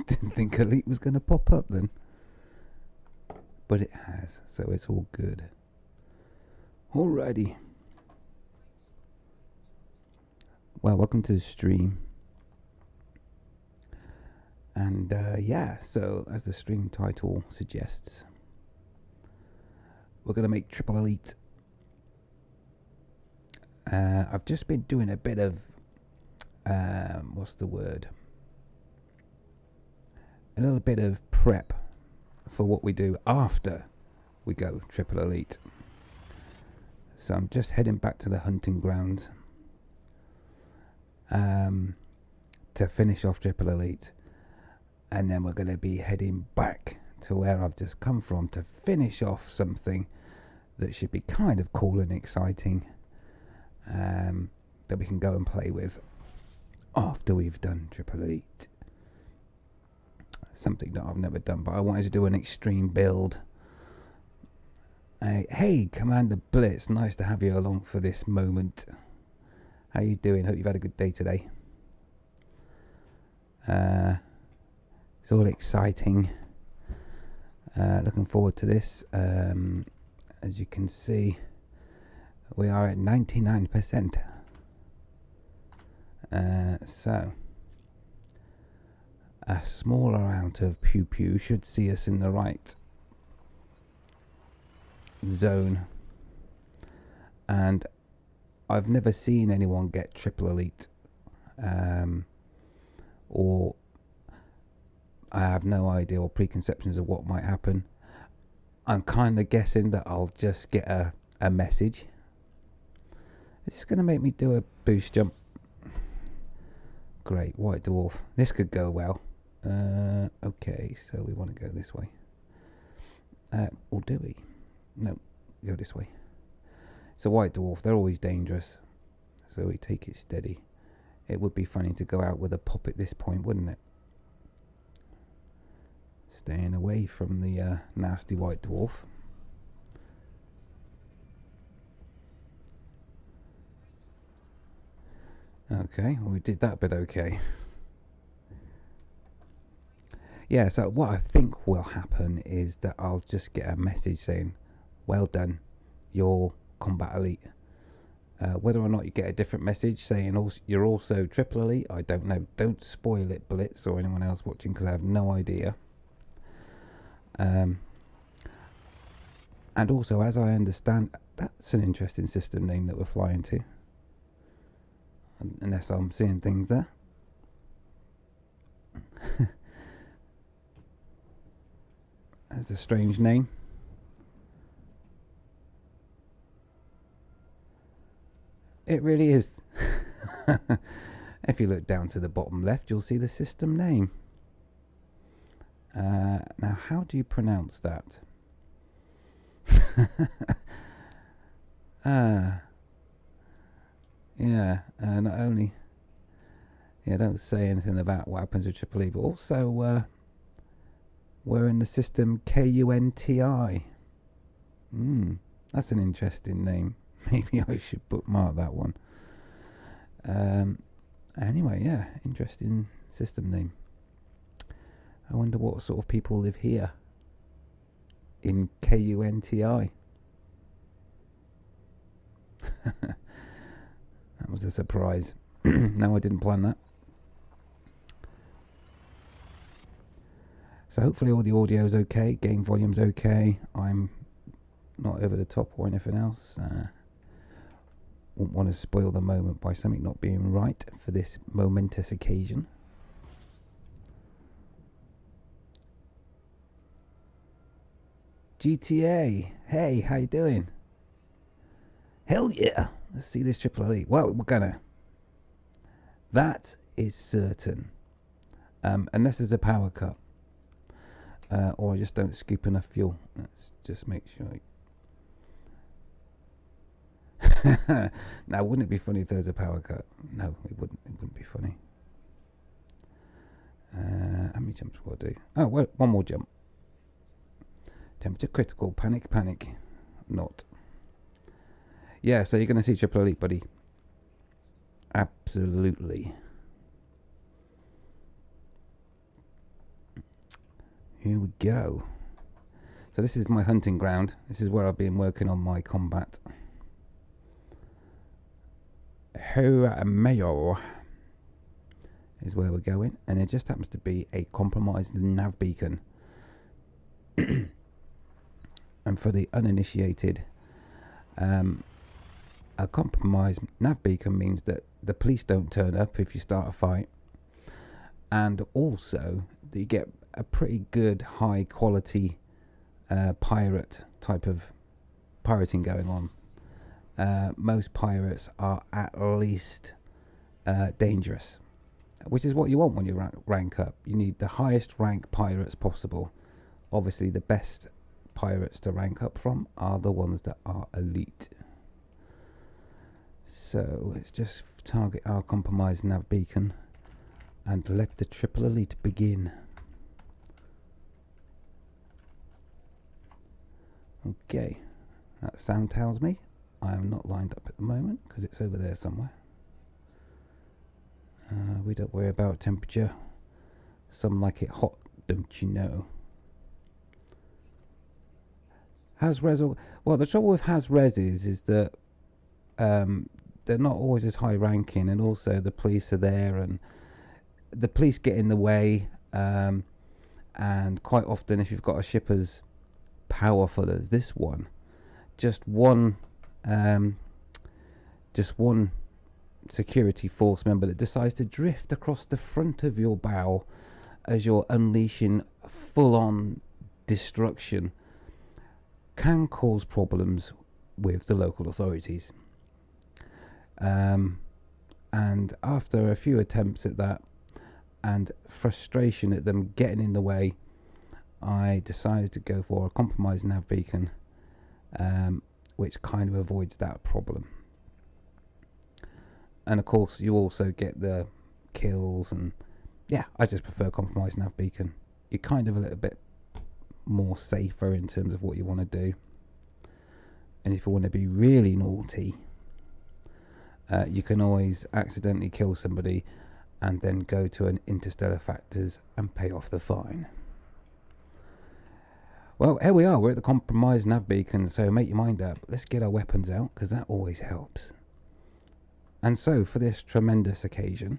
Didn't think Elite was going to pop up then. But it has, so it's all good. Alrighty. Well, welcome to the stream. And yeah, so as the stream title suggests, we're going to make Triple Elite. I've just been doing a bit of, what's the word? A little bit of prep for what we do after we go Triple Elite. So I'm just heading back to the hunting grounds to finish off Triple Elite. And then we're going to be heading back to where I've just come from to finish off something that should be kind of cool and exciting, that we can go and play with after we've done Triple Elite. Something that I've never done, but I wanted to do an extreme build. Hey, Commander Blitz, nice to have you along for this moment. How you doing? Hope you've had a good day today. It's all exciting. Looking forward to this. As you can see, we are at 99%. So a small amount of pew pew should see us in the right zone. And I've never seen anyone get Triple Elite, or I have no idea or preconceptions of what might happen. I'm kind of guessing that I'll just get a message. Is this going to make me do a boost jump? Great, White Dwarf. This could go well. Okay, so we want to go this way. Or do we? No, go this way. So White Dwarf, they're always dangerous. So we take it steady. It would be funny to go out with a pop at this point, wouldn't it? Staying away from the nasty White Dwarf. Okay, well, we did that bit okay. Yeah, so what I think will happen is that I'll just get a message saying, well done, you're Combat Elite. Whether or not you get a different message saying you're also Triple Elite, I don't know. Don't spoil it, Blitz, or anyone else watching, because I have no idea. And also, as I understand, that's an interesting system name that we're flying to. Unless I'm seeing things there. That's a strange name. It really is. If you look down to the bottom left, you'll see the system name. Now, how do you pronounce that? Yeah, not only, yeah, don't say anything about what happens with Triple E, but also we're in the system KUNTI. That's an interesting name. Maybe I should bookmark that one. Anyway, yeah, interesting system name. I wonder what sort of people live here in KUNTI. That was a surprise. No, I didn't plan that. So hopefully all the audio's okay, game volume's okay. I'm not over the top or anything else. Wouldn't want to spoil the moment by something not being right for this momentous occasion. GTA, hey, how you doing? Hell yeah, let's see this Triple Elite. Well, we're gonna. That is certain. Unless there's a power cut. Or I just don't scoop enough fuel. Let's just make sure. Now, wouldn't it be funny if there was a power cut? No, it wouldn't. It wouldn't be funny. How many jumps will I do? Oh, well, one more jump. Temperature critical. Panic, panic. Not. Yeah, so you're going to see Triple Elite, buddy. Absolutely. Here we go. So this is my hunting ground. This is where I've been working on my combat. Mayo is where we're going, and it just happens to be a compromised nav beacon. And for the uninitiated, a compromised nav beacon means that the police don't turn up if you start a fight, and also that you get a pretty good high quality pirate type of pirating going on. Most pirates are at least dangerous, which is what you want when you rank up. You need the highest rank pirates possible. Obviously the best pirates to rank up from are the ones that are elite. So let's just target our compromised nav beacon and let the triple elite begin. Okay, that sound tells me I am not lined up at the moment because it's over there somewhere. We don't worry about temperature. Some like it hot, don't you know? Haz-Res, well, the trouble with Haz-Res is that they're not always as high ranking, and also the police are there, and the police get in the way, and quite often if you've got a ship as powerful as this one, just one security force member that decides to drift across the front of your bow as you're unleashing full-on destruction can cause problems with the local authorities. And after a few attempts at that and frustration at them getting in the way, I decided to go for a compromised nav beacon, which kind of avoids that problem. And of course you also get the kills, and yeah, I just prefer compromised nav beacon. You're kind of a little bit more safer in terms of what you want to do. And if you want to be really naughty, you can always accidentally kill somebody and then go to an Interstellar Factors and pay off the fine. Well, here we are, we're at the compromised nav beacon, so make your mind up. Let's get our weapons out, because that always helps. And so, for this tremendous occasion,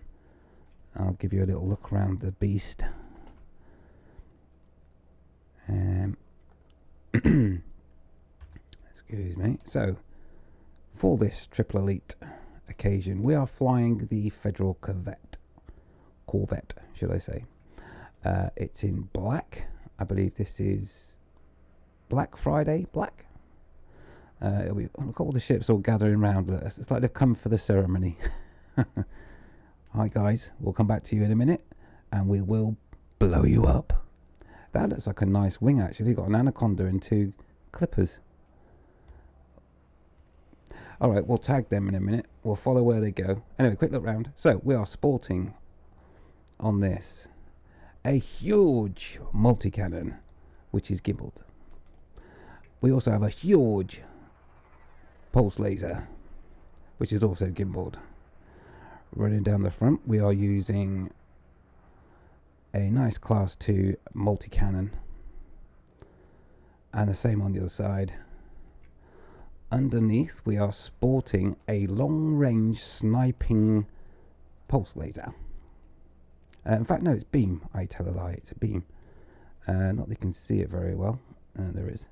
I'll give you a little look around the beast. Excuse me. So, for this triple elite occasion, we are flying the Federal Corvette, should I say. It's in black. I believe this is Black Friday black. Look, all the ships all gathering around us. It's like they've come for the ceremony. Hi guys, we'll come back to you in a minute and we will blow you up. That looks like a nice wing actually. Got an Anaconda and 2 Clippers. Alright, we'll tag them in a minute. We'll follow where they go. Anyway, quick look round. So, we are sporting on this a huge multi-cannon, which is gimbaled. We also have a huge pulse laser, which is also gimbaled. Running down the front, we are using a nice Class 2 multi-cannon, and the same on the other side. Underneath, we are sporting a long-range sniping pulse laser. In fact, no, it's beam. I tell a lie, it's a beam. Not that you can see it very well. There is.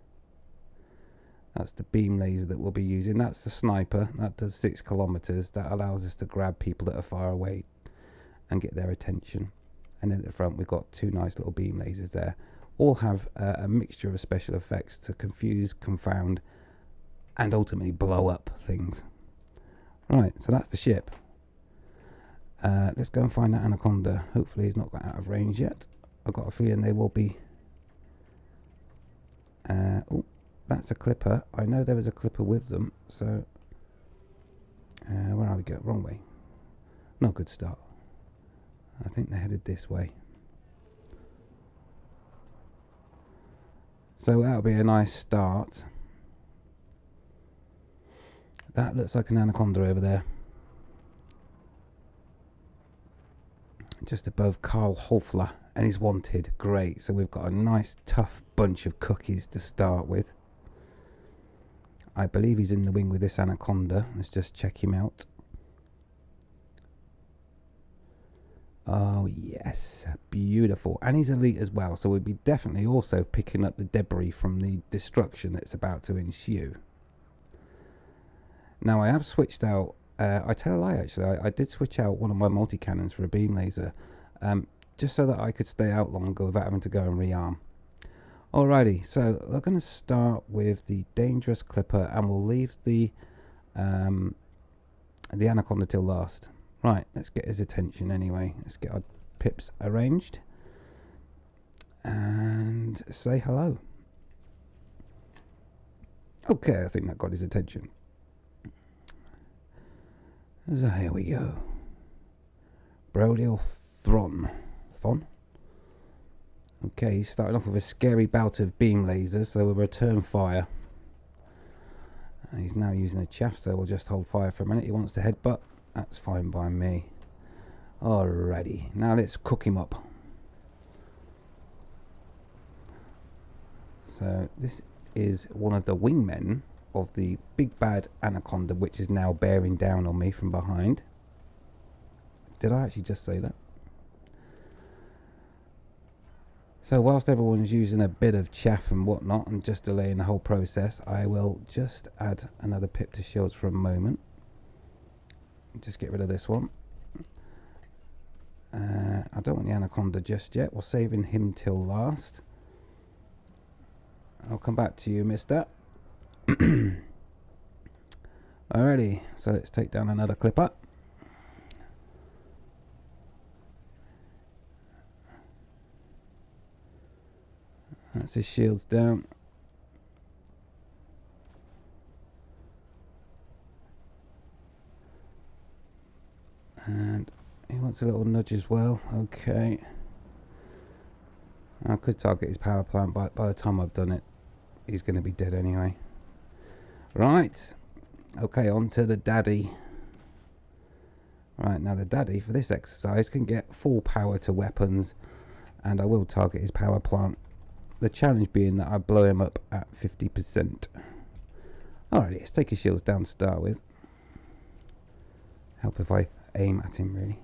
That's the beam laser that we'll be using. That's the sniper. That does 6 kilometers. That allows us to grab people that are far away and get their attention. And then at the front, we've got 2 nice little beam lasers there. All have a mixture of special effects to confuse, confound, and ultimately blow up things. Right, so that's the ship. Let's go and find that Anaconda. Hopefully he's not got out of range yet. I've got a feeling they will be. Oh, that's a Clipper. I know there was a Clipper with them, so where are we going? Wrong way. Not good start. I think they're headed this way. So that'll be a nice start. That looks like an Anaconda over there. Just above Karl Hofler and he's wanted. Great. So we've got a nice tough bunch of cookies to start with. I believe he's in the wing with this anaconda. Let's just check him out. Oh yes, beautiful. And he's elite as well, so we'll be definitely also picking up the debris from the destruction that's about to ensue. Now I have switched out, I tell a lie actually, I did switch out one of my multi-cannons for a beam laser, just so that I could stay out longer without having to go and rearm. Alrighty, so we're going to start with the dangerous clipper, and we'll leave the anaconda till last. Right, let's get his attention anyway. Let's get our pips arranged and say hello. Okay, I think that got his attention. So here we go. Brodiel Thron. Okay, he's starting off with a scary bout of beam lasers, so we'll return fire. He's now using a chaff, so we'll just hold fire for a minute. He wants to headbutt. That's fine by me. Alrighty, now let's cook him up. So this is one of the wingmen of the big bad anaconda, which is now bearing down on me from behind. Did I actually just say that? So whilst everyone's using a bit of chaff and whatnot and just delaying the whole process, I will just add another pip to shields for a moment. Just get rid of this one. I don't want the anaconda just yet. We're saving him till last. I'll come back to you, mister. Alrighty, so let's take down another clipper. That's his shields down. And he wants a little nudge as well. Okay. I could target his power plant, but by the time I've done it, he's going to be dead anyway. Right. Okay, on to the daddy. Right, now the daddy for this exercise can get full power to weapons, and I will target his power plant. The challenge being that I blow him up at 50%. Alright, let's take his shields down to start with. Help if I aim at him, really.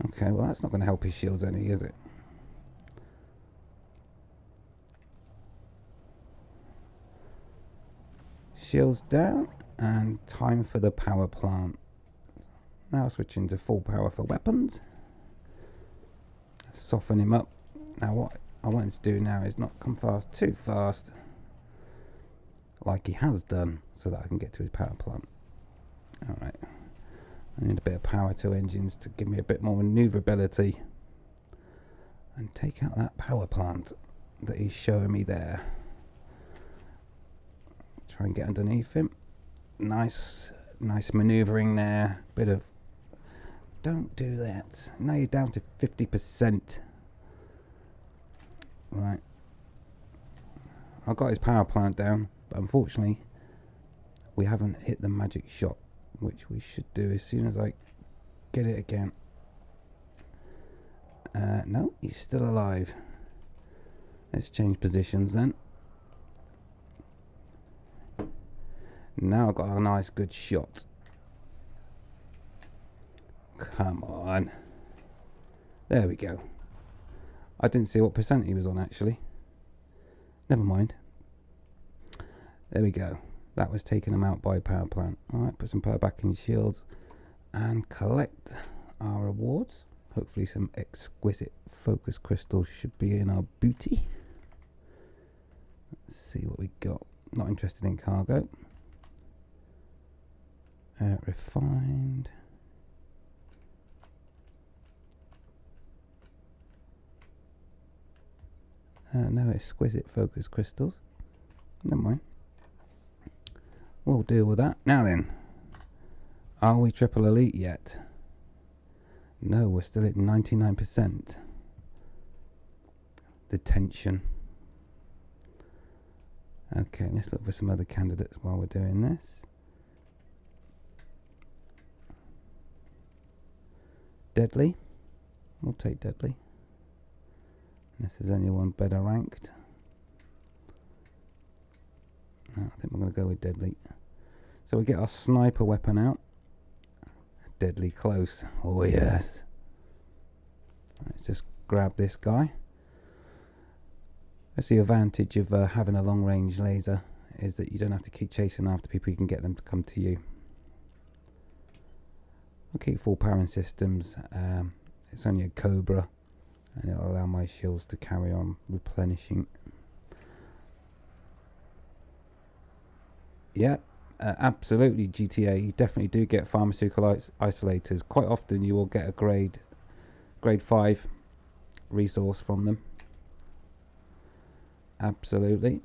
Okay, well that's not going to help his shields any, is it? Shields down, and time for the power plant. Now switching to full power for weapons. Soften him up. Now what I want him to do now is not come fast too fast, like he has done, so that I can get to his power plant. Alright. I need a bit of power to engines to give me a bit more maneuverability. And take out that power plant that he's showing me there. Try and get underneath him. Nice manoeuvring there. Bit of... Don't do that. Now you're down to 50%. Right. I've got his power plant down, but unfortunately we haven't hit the magic shot, which we should do as soon as I get it again. No, he's still alive. Let's change positions then. Now I've got a nice good shot. Come on. There we go. I didn't see what percent he was on actually. Never mind. There we go. That was taking him out by power plant. Alright, put some power back in shields and collect our rewards. Hopefully some exquisite focus crystals should be in our booty. Let's see what we got. Not interested in cargo. Refined. No exquisite focus crystals. Never mind. We'll deal with that. Now then, are we triple elite yet? No, we're still at 99%. The tension. Okay, let's look for some other candidates while we're doing this. Deadly. We'll take Deadly. Unless there's anyone better ranked. I think we're going to go with deadly. So we get our sniper weapon out. Deadly close. Oh yes. Let's just grab this guy. That's the advantage of having a long range laser, is that you don't have to keep chasing after people, you can get them to come to you. I'll keep full powering systems. It's only a Cobra and it'll allow my shields to carry on replenishing. Yeah, absolutely GTA. You definitely do get pharmaceutical isolators. Quite often you will get a grade 5 resource from them. Absolutely.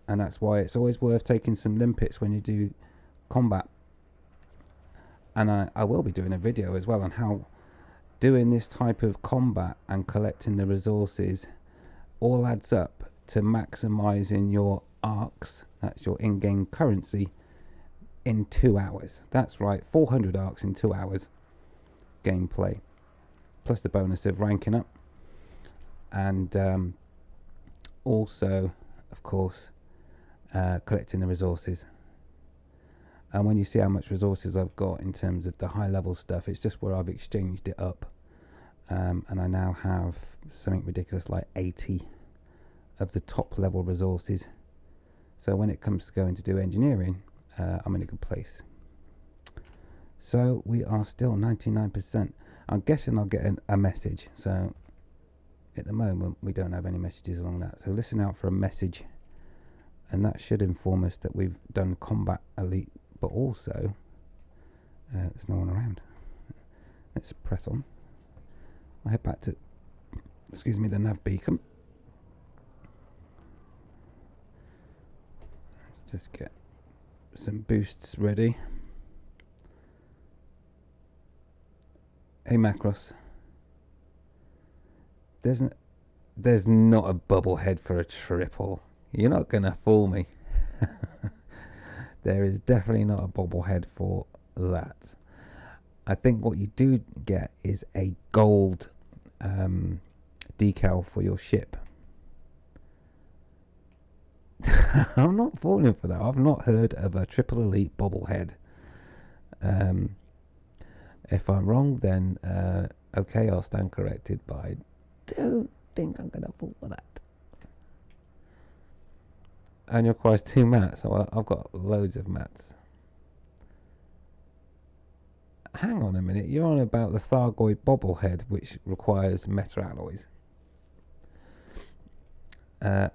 And that's why it's always worth taking some limpets when you do combat. And I will be doing a video as well on how doing this type of combat and collecting the resources all adds up to maximizing your arcs, that's your in-game currency, in 2 hours. That's right, 400 arcs in 2 hours gameplay, plus the bonus of ranking up, and also of course collecting the resources. And when you see how much resources I've got in terms of the high level stuff, it's just where I've exchanged it up, and I now have something ridiculous like 80 of the top level resources. So when it comes to going to do engineering, I'm in a good place. So we are still 99%. I'm guessing I'll get a message. So at the moment we don't have any messages along that. So listen out for a message, and that should inform us that we've done combat elite. But also there's no one around. Let's press on. I'll head back to, excuse me, the nav beacon. Let's just get some boosts ready. Hey Macross, there's not a bubble head for a triple. You're not gonna fool me. There is definitely not a bobblehead for that. I think what you do get is a gold decal for your ship. I'm not falling for that. I've not heard of a triple elite bobblehead. If I'm wrong, then okay, I'll stand corrected, but I don't think I'm going to fall for that. And it requires 2 mats, so I've got loads of mats. Hang on a minute, you're on about the Thargoid bobblehead, which requires metal alloys. And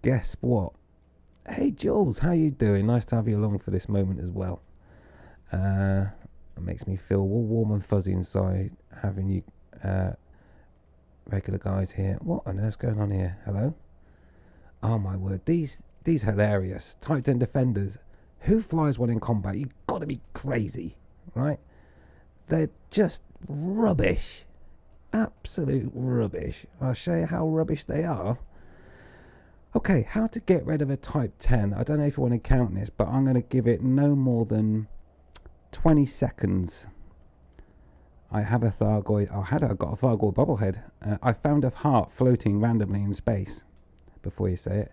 guess what? Hey Jules, how you doing? Nice to have you along for this moment as well. It makes me feel all warm and fuzzy inside having you regular guys here. What on earth's going on here? Hello? Oh my word, these hilarious Type 10 defenders. Who flies one in combat? You've got to be crazy, right? They're just rubbish. Absolute rubbish. I'll show you how rubbish they are. Okay, how to get rid of a Type 10. I don't know if you want to count this, but I'm going to give it no more than 20 seconds. I have a Thargoid. I've got a Thargoid bobblehead. I found a heart floating randomly in space. Before you say it.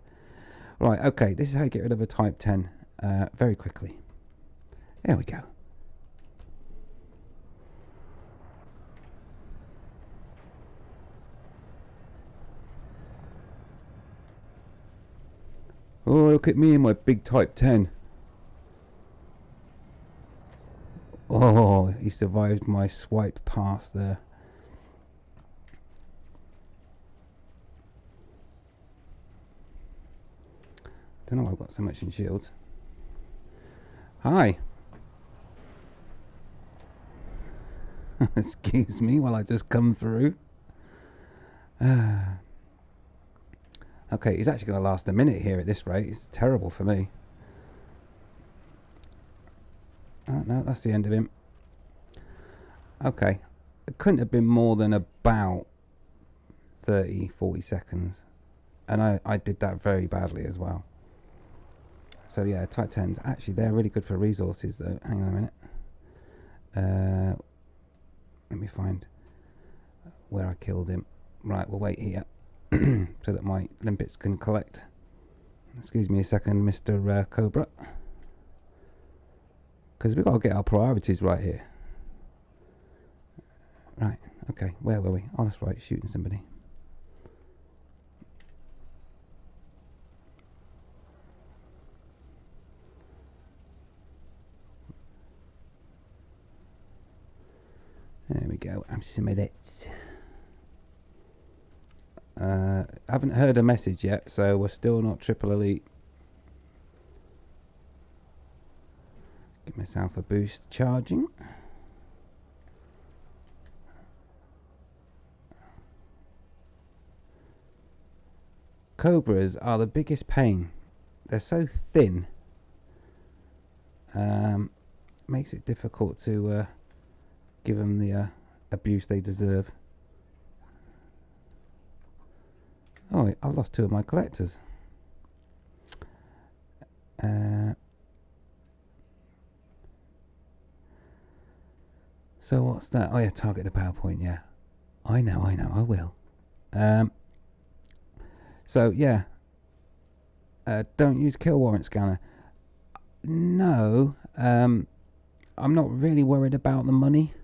Right, okay, this is how you get rid of a Type 10 very quickly. There we go. Oh, look at me and my big Type 10. Oh, he survived my swipe pass there. Don't know why I've got so much in shields. Hi. Excuse me while I just come through. Okay, he's actually going to last a minute here at this rate. It's terrible for me. Oh, no, that's the end of him. Okay. It couldn't have been more than about 30-40 seconds. And I did that very badly as well. So yeah, Type 10s, actually they're really good for resources though. Hang on a minute. Let me find. where I killed him. Right, we'll wait here so that my limpets can collect. Excuse me a second, Mr. Cobra. Because we've got to get our priorities right here. Right, okay, where were we? Oh, that's right, shooting somebody. There we go, I'm some minutes. I haven't heard a message yet, so we're still not triple elite. Give myself a boost charging. Cobras are the biggest pain. They're so thin. Makes it difficult to give them the abuse they deserve. Oh, I've lost 2 of my collectors. So what's that? Oh yeah, target the PowerPoint, yeah. I know, I will. So yeah, don't use kill warrant scanner. No, I'm not really worried about the money.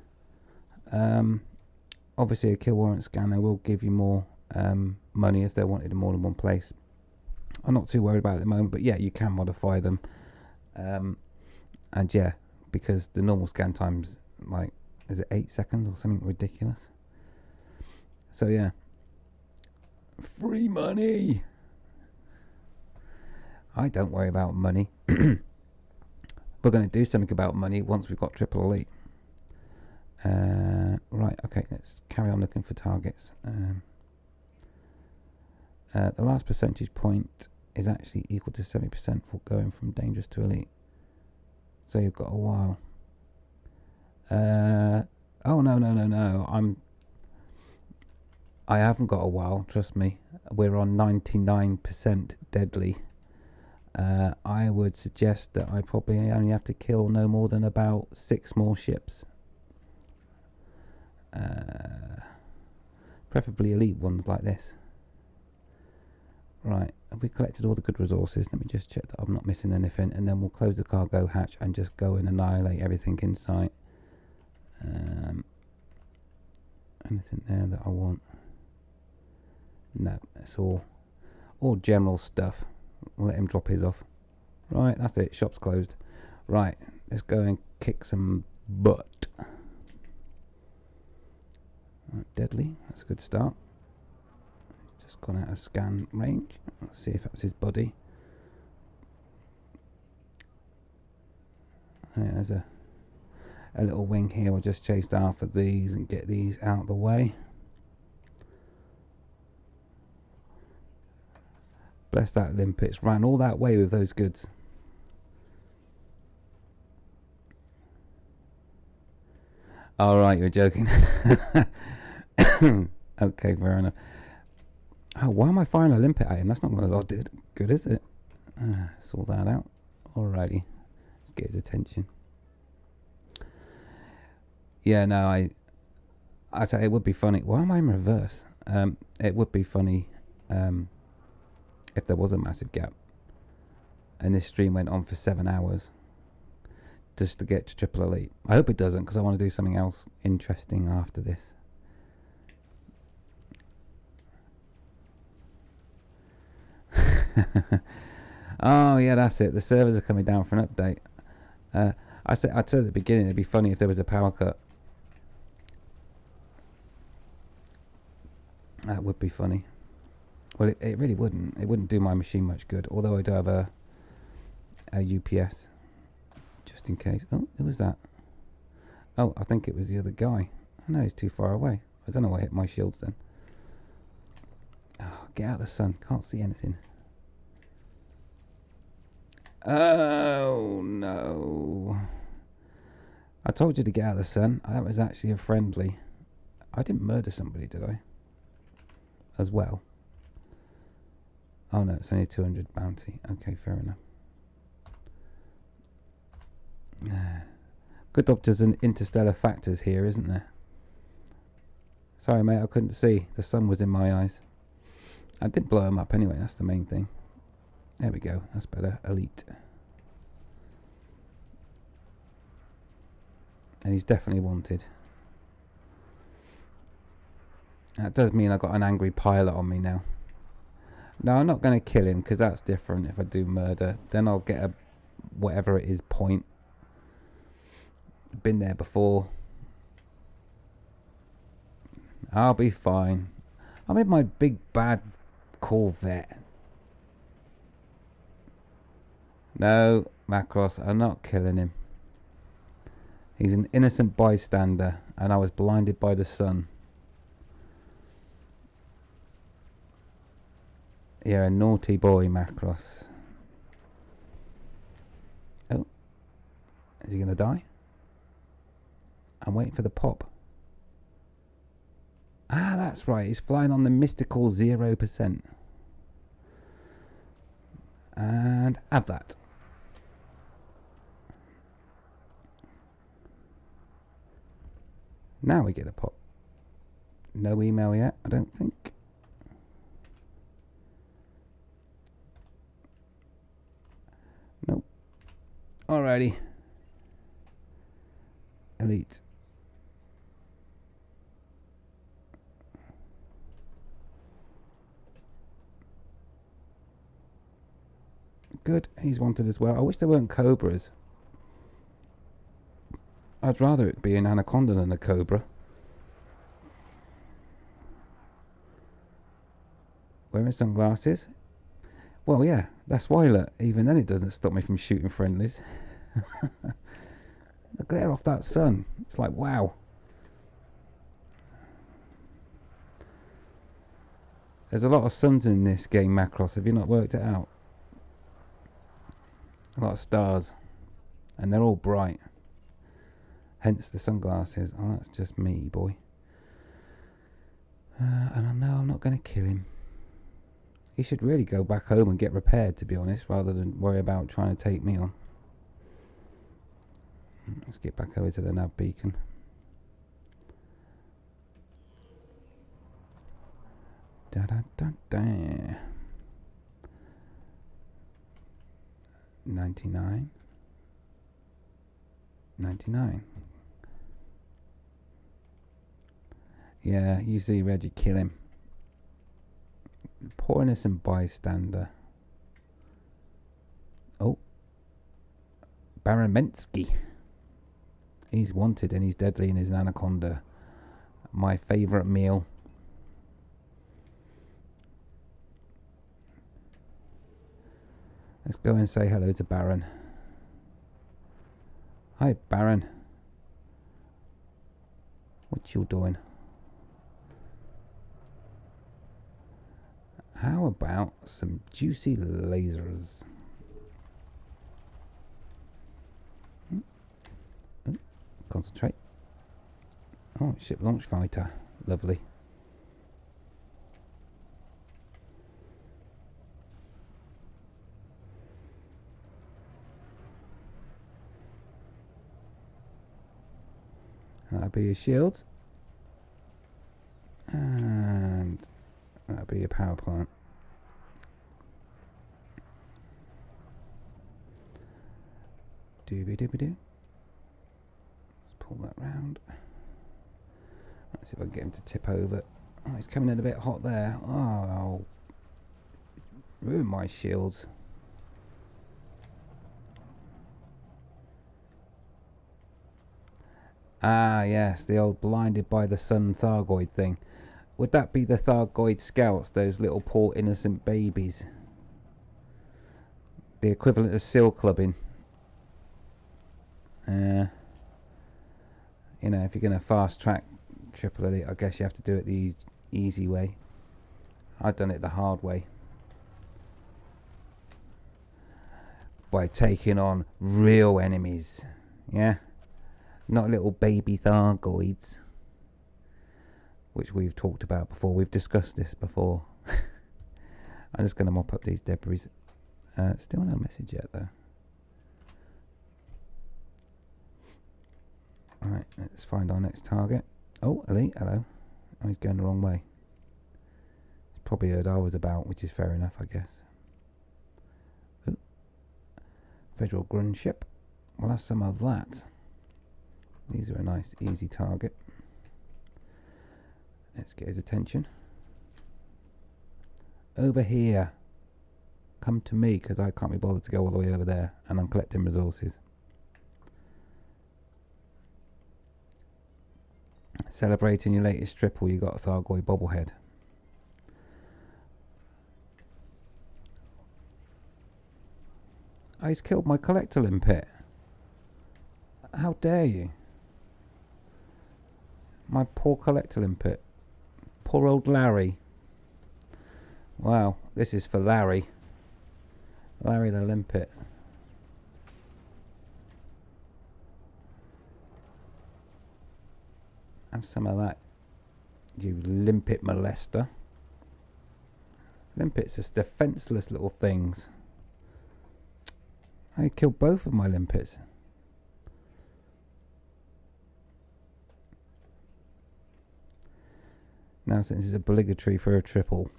Obviously a kill warrant scanner will give you more money if they're wanted in more than one place. I'm not too worried about it at the moment, but yeah, you can modify them. And yeah, because the normal scan time's like, is it 8 seconds or something ridiculous? So yeah, free money. I don't worry about money. We're going to do something about money once we've got triple elite. Right, okay, let's carry on looking for targets. The last percentage point is actually equal to 70% for going from dangerous to elite. So you've got a while. Oh no, I haven't got a while, trust me. We're on 99% deadly. I would suggest that I probably only have to kill no more than about 6 more ships. Preferably elite ones like this. Right, have we collected all the good resources? Let me just check that I'm not missing anything, and then we'll close the cargo hatch and just go and annihilate everything in sight. Anything there that I want? No, it's all general stuff. We'll let him drop his off. Right, that's it, shop's closed. Right, let's go and kick some butt. Right, deadly, that's a good start. Just gone out of scan range. Let's see if that's his body. There's a little wing here. We'll just chase after these and get these out of the way. Bless that limpets, ran all that way with those goods. Alright, you're joking. Okay, fair enough. Oh, why am I firing a limpet at him? That's not going to do good, is it? Sort that out. Alrighty. Let's get his attention. Yeah, no, I say it would be funny. Why am I in reverse? It would be funny if there was a massive gap and this stream went on for 7 hours just to get to triple elite. I hope it doesn't, because I want to do something else interesting after this. Oh yeah, that's it. The servers are coming down for an update. I said at the beginning it'd be funny if there was a power cut. That would be funny. Well, it really wouldn't. It wouldn't do my machine much good. Although I do have a UPS, just in case. Oh, who was that? Oh, I think it was the other guy. I know he's too far away. I don't know why I hit my shields then. Oh, get out of the sun. Can't see anything. Oh no. I told you to get out of the sun. That was actually a friendly. I didn't murder somebody, did I? As well. Oh no, it's only 200 bounty. Okay, fair enough. Good doctors and interstellar factors here, isn't there? Sorry, mate, I couldn't see. The sun was in my eyes. I did blow him up anyway, that's the main thing. There we go, that's better. Elite. And he's definitely wanted. That does mean I've got an angry pilot on me now. No, I'm not going to kill him, because that's different if I do murder. Then I'll get a, whatever it is, point. Been there before. I'll be fine. I'm in my big bad Corvette. No, Macross, I'm not killing him. He's an innocent bystander, and I was blinded by the sun. You're a naughty boy, Macross. Oh, is he going to die? I'm waiting for the pop. Ah, that's right. He's flying on the mystical 0%. And have that. Now we get a pop. No email yet, I don't think. Nope. Alrighty. Elite. Good, he's wanted as well. I wish there weren't cobras. I'd rather it be an anaconda than a cobra. Wearing sunglasses? Well, yeah, that's why, look, even then it doesn't stop me from shooting friendlies. The glare off that sun, it's like, wow. There's a lot of suns in this game, Macross. Have you not worked it out? A lot of stars. And they're all bright. Hence the sunglasses. Oh, that's just me, boy. And I know I'm not going to kill him. He should really go back home and get repaired, to be honest, rather than worry about trying to take me on. Let's get back over to the nav beacon. Da da da da. 99. 99. Yeah, you see Reggie kill him. Poor innocent bystander. Oh. Baron Mensky. He's wanted and he's deadly and he's an anaconda. My favourite meal. Let's go and say hello to Baron. Hi, Baron. What you doing? How about some juicy lasers? Concentrate. Oh, ship launch fighter. Lovely. That'll be your shields. And that'll be your power plant. Dooby-dooby-doo. Let's pull that round. Let's see if I can get him to tip over. Oh, he's coming in a bit hot there. Oh, ruin my shields. Ah, yes, the old blinded by the sun Thargoid thing. Would that be the Thargoid scouts, those little poor innocent babies? The equivalent of seal clubbing. You know, if you're going to fast track Triple Elite, I guess you have to do it the easy way. I've done it the hard way. By taking on real enemies. Yeah? Not little baby Thargoids. Which we've talked about before. We've discussed this before. I'm just going to mop up these debris. Still no message yet, though. Alright, let's find our next target. Oh, Elite, hello. Oh, he's going the wrong way. He's probably heard I was about, which is fair enough, I guess. Ooh. Federal Grun ship. We'll have some of that. These are a nice, easy target. Let's get his attention. Over here. Come to me, because I can't be bothered to go all the way over there, and I'm collecting resources. Celebrating your latest triple, you got a Thargoid bobblehead. Oh, he's killed my collector limpet. How dare you? My poor collector limpet. Poor old Larry. Wow, this is for Larry. Larry the limpet. Have some of that, you limpet molester. Limpets are defenseless little things. I killed both of my limpets. Now, since it's obligatory for a triple,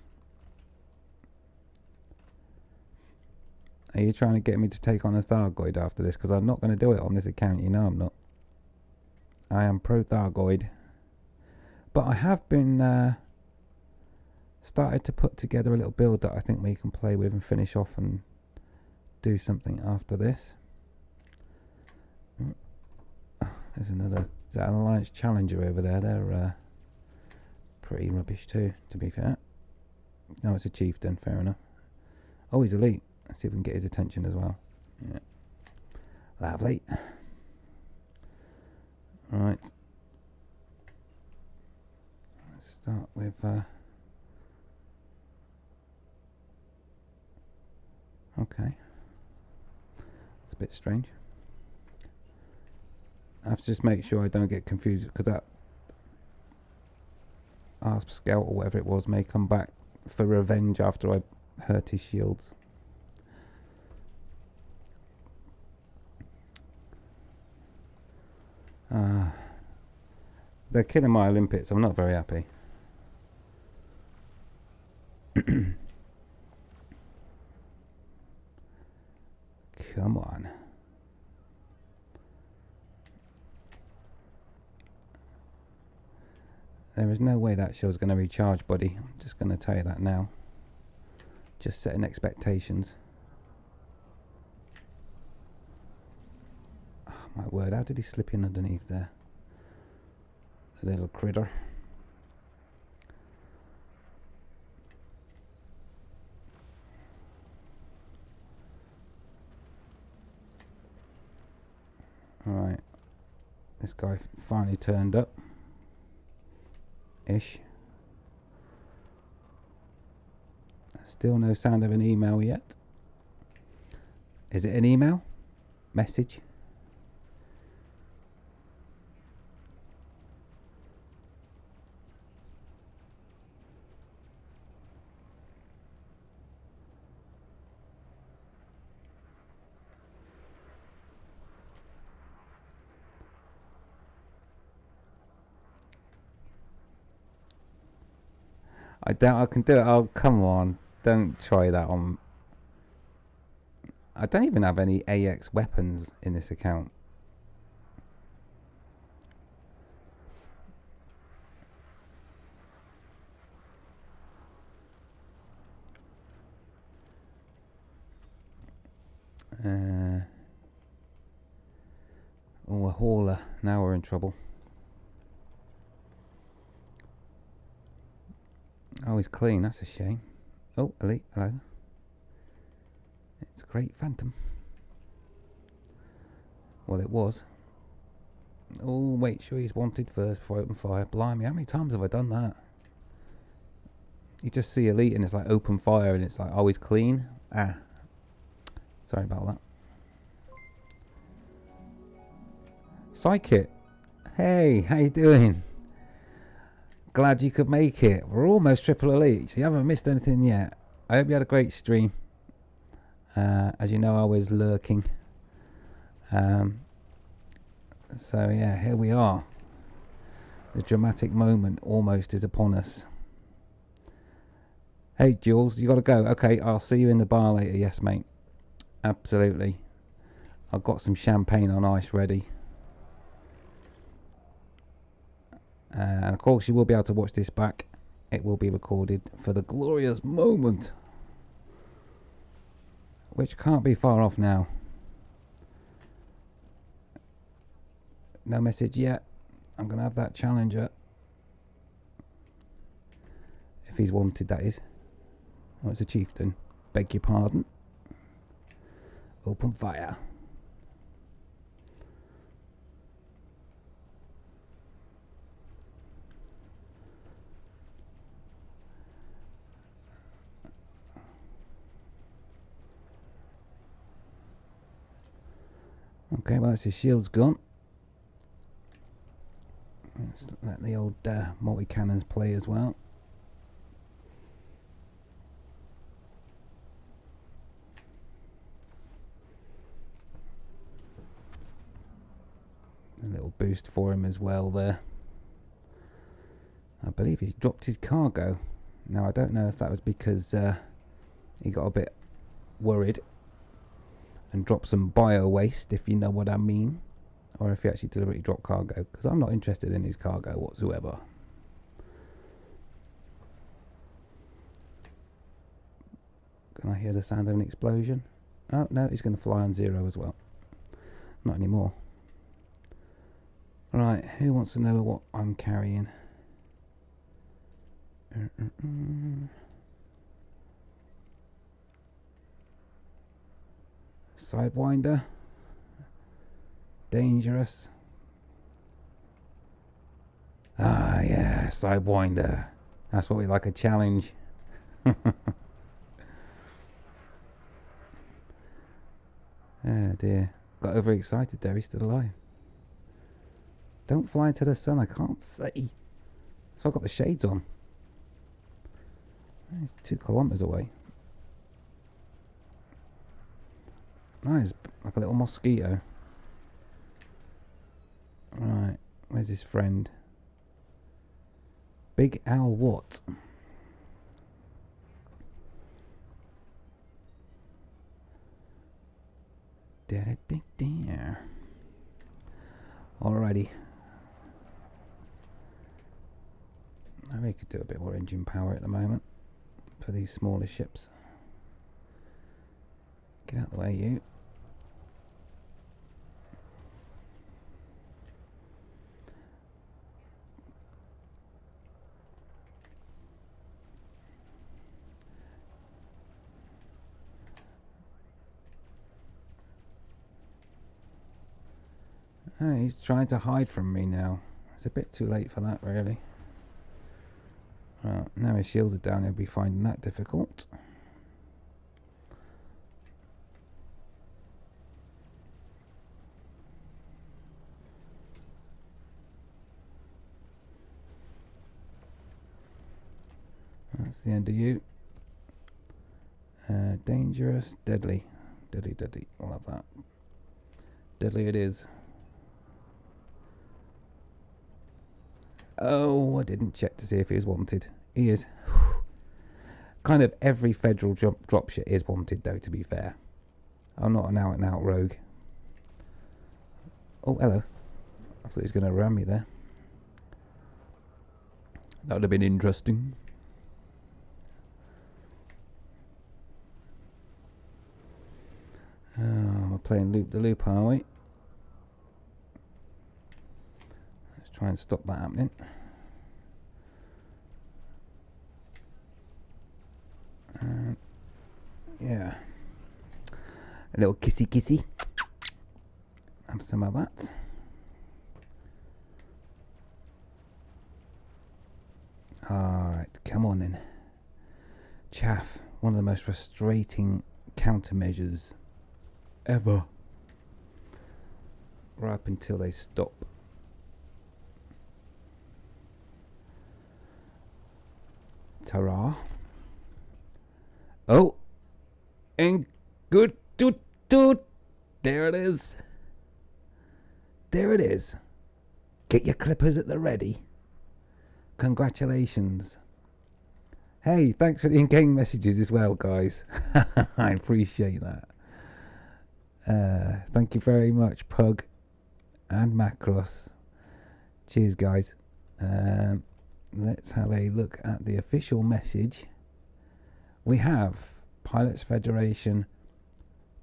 are you trying to get me to take on a Thargoid after this? Because I'm not going to do it on this account, you know I'm not. I am pro Thargoid. But I have been started to put together a little build that I think we can play with and finish off and do something after this. There's another, is that an Alliance Challenger over there? They're pretty rubbish too, to be fair. No, it's a chieftain, fair enough. Oh, he's elite. Let's see if we can get his attention as well. Yeah. Lovely. Right. Let's start with okay. It's a bit strange. I have to just make sure I don't get confused, because that Asp Scout or whatever it was may come back for revenge after I hurt his shields. They're killing my Olympics. I'm not very happy. Come on. There is no way that shield's going to recharge, buddy. I'm just going to tell you that now. Just setting expectations. Oh, my word, how did he slip in underneath there? The little critter. Alright. This guy finally turned up. Ish. Still no sound of an email yet. Is it an email? Message? I doubt I can do it. Oh, come on. Don't try that on. I don't even have any AX weapons in this account. Oh, a hauler. Now we're in trouble. Oh, he's clean. That's a shame. Oh, elite. Hello. It's a great phantom. Well, it was. Oh, wait. Sure, he's wanted first before I open fire. Blimey, how many times have I done that? You just see elite and it's like open fire and it's like, oh, he's clean. Ah. Sorry about that. Psychic. Hey, how you doing? Glad you could make it. We're almost triple elite, so you haven't missed anything yet. I hope you had a great stream. As you know, I was lurking. So yeah, here we are. The dramatic moment almost is upon us. Hey, Jules, you got to go. Okay, I'll see you in the bar later. Yes, mate. Absolutely. I've got some champagne on ice ready. And of course, you will be able to watch this back. It will be recorded for the glorious moment, which can't be far off now. No message yet. I'm going to have that challenger. If he's wanted, that is. Oh, it's a chieftain. Beg your pardon. Open fire. Okay, well, that's his shield's gone. Let's let the old multi-cannons play as well. A little boost for him as well there. I believe he dropped his cargo. Now, I don't know if that was because he got a bit worried and dropped some bio waste, if you know what I mean, or if he actually deliberately dropped cargo, because I'm not interested in his cargo whatsoever. Can I hear the sound of an explosion? Oh no, he's going to fly on 0 as well. Not anymore. Right, who wants to know what I'm carrying? Sidewinder. Dangerous. Ah, yeah, Sidewinder. That's what we like, a challenge. Oh dear. Got overexcited there, he's still alive. Don't fly into the sun, I can't see. So I've got the shades on. He's 2 kilometers away. Nice, like a little mosquito. Right, where's his friend? Big Al what? Alrighty. I really could do a bit more engine power at the moment for these smaller ships. Get out of the way, you. Oh, he's trying to hide from me now. It's a bit too late for that, really. Right, now his shields are down, he'll be finding that difficult. That's the end of you. Dangerous, deadly. Deadly, deadly. We'll have that. Deadly it is. Oh, I didn't check to see if he was wanted. He is. Kind of every federal dropship is wanted, though, to be fair. I'm not an out-and-out rogue. Oh, hello. I thought he was going to ram me there. That would have been interesting. We're playing loop-the-loop, are we? Let's try and stop that happening. Yeah. A little kissy. Have some of that. Alright, come on then. Chaff, one of the most frustrating countermeasures ever. Right up until they stop. Ta-ra. Oh, and good toot. There it is. There it is. Get your clippers at the ready. Congratulations. Hey, thanks for the in-game messages as well, guys. I appreciate that. Thank you very much, Pug and Macross. Cheers, guys. Let's have a look at the official message. We have Pilots Federation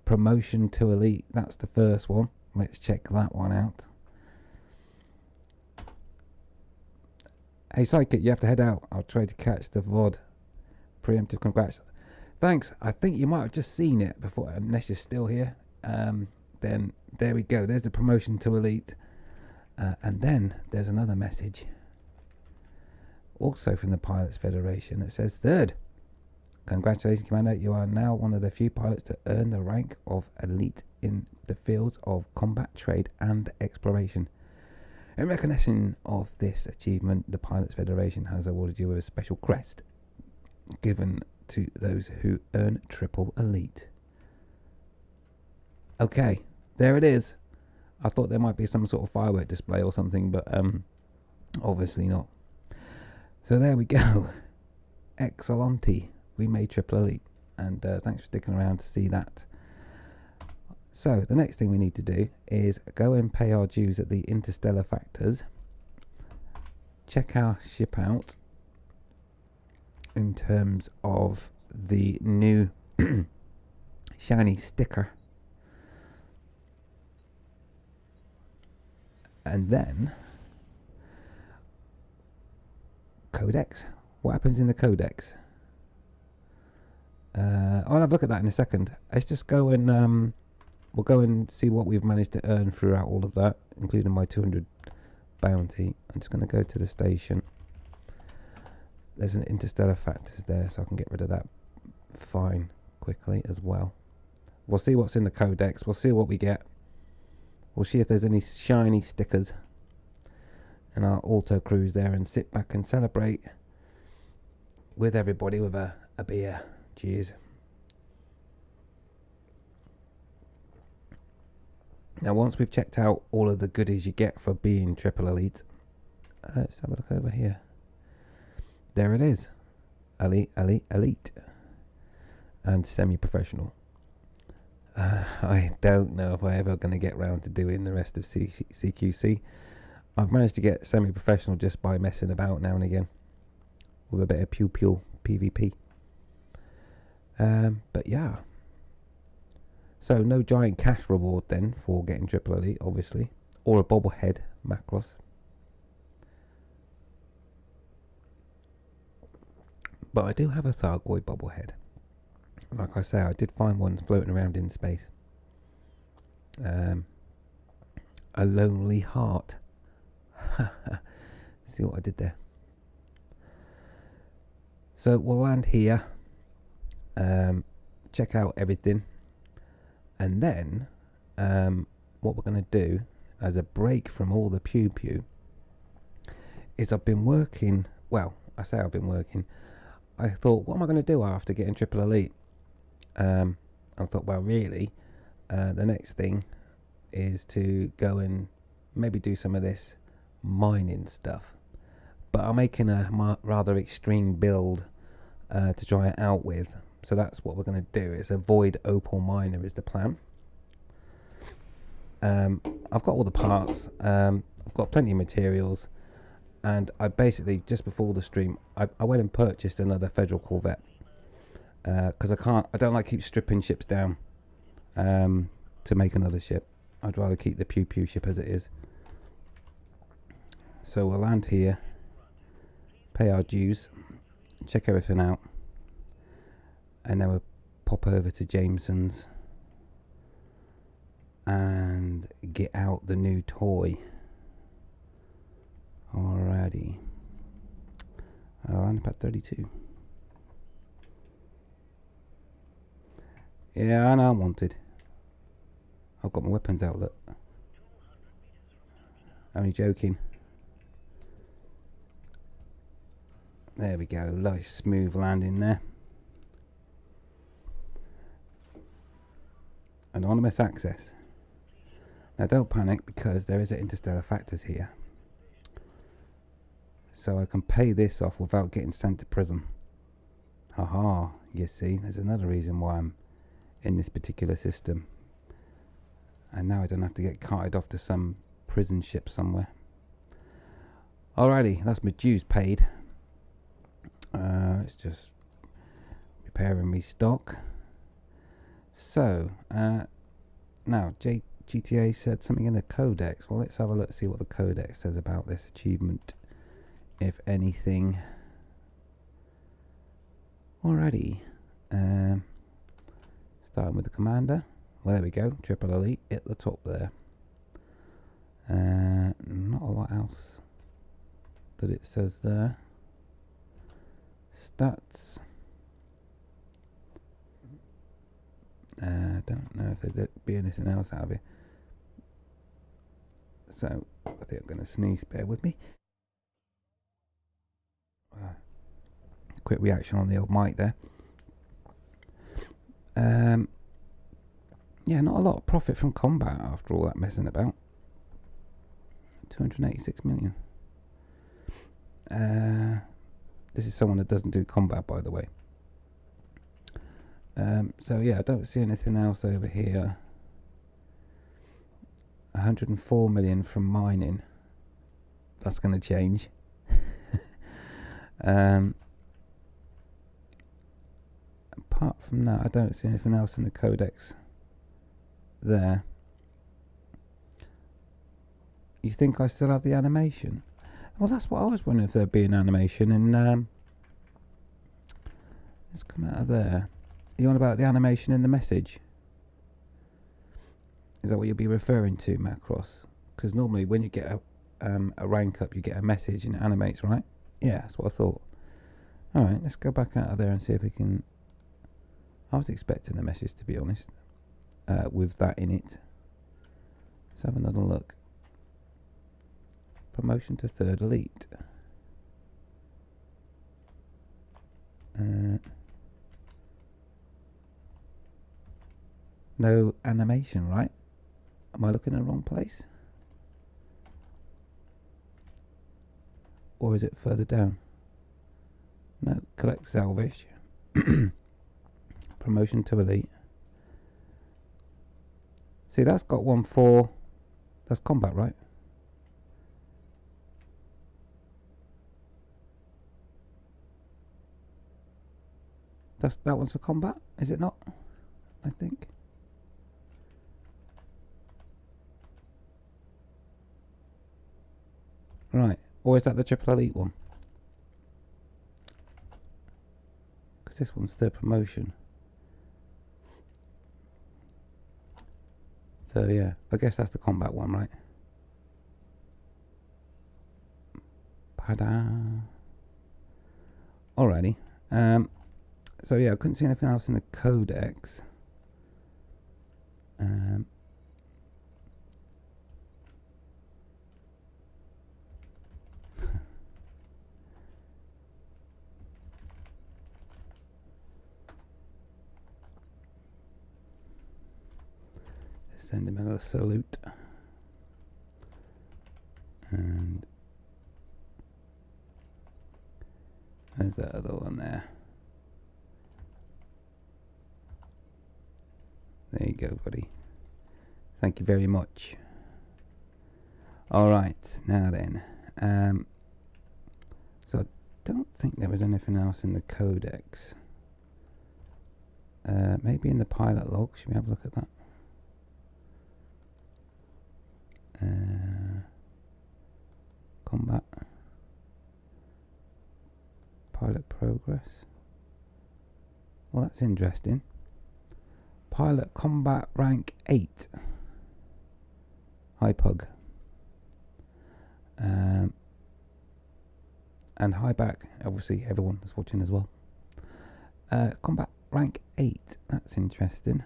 promotion to Elite. That's the first one. Let's check that one out. Hey, Psychic, you have to head out. I'll try to catch the VOD. Preemptive congrats. Thanks. I think you might have just seen it before, unless you're still here. Then there we go. There's the promotion to Elite. And then there's another message. Also from the Pilots Federation. It says, third. Congratulations, Commander. You are now one of the few pilots to earn the rank of Elite in the fields of combat, trade, and exploration. In recognition of this achievement, the Pilots Federation has awarded you with a special crest given to those who earn triple Elite. Okay, there it is. I thought there might be some sort of firework display or something, but obviously not. So there we go. Excellente. We made triple Elite, and thanks for sticking around to see that. So the next thing we need to do is go and pay our dues at the Interstellar Factors. Check our ship out in terms of the new shiny sticker. And then Codex. What happens in the Codex? I'll have a look at that in a second. Let's just go and we'll go and see what we've managed to earn throughout all of that, including my 200 bounty. I'm just going to go to the station. There's an Interstellar Factors there, so I can get rid of that fine quickly as well. We'll see what's in the Codex. We'll see what we get. We'll see if there's any shiny stickers. And I'll auto cruise there and sit back and celebrate with everybody with a beer. Cheers. Now, once we've checked out all of the goodies you get for being triple Elite, let's have a look over here. There it is. Elite, Elite, Elite. And semi-professional. I don't know if I'm ever going to get round to doing the rest of CQC. I've managed to get semi-professional just by messing about now and again with a bit of pew-pew PvP. But yeah. So no giant cash reward then for getting triple Elite, obviously. Or a bobblehead, Macross. But I do have a Thargoid bobblehead. Like I say, I did find one floating around in space. A lonely heart. See what I did there. So we'll land here. Check out everything. And then what we're going to do as a break from all the pew pew is I've been working. Well, I say I've been working. I thought, what am I going to do after getting triple Elite? I thought, well, really, the next thing is to go and maybe do some of this mining stuff. But I'm making a rather extreme build to try it out with. So that's what we're going to do. It's a void opal miner is the plan. I've got all the parts. I've got plenty of materials. And I basically, just before the stream, I went and purchased another Federal Corvette. Because I don't like keep stripping ships down to make another ship. I'd rather keep the pew pew ship as it is. So we'll land here, pay our dues, check everything out, and then we'll pop over to Jameson's and get out the new toy. Alrighty. I'll land up at 32. Yeah, I know I'm wanted. I've got my weapons out, look. Only joking. There we go, nice smooth landing there. Anonymous access. Now don't panic because there is an Interstellar Factors here. so I can pay this off without getting sent to prison. Haha, you see, there's another reason why I'm in this particular system. And now I don't have to get carted off to some prison ship somewhere. Alrighty, that's my dues paid. It's just repairing me stock. So, now GTA said something in the codex. Well, let's have a look, see what the codex says about this achievement, if anything. Alrighty, starting with the commander. Well, there we go, triple elite at the top there. Not a lot else that it says there. Stats. Don't know if there'd be anything else out of it. So, I think I'm going to sneeze, bear with me. Quick reaction on the old mic there. Yeah, not a lot of profit from combat after all that messing about. 286 million. This is someone that doesn't do combat, by the way. So yeah, I don't see anything else over here. 104 million from mining. That's going to change. Apart from that, I don't see anything else in the codex there. You think I still have the animation? Well, that's what I was wondering, if there'd be an animation. And let's come out of there. You on about the animation in the message? Is that what you'll be referring to, Macross? Because normally when you get a rank up, you get a message and it animates, right? Yeah, that's what I thought. Alright, let's go back out of there and see if we can... I was expecting a message, to be honest, with that in it. Let's have another look. Promotion to 3rd elite. No animation, right? Am I looking in the wrong place? Or is it further down? No, collect salvage. Promotion to elite. See, that's got 1-4. That's combat, right? That one's for combat, is it not? I think. Right, or is that the triple elite one? Because this one's the promotion. So yeah, I guess that's the combat one, right? Ta-da! Alrighty. So yeah, I couldn't see anything else in the codex. Send him another salute. And there's that other one there. There you go, buddy. Thank you very much. Alright, now then. So I don't think there was anything else in the codex. Maybe in the pilot log. Should we have a look at that? Combat. Pilot progress. Well, that's interesting. Pilot combat rank 8. Hi, Pug. And hi back, obviously everyone that's watching as well. Combat rank 8. That's interesting.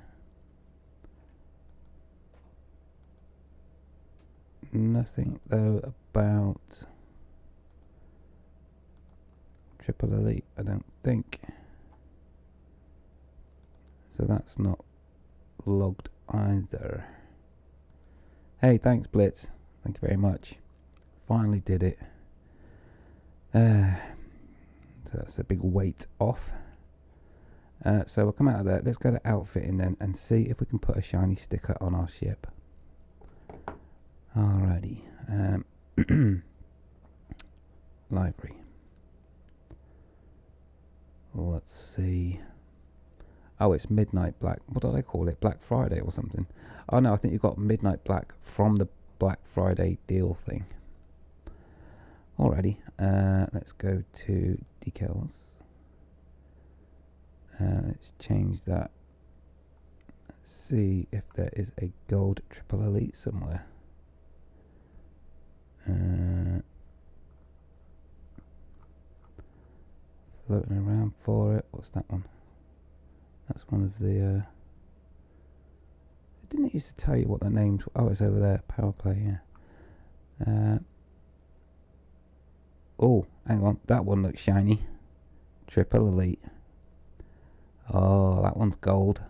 Nothing though about triple elite, I don't think. So that's not logged either. Hey, thanks Blitz. Thank you very much. Finally did it. So that's a big weight off. So we'll come out of there. Let's go to outfitting then and see if we can put a shiny sticker on our ship. Alrighty. Library. Let's see. Oh, it's Midnight Black. What did I call it? Black Friday or something? Oh no, I think you've got Midnight Black from the Black Friday deal thing. Alrighty. Let's go to decals. Let's change that. Let's see if there is a gold triple elite somewhere. Floating around for it. What's that one? That's one of the. Didn't it used to tell you what the names? Oh, it's over there. Power play. Yeah. Oh, hang on. That one looks shiny. Triple elite. Oh, that one's gold.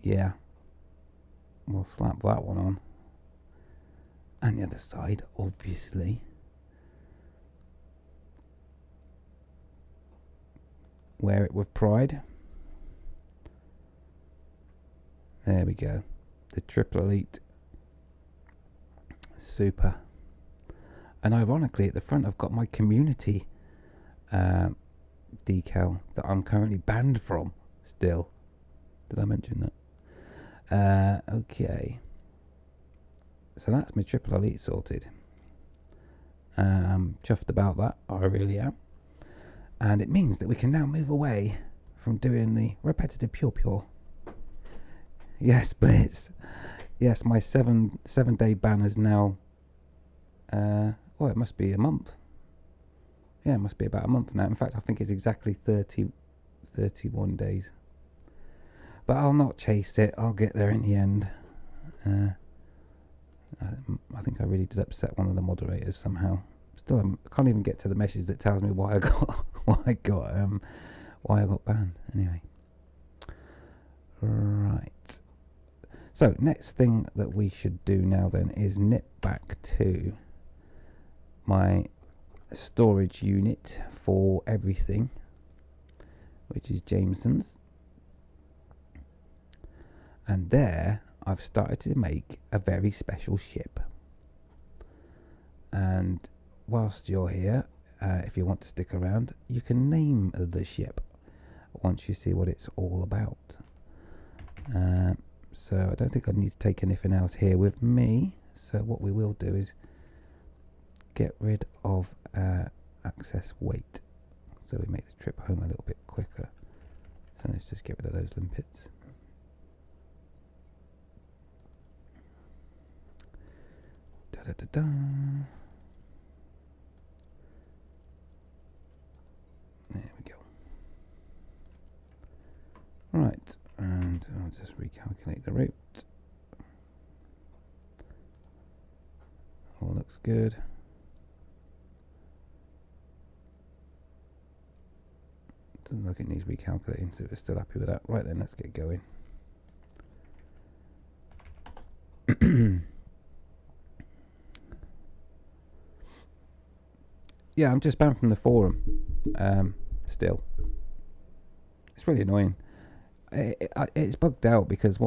Yeah. We'll slap that one on. And the other side, obviously. Wear it with pride. There we go. The triple elite. Super. And ironically, at the front, I've got my community decal that I'm currently banned from still. Did I mention that? Okay. So that's my triple elite sorted. Chuffed about that. I really am. And it means that we can now move away from doing the repetitive pure. Yes, Blitz. Yes, my seven day ban is now. Well, it must be a month. Yeah, it must be about a month now. In fact, I think it's exactly 31 days. But I'll not chase it. I'll get there in the end. I think I really did upset one of the moderators somehow. Still, I can't even get to the message that tells me why I got banned. Anyway, right. So next thing that we should do now then is nip back to my storage unit for everything, which is Jameson's, and there I've started to make a very special ship. And whilst you're here, if you want to stick around, you can name the ship once you see what it's all about. So I don't think I need to take anything else here with me. So what we will do is get rid of access weight, so we make the trip home a little bit quicker. So let's just get rid of those limpets. Da-da-da-da. There we go. Right, and I'll just recalculate the route. All looks good. Doesn't look it needs recalculating, so we're still happy with that. Right then, let's get going. Yeah, I'm just banned from the forum. Still, it's really annoying. It's bugged out because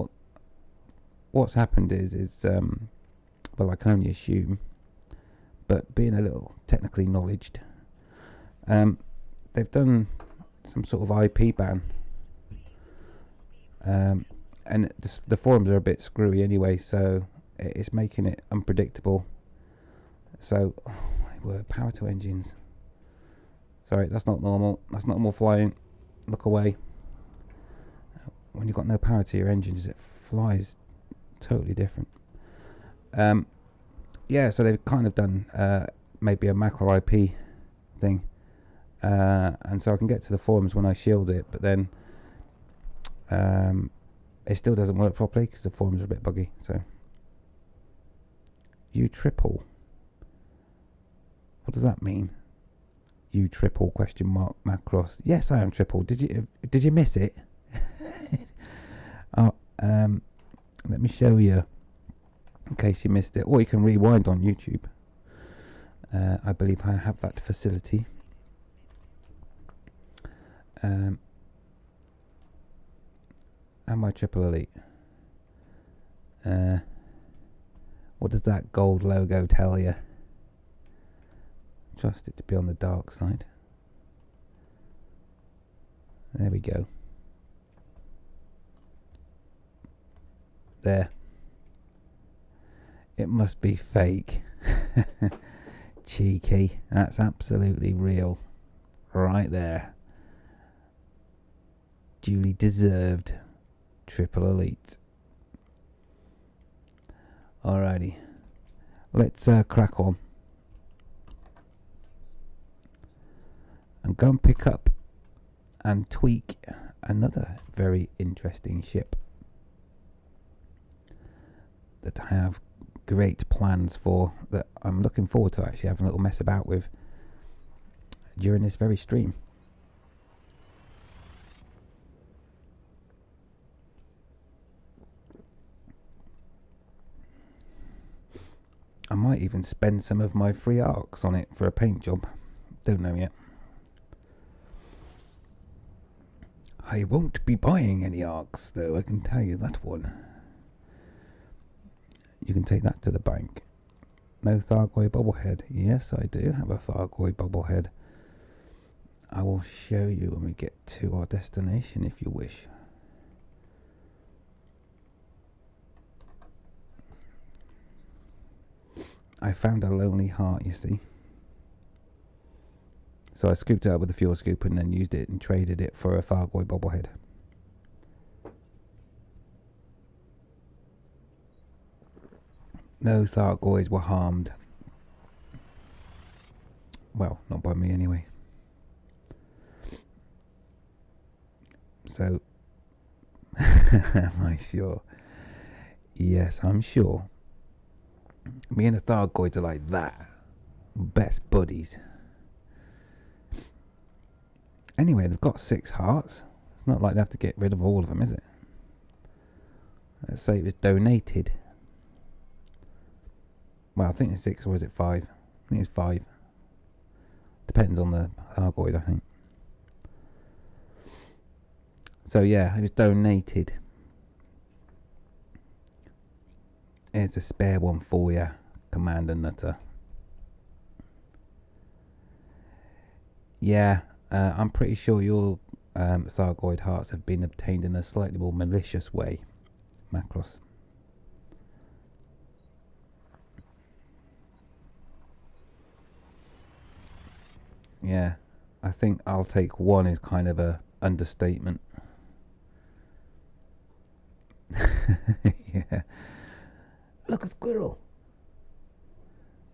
what's happened is well, I can only assume, but being a little technically knowledged, they've done some sort of IP ban, and the forums are a bit screwy anyway, so it's making it unpredictable. So, oh my word, power to engines. Sorry, that's not normal. That's not normal flying. Look away. When you've got no power to your engines, it flies totally different. Yeah, so they've kind of done maybe a macro IP thing, and so I can get to the forums when I shield it, but then it still doesn't work properly because the forums are a bit buggy. So you triple. What does that mean? You triple ? Macross. Yes, I am triple. Did you miss it? Oh, let me show you in case you missed it, or you can rewind on YouTube. I believe I have that facility. And my triple elite. What does that gold logo tell you? Trust it to be on the dark side. There we go. There. It must be fake. Cheeky. That's absolutely real. Right there. Duly deserved. Triple elite. Alrighty. Let's crack on. And go and pick up and tweak another very interesting ship that I have great plans for, that I'm looking forward to actually having a little mess about with during this very stream. I might even spend some of my free arcs on it for a paint job. Don't know yet. I won't be buying any arcs though, I can tell you that one. You can take that to the bank. No Thargoid bobblehead. Yes, I do have a Thargoid bobblehead. I will show you when we get to our destination if you wish. I found a lonely heart, you see. So I scooped it up with a fuel scoop and then used it and traded it for a Thargoid bobblehead. No Thargoids were harmed. Well, not by me anyway. So, am I sure? Yes, I'm sure. Me and the Thargoids are like that. Best buddies. Anyway, they've got 6 hearts. It's not like they have to get rid of all of them, is it? Let's say it was donated. Well, I think it's 6, or is it 5? I think it's 5. Depends on the Thargoid, I think. So yeah, it was donated. Here's a spare one for you, Commander Nutter. Yeah, I'm pretty sure your Thargoid hearts have been obtained in a slightly more malicious way, Macross. Yeah, I think I'll take one is kind of a understatement. Yeah. Look, a squirrel.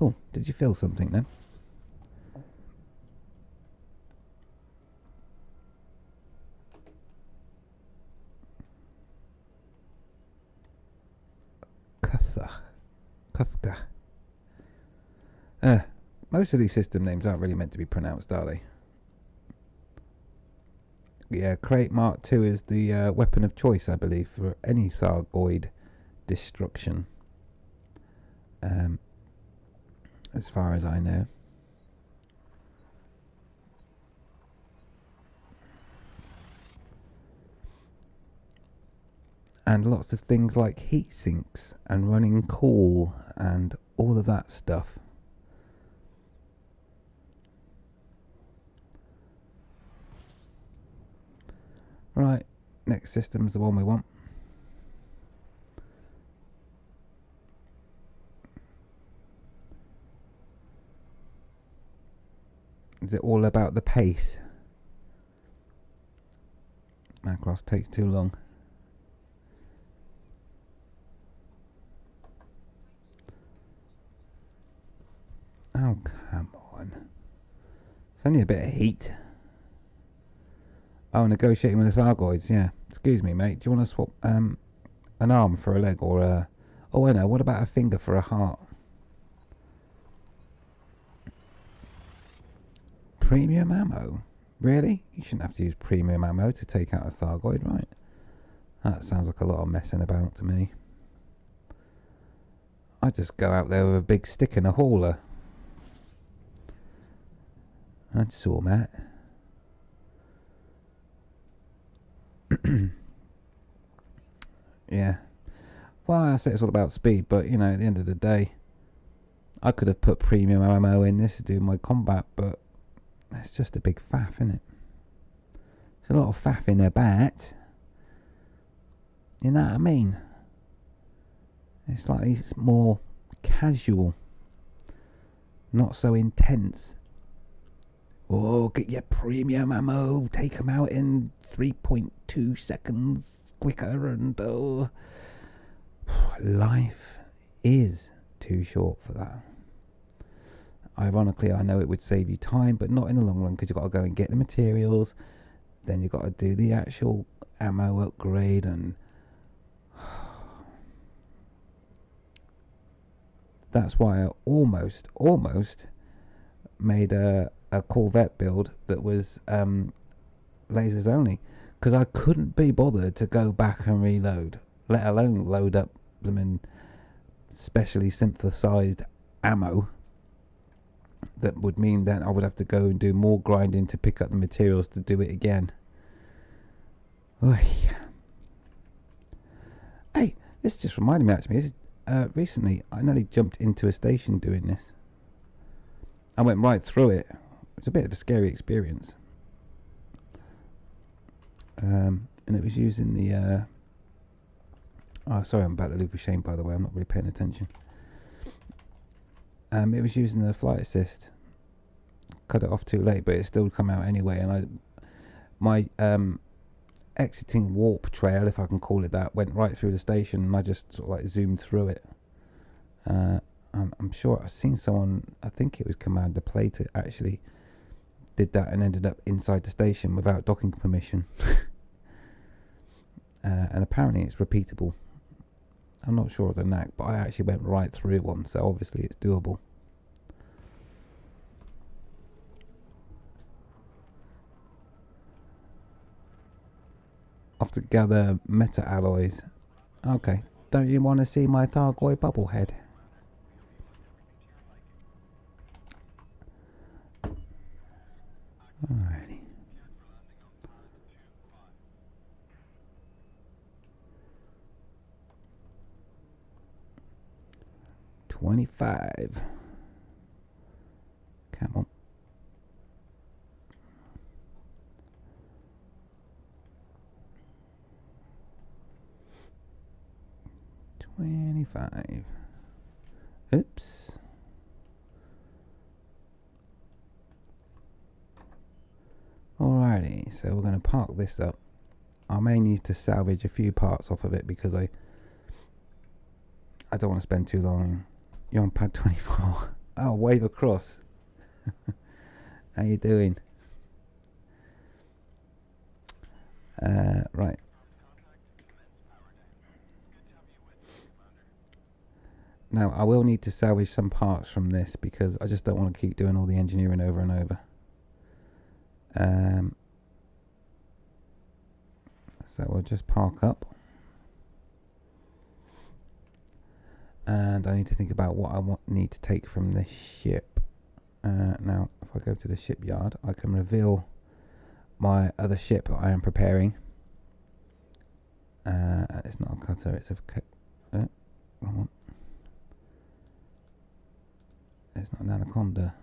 Oh, did you feel something then? Kuthka. Most of these system names aren't really meant to be pronounced, are they? Yeah, Crate Mark II is the weapon of choice, I believe, for any Thargoid destruction. As far as I know. And lots of things like heat sinks and running cool and all of that stuff. Right, next system's the one we want. Is it all about the pace? Macross takes too long. Oh, come on. It's only a bit of heat. Oh, negotiating with the Thargoids, yeah. Excuse me, mate. Do you want to swap an arm for a leg or a... Oh, I know. What about a finger for a heart? Premium ammo? Really? You shouldn't have to use premium ammo to take out a Thargoid, right? That sounds like a lot of messing about to me. I just go out there with a big stick and a hauler. That's all, Matt. Yeah. Well, I say it's all about speed, but you know, at the end of the day, I could have put premium ammo in this to do my combat, but that's just a big faff, isn't it? It's a lot of faff in a bat. You know what I mean? It's like it's more casual, not so intense. Oh, get your premium ammo, take them out in 3.2 seconds quicker, and oh, life is too short for that. Ironically, I know it would save you time, but not in the long run, because you've got to go and get the materials, then you've got to do the actual ammo upgrade, and that's why I almost made a Corvette build that was lasers only, because I couldn't be bothered to go back and reload, let alone load up them in specially synthesized ammo. That would mean that I would have to go and do more grinding to pick up the materials to do it again. Oy. Hey, this just reminded me actually. Recently, I nearly jumped into a station doing this. I went right through it. It was a bit of a scary experience. And it was using the... oh, sorry, I'm about to loop of shame, by the way. I'm not really paying attention. It was using the flight assist. Cut it off too late, but it still come out anyway. And my exiting warp trail, if I can call it that, went right through the station, and I just sort of like zoomed through it. I'm sure I've seen someone, I think it was Commander Plater, actually did that and ended up inside the station without docking permission. And apparently it's repeatable. I'm not sure of the knack, but I actually went right through one, so obviously it's doable. Off to gather meta alloys. Okay, don't you want to see my Thargoid bubblehead? Alrighty. $25. Come on. $25. Oops. Alrighty, so we're going to park this up. I may need to salvage a few parts off of it because I don't want to spend too long. You're on pad 24. Oh, wave across. How you doing? Right. Now, I will need to salvage some parts from this because I just don't want to keep doing all the engineering over and over. So we'll just park up. And I need to think about what I need to take from this ship. Now, if I go to the shipyard, I can reveal my other ship I am preparing. It's not a cutter, it's a... wrong one. It's not an Anaconda.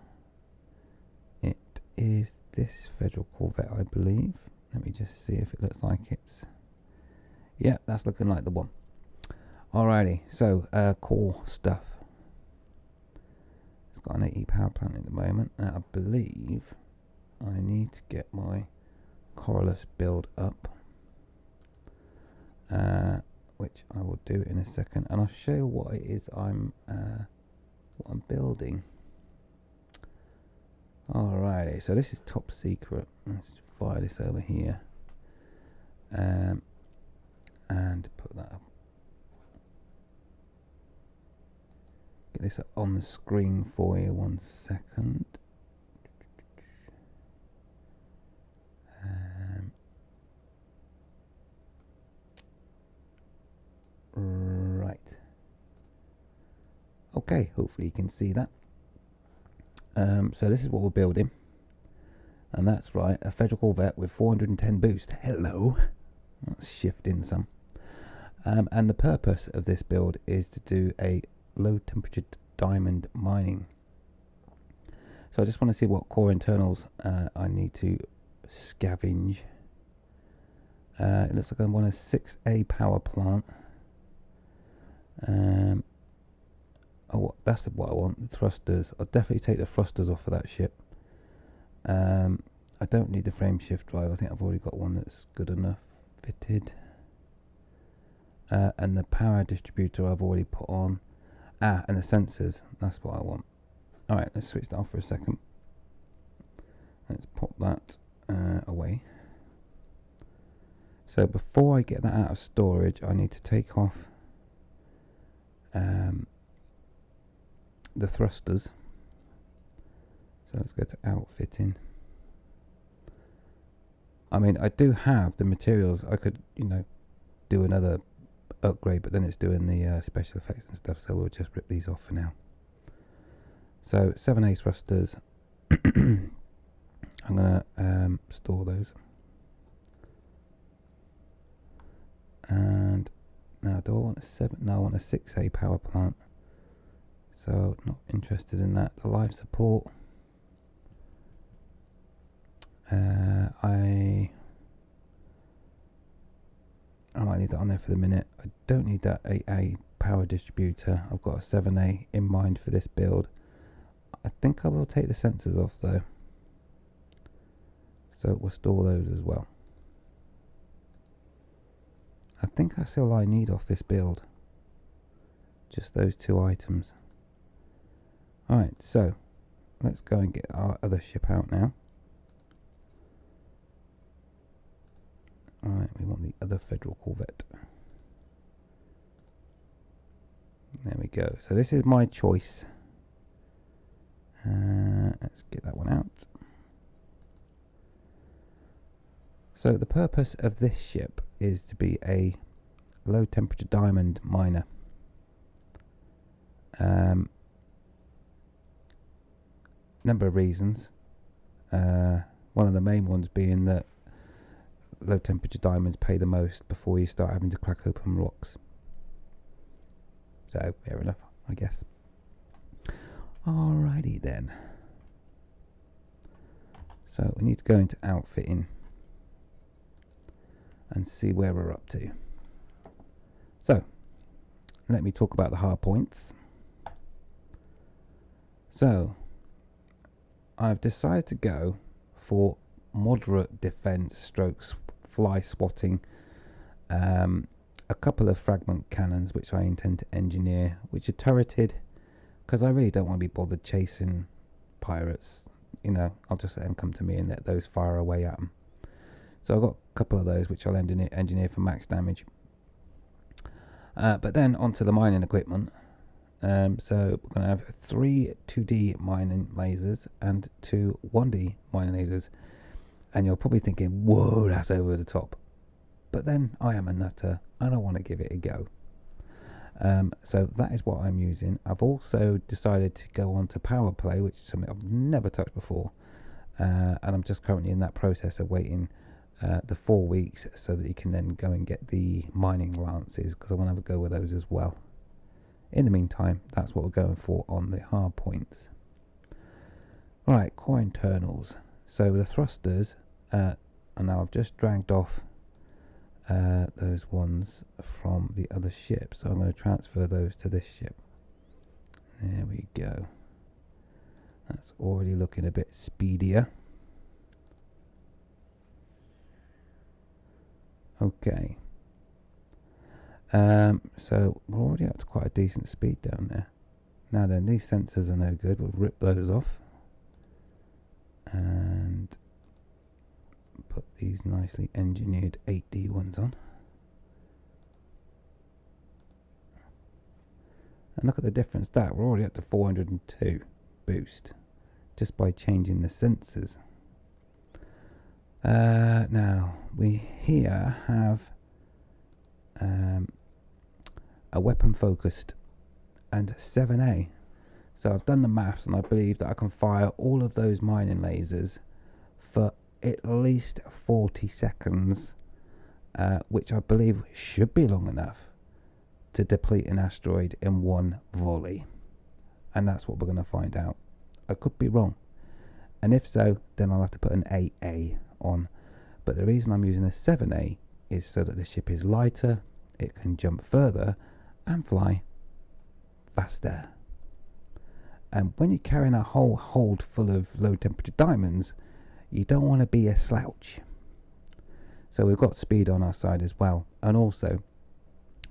It is this Federal Corvette, I believe. Let me just see if it looks like it's... yeah, that's looking like the one. Alrighty, so core stuff. It's got an 80 power plant at the moment. Now I believe I need to get my Corylus build up, which I will do in a second, and I'll show you what it is I'm building. Alrighty, so this is top secret. Let's just fire this over here, and put that up. Get this up on the screen for you. 1 second. Right. Okay, hopefully you can see that. So this is what we're building. And that's right, a Federal Corvette with 410 boost. Hello. Let's shift in some. And the purpose of this build is to do a low temperature diamond mining. So I just want to see what core internals I need to scavenge. It looks like I want a 6A power plant. Oh, that's what I want, the thrusters. I'll definitely take the thrusters off of that ship. I don't need the frame shift drive. I think I've already got one that's good enough fitted. And the power distributor I've already put on. And the sensors, that's what I want. Alright, let's switch that off for a second. Let's pop that away. So before I get that out of storage, I need to take off the thrusters. So let's go to outfitting. I mean, I do have the materials. I could, do another upgrade, but then it's doing the special effects and stuff, so we'll just rip these off for now. So 7A thrusters. I'm gonna store those. And now, do I want a 7? No, I want a 6A power plant. So not interested in that. The life support. I might leave that on there for the minute. I don't need that 8A power distributor. I've got a 7A in mind for this build. I think I will take the sensors off though. So we'll store those as well. I think that's all I need off this build. Just those two items. Alright, so let's go and get our other ship out now. Alright, we want the other Federal Corvette. There we go. So this is my choice. Let's get that one out. So the purpose of this ship is to be a low temperature diamond miner. Number of reasons. One of the main ones being that low temperature diamonds pay the most before you start having to crack open rocks. So fair enough, I guess. Alrighty then. So we need to go into outfitting and see where we're up to. So let me talk about the hard points. So I've decided to go for moderate defense strokes, fly swatting, a couple of fragment cannons which I intend to engineer, which are turreted, because I really don't want to be bothered chasing pirates. I'll just let them come to me and let those fire away at them. So I've got a couple of those which I'll engineer for max damage. But then onto the mining equipment. So we're going to have 3 2D mining lasers and 2 1D mining lasers. And you're probably thinking, whoa, that's over the top. But then I am a nutter and I want to give it a go. So that is what I'm using. I've also decided to go on to Power Play, which is something I've never touched before. And I'm just currently in that process of waiting the 4 weeks so that you can then go and get the mining lances, because I want to have a go with those as well. In the meantime, that's what we're going for on the hard points. Alright, core internals. So the thrusters, and now I've just dragged off those ones from the other ship, so I'm going to transfer those to this ship. There we go. That's already looking a bit speedier. Okay. So we're already up to quite a decent speed down there. Now then, these sensors are no good. We'll rip those off and put these nicely engineered 8D ones on. And look at the difference that we're already up to 402 boost just by changing the sensors. Now we here have a weapon focused and 7A. So I've done the maths and I believe that I can fire all of those mining lasers for at least 40 seconds, which I believe should be long enough to deplete an asteroid in one volley. And that's what we're going to find out. I could be wrong. And if so, then I'll have to put an 8A on. But the reason I'm using a 7A is so that the ship is lighter, it can jump further, and fly faster. And when you're carrying a whole hold full of low temperature diamonds, you don't want to be a slouch. So we've got speed on our side as well. And also,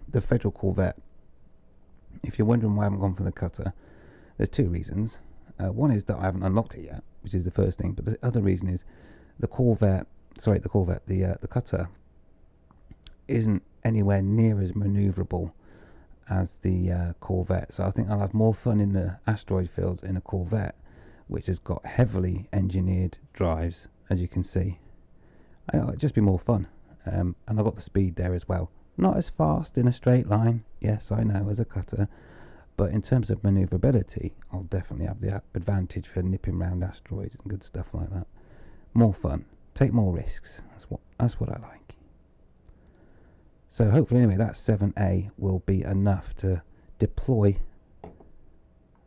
the Federal Corvette, if you're wondering why I haven't gone for the cutter, there's two reasons. One is that I haven't unlocked it yet, which is the first thing. But the other reason is the cutter isn't anywhere near as maneuverable as the Corvette. So I think I'll have more fun in the asteroid fields in a Corvette, which has got heavily engineered drives, as you can see. It'll just be more fun. And I've got the speed there as well. Not as fast in a straight line, yes, I know, as a cutter. But in terms of maneuverability, I'll definitely have the advantage for nipping around asteroids and good stuff like that. More fun. Take more risks. That's what I like. So hopefully, anyway, that 7A will be enough to deplete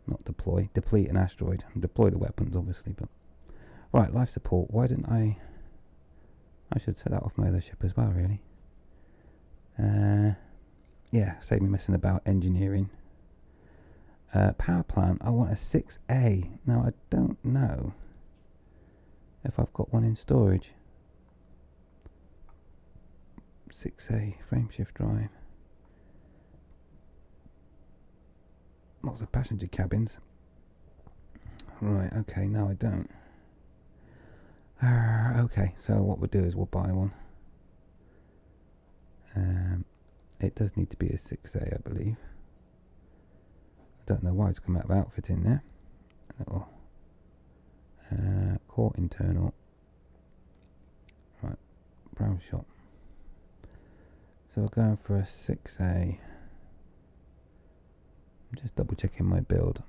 an asteroid. And deploy the weapons, obviously. But right, life support. Why didn't I should set that off my other ship as well, really. Yeah, save me messing about engineering. Power plant, I want a 6A. Now, I don't know if I've got one in storage. 6A, frameshift drive. Lots of passenger cabins. Right, okay, no I don't. Okay, so what we'll do is we'll buy one. It does need to be a 6A, I believe. I don't know why it's come out of outfit in there. Little core internal. Right, brown shop. So we're going for a 6A. I'm just double checking my build.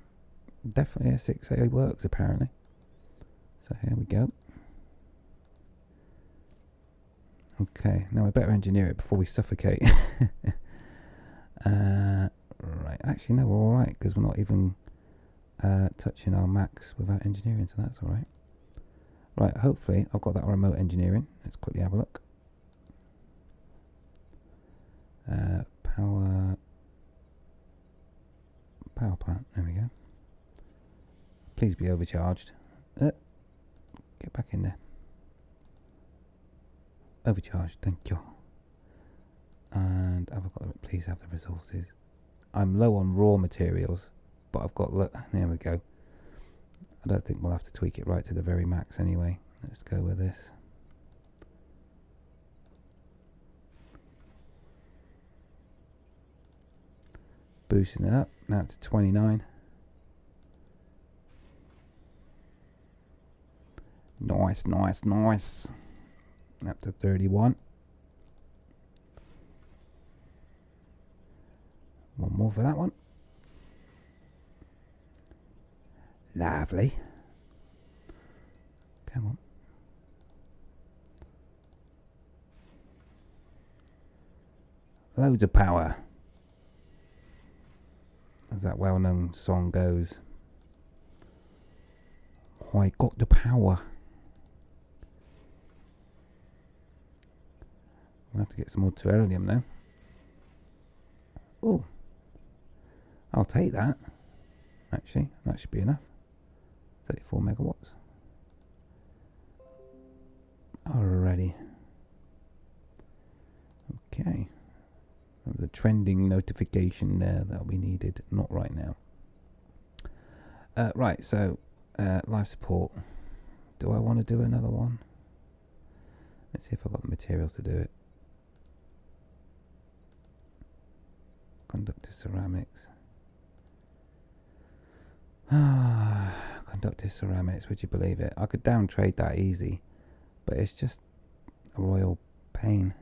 Definitely a 6A works apparently. So here we go. Okay, now I better engineer it before we suffocate. Right, actually no, we're alright because we're not even touching our max without engineering, so that's alright. Right, hopefully I've got that remote engineering. Let's quickly have a look. Power plant, there we go. Please be overcharged. Get back in there. Overcharged, thank you. And have I got please have the resources. I'm low on raw materials, but I've got, there we go. I don't think we'll have to tweak it right to the very max anyway. Let's go with this. Boosting it up, now to 29. Nice, nice, nice. Up to 31. One more for that one. Lovely. Come on. Loads of power. As that well-known song goes. I got the power. We'll have to get some more terrarium though. Oh, I'll take that. Actually, that should be enough. 34 megawatts. Alrighty. Okay. That was a trending notification there that we needed. Not right now. Right, so life support. Do I want to do another one? Let's see if I've got the materials to do it. Conductive ceramics. Conductive ceramics, would you believe it? I could down trade that easy, but it's just a royal pain.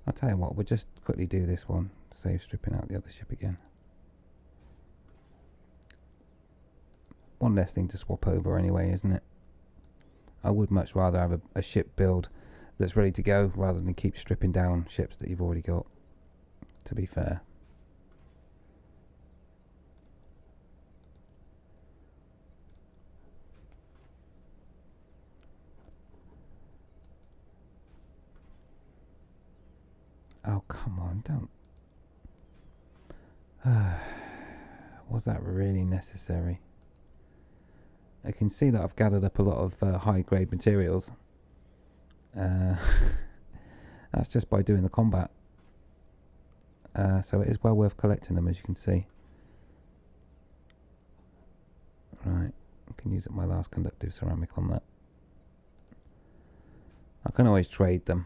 I'll tell you what, we'll just quickly do this one, save stripping out the other ship again. one less thing to swap over anyway, isn't it? I would much rather have a ship build that's ready to go rather than keep stripping down ships that you've already got, to be fair. Oh, come on, don't. Was that really necessary? I can see that I've gathered up a lot of high-grade materials. That's just by doing the combat. So it is well worth collecting them, as you can see. Right, I can use up my last conductive ceramic on that. I can always trade them.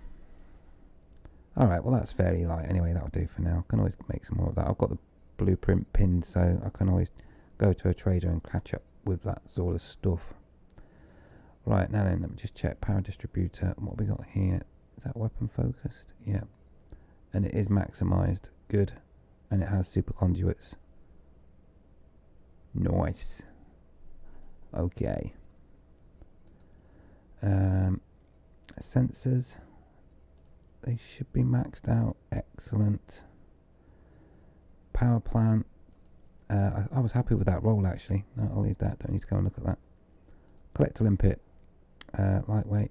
Alright, well that's fairly light anyway, that'll do for now. I can always make some more of that. I've got the blueprint pinned, so I can always go to a trader and catch up with that sort of stuff. Right, now then, let me just check power distributor. What we got here? Is that weapon focused? Yeah. And it is maximized. Good. And it has super conduits. Nice. Okay. Sensors. They should be maxed out. Excellent. Power plant. I was happy with that roll actually. No, I'll leave that. Don't need to go and look at that. Collector limpet. Lightweight.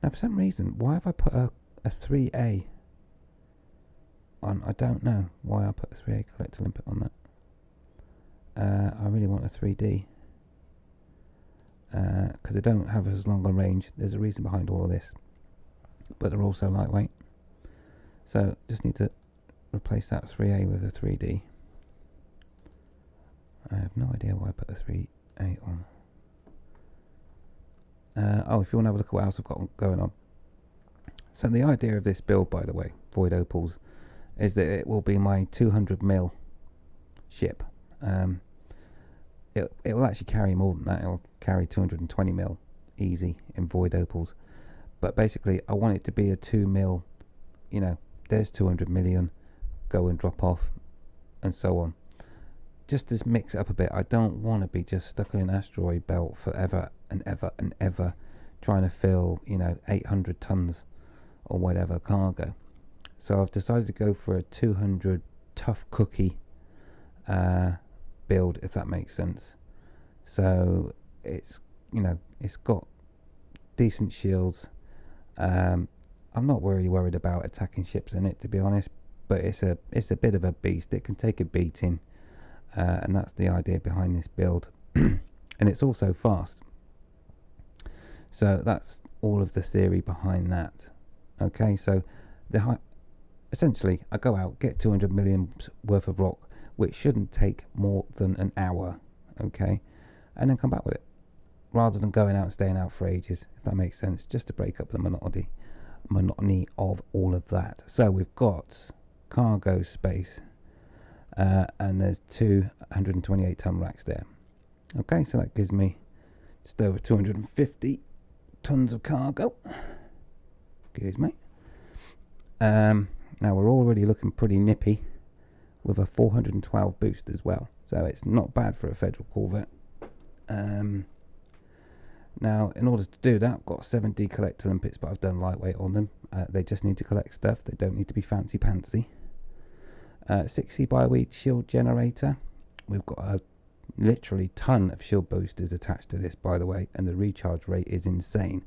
Now for some reason, why have I put a 3A on? I don't know why I put a 3A collector limpet on that. I really want a 3D. Because they don't have as long a range. There's a reason behind all of this. But they're also lightweight. So just need to replace that 3A with a 3D. I have no idea why I put a 3A on. Oh, if you want to have a look at what else I've got going on. So the idea of this build, by the way, Void Opals, is that it will be my 200mm ship. It will actually carry more than that. It'll carry 220mm easy in Void Opals. But basically, I want it to be a 2mm, you know, there's 200 million, go and drop off, and so on. Just to mix it up a bit. I don't want to be just stuck in an asteroid belt forever and ever and ever trying to fill, you know, 800 tons or whatever cargo. So I've decided to go for a 200 tough cookie build, if that makes sense. So it's, you know, it's got decent shields. I'm not really worried about attacking ships in it, to be honest, but it's a bit of a beast. It can take a beating, and that's the idea behind this build. And it's also fast. So that's all of the theory behind that. Okay, so essentially I go out, get 200 million worth of rock, which shouldn't take more than an hour, okay, and then come back with it, rather than going out and staying out for ages, if that makes sense, just to break up the monotony of all of that. So we've got cargo space, and there's 228 ton racks there. Okay, so that gives me just over 250 tons of cargo. Excuse me. Now we're already looking pretty nippy with a 412 boost as well, so it's not bad for a Federal Corvette. Now, in order to do that, I've got 7D collector limpets, but I've done lightweight on them. They just need to collect stuff. They don't need to be fancy pantsy. 6C bioweed shield generator. We've got a literally ton of shield boosters attached to this, by the way, and the recharge rate is insane.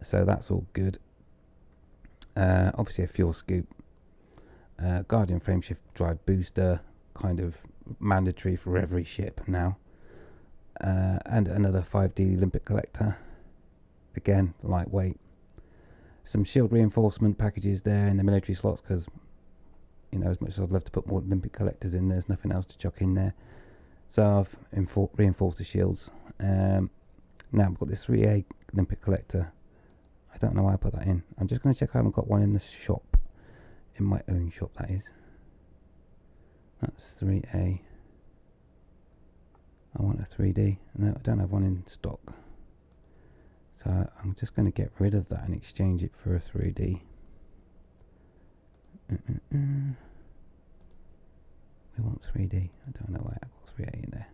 So that's all good. Obviously a fuel scoop. Guardian frameshift drive booster, kind of mandatory for every ship now. And another 5D limpet collector, again lightweight. Some shield reinforcement packages there in the military slots, because, you know, as much as I'd love to put more limpet collectors in, there's nothing else to chuck in there. So I've reinforced the shields. Now I've got this 3A limpet collector. I don't know why I put that in. I'm just going to check I haven't got one in the shop, in my own shop that is. That's 3A. I want a 3D. No, I don't have one in stock. So I'm just going to get rid of that and exchange it for a 3D. We want 3D. I don't know why I got 3A in there.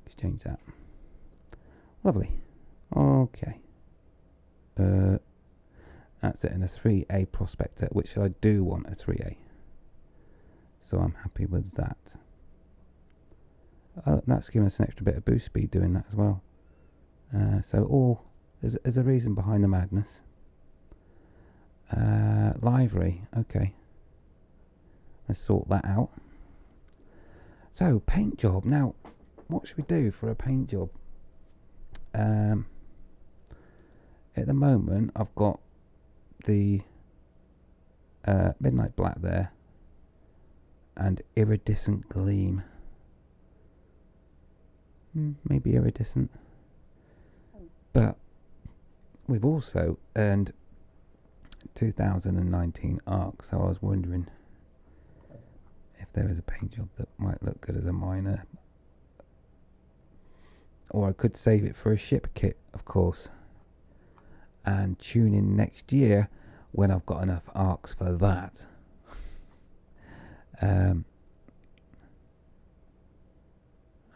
Let's change that. Lovely. Okay. That's it in a 3A prospector, which I do want a 3A. So I'm happy with that. That's given us an extra bit of boost speed doing that as well. So all there's a reason behind the madness. Livery, okay. Let's sort that out. So paint job. Now, what should we do for a paint job? At the moment, I've got the Midnight Black there and Iridescent Gleam. Maybe iridescent. But we've also earned 2019 ARC, so I was wondering if there is a paint job that might look good as a minor. Or I could save it for a ship kit, of course, and tune in next year when I've got enough ARCs for that. I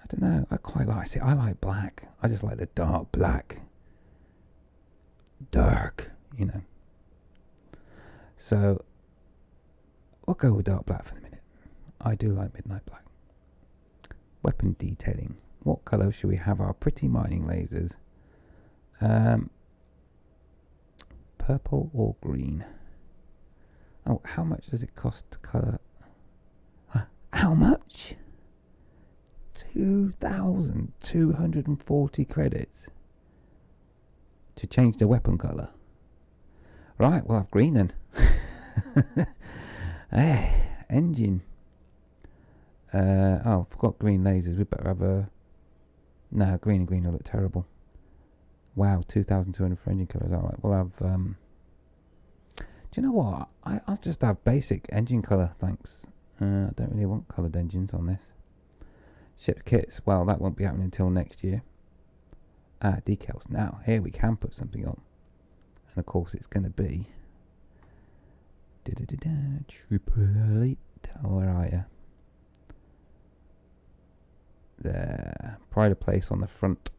don't know, I quite like it. I like black. I just like the dark black. Dark, you know. So we'll go with dark black for the minute. I do like Midnight Black. Weapon detailing. What colour should we have our pretty mining lasers? Purple or green? Oh, how much does it cost to colour? How much? 2,240 credits to change the weapon colour. Right, we'll have green then. Hey, engine. Oh, forgot green lasers. We better have a... No, green and green will look terrible. Wow, 2,200 for engine colours. Alright, we'll have... Do you know what? I'll just have basic engine colour, thanks. I don't really want coloured engines on this. Ship kits, well, that won't be happening until next year. Decals. Now, here we can put something on. And of course, it's going to be... Triple Elite. Where are you? There. Pride of place on the front.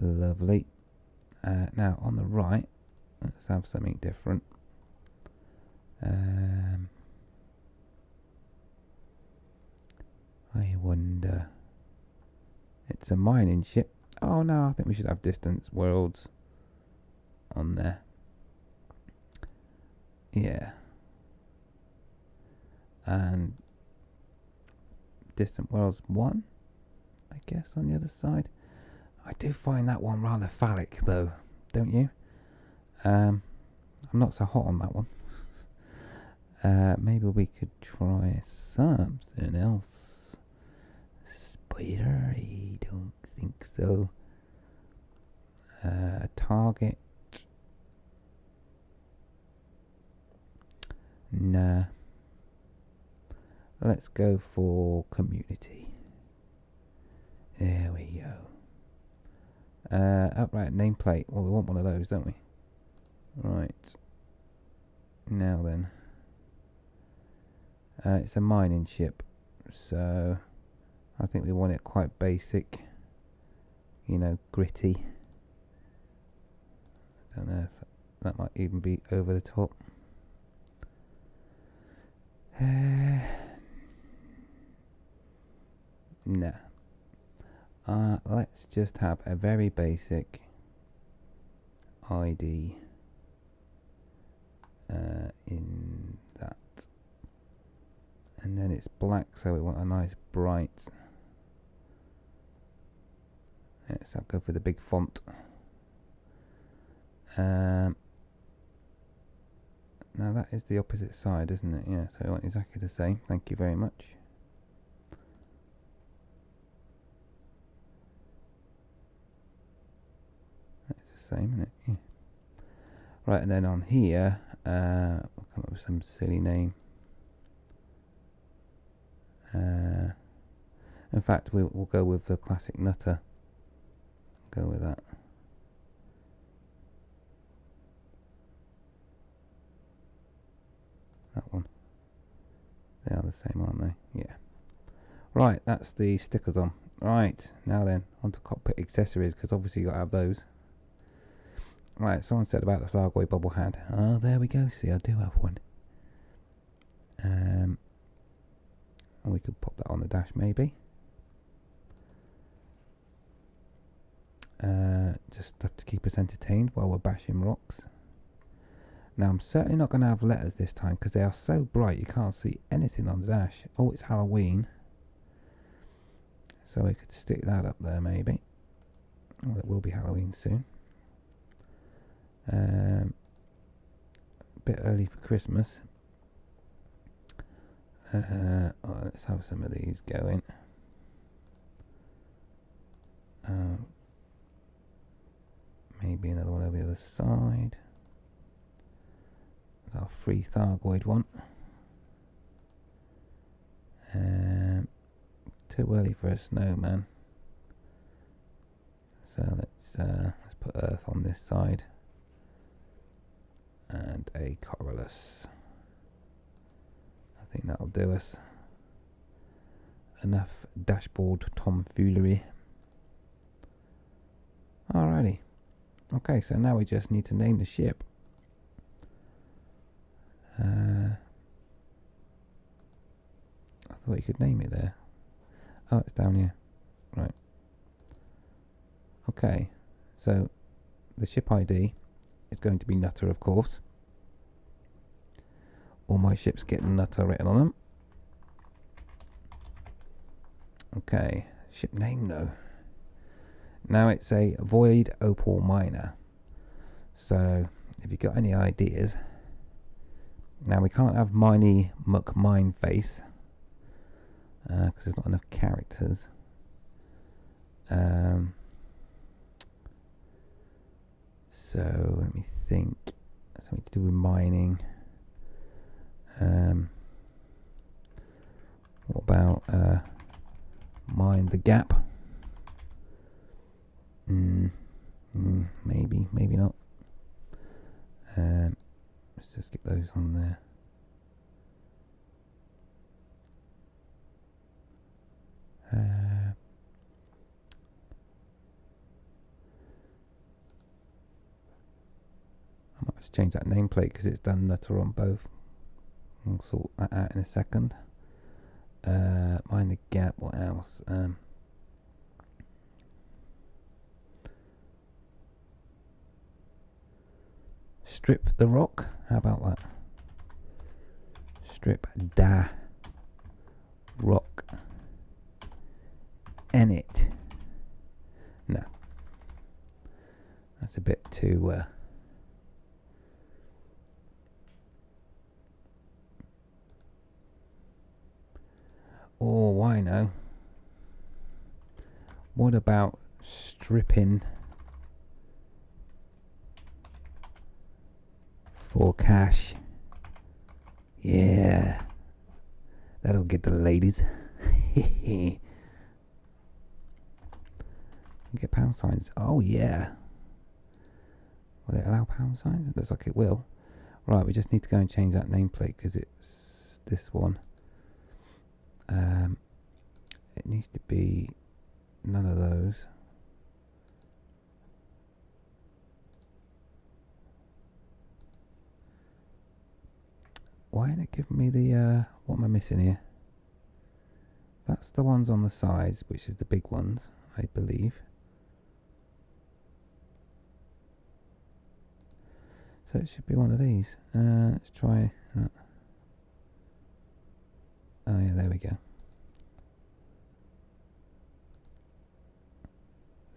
Lovely. Now, on the right, let's have something different. I wonder. It's a mining ship. Oh no, I think we should have Distant Worlds on there. Yeah. And Distant Worlds 1, I guess, on the other side. I do find that one rather phallic though, don't you? I'm not so hot on that one. Maybe we could try something else. Spider, I don't think so. Target. Nah. Let's go for community. There we go. Upright nameplate. Well, we want one of those, don't we? Right. Now then. It's a mining ship, so I think we want it quite basic, you know, gritty. I don't know if that might even be over the top. Nah. Let's just have a very basic ID in that. And then it's black, so we want a nice bright. Let's go for the big font. Now that is the opposite side, isn't it? Yeah, so we want exactly the same. Thank you very much. That's the same, isn't it? Yeah. Right, and then on here, we'll come up with some silly name. In fact, we'll go with the classic Nutter. Go with that. That one. They are the same, aren't they? Yeah. Right, that's the stickers on. Right, now then, on to cockpit accessories, because obviously you got to have those. Right, someone said about the Thargoid bubble hand. Oh, there we go. See, I do have one. And we could pop that on the dash, maybe. Just stuff to keep us entertained while we're bashing rocks. Now, I'm certainly not going to have letters this time because they are so bright you can't see anything on the dash. Oh, it's Halloween. So we could stick that up there, maybe. Well, it will be Halloween soon. A bit early for Christmas. Let's have some of these going. Maybe another one over the other side. There's our free Thargoid one. Too early for a snowman. So let's put Earth on this side. And a Corylus. I think that'll do us. Enough dashboard tomfoolery. Alrighty. Okay, so now we just need to name the ship. I thought you could name it there. Oh, it's down here. Right. Okay, so the ship ID is going to be Nutter, of course. All my ships get Nutter written on them. Okay, ship name though. Now it's a Void Opal Miner. So, if you've got any ideas. Now we can't have Miney Muck Mine Face. Because there's not enough characters. So, let me think. Something to do with mining. What about Mine the Gap? Maybe, maybe not. Let's just get those on there. I might just change that nameplate because it's done Nutter on both. We'll sort that out in a second. Mind the Gap, what else? Strip the Rock, how about that? Strip da Rock. In it. No. That's a bit too or why no? What about stripping for cash? Yeah. That'll get the ladies. Get pound signs. Oh yeah. Will it allow pound signs? It looks like it will. Right, we just need to go and change that nameplate because it's this one. It needs to be none of those. Why ain't it giving me the what am I missing here? That's the ones on the sides, which is the big ones, I believe. So it should be one of these. Let's try that. Oh yeah, there we go.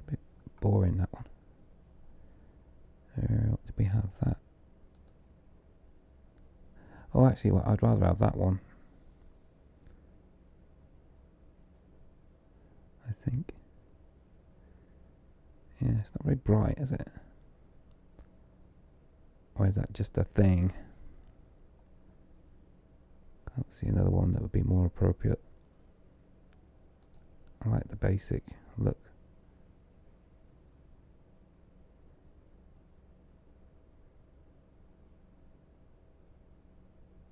A bit boring, that one. What did we have that? Oh, actually, well, I'd rather have that one. I think. Yeah, it's not very bright, is it? Or is that just a thing? Can't see another one that would be more appropriate. I like the basic look.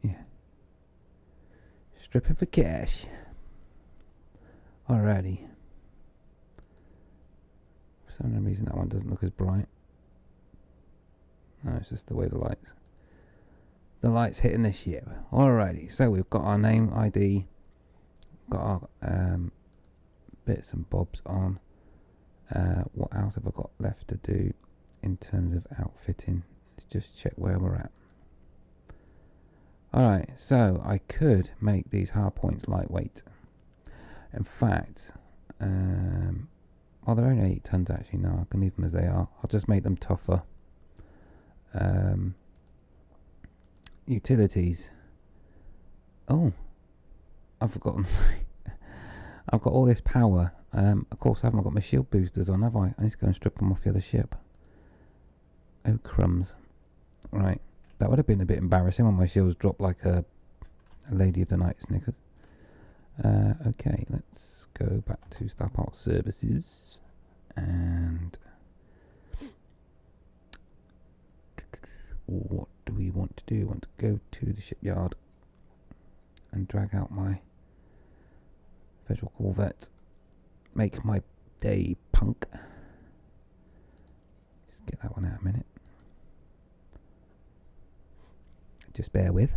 Yeah. Stripping for cash. Alrighty. For some reason that one doesn't look as bright. No, it's just the way the light's hitting the ship. Alrighty, so we've got our name, ID, got our bits and bobs on. What else have I got left to do in terms of outfitting? Let's just check where we're at. Alright, so I could make these hard points lightweight. In fact, well, they're only 8 tons actually. No, I can leave them as they are. I'll just make them tougher. Utilities. Oh, I've forgotten. I've got all this power. Of course, I haven't got my shield boosters on, have I? I need to go and strip them off the other ship. Oh, crumbs. Right. That would have been a bit embarrassing when my shields dropped like a Lady of the Night Snickers. Okay, let's go back to Starport Services. And what do we want to do? We want to go to the shipyard and drag out my Federal Corvette. Make my day, punk. Just get that one out a minute. Just bear with.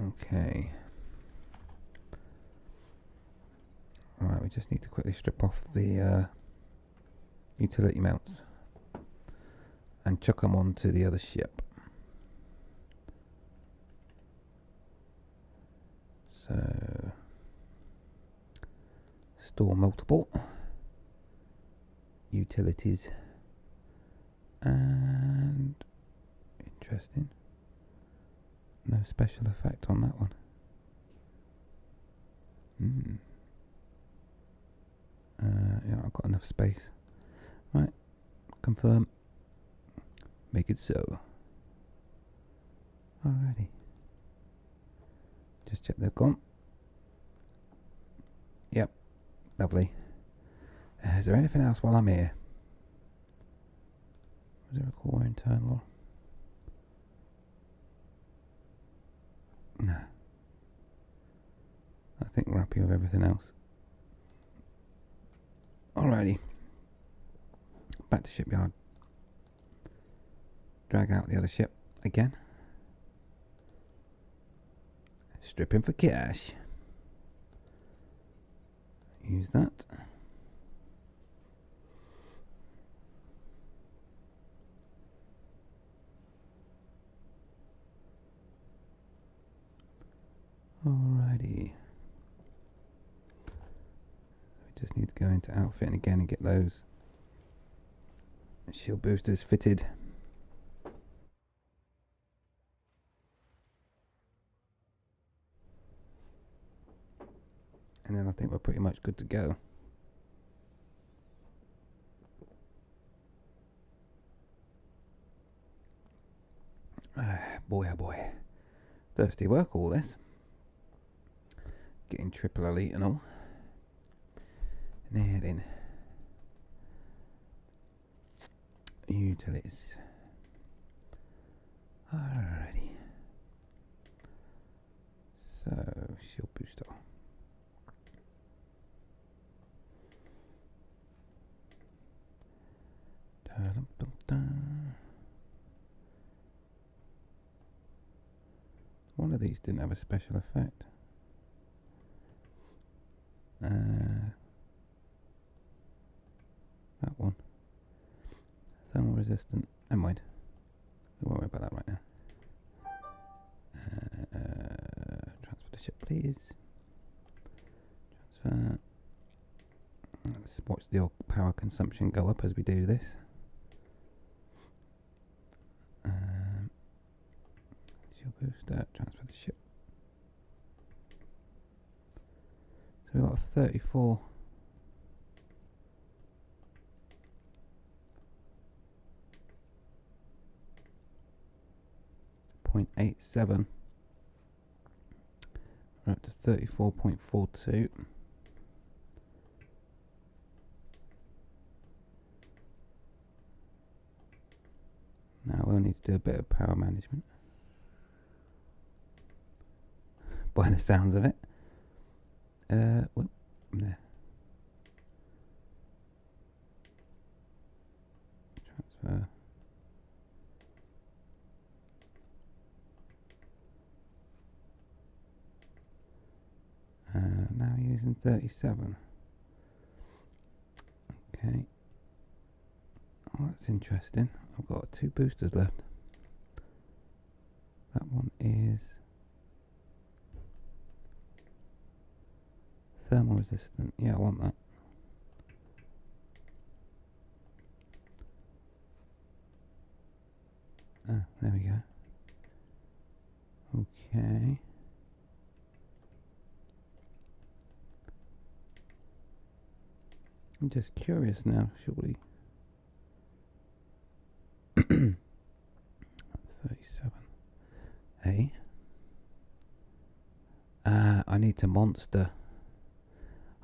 Okay. Right, we just need to quickly strip off the utility mounts and chuck them onto the other ship. So, store multiple utilities, and interesting, no special effect on that one. Yeah, I've got enough space. Right, confirm, make it so. Alrighty, just check they've gone. Yep, lovely. Is there anything else while I'm here? Was there a core internal? No. I think we're happy with everything else. Alrighty. Back to shipyard. Drag out the other ship again. Stripping for cash. Use that. Alrighty. We just need to go into outfitting again and get those shield boosters fitted. And then I think we're pretty much good to go. Boy oh boy. Thirsty work all this. Getting triple elite and all. Now then. Utilities. Alrighty. So, shield booster. One of these didn't have a special effect. That one. Thermal resistant. Never mind. We won't worry about that right now. Transfer the ship, please. Transfer. Let's watch the power consumption go up as we do this. Shield booster, transfer the ship. So we've got a 34. .87. We're up to 34.42. we'll need to do a bit of power management. By the sounds of it. Whoop, there. Transfer. Now using 37. Okay. Oh, that's interesting. I've got 2 boosters left. That one is thermal resistant. Yeah, I want that. Ah, there we go. Okay. I'm just curious now, should we? 37. Hey. I need to monster.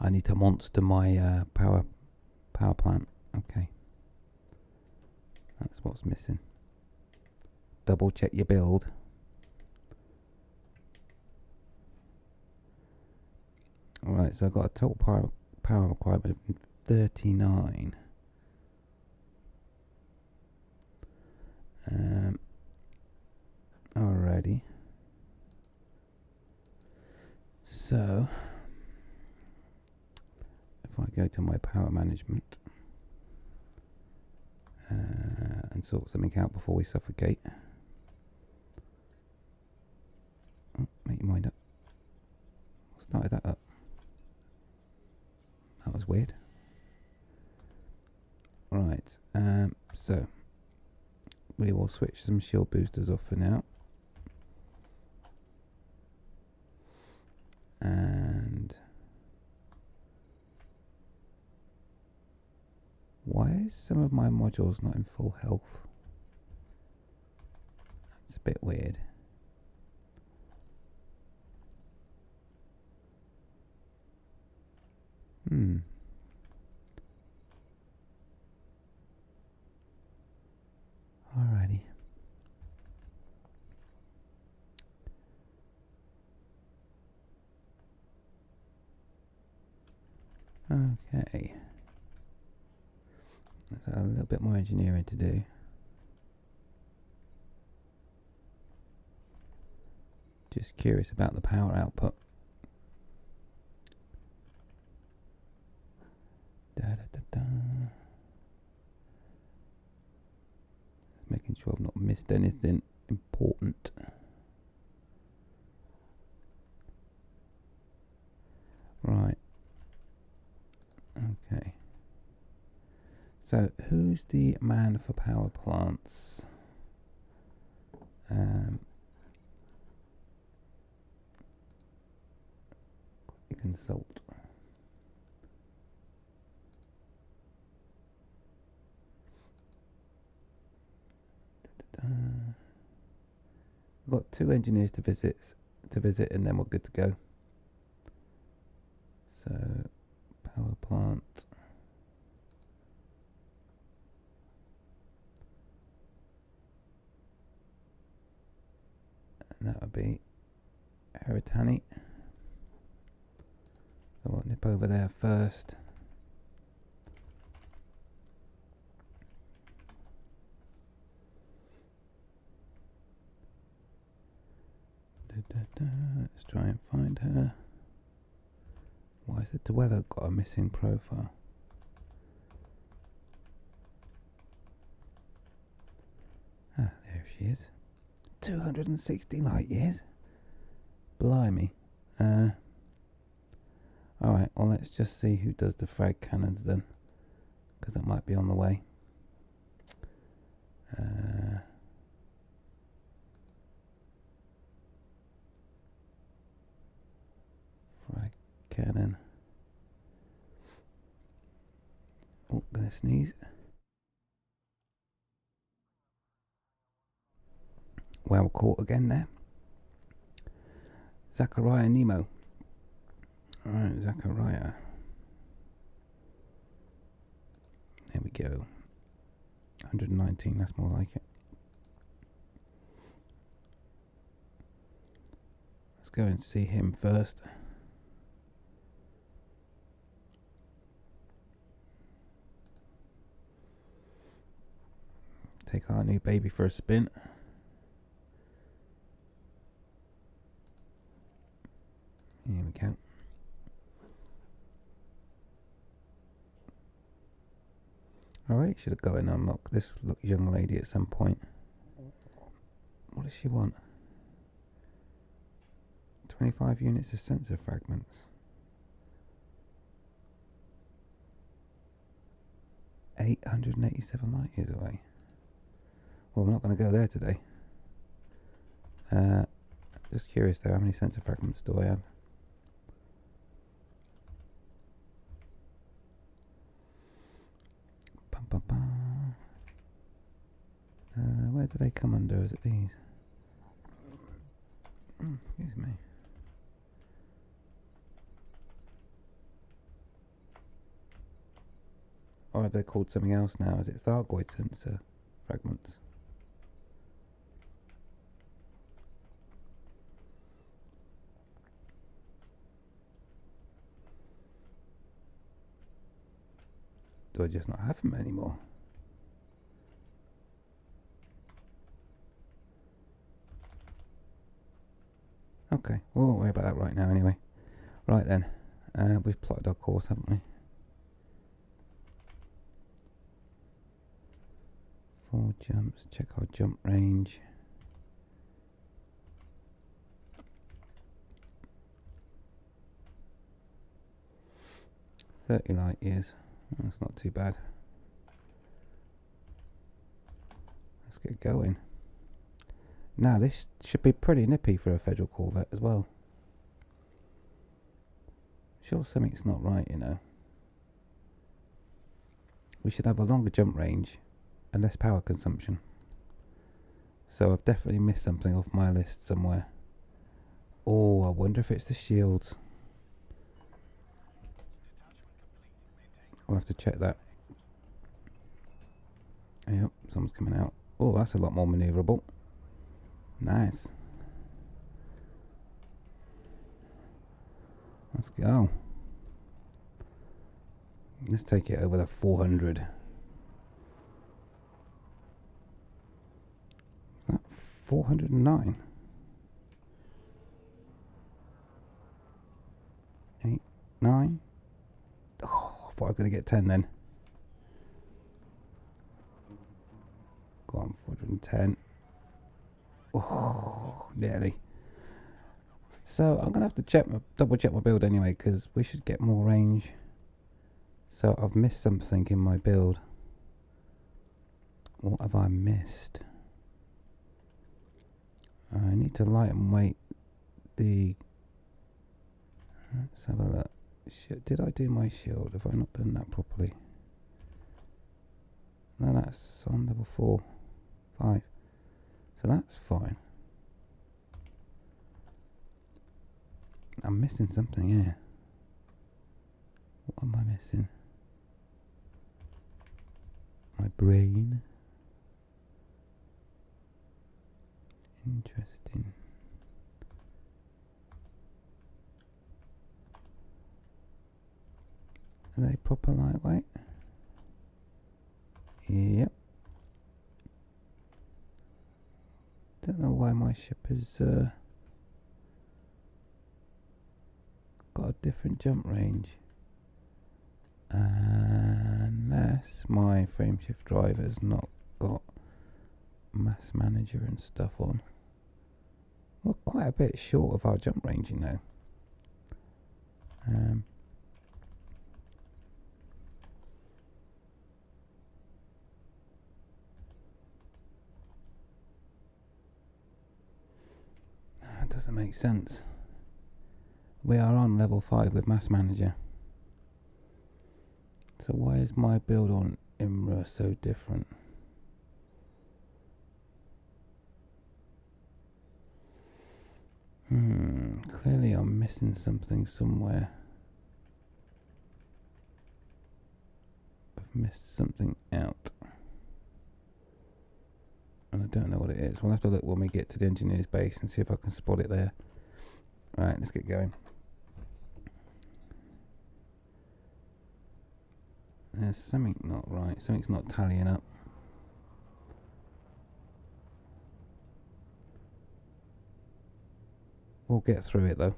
I need to monster my power plant. Okay. That's what's missing. Double check your build. Alright, so I've got a total power requirement of 39. Alrighty. So, if I go to my power management and sort something out before we suffocate. Oh, make your mind up. Started that up. That was weird. Right, so we will switch some shield boosters off for now. And why is some of my modules not in full health? That's a bit weird. Alrighty. Okay. There's a little bit more engineering to do. Just curious about the power output. Making sure I've not missed anything important. Right. Okay. So, who's the man for power plants? Consult. We've got 2 engineers to visit, and then we're good to go. So, power plant. And that would be Heritani. So I'll nip over there first. Let's try and find her. Why has the dweller got a missing profile? Ah, there she is. 260 light years? Blimey. Alright, well let's just see who does the frag cannons then, because that might be on the way. Frag cannon. Oh, gonna sneeze. Well caught again there. Zachariah Nemo. Alright, Zachariah. There we go. 119, that's more like it. Let's go and see him first. Take our new baby for a spin. Here we go. Alright, should have got and unlock this young lady at some point. What does she want? 25 units of sensor fragments. $887 light years away. Well, we're not going to go there today. Just curious though, how many sensor fragments do I have? Where do they come under? Is it these? Excuse me. Or have they called something else now? Is it Thargoid sensor fragments? Do I just not have them anymore? Okay, we won't worry about that right now anyway. Right then, we've plotted our course, haven't we? 4 jumps, check our jump range. "30 light years, that's not too bad. Let's get going. Now this should be pretty nippy for a Federal Corvette as well. Sure something's not right, you know. We should have a longer jump range and less power consumption. So I've definitely missed something off my list somewhere. Oh, I wonder if it's the shields. We'll have to check that. Yep, someone's coming out. Oh, that's a lot more manoeuvrable. Nice. Let's go. Let's take it over the 400. Is that 409? 8, 9? Oh, I thought I was going to get 10 then. Go on, 410. Oh, nearly. So I'm going to have to double check my build anyway, because we should get more range. So I've missed something in my build. What have I missed? I need to light and weight the... Let's have a look. Did I do my shield? Have I not done that properly? No, that's on level 4, 5. So that's fine. I'm missing something here. What am I missing? My brain. Interesting. Are they proper lightweight? Yep. Don't know why my ship has got a different jump range. Unless my frameshift driver's not got mass manager and stuff on. We're quite a bit short of our jump range, you know. That doesn't make sense. We are on level 5 with mass manager. So why is my build on IMRA so different? Clearly I'm missing something somewhere. I've missed something out. And I don't know what it is. We'll have to look when we get to the engineer's base and see if I can spot it there. Right, let's get going. There's something not right. Something's not tallying up. We'll get through it though.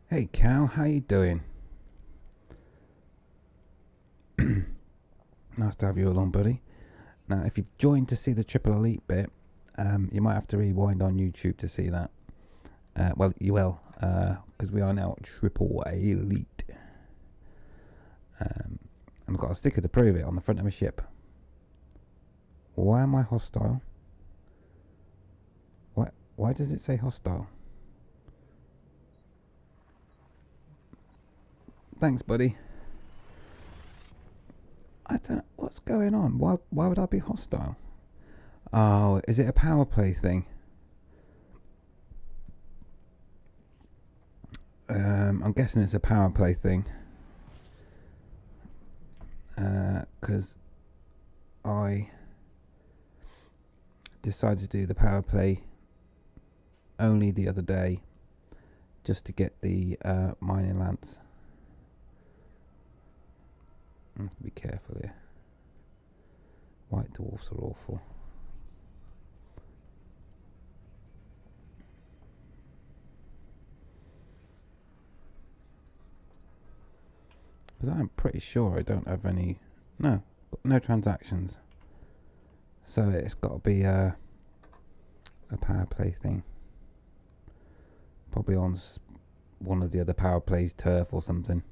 Hey Cal, how you doing? Nice to have you along, buddy. Now, if you've joined to see the Triple Elite bit, you might have to rewind on YouTube to see that. Well, you will, because we are now Triple Elite. And I've got a sticker to prove it on the front of my ship. Why am I hostile? Why does it say hostile? Thanks, buddy. I don't... What's going on? Why would I be hostile? Oh, is it a power play thing? I'm guessing it's a power play thing. Because I decided to do the power play only the other day just to get the mining lance. I have to be careful here. White dwarfs are awful. Because I'm pretty sure I don't have any... No, no transactions. So it's got to be a power play thing. Probably on one of the other power plays turf or something.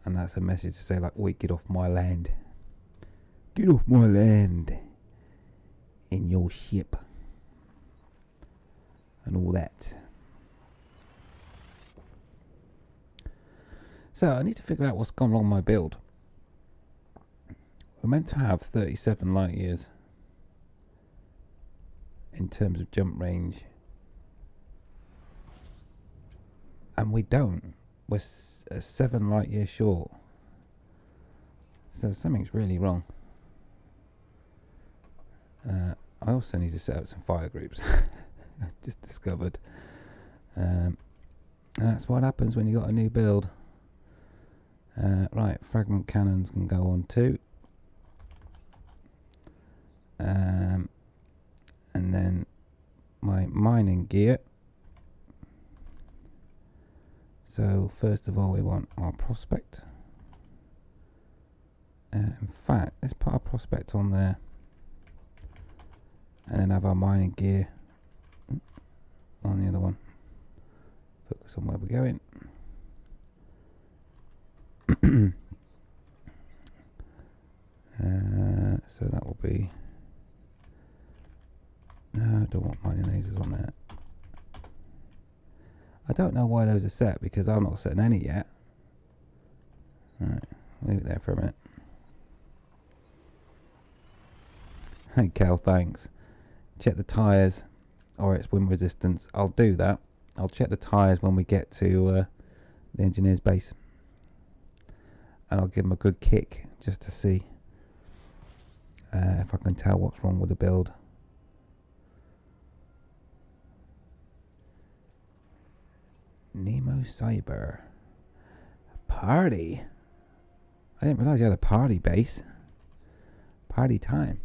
And that's a message to say like, wait, get off my land. Get off my land. In your ship. And all that. So I need to figure out what's gone wrong with my build. We're meant to have 37 light years in terms of jump range. And we don't. We're 7 light years short. So something's really wrong. I also need to set up some fire groups. I just discovered. That's what happens when you got a new build. Right, fragment cannons can go on too. And then my mining gear. So first of all we want our prospect. In fact, let's put our prospect on there. And then have our mining gear on the other one. Focus on where we're going. So that will be... No, I don't want mining lasers on there. I don't know why those are set, because I'm not setting any yet. Alright, leave it there for a minute. Hey Cal, thanks. Check the tyres, or its wind resistance. I'll do that. I'll check the tyres when we get to the engineer's base. And I'll give them a good kick, just to see if I can tell what's wrong with the build. Nemo Cyber. Party? I didn't realise you had a party base. Party time.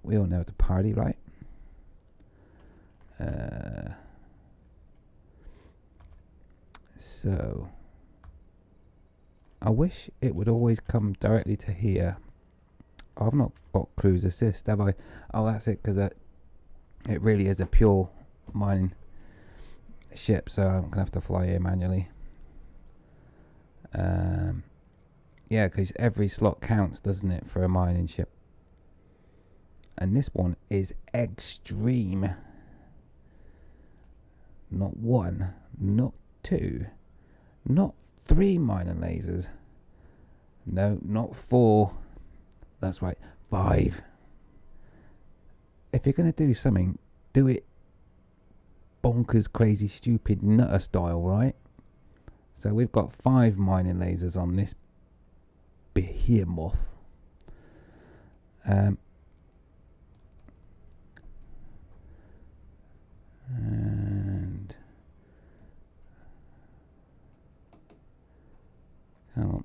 We all know to party, right? So I wish it would always come directly to here. I've not got cruise assist, have I? Oh, that's it, because it really is a pure mining ship, so I'm gonna have to fly here manually. Yeah, because every slot counts, doesn't it, for a mining ship? And this one is extreme. Not one, not two, not 3 mining lasers. No, not 4. That's right, 5. If you're going to do something, do it bonkers, crazy, stupid, nutter style, right? So we've got 5 mining lasers on this behemoth. And come on,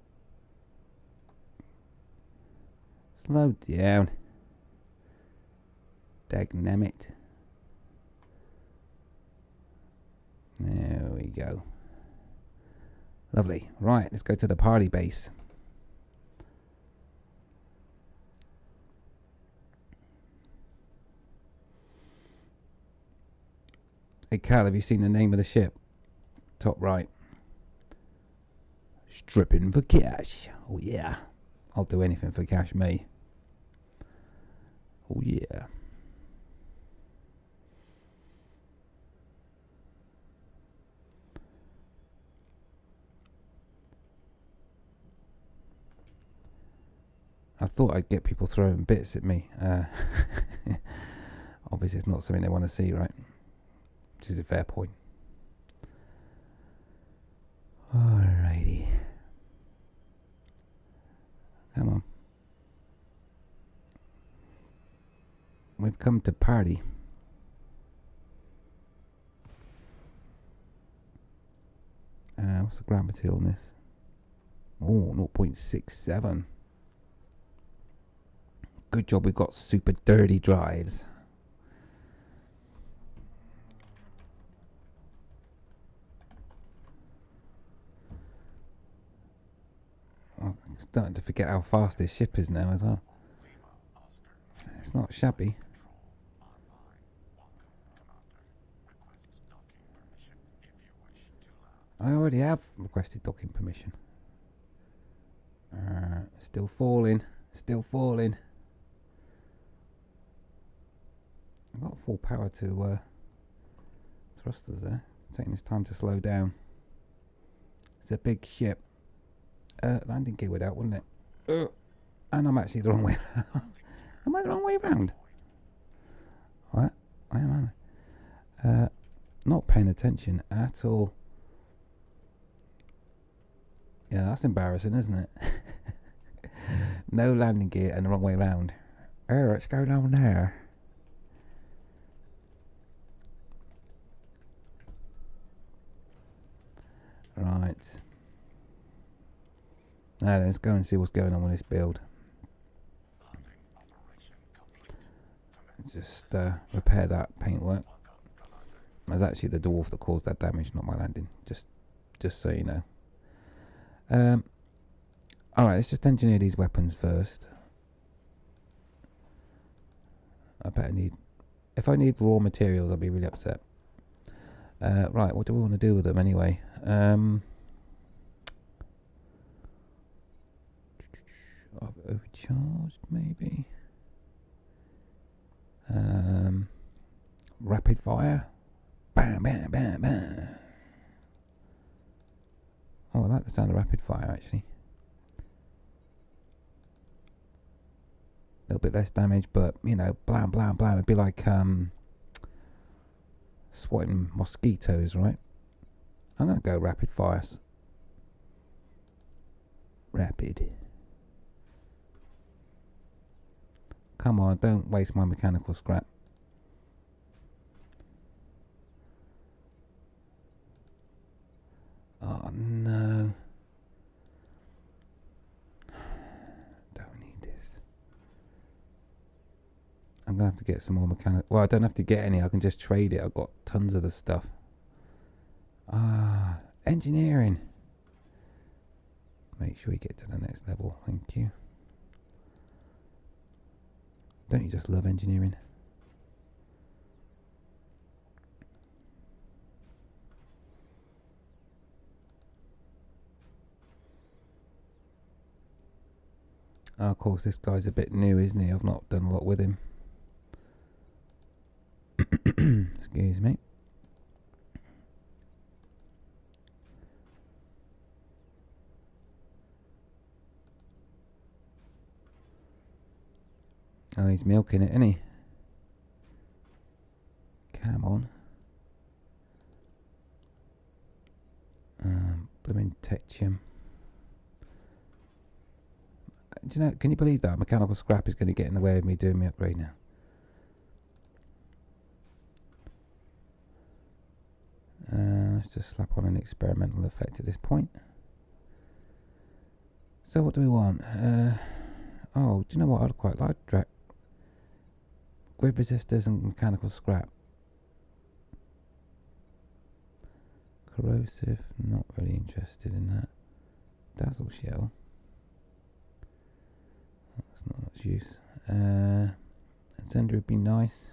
slow down. Dagnammit. There we go. Lovely. Right, let's go to the party base. Hey Cal, have you seen the name of the ship? Top right. Stripping for cash. Oh yeah. I'll do anything for cash, me. Oh yeah. I thought I'd get people throwing bits at me. Obviously it's not something they want to see, right? Which is a fair point. Alrighty. Come on. We've come to party. What's the gravity on this? Oh, 0.67. Good job we've got super dirty drives. I'm starting to forget how fast this ship is now as well. It's not shabby. I already have requested docking permission. Still falling. Still falling. I've got full power to thrusters there. Taking this time to slow down. It's a big ship. Landing gear would out, wouldn't it? And I'm actually the wrong way around. Am I the wrong way around? What? I am. Not paying attention at all. Yeah, that's embarrassing, isn't it? No landing gear and the wrong way around. Let's go down there. Right. Now let's go and see what's going on with this build. Just repair that paintwork. It was actually the dwarf that caused that damage, not my landing. Just so you know. Alright, let's just engineer these weapons first. If I need raw materials, I'll be really upset. Right, what do we want to do with them anyway? I've overcharged, maybe. Rapid fire. Bam, bam, bam, bam. Oh, I like the sound of rapid fire, actually. A little bit less damage, but, you know, blam, blam, blam. It'd be like swatting mosquitoes, right? I'm going to go rapid fire. Rapid. Come on, don't waste my mechanical scrap. Oh no. Don't need this. I'm gonna have to get some more mechanical. Well, I don't have to get any, I can just trade it. I've got tons of the stuff. Engineering. Make sure you get to the next level, thank you. Don't you just love engineering? Oh, of course, this guy's a bit new, isn't he? I've not done a lot with him. Excuse me. Oh, he's milking it, isn't he? Come on. Blooming Technium. Do you know, can you believe that? Mechanical scrap is going to get in the way of me doing my upgrade now. Let's just slap on an experimental effect at this point. So what do we want? Oh, do you know what I'd quite like? Grid resistors and mechanical scrap. Corrosive, not really interested in that. Dazzle shell. That's not much use. Incendiary would be nice.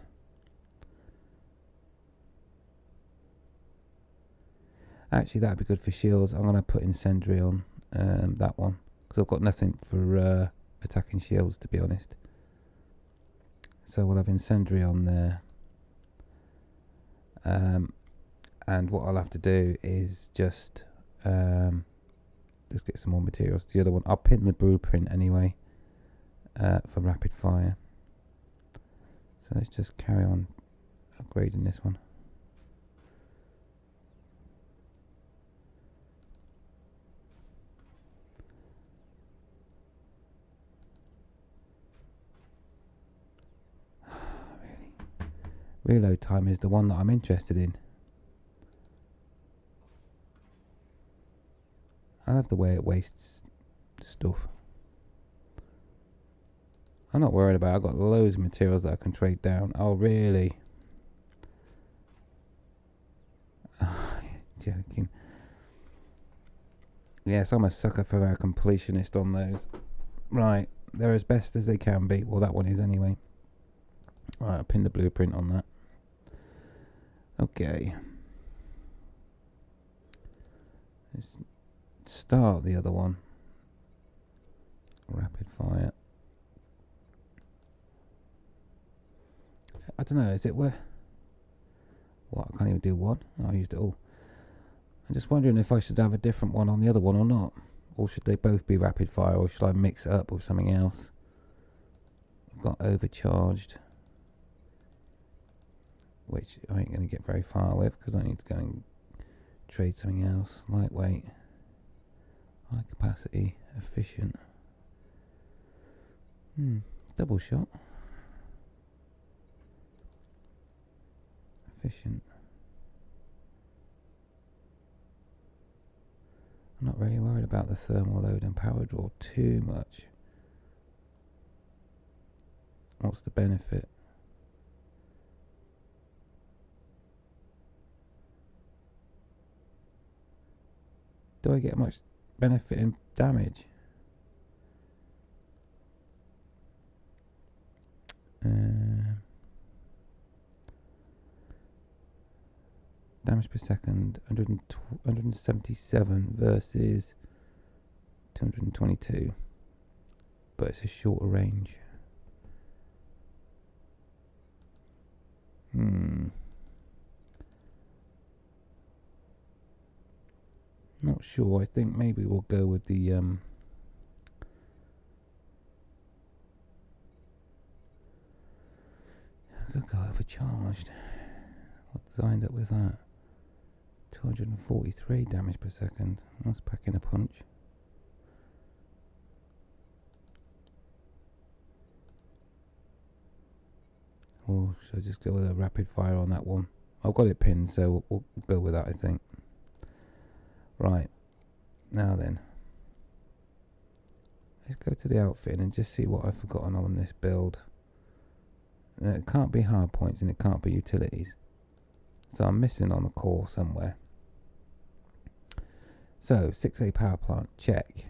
Actually, that'd be good for shields. I'm going to put incendiary on that one, because I've got nothing for attacking shields, to be honest. So we'll have incendiary on there. And what I'll have to do is just get some more materials. The other one, I'll pin the blueprint anyway for rapid fire. So let's just carry on upgrading this one. Reload time is the one that I'm interested in. I love the way it wastes stuff. I'm not worried about it. I've got loads of materials that I can trade down. Oh, really? Joking. Yes, I'm a sucker for a completionist on those. Right, they're as best as they can be. Well, that one is anyway. Right, I'll pin the blueprint on that. Okay. Let's start the other one. Rapid fire. I don't know, is it worth... What, I can't even do one? I used it all. I'm just wondering if I should have a different one on the other one or not. Or should they both be rapid fire, or should I mix it up with something else? I've got overcharged, which I ain't going to get very far with, because I need to go and trade something else. Lightweight, high capacity, efficient. Double shot. Efficient. I'm not really worried about the thermal load and power draw too much. What's the benefit? Do I get much benefit in damage? Damage per second, 177 versus 222. But it's a shorter range. Not sure. I think maybe we'll go with the good guy overcharged. I designed it with that. 243 damage per second. That's packing a punch. Or should I just go with a rapid fire on that one? I've got it pinned, so we'll go with that, I think. Right, now then, let's go to the outfit and just see what I've forgotten on this build. Now, it can't be hard points and it can't be utilities, so I'm missing on the core somewhere. So 6A power plant, check.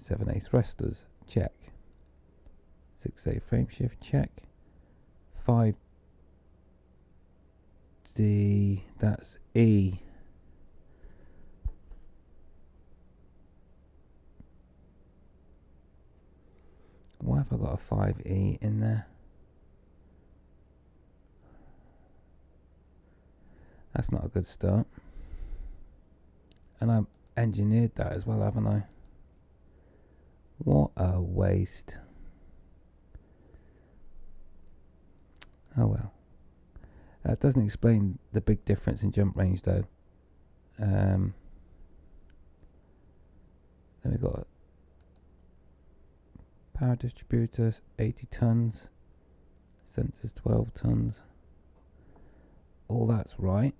7A thrusters, check. 6A frameshift, check. 5D, that's E. Why have I got a 5E in there? That's not a good start. And I've engineered that as well, haven't I? What a waste. Oh well. That doesn't explain the big difference in jump range though. Then we've got power distributors, 80 tons, sensors 12 tons. All that's right.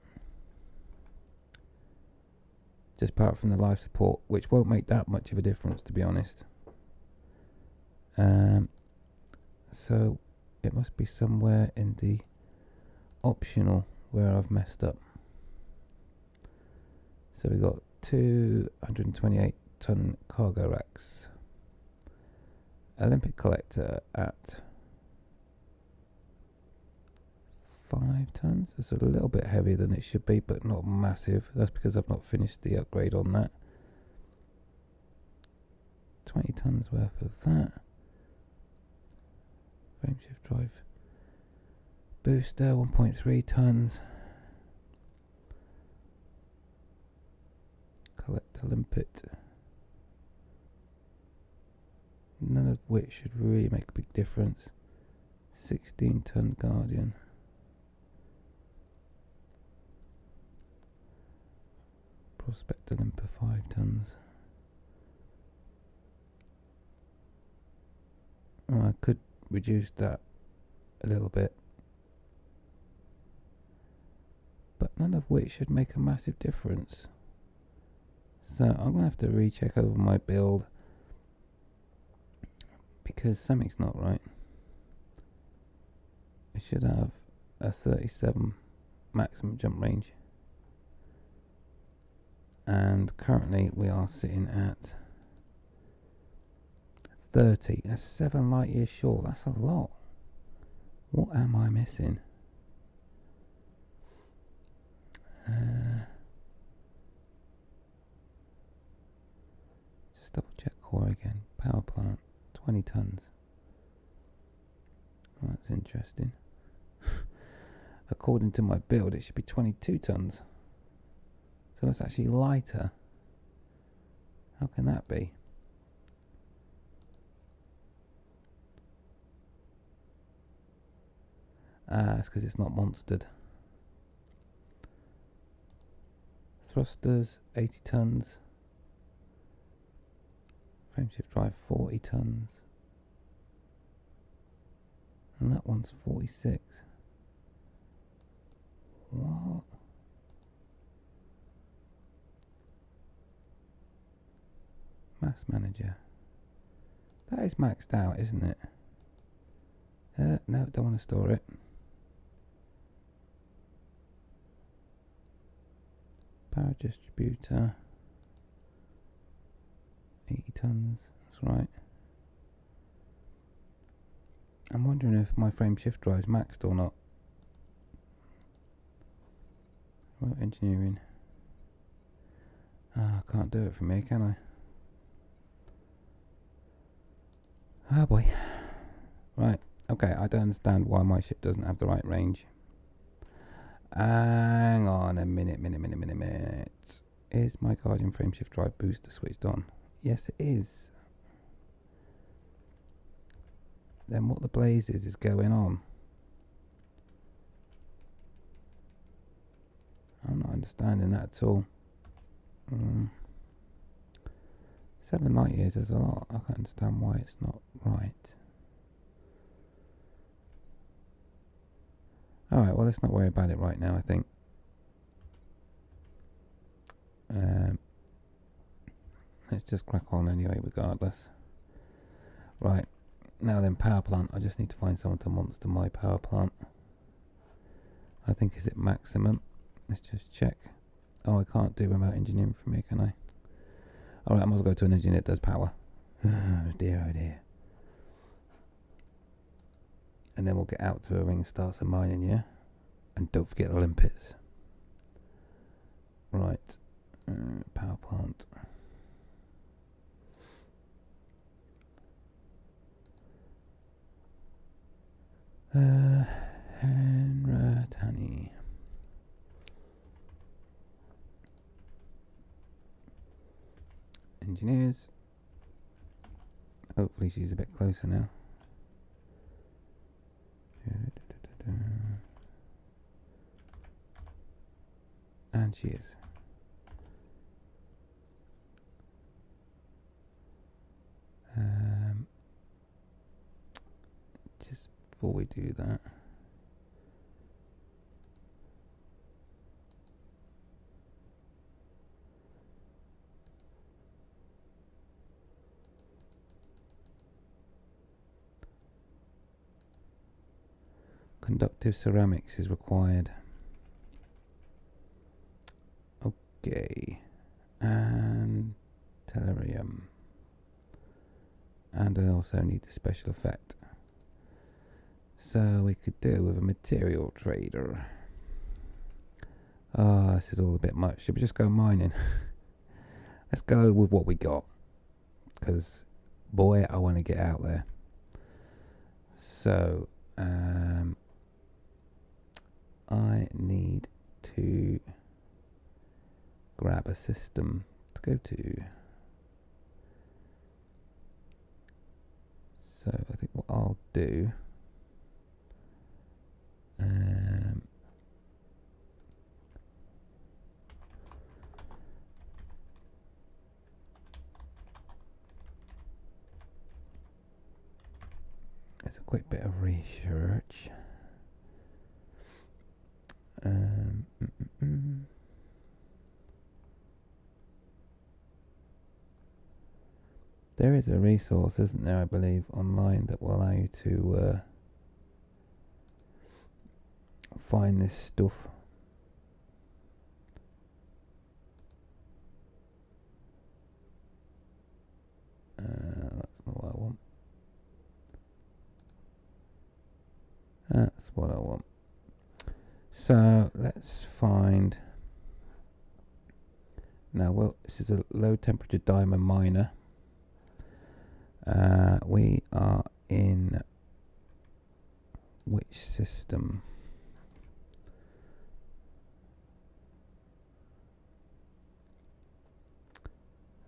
Just apart from the life support, which won't make that much of a difference, to be honest. So it must be somewhere in the optional where I've messed up. So we've got 228 ton cargo racks. Olympic collector at 5 tons. It's a little bit heavier than it should be, but not massive. That's because I've not finished the upgrade on that. 20 tons worth of that. Frameshift drive booster, 1.3 tons. Collector limpet. None of which should really make a big difference. 16 ton Guardian. Prospector limper, 5 tons. Oh, I could reduce that a little bit, but none of which should make a massive difference. So I'm gonna have to recheck over my build because something's not right. I should have a 37 maximum jump range, and currently we are sitting at 30. That's 7 light years short. That's a lot. What am I missing? Just double check core again. Power plant, 20 tons. Well, that's interesting. According to my build, it should be 22 tons. So that's actually lighter. How can that be? It's because it's not monstered. Thrusters, 80 tons. Frameshift drive, 40 tons. And that one's 46. What? Mass manager. That is maxed out, isn't it? No, don't want to store it. Power distributor, 80 tons, that's right. I'm wondering if my frameshift drive's maxed or not. Well, engineering. I can't do it from here, can I? Oh boy. Right, okay, I don't understand why my ship doesn't have the right range. Hang on a minute. Is my Guardian frameshift drive booster switched on? Yes, it is. Then what the blazes is going on? I'm not understanding that at all. 7 light years is a lot. I can't understand why it's not right. Alright, well, let's not worry about it right now, I think. Let's just crack on anyway, regardless. Right, now then, power plant. I just need to find someone to monster my power plant. I think is it maximum. Let's just check. Oh, I can't do remote engineering from here, can I? Alright, I might as well go to an engineer that does power. Oh dear, oh dear. And then we'll get out to a ring and start some mining, yeah? And don't forget the limpets. Right. Power plant. Henratani. Engineers. Hopefully she's a bit closer now. And she is. Just before we do that, conductive ceramics is required. Okay, and tellurium, and I also need the special effect, so we could do with a material trader. Ah, this is all a bit much. Should we just go mining? Let's go with what we got, because boy, I want to get out there. So I need to grab a system to go to. So I think what I'll do, it's a quick bit of research. There is a resource, isn't there, I believe, online that will allow you to find this stuff. That's not what I want. That's what I want. So let's find. Now, well, this is a low temperature diamond miner. We are in which system?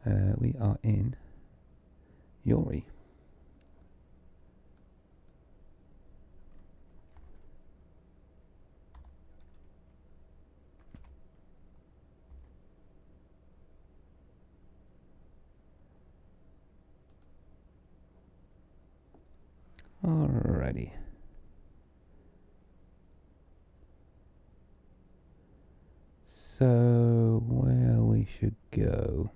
We are in Yori. Alrighty. So where we should go?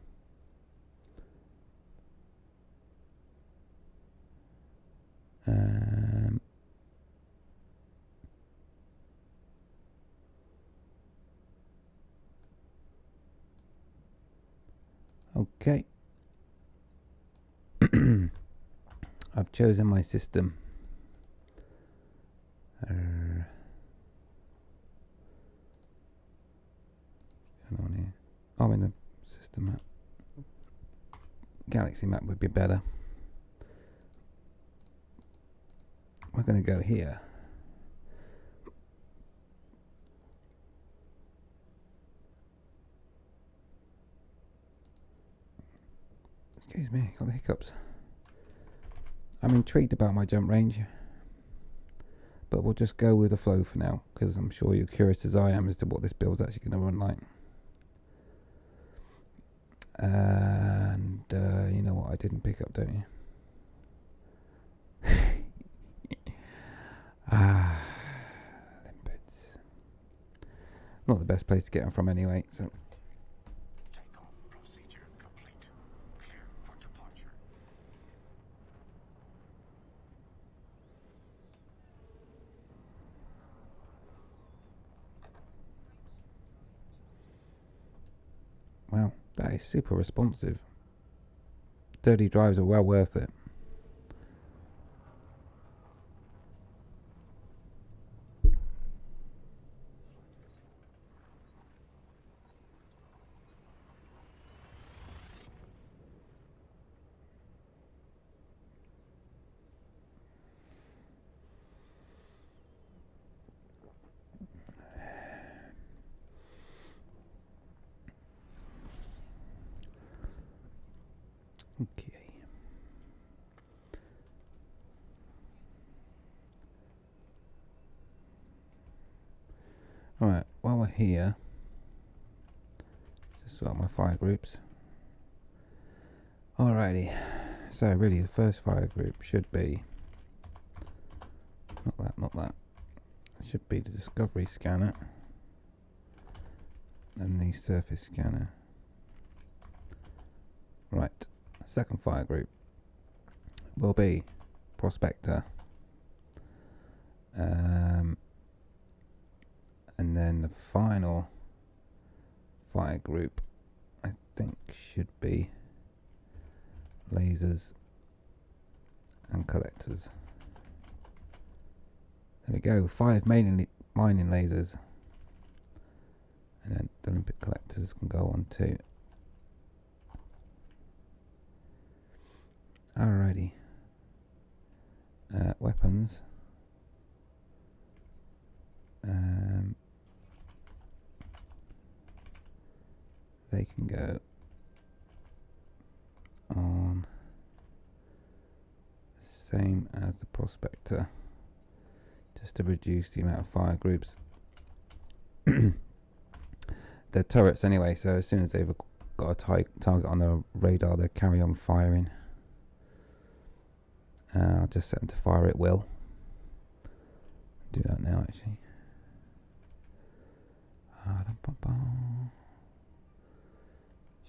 Okay. I've chosen my system. Going on here. Oh, in the system map. Galaxy map would be better. We're going to go here. Excuse me, got the hiccups. I'm intrigued about my jump range, but we'll just go with the flow for now, because I'm sure you're curious as I am as to what this build's actually going to run like. And you know what I didn't pick up, don't you? Limpets. Not the best place to get them from anyway, so. Takeoff procedure complete. Clear for departure. Wow, that is super responsive. Dirty drives are well worth it. Okay. Alright, while we're here, sort my fire groups. Alrighty, so really the first fire group should be not that. It should be the discovery scanner and the surface scanner. Right, second fire group will be prospector, and then the final fire group I think should be lasers and collectors. There we go, 5 mining lasers, and then the Olympic collectors can go on too. Alrighty, weapons. They can go on the same as the prospector, just to reduce the amount of fire groups. They're turrets anyway, so as soon as they've got a target on the radar, they carry on firing. I'll just set them to fire at will. Do that now, actually.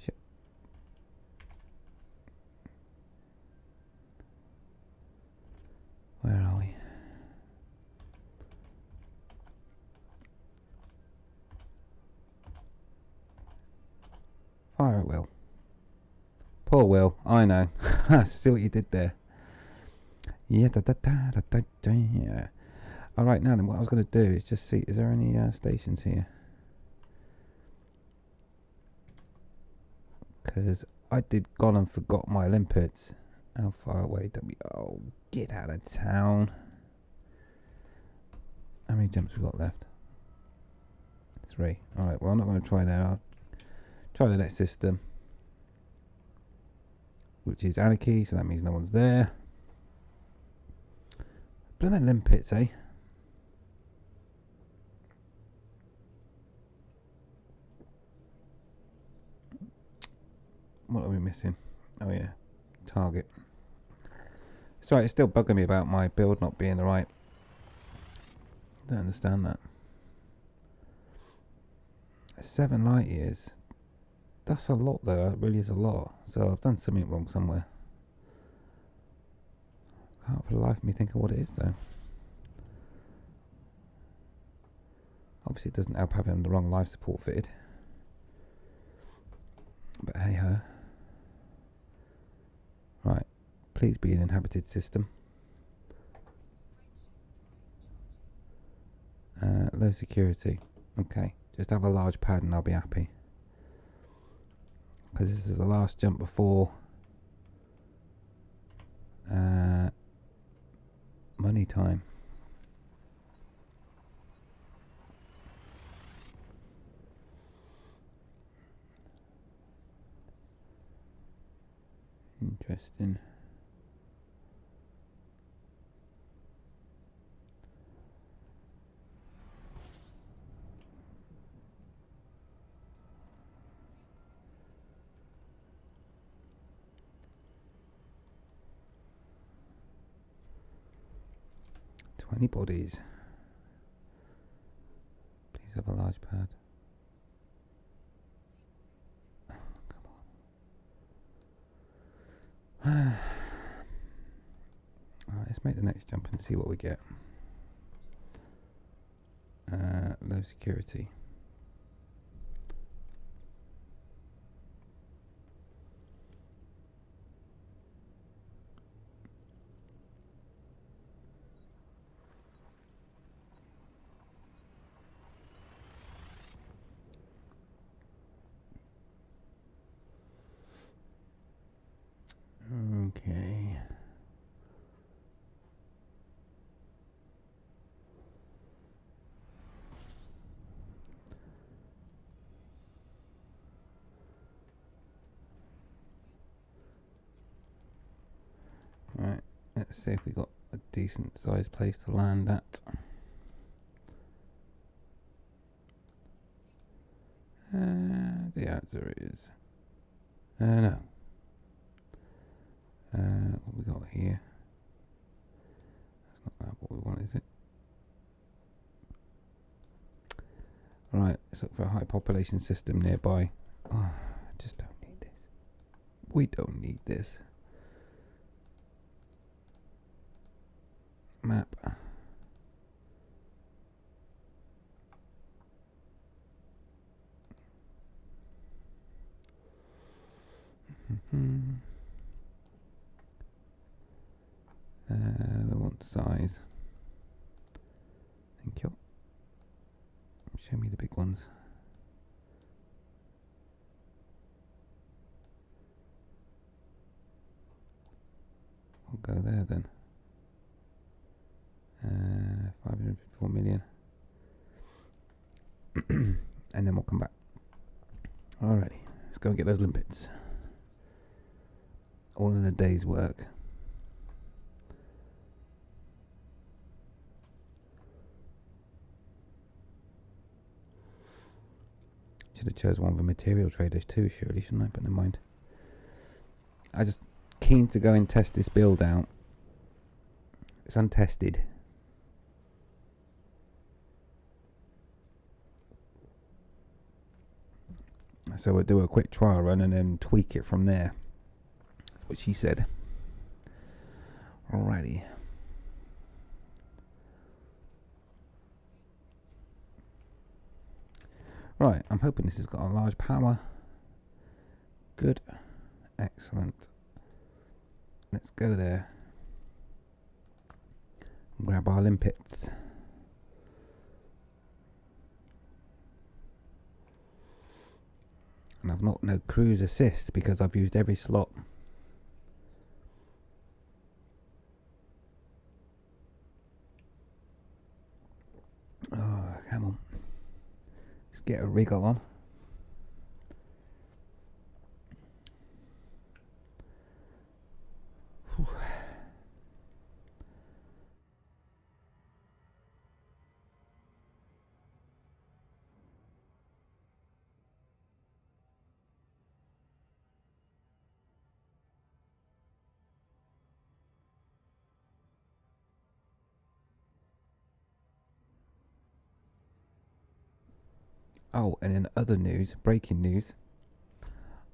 Shit. Where are we? Fire at will. Poor Will, I know. See what you did there. Yeah, yeah. Alright, now then, what I was going to do is just see, is there any stations here? Because I did gone and forgot my limpets. How far away do we... Oh, get out of town. How many jumps we got left? 3. Alright, well I'm not going to try that. I'll try the next system, which is anarchy, so that means no one's there. Bloody limpets, eh? What are we missing? Oh yeah, target. Sorry, it's still bugging me about my build not being the right. Don't understand that. 7 light years. That's a lot though, it really is a lot. So I've done something wrong somewhere. Can't for the life of me think of what it is though. Obviously it doesn't help having the wrong life support fitted. But hey ho. Right, please be an inhabited system. Low security. Okay, just have a large pad and I'll be happy. Because this is the last jump before money time. Interesting. Bodies. Please have a large pad. Oh, come on. Alright, let's make the next jump and see what we get. Low security. Okay. Right, let's see if we got a decent sized place to land at. Yeah, it's there is. No. What we got here? That's not what we want, is it? Right, let's look for a high population system nearby. Oh, I just don't need this. We don't need this. Map. We want size. Thank you. Show me the big ones. We'll go there then. 554 million. And then we'll come back. Alrighty, let's go and get those limpets. All in a day's work. Should have chose one of the material traders too, surely, shouldn't I? But never mind. I just keen to go and test this build out. It's untested. So we'll do a quick trial run and then tweak it from there. That's what she said. Alrighty. Right, I'm hoping this has got a large power. Good. Excellent. Let's go there. Grab our limpets. And I've not no cruise assist because I've used every slot. Oh, come on. Let's get a wriggle on. Whew. Oh, and in other news, breaking news,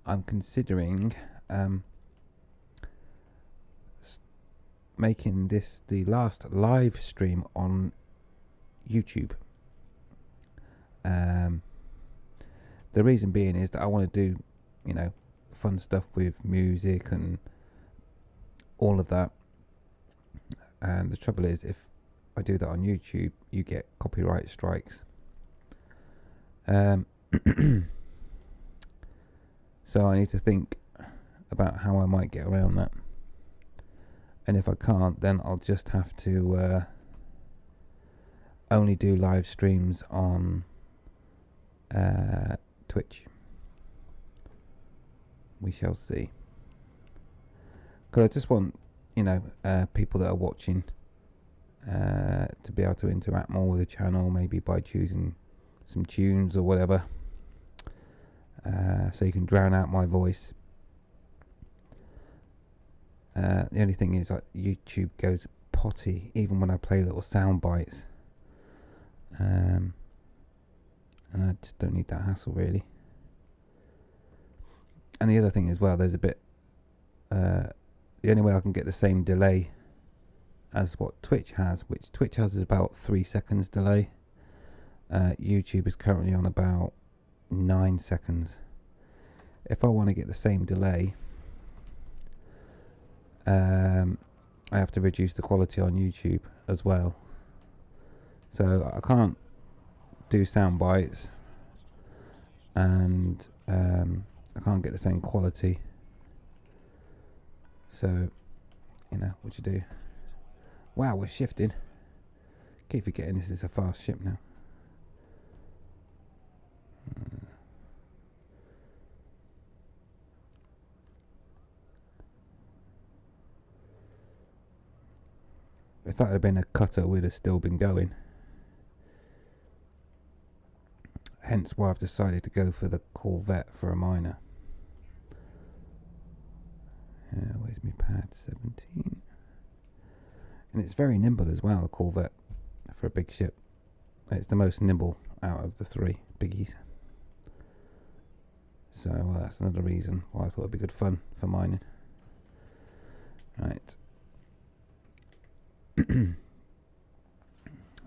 I'm considering making this the last live stream on YouTube. The reason being is that I want to do, you know, fun stuff with music and all of that. And the trouble is, if I do that on YouTube, you get copyright strikes. So I need to think about how I might get around that. And if I can't, then I'll just have to only do live streams on Twitch. We shall see. Because I just want, you know, people that are watching to be able to interact more with the channel, maybe by choosing some tunes or whatever, so you can drown out my voice. The only thing is, like, YouTube goes potty even when I play little sound bites, and I just don't need that hassle really. And the other thing as well, there's a bit, the only way I can get the same delay as what Twitch has, which Twitch has is about 3 seconds delay. YouTube is currently on about 9 seconds. If I want to get the same delay, I have to reduce the quality on YouTube as well. So I can't do sound bites, and I can't get the same quality. So, you know, what you do. Wow, we're shifting. Keep forgetting this is a fast ship now. If that had been a cutter, we'd have still been going. hence why I've decided to go for the Corvette for a miner. Where's my pad? 17. And it's very nimble as well, the Corvette, for a big ship. It's the most nimble out of the three biggies. So that's another reason why I thought it'd be good fun for mining. Right.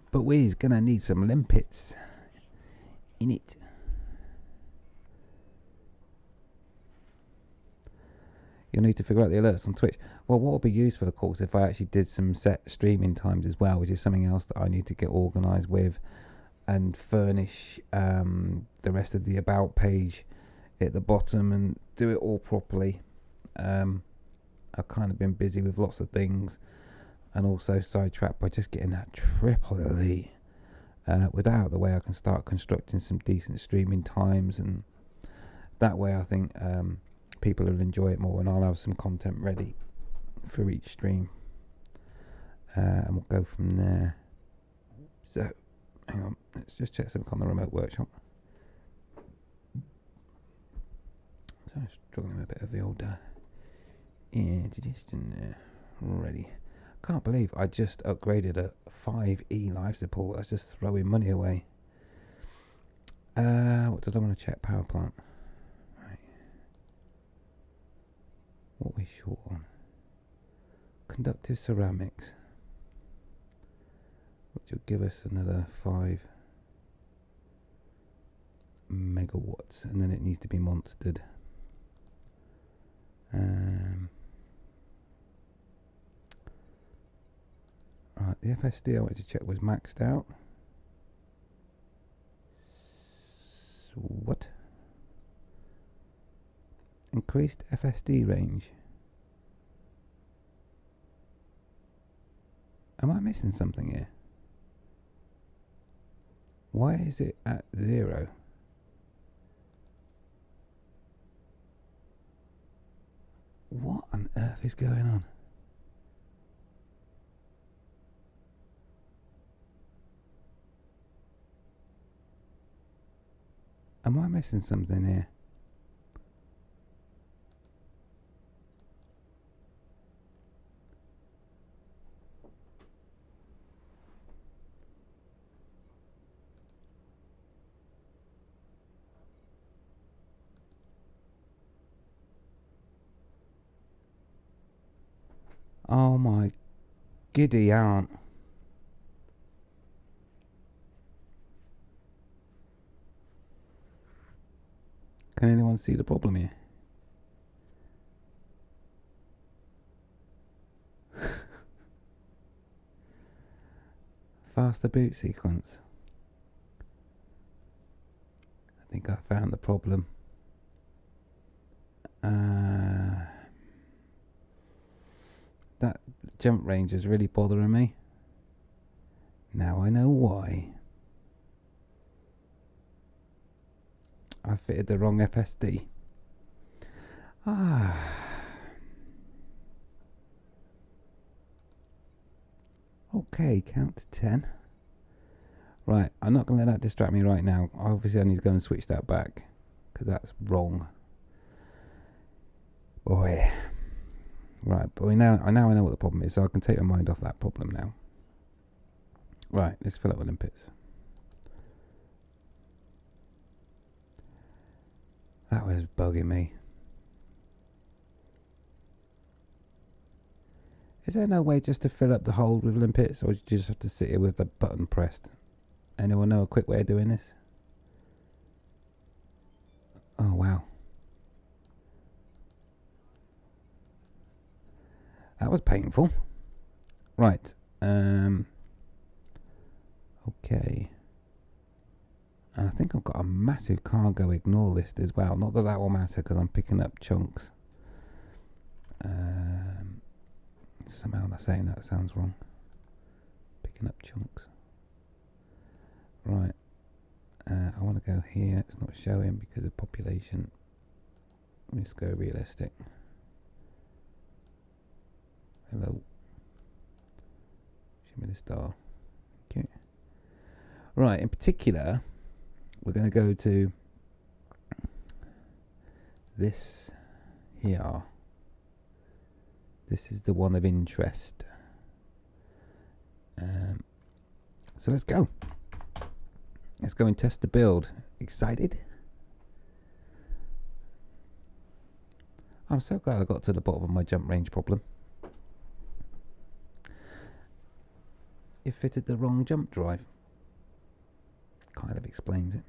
But we're gonna need some limpets in it. You'll need to figure out the alerts on Twitch. Well, what would be useful, of course, if I actually did some set streaming times as well, which is something else that I need to get organised with, and furnish the rest of the about page at the bottom and do it all properly. I've kind of been busy with lots of things, and also sidetracked by just getting that triple elite. Without the way I can start constructing some decent streaming times, and that way I think people will enjoy it more, and I'll have some content ready for each stream, and we'll go from there. So hang on, let's just check something on the remote workshop. So I'm struggling with a bit of the old indigestion there. Ready. Can't believe I just upgraded a 5E live support. That's just throwing money away. What did I want to check? Power plant. Right. What are we short on? Conductive ceramics, which will give us another 5 megawatts, and then it needs to be monstered. Right, the FSD I wanted to check was maxed out. So what? Increased FSD range. Am I missing something here? Why is it at 0? What on earth is going on? Am I missing something here? Oh my giddy aunt. Can anyone see the problem here? Faster boot sequence. I think I found the problem. That jump range is really bothering me. Now I know why. I fitted the wrong FSD. Okay, count to 10. Right, I'm not going to let that distract me right now. Obviously I need to go and switch that back, because that's wrong. Boy. Right, but now I know what the problem is, so I can take my mind off that problem now. Right, let's fill up with limpets. That was bugging me. Is there no way just to fill up the hold with limpets, or do you just have to sit here with the button pressed? Anyone know a quick way of doing this? Oh wow. That was painful. Right. Okay. And I think I've got a massive cargo ignore list as well. Not that that will matter because I'm picking up chunks. Somehow I'm saying that sounds wrong. Picking up chunks. Right. I want to go here. It's not showing because of population. Let's go realistic. Hello. Show me the star. Okay. Right, in particular, we're going to go to this here. This is the one of interest. So let's go. Let's go and test the build. Excited? I'm so glad I got to the bottom of my jump range problem. It fitted the wrong jump drive. Kind of explains it.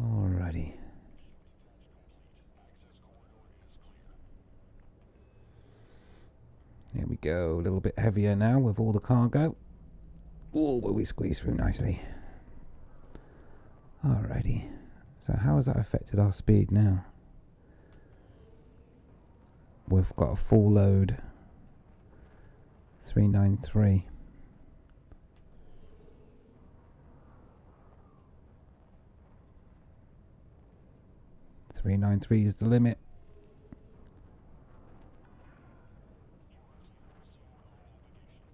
Alrighty. Here we go. A little bit heavier now with all the cargo. Oh, will we squeeze through nicely? Alrighty. So how has that affected our speed now? We've got a full load. 393. Is the limit.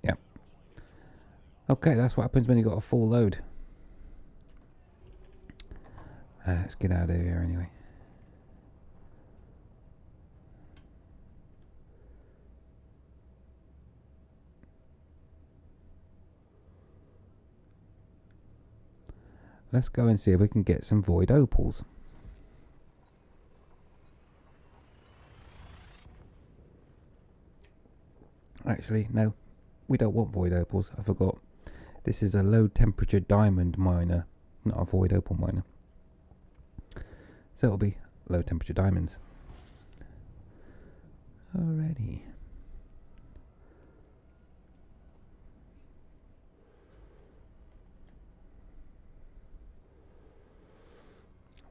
Yep. Okay, that's what happens when you got a full load. Let's get out of here anyway. Let's go and see if we can get some void opals. Actually, no, we don't want void opals. I forgot. This is a low temperature diamond miner, not a void opal miner. So it'll be low temperature diamonds. Alrighty.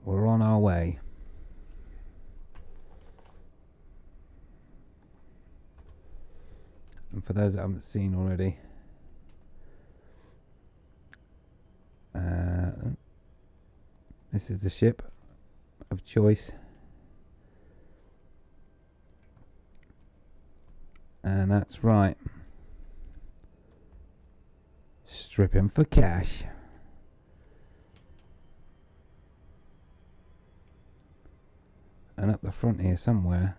We're on our way. And for those that haven't seen already, this is the ship of choice, and that's right, strip him for cash. And up the front here somewhere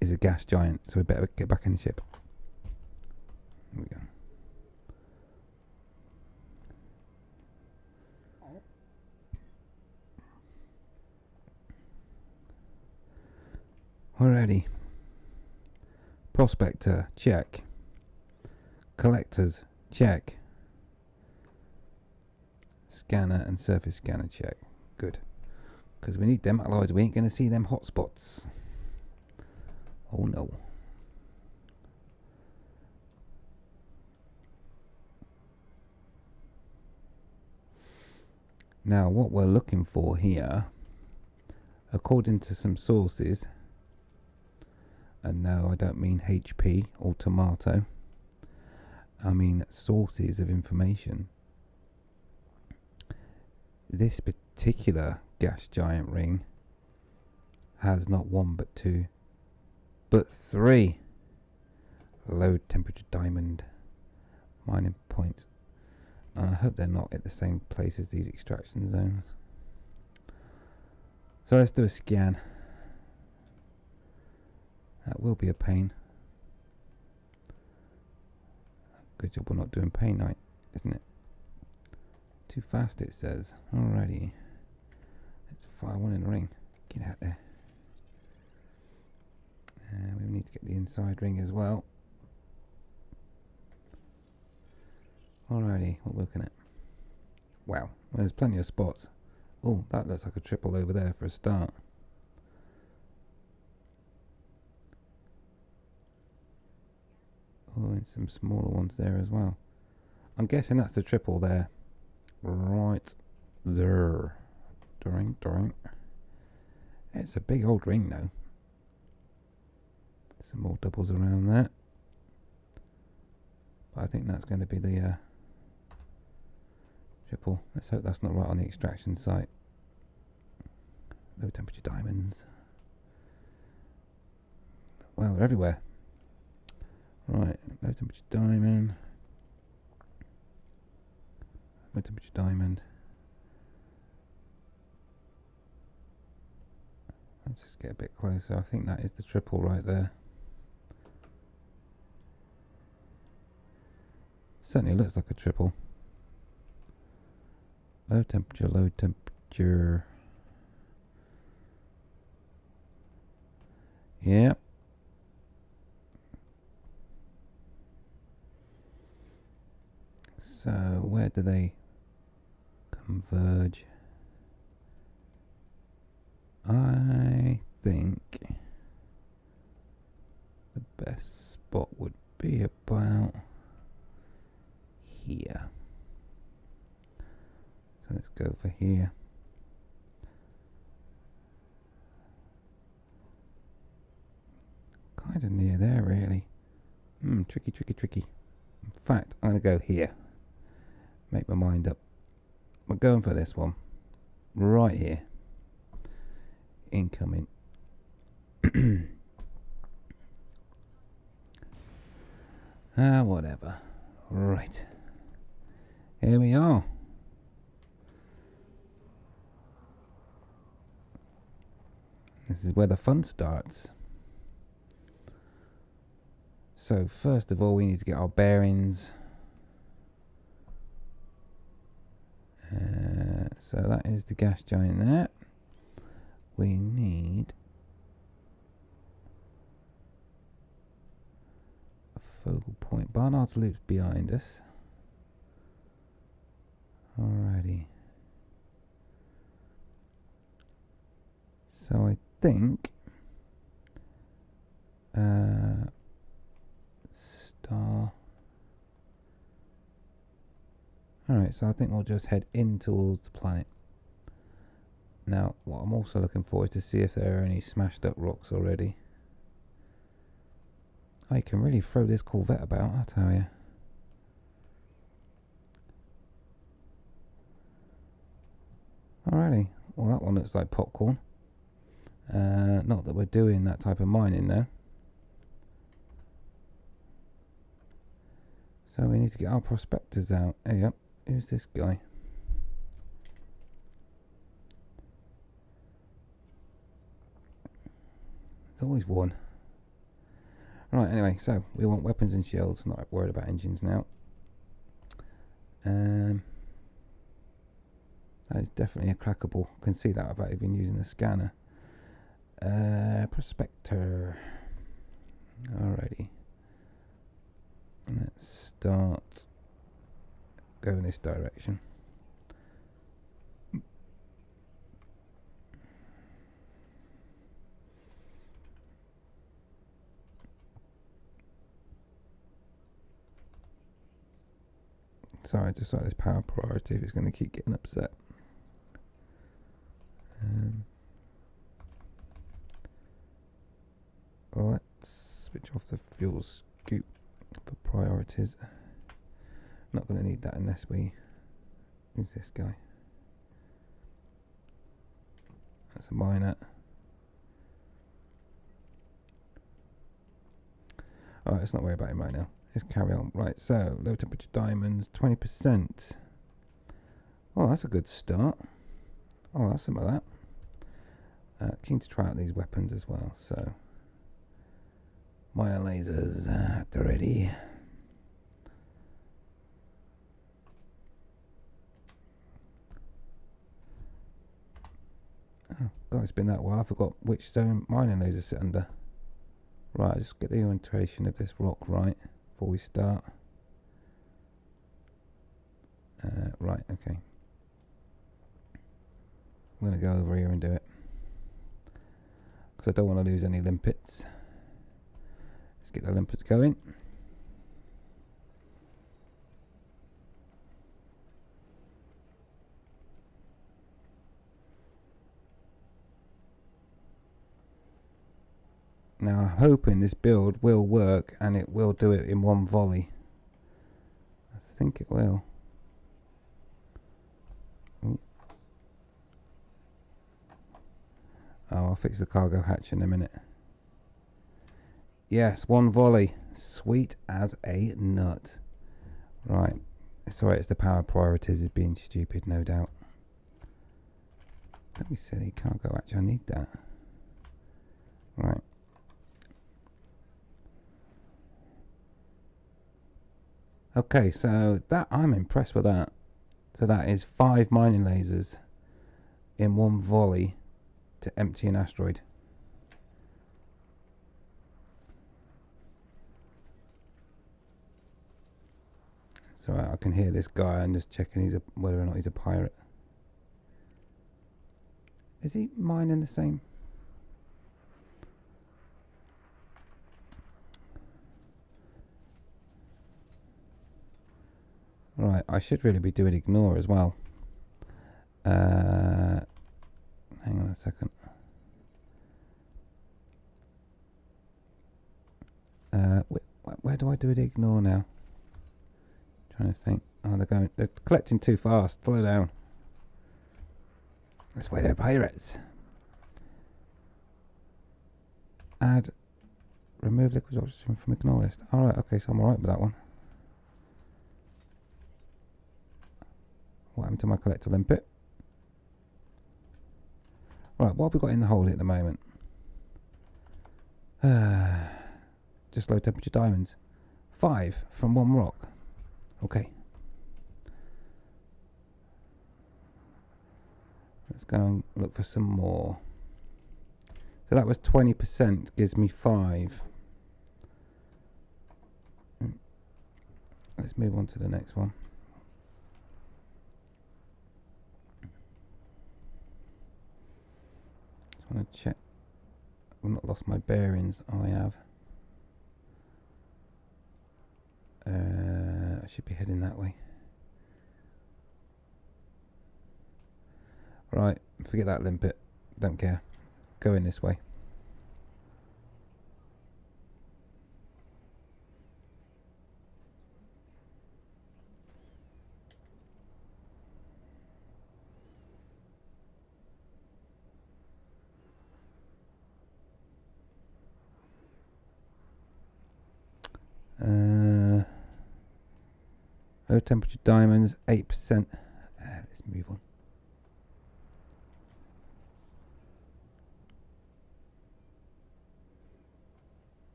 is a gas giant, so we better get back in the ship. Here we go. Alrighty. Prospector, check. Collectors, check. Scanner and surface scanner, check. Good. Because we need them, otherwise we ain't going to see them hotspots. Oh no. Now what we're looking for here, according to some sources, and no, I don't mean HP or tomato, I mean sources of information. This particular gas giant ring has not one but two, but three low temperature diamond mining points. And I hope they're not at the same place as these extraction zones. So let's do a scan. That will be a pain. Good job we're not doing painite, isn't it? Too fast it says. Alrighty. Let's fire one in the ring. Get out there. And we need to get the inside ring as well. Alrighty, what we're looking at. Wow, well, there's plenty of spots. Oh, that looks like a triple over there for a start. Oh, and some smaller ones there as well. I'm guessing that's the triple there. Right there. Doing. It's a big old ring though. Some more doubles around there. But I think that's going to be the triple. Let's hope that's not right on the extraction site. Low temperature diamonds. Well, they're everywhere. Right, low temperature diamond. Low temperature diamond. Let's just get a bit closer. I think that is the triple right there. Certainly looks like a triple. Low temperature, low temperature. Yep. So where do they converge? I think the best spot would be about here. So let's go for here. Kind of near there, really. Tricky, tricky, tricky. In fact, I'm going to go here. Make my mind up. We're going for this one. Right here. Incoming. Whatever. Right. Here we are. This is where the fun starts. So first of all, we need to get our bearings. So that is the gas giant there. We need a focal point. Barnard's Loop's behind us. Alrighty. So I think star. Alright, so I think we'll just head in towards the planet. Now, what I'm also looking for is to see if there are any smashed up rocks already. Oh, you can really throw this Corvette about, I tell you. Alrighty, well that one looks like popcorn. Not that we're doing that type of mining though. So we need to get our prospectors out. Hey up, who's this guy? There's always one. Right, anyway, so we want weapons and shields, not worried about engines now. That is definitely a crackable. Can see that without even using the scanner. Prospector. Alrighty. Let's start going this direction. Sorry, I just saw this power priority if it's going to keep getting upset. Let's switch off the fuel scoop for priorities. Not going to need that unless we use this guy. That's a miner. Alright, let's not worry about him right now. Let's carry on. Right, so low temperature diamonds, 20%. Oh, that's a good start. Oh, that's some of that. Keen to try out these weapons as well, so miner lasers at the ready. Oh, God, it's been that while. I forgot which stone mining lasers sit under. Right, just get the orientation of this rock right before we start. Right, okay. I'm going to go over here and do it, because I don't want to lose any limpets. Let's get the limpets going. Now I'm hoping this build will work and it will do it in one volley. I think it will. Ooh. Oh, I'll fix the cargo hatch in a minute. Yes, one volley. Sweet as a nut. Right. It's alright, it's the power priorities is being stupid, no doubt. Don't be silly, can't go. Actually, I need that. Right. Okay, so that I'm impressed with that. So that is 5 mining lasers in one volley to empty an asteroid. So I can hear this guy and just checking whether or not he's a pirate. Is he mining the same? Right, I should really be doing ignore as well. Hang on a second. Where do I do it ignore now? Trying to think. Oh, they're collecting too fast. Slow down. That's why they're pirates. Add, remove liquid oxygen from ignore list. Alright, okay, so I'm alright with that one. What happened to my collector limpet? Right, what have we got in the hold at the moment? Just low temperature diamonds. 5 from one rock. Okay. Let's go and look for some more. So that was 20%, gives me 5. Let's move on to the next one. Just want to check. I've not lost my bearings. Oh, I have. I should be heading that way. Right, forget that limpet. Don't care. Going this way. Low temperature diamonds, 8%. Let's move on.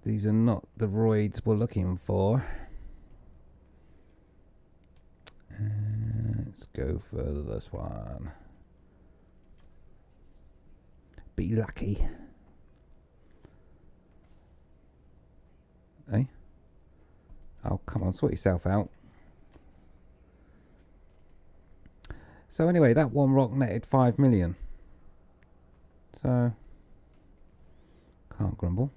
These are not the roids we're looking for. Let's go for this one. Be lucky. Eh? Oh, come on, sort yourself out. So anyway, that one rock netted 5 million. So, can't grumble.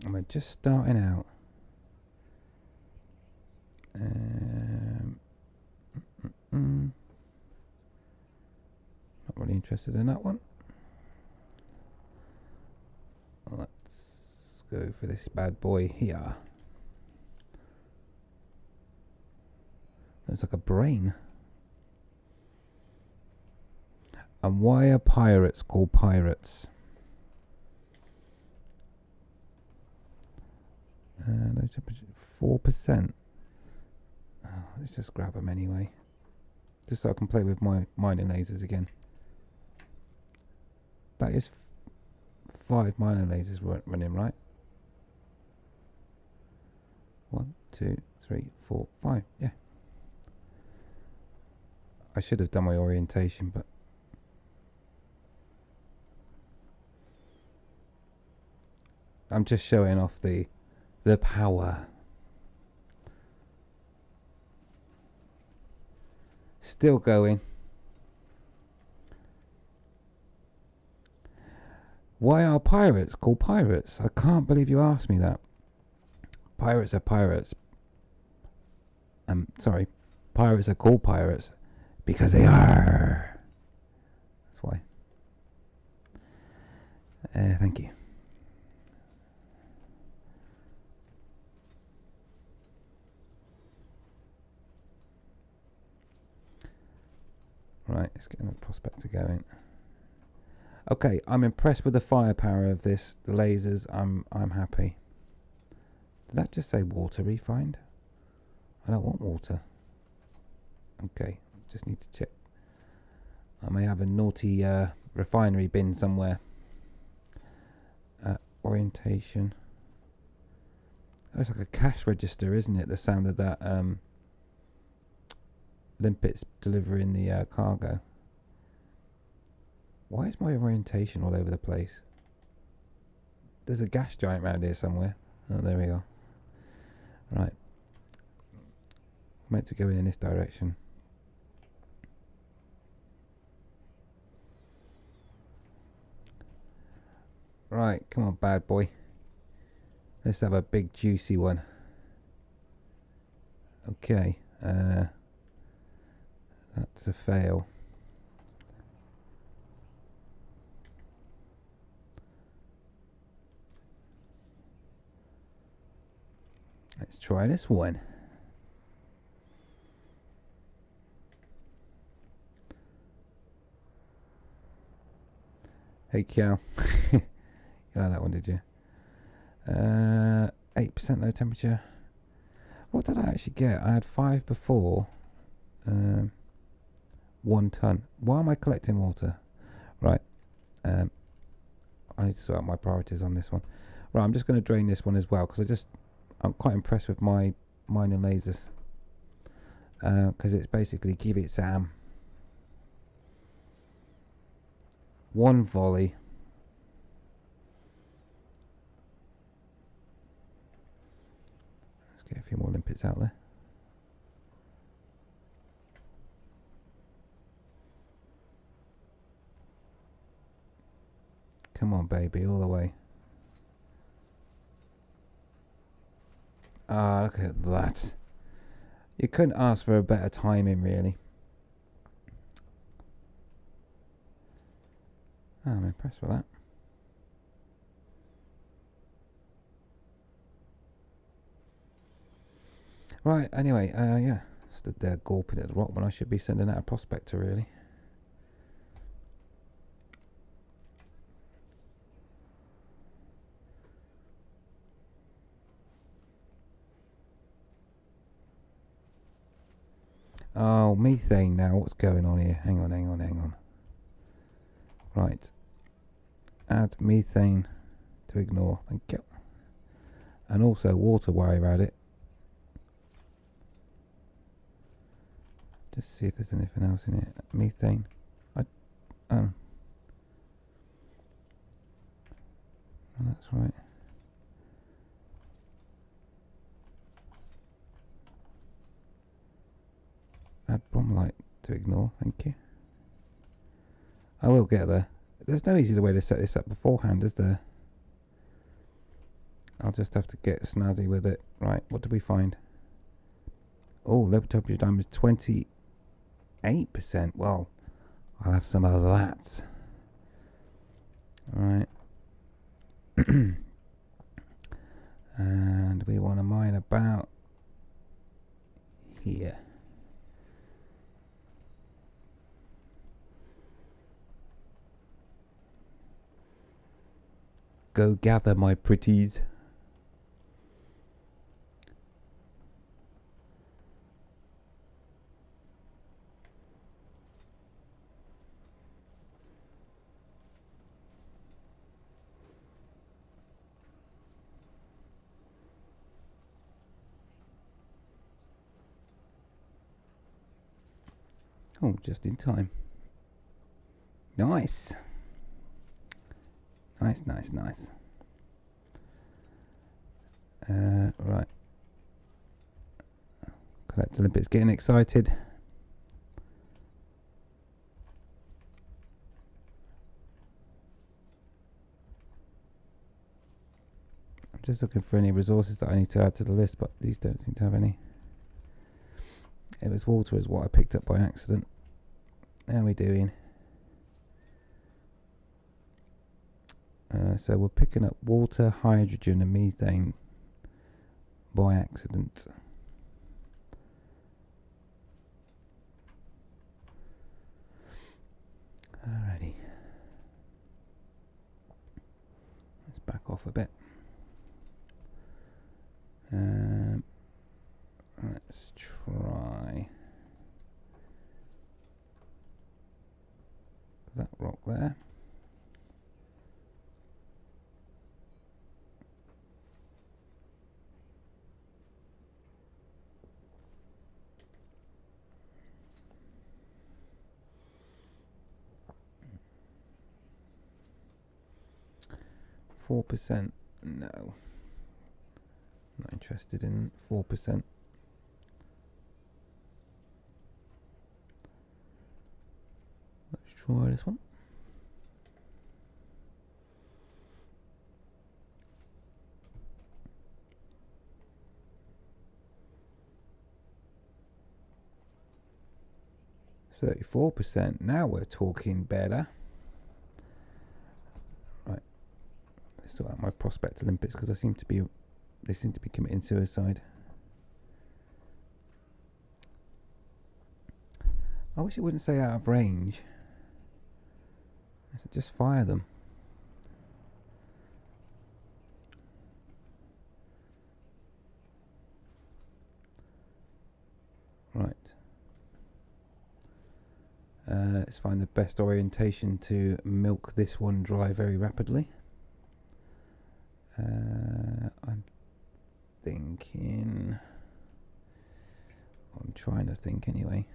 And we're just starting out. Not really interested in that one. Let's go for this bad boy here. Looks like a brain. And why are pirates called pirates? No temperature, 4%. Oh, let's just grab them anyway. Just so I can play with my mining lasers again. That is 5 mining lasers running, right? 1, 2, 3, 4, 5. Yeah. I should have done my orientation, but I'm just showing off the power. Still going. Why are pirates called pirates? I can't believe you asked me that. Pirates are pirates. Sorry. Pirates are called pirates because they are. That's why. Thank you. Right, let's get another prospector going. Okay, I'm impressed with the firepower of this. The lasers, I'm happy. Did that just say water refined? I don't want water. Okay, just need to check. I may have a naughty refinery bin somewhere. Orientation. Oh, it's like a cash register, isn't it? The sound of that limpets delivering the cargo. Why is my orientation all over the place? There's a gas giant around here somewhere. Oh, there we are. Right. I'm meant to go in this direction. Right, come on, bad boy. Let's have a big juicy one. Okay, that's a fail. Let's try this one. Hey, Cal. You like that one, did you? 8% low temperature. What did I actually get? I had 5 before. 1 ton. Why am I collecting water? Right. I need to sort out my priorities on this one. Right, I'm just going to drain this one as well because I'm quite impressed with my mining lasers. Because it's basically give it Sam. 1 volley. Let's get a few more limpets out there. Come on, baby, all the way. Ah, look at that. You couldn't ask for a better timing, really. Oh, I'm impressed with that. Right, anyway, yeah. Stood there gawping at the rock when I should be sending out a prospector, really. Oh, methane now. What's going on here? Hang on. Right. Add methane to ignore. Thank you. And also water while you're at it. Just see if there's anything else in it. Methane. Oh, that's right. Add bromlite to ignore. Thank you. I will get there. There's no easy way to set this up beforehand, is there? I'll just have to get snazzy with it. Right, what did we find? Oh, level temperature time is 28%. Well, I'll have some of that. Alright. And we want to mine about here. Go gather, my pretties. Oh, just in time. Nice. Nice. Right. Collector Limpets getting excited. I'm just looking for any resources that I need to add to the list, but these don't seem to have any. It was water is what I picked up by accident. How are we doing? So we're picking up water, hydrogen and methane by accident. Alrighty. Let's back off a bit. Let's try that rock there. %. No. Not interested in 4%. Let's try this one. %. Now we're talking better. Right. Let's sort out my Prospect Olympics because they seem to be committing suicide. I wish it wouldn't say out of range. I said just fire them. Right. Let's find the best orientation to milk this one dry very rapidly. I'm thinking. I'm trying to think anyway.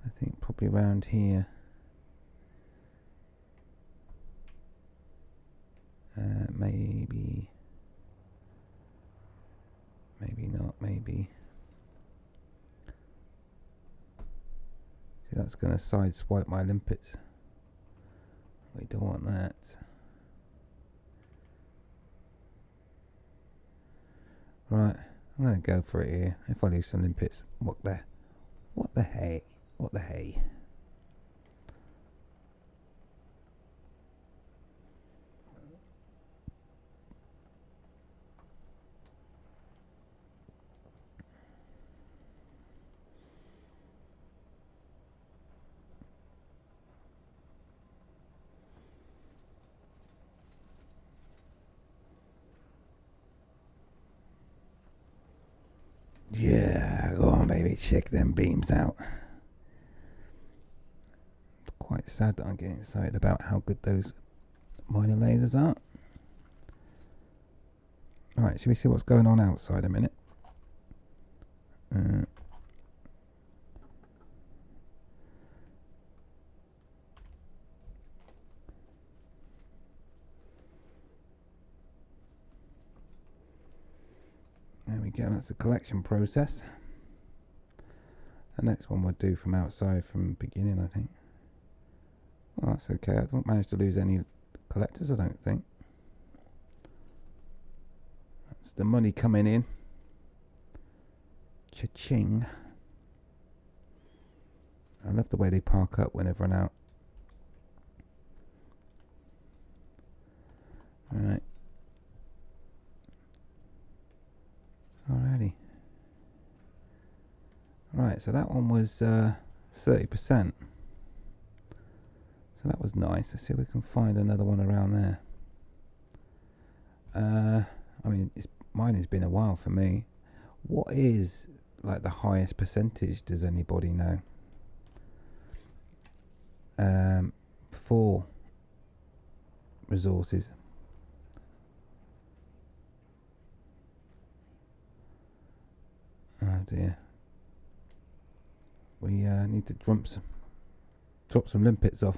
I think probably around here. Maybe not, maybe. See, that's going to sideswipe my limpets. We don't want that. Right, I'm going to go for it here. If I lose some limpets, what the hey? What the hey? Yeah, go on baby, check them beams out. It's quite sad that I'm getting excited about how good those minor lasers are. Alright, shall we see what's going on outside a minute? There we go, that's the collection process. The next one we'll do from outside from the beginning, I think. Well, that's okay. I don't manage to lose any collectors, I don't think. That's the money coming in. Cha-ching. I love the way they park up whenever I'm out. Alright. Alrighty. Right, so that one was 30%. So that was nice. Let's see if we can find another one around there. I mean, mine has been a while for me. What is like the highest percentage? Does anybody know? For resources. Oh dear. We need to drop some limpets off.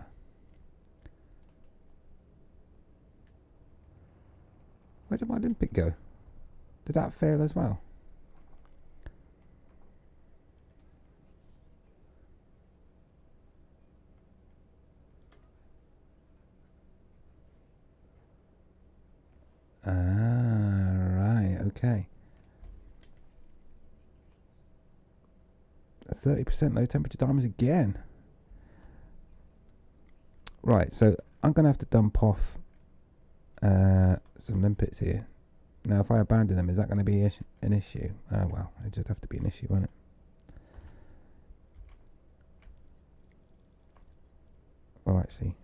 Where did my limpet go? Did that fail as well? Right, okay. 30% low temperature diamonds again. Right, so I'm going to have to dump off some limpets here. Now, if I abandon them, is that going to be an issue? Well, it just have to be an issue, won't it? Oh, actually.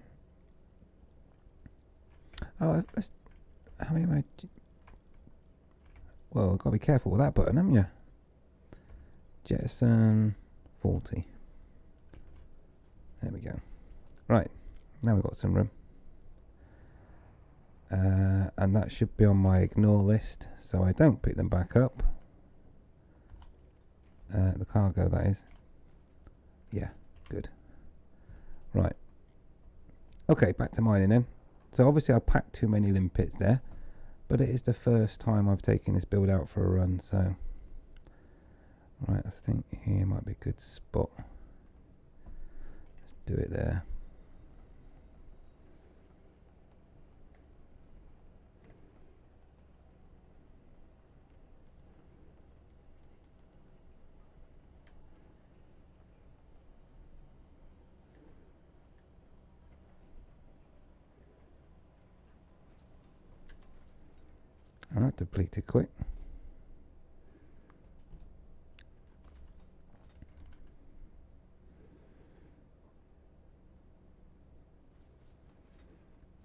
Oh, let's... How many am I... Well, I've got to be careful with that button, haven't you? Jettison 40. There we go. Right, now we've got some room. And that should be on my ignore list, so I don't pick them back up. The cargo, that is. Yeah, good. Right. Okay, back to mining then. So obviously I packed too many limpets there, but it is the first time I've taken this build out for a run, so... Right, I think here might be a good spot. Let's do it there. That depleted quick.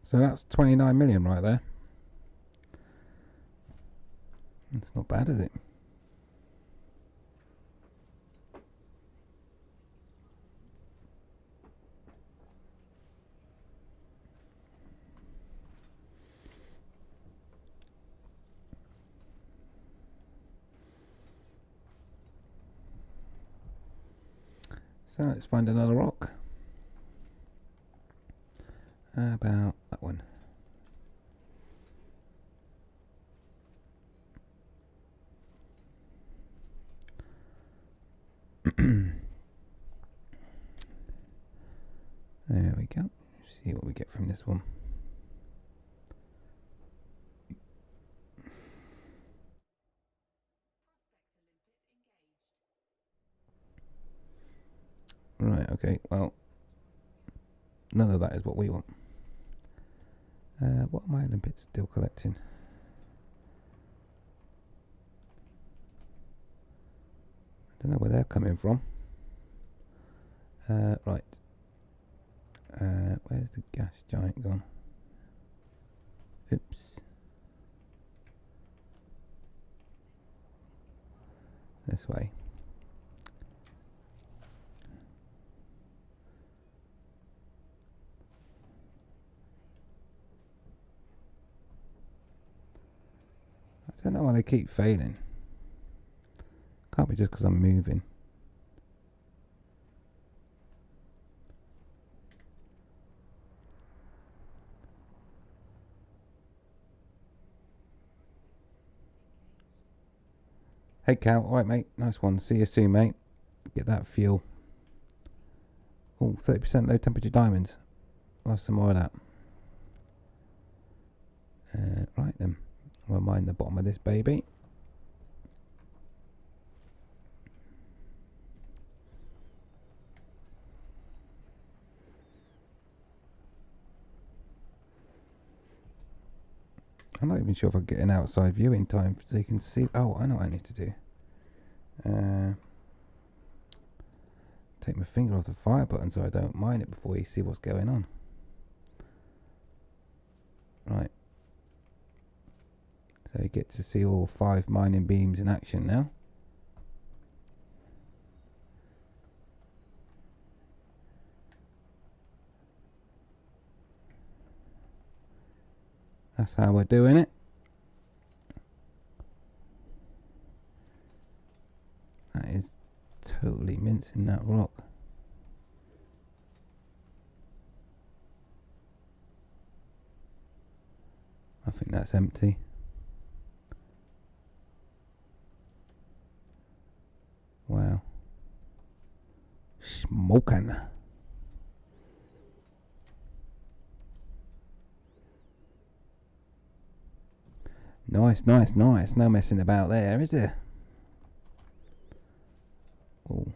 So that's 29 million right there. That's not bad, is it? So let's find another rock. How about that one? There we go. See what we get from this one. Right, okay, well, none of that is what we want. What are my limpets still collecting? I don't know where they're coming from. Right. Where's the gas giant gone? Oops. This way. I don't know why they keep failing. Can't be just because I'm moving. Hey Cal, alright mate, nice one. See you soon mate. Get that fuel. Oh, 30% low temperature diamonds. I'll have some more of that. Right then, we'll mine the bottom of this baby. I'm not even sure if I get an outside view in time so you can see. Oh, I know what I need to do. Take my finger off the fire button so I don't mine it before you see what's going on. Right. So you get to see all 5 mining beams in action now. That's how we're doing it. That is totally mincing that rock. I think that's empty. Wow. Smoking. Nice, nice, nice. No messing about there, is there? Oh.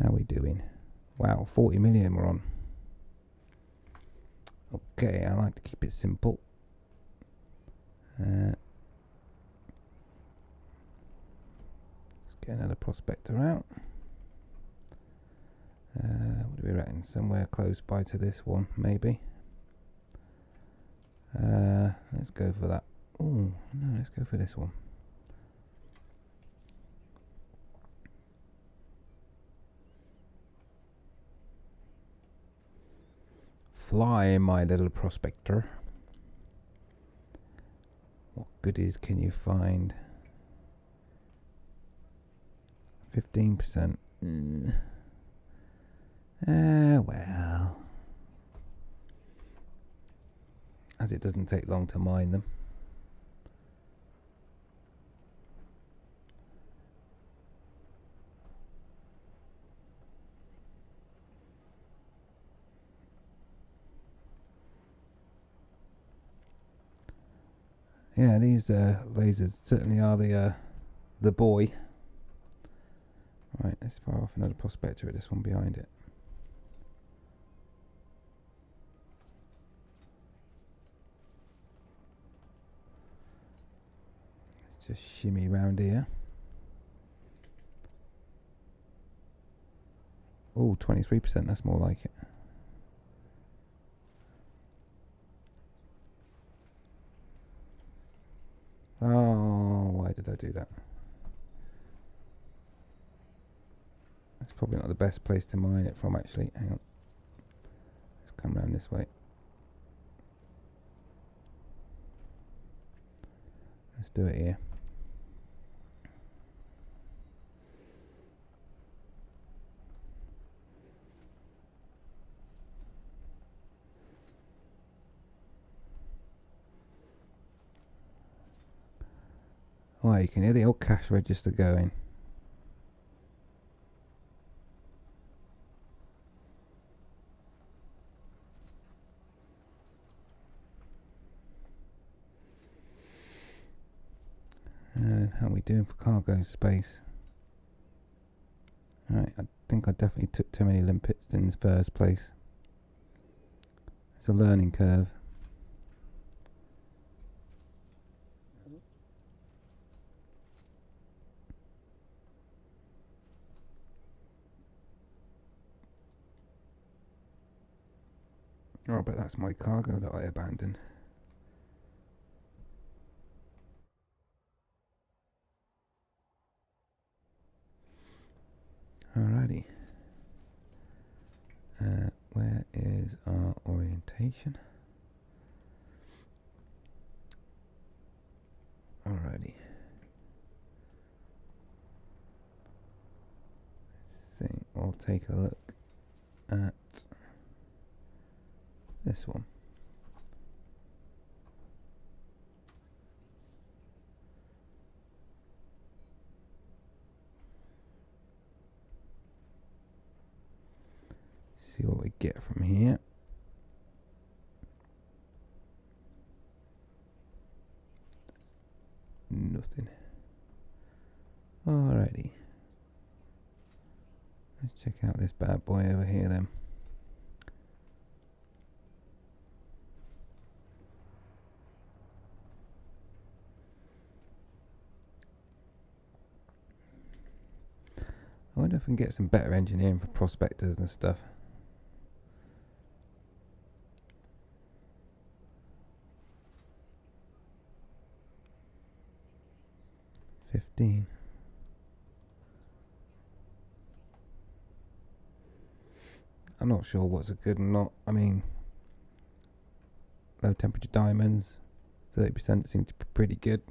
How are we doing? Wow, 40 million we're on. Okay, I like to keep it simple. Let's get another prospector out. What do we reckon? Somewhere close by to this one, maybe. Let's go for that. Oh, no, let's go for this one. Fly, my little prospector. What goodies can you find? 15%. Well. As it doesn't take long to mine them. Yeah, these lasers certainly are the boy. Right, let's fire off another prospector at this one behind it. Let's just shimmy round here. Oh, 23%, that's more like it. Oh, why did I do that? That's probably not the best place to mine it from, actually. Hang on. Let's come round this way. Let's do it here. Oh, you can hear the old cash register going. And how are we doing for cargo space? Alright, I think I definitely took too many limpets in the first place. It's a learning curve. Oh, but that's my cargo that I abandoned. Alrighty. Where is our orientation? Alrighty. I think we'll take a look at this one. See what we get from here. Nothing. Alrighty. Let's check out this bad boy over here then. I wonder if we can get some better engineering for prospectors and stuff. I'm not sure what's a good and not. I mean, low temperature diamonds, 30% seem to be pretty good.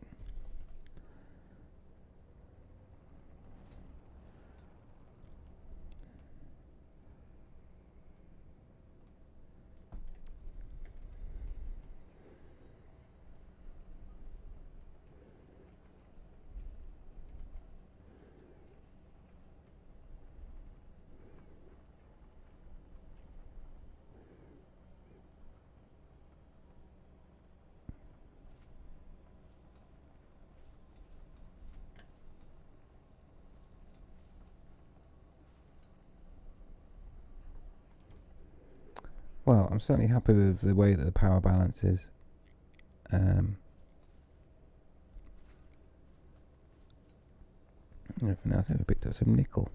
I'm certainly happy with the way that the power balance is. Everything else, I picked up some nickel.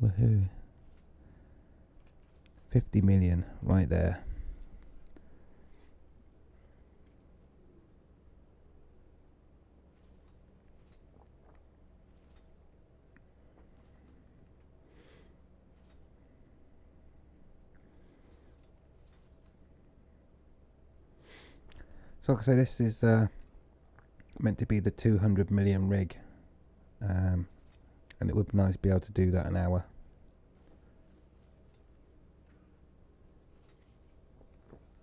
Woohoo! 50 million right there. So like I say, this is meant to be the 200 million rig, and it would be nice to be able to do that an hour.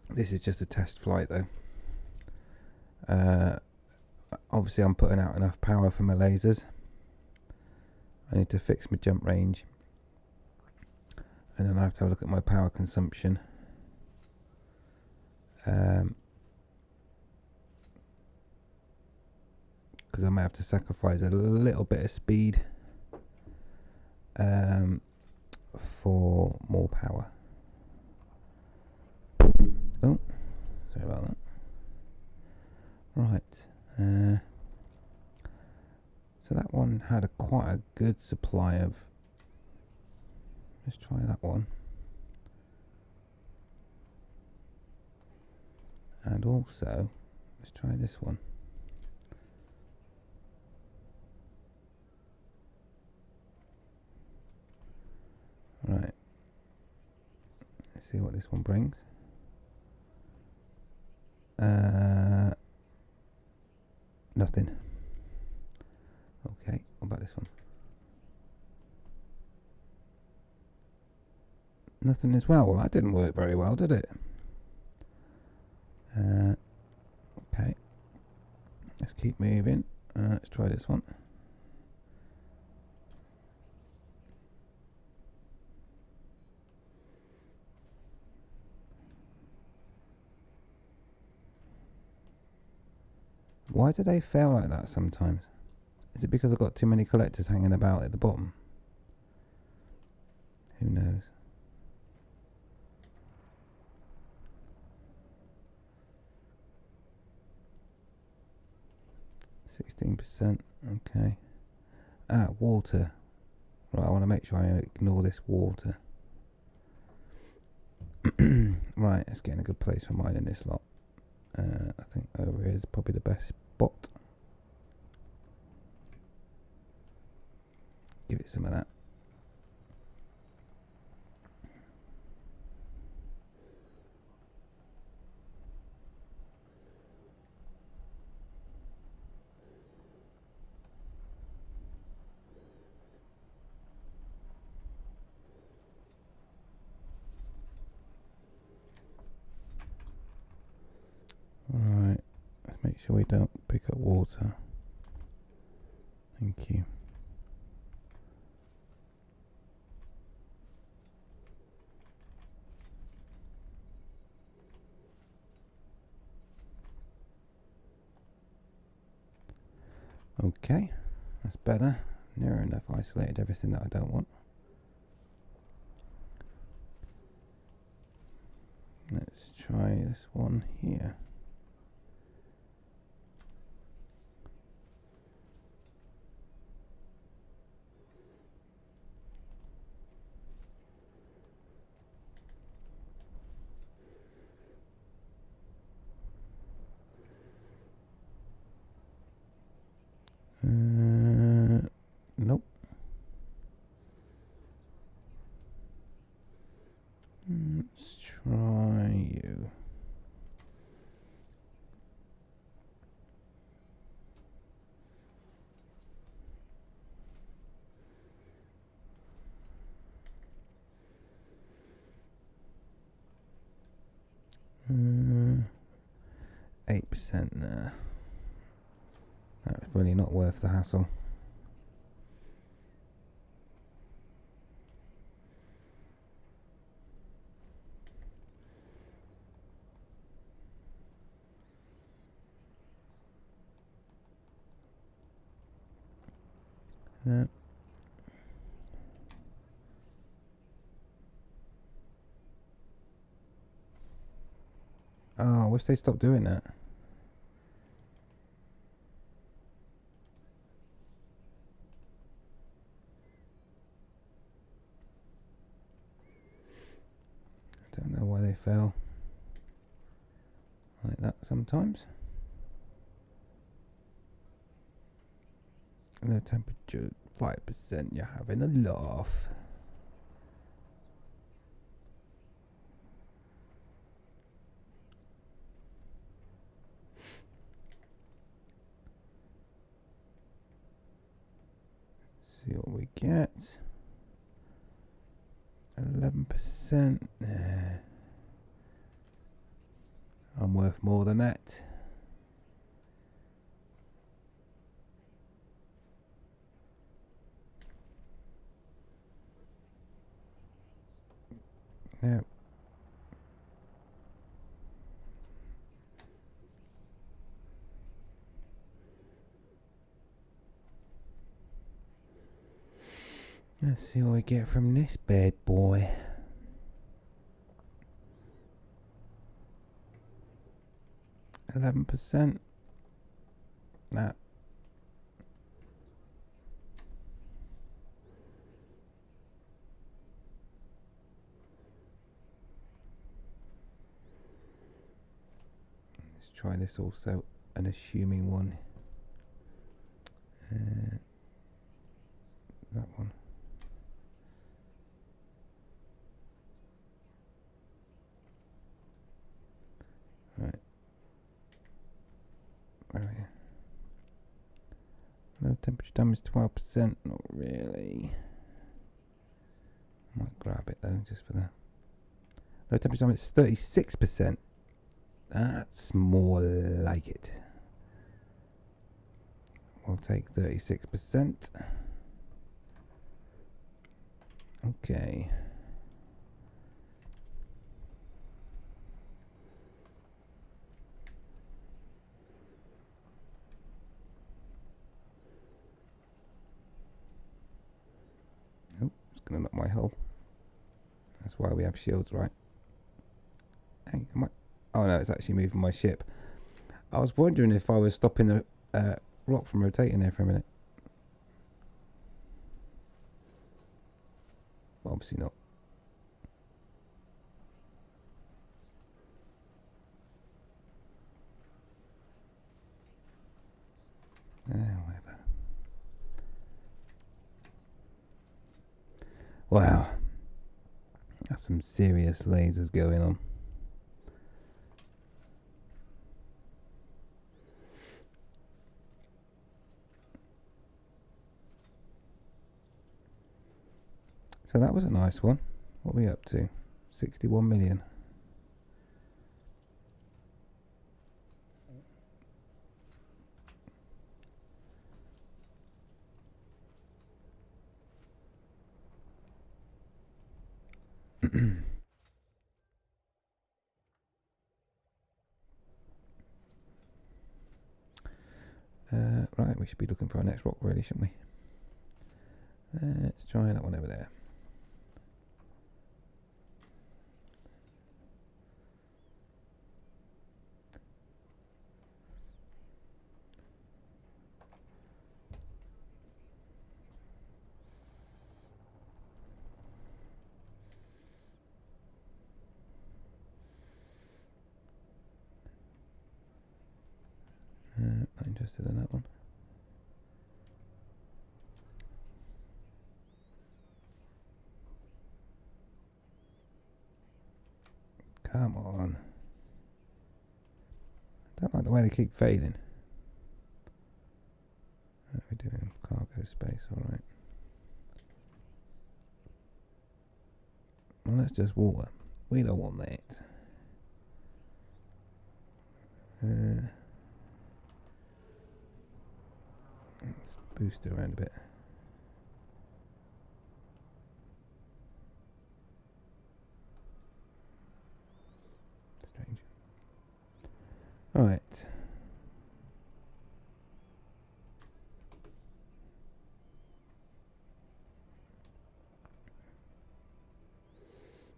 This is just a test flight though. Obviously I'm putting out enough power for my lasers. I need to fix my jump range, and then I have to have a look at my power consumption. Because I may have to sacrifice a little bit of speed for more power. Oh, sorry about that. Right, so that one had quite a good supply of. Let's try that one, and also let's try this one. Right, let's see what this one brings. Nothing. Okay, what about this one? Nothing as well. Well, that didn't work very well, did it? Okay, let's keep moving. Let's try this one. Why do they fail like that sometimes? Is it because I've got too many collectors hanging about at the bottom? Who knows? %. Okay. Water. Right, I want to make sure I ignore this water. Right, let's get in a good place for mining this lot. I think over here is probably the best spot. Give it some of that. Alright, let's make sure we don't pick up water. Thank you. Okay, that's better. Near enough isolated everything that I don't want. Let's try this one here. Nope. Let's try you. Uh, 8% there. That's really not worth the hassle. No. Oh, I wish they stopped doing that. I don't know why they fell like that sometimes. Low temperature, 5%, you're having a laugh. See what we get. 11%. Nah. I'm worth more than that. Yeah. Let's see what we get from this bad boy. 11%. Nah. Let's try this also, an assuming one. That one. Right. Where are you? Low temperature damage 12%. Not really. Might grab it though, just for the low temperature damage 36%. That's more like it. We'll take 36%. Okay. Oh, it's gonna knock my hull. That's why we have shields, right? Hey, am I? Oh no, it's actually moving my ship. I was wondering if I was stopping the rock from rotating there for a minute. Well, obviously not. Whatever. Wow. That's some serious lasers going on. So that was a nice one. What are we up to? 61 million. Right, we should be looking for our next rock really, shouldn't we? Let's try that one over there. Not interested in that one. Come on. I don't like the way they keep failing. What are we doing? Cargo space, alright. Well, that's just water. We don't want that. Let's boost it around a bit. Strange. Alright.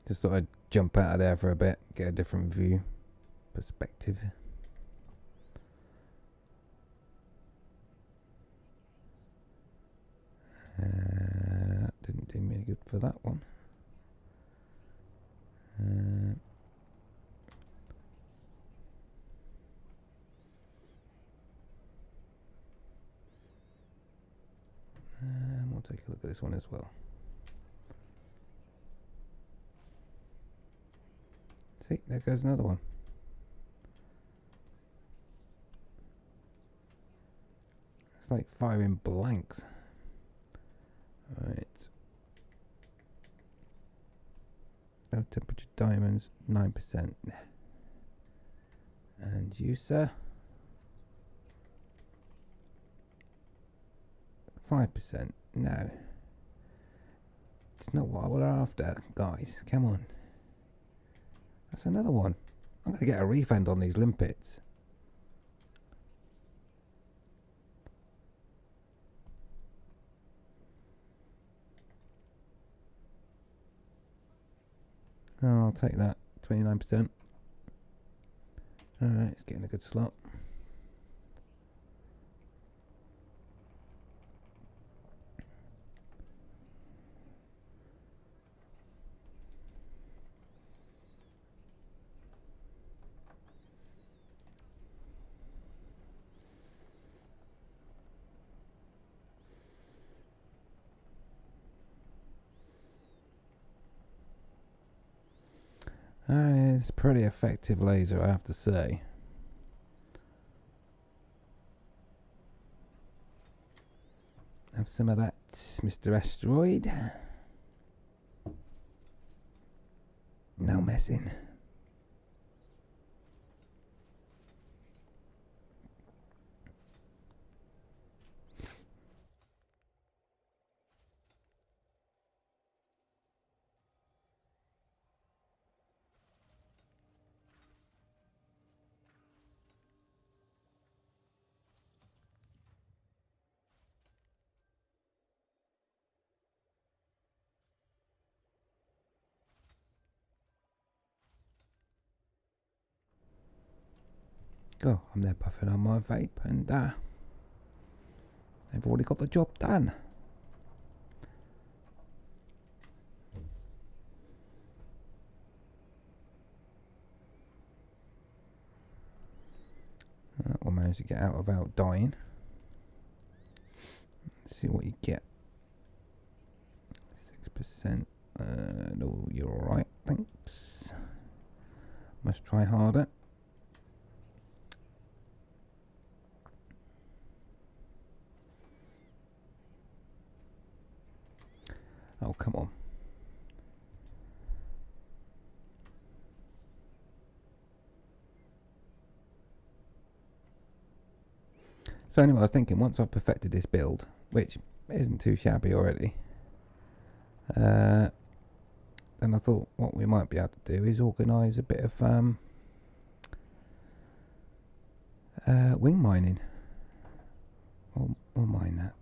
Just thought I'd jump out of there for a bit, get a different view. perspective. Didn't do me any good for that one. We'll take a look at this one as well. See, there goes another one. It's like firing blanks. Right. Low temperature diamonds, 9%. And you, sir? 5%. No. It's not what we're after, guys. Come on. That's another one. I'm going to get a refund on these limpets. Oh, I'll take that. 29%. Alright, it's getting a good slot. It's a pretty effective laser, I have to say. Have some of that, Mr. Asteroid. No messing. Oh, I'm there puffing on my vape, and they've already got the job done. We'll manage to get out without dying. Let's see what you get. 6%. No, you're alright, thanks. Must try harder. Oh, come on. So anyway, I was thinking, once I've perfected this build, which isn't too shabby already, then I thought what we might be able to do is organise a bit of wing mining. We'll mine that.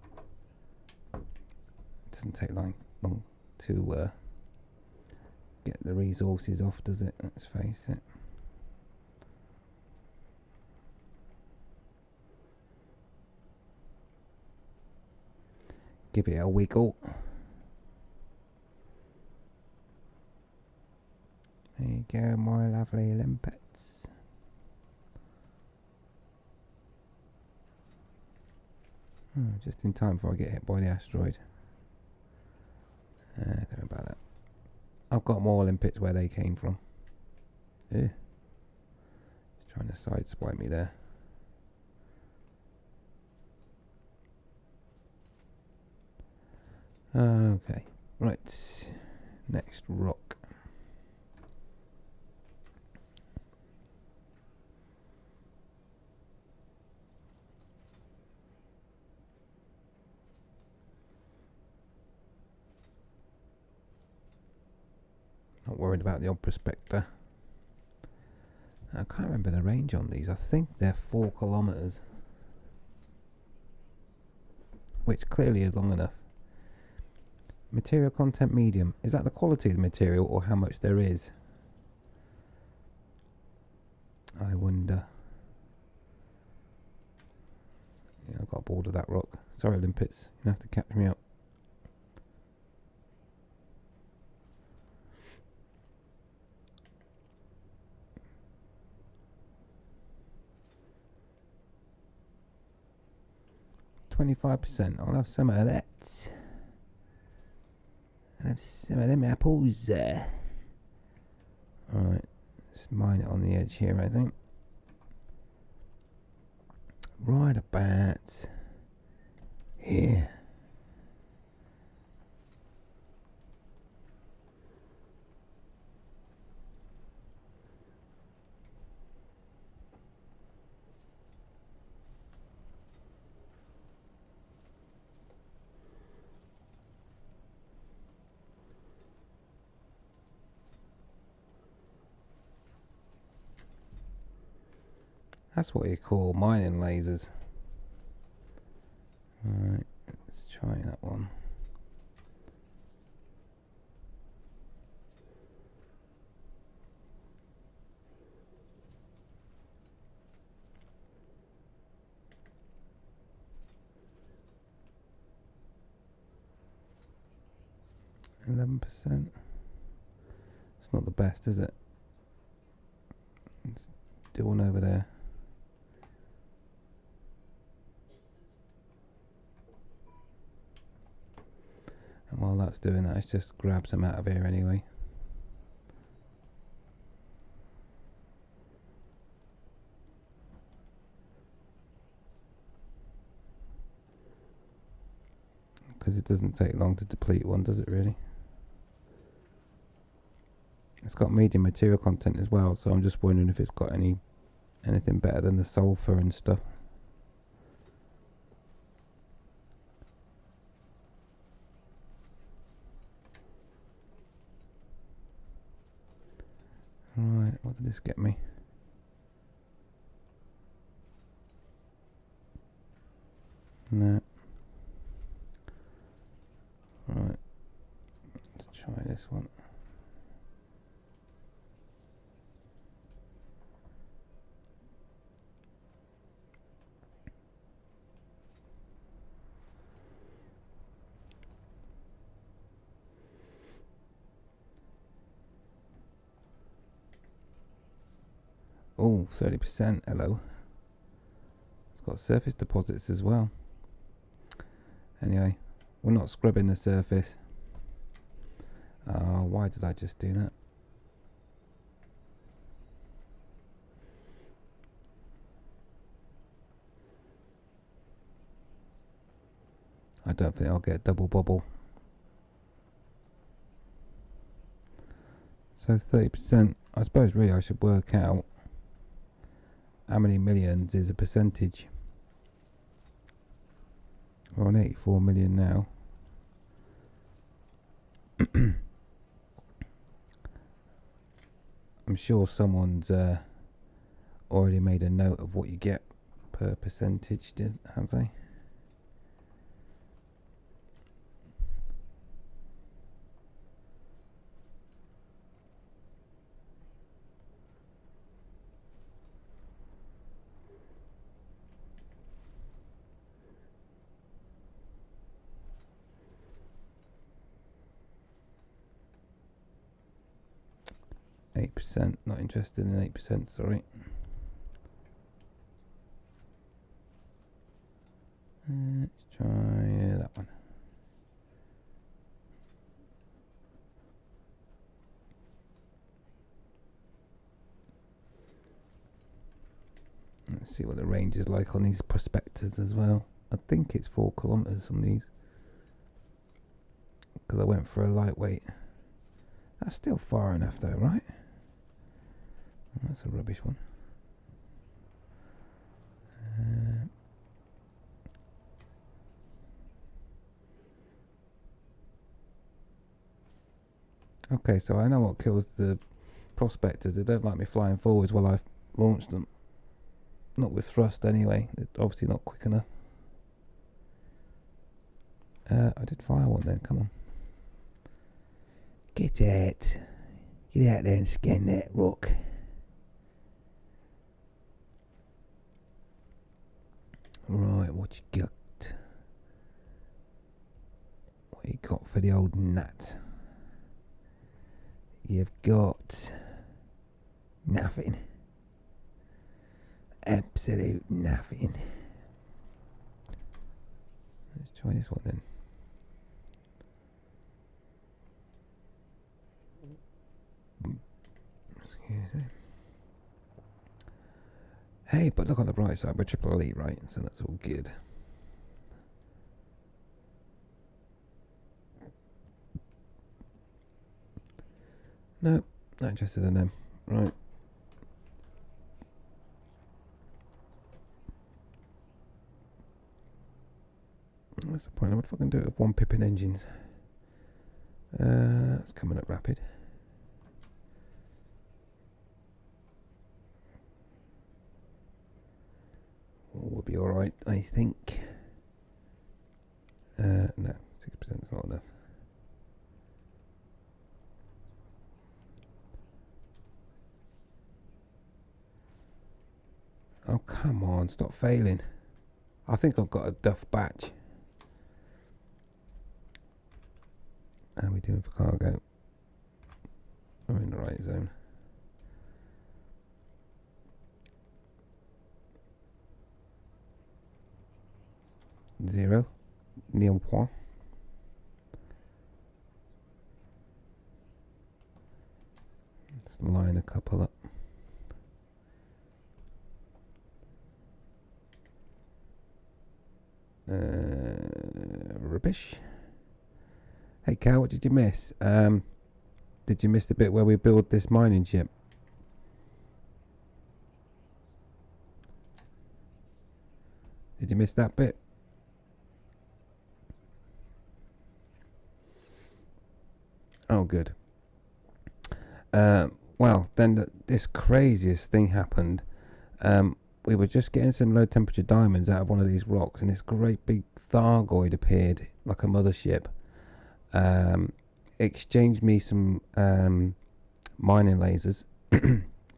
It doesn't take long to get the resources off, does it? Let's face it. Give it a wiggle. There you go, my lovely limpets. Just in time before I get hit by the asteroid. Don't worry about that. I've got more limpets where they came from. Just trying to sideswipe me there. Okay, right. Next rock. Not worried about the odd prospector. I can't remember the range on these. I think they're 4 kilometers, which clearly is long enough. Material content medium. Is that the quality of the material or how much there is? I wonder. Yeah, I got bored of that rock. Sorry, Limpets. You have to catch me up. %. I'll have some of that. I'll have some of them apples. Alright, let's mine it on the edge here, I think. Right about here. That's what you call mining lasers. Alright, let's try that one. %. It's not the best, is it? Let's do one over there. And while that's doing that, let's just grab some out of here anyway. Because it doesn't take long to deplete one, does it really? It's got medium material content as well, so I'm just wondering if it's got anything better than the sulfur and stuff. Right, what did this get me? No. Right, let's try this one. Oh, 30%, hello. It's got surface deposits as well. Anyway, we're not scrubbing the surface. Why did I just do that? I don't think I'll get double bubble. So 30%, I suppose really I should work out how many millions is a percentage. We're on 84 million now. I'm sure someone's already made a note of what you get per percentage, have they? %, not interested in 8%, sorry. Let's try that one. Let's see what the range is like on these prospectors as well. I think it's 4 kilometers on these, because I went for a lightweight. That's still far enough though, right? That's a rubbish one. Okay, so I know what kills the prospectors. They don't like me flying forwards while I've launched them. Not with thrust anyway. They're obviously not quick enough. I did fire one then, come on. Get out. Get out there and scan that rock. Right, what you got? What you got for the old nut? You've got nothing. Absolute nothing. Let's try this one then. Excuse me. Hey, but look on the bright side, we're triple elite, right? So that's all good. No, not interested in them. Right. What's the point? I would fucking do it with one Pippin engines. It's coming up rapid. We'll be alright, I think. No, 6% is not enough. Oh, come on, stop failing. I think I've got a duff batch. How are we doing for cargo? We're in the right zone. Zero. Nil point. Let's line a couple up. Rubbish. Hey Cal, what did you miss? Did you miss the bit where we build this mining ship? Did you miss that bit? Oh, good. Well, then this craziest thing happened. We were just getting some low temperature diamonds out of one of these rocks, and this great big Thargoid appeared like a mothership. Exchanged me some mining lasers,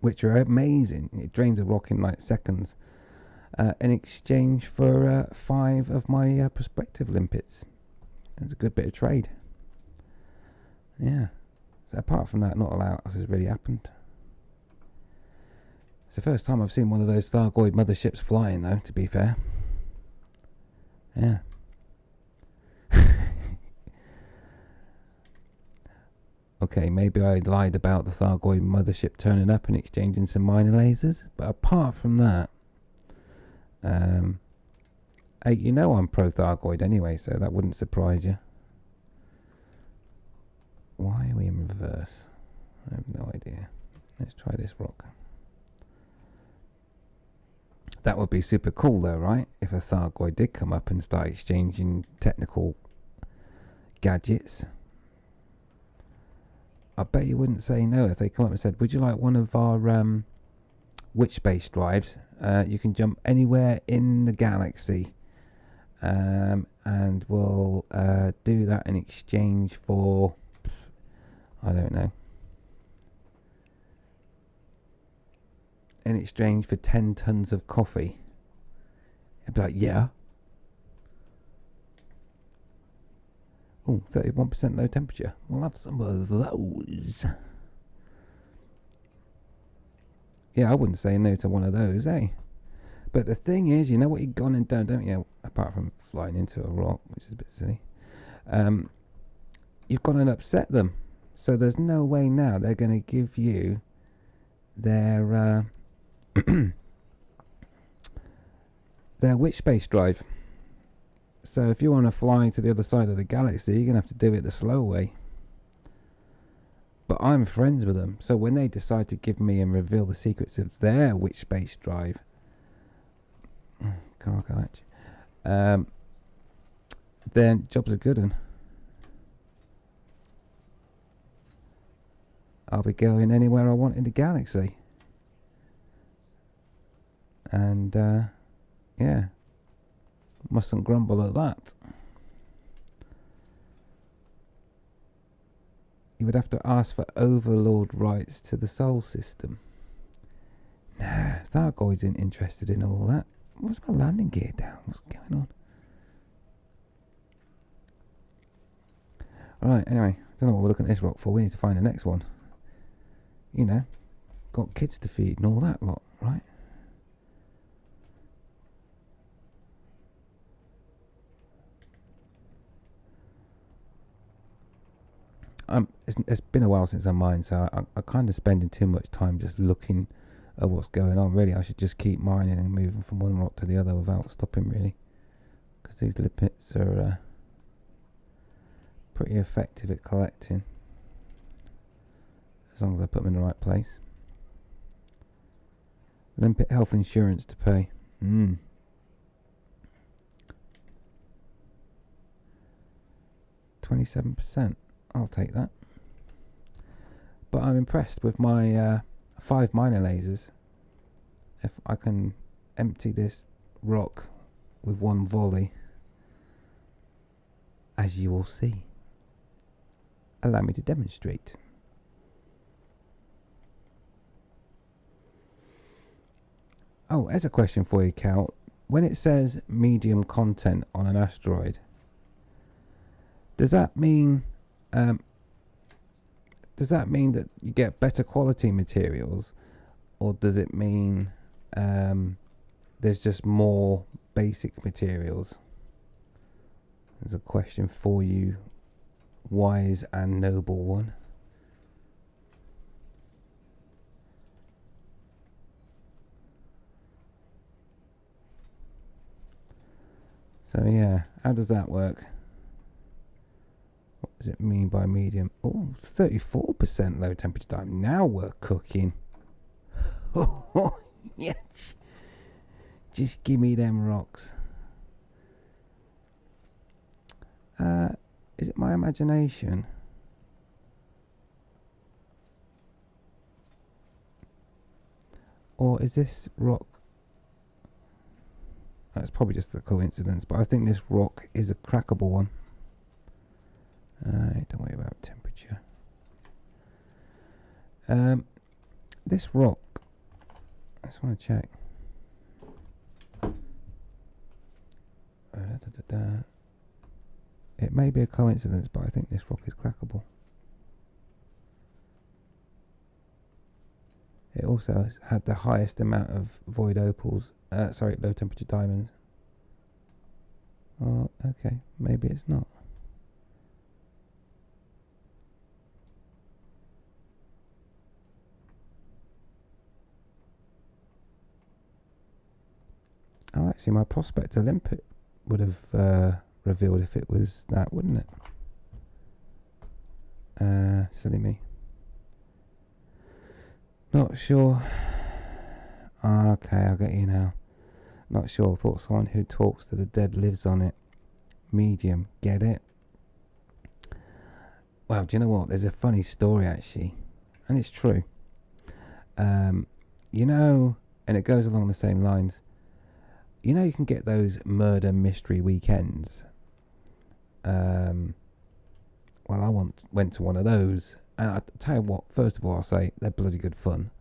which are amazing. It drains a rock in like seconds. In exchange for 5 of my prospective limpets. It's a good bit of trade. Yeah. So apart from that, not a lot else has really happened. It's the first time I've seen one of those Thargoid motherships flying, though, to be fair. Yeah. Okay, maybe I lied about the Thargoid mothership turning up and exchanging some mining lasers, but apart from that, hey, you know I'm pro Thargoid anyway, so that wouldn't surprise you. Why are we in reverse? I have no idea. Let's try this rock. That would be super cool though, right? If a Thargoid did come up and start exchanging technical gadgets. I bet you wouldn't say no if they come up and said, would you like one of our witch base drives? You can jump anywhere in the galaxy. And we'll do that in exchange for, I don't know, in exchange for 10 tons of coffee. I'd be like, yeah. Oh, 31% low temperature. We'll have some of those. Yeah, I wouldn't say no to one of those, eh? But the thing is, you know what you've gone and done, don't you? Apart from flying into a rock, which is a bit silly. You've gone and upset them. So there's no way now they're going to give you their their witch space drive. So if you want to fly to the other side of the galaxy, you're going to have to do it the slow way. But I'm friends with them, so when they decide to give me and reveal the secrets of their witch space drive, cargo hatch, then job's a good one. I'll be going anywhere I want in the galaxy. And yeah, mustn't grumble at that. You would have to ask for overlord rights to the Sol system. Nah, Thargoid isn't interested in all that. What's my landing gear down? What's going on? Alright, anyway, don't know what we're looking at this rock for. We need to find the next one. You know, got kids to feed and all that lot, right? It's been a while since I mined, so I kind of spending too much time just looking at what's going on. Really, I should just keep mining and moving from one rock to the other without stopping, really, because these limpets are pretty effective at collecting, as long as I put them in the right place. Limpet health insurance to pay. 27%. I'll take that. But I'm impressed with my 5 miner lasers. If I can empty this rock with one volley, as you will see. Allow me to demonstrate. Oh, there's a question for you, Cal. When it says medium content on an asteroid, does that mean that you get better quality materials, or does it mean there's just more basic materials? There's a question for you, wise and noble one. So yeah, how does that work? What does it mean by medium? Oh, 34% low temperature time. Now we're cooking. Oh, yes. Just give me them rocks. Is it my imagination? Or is this rock... That's probably just a coincidence, but I think this rock is a crackable one. Don't worry about temperature. This rock, I just want to check. It may be a coincidence, but I think this rock is crackable. It also has had the highest amount of void opals, low temperature diamonds. Oh, okay, maybe it's not. Oh, actually, my prospector limpet would have revealed if it was that, wouldn't it? Silly me. Not sure. Okay, I'll get you now. Not sure. Thought someone who talks to the dead lives on it. Medium. Get it? Well, do you know what? There's a funny story, actually. And it's true. You know, and it goes along the same lines. You know, you can get those murder mystery weekends. Well, I went to one of those, and I tell you what. First of all, I'll say they're bloody good fun.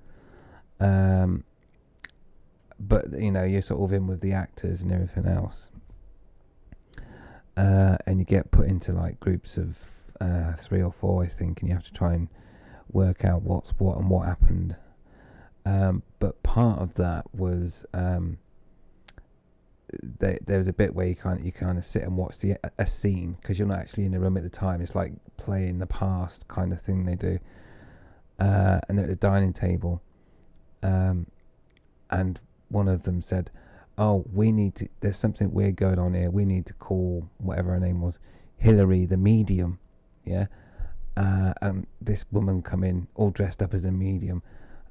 But you know, you're sort of in with the actors and everything else, and you get put into like groups of 3 or 4, I think, and you have to try and work out what's what and what happened. But part of that was there was a bit where you kind of sit and watch a scene, because you're not actually in the room at the time. It's like playing the past kind of thing they do, and they're at the dining table, and one of them said, "Oh, there's something weird going on here. We need to call whatever her name was, Hillary the medium." Yeah, and this woman come in all dressed up as a medium,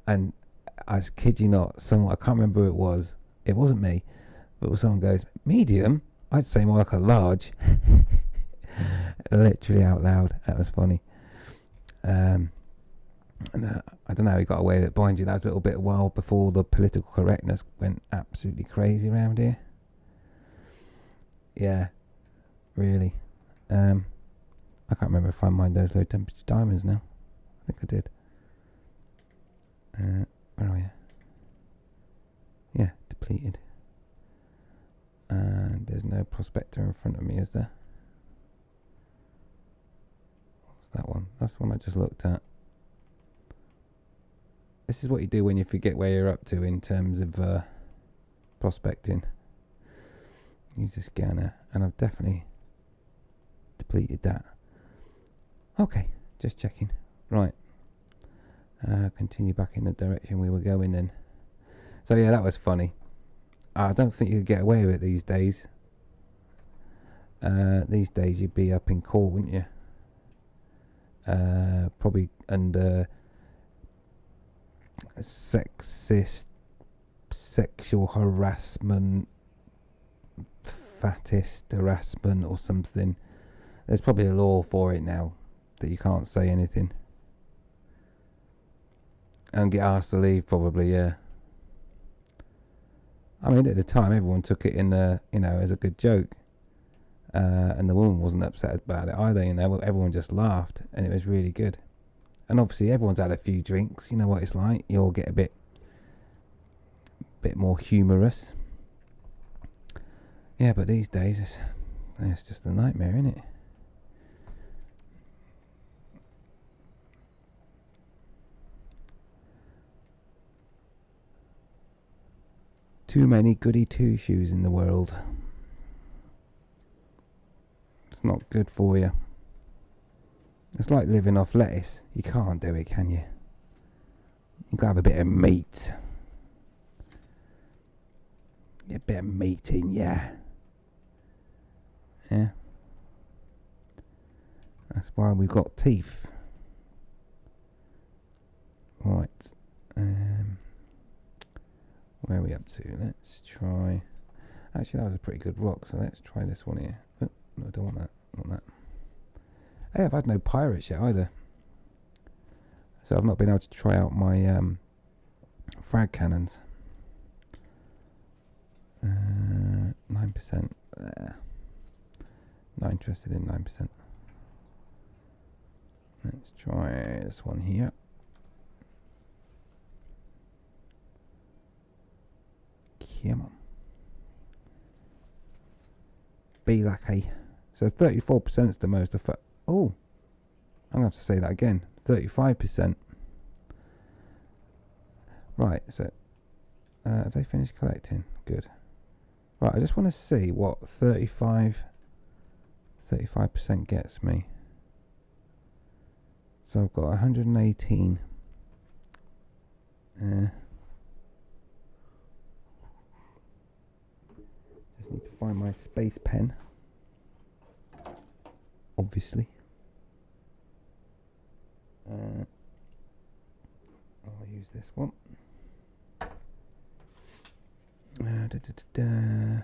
and I kid you not, I can't remember who it was. It wasn't me. But someone goes, "Medium?" I'd say more like a large. Literally out loud. That was funny. And I don't know how he got away with it. Mind you, that was a little bit a while before the political correctness went absolutely crazy around here. Yeah, really. I can't remember if I mined those low temperature diamonds now. I think I did. Where are you? Yeah, depleted. And there's no prospector in front of me, is there? What's that one? That's the one I just looked at. This is what you do when you forget where you're up to in terms of prospecting. Use the scanner, and I've definitely depleted that. Okay, just checking. Right. Continue back in the direction we were going then. So yeah, that was funny. I don't think you could get away with it these days. These days you'd be up in court, wouldn't you? Probably under sexist, sexual harassment, fattest harassment or something. There's probably a law for it now that you can't say anything. And get asked to leave, probably, yeah. I mean, at the time, everyone took it in the, as a good joke. And the woman wasn't upset about it either, everyone just laughed, and it was really good. And obviously, everyone's had a few drinks, you know what it's like. You all get a bit more humorous. Yeah, but these days, it's just a nightmare, isn't it? Too many goody two-shoes in the world. It's not good for you. It's like living off lettuce. You can't do it, can you? You've got to have a bit of meat. Get a bit of meat in, yeah. Yeah. That's why we've got teeth. Right. Where are we up to? Let's try. Actually, that was a pretty good rock, so let's try this one here. Oh, no, I don't want that. I want that. Hey, I've had no pirates yet either. So I've not been able to try out my frag cannons. 9%. Not interested in 9%. Let's try this one here. Come on. Be lucky. So 34% is the most. Oh, I'm going to have to say that again. 35%. Right, so have they finished collecting? Good. Right, I just want to see what 35% gets me. So I've got 118. Just need to find my space pen. Obviously. I'll use this one. 118.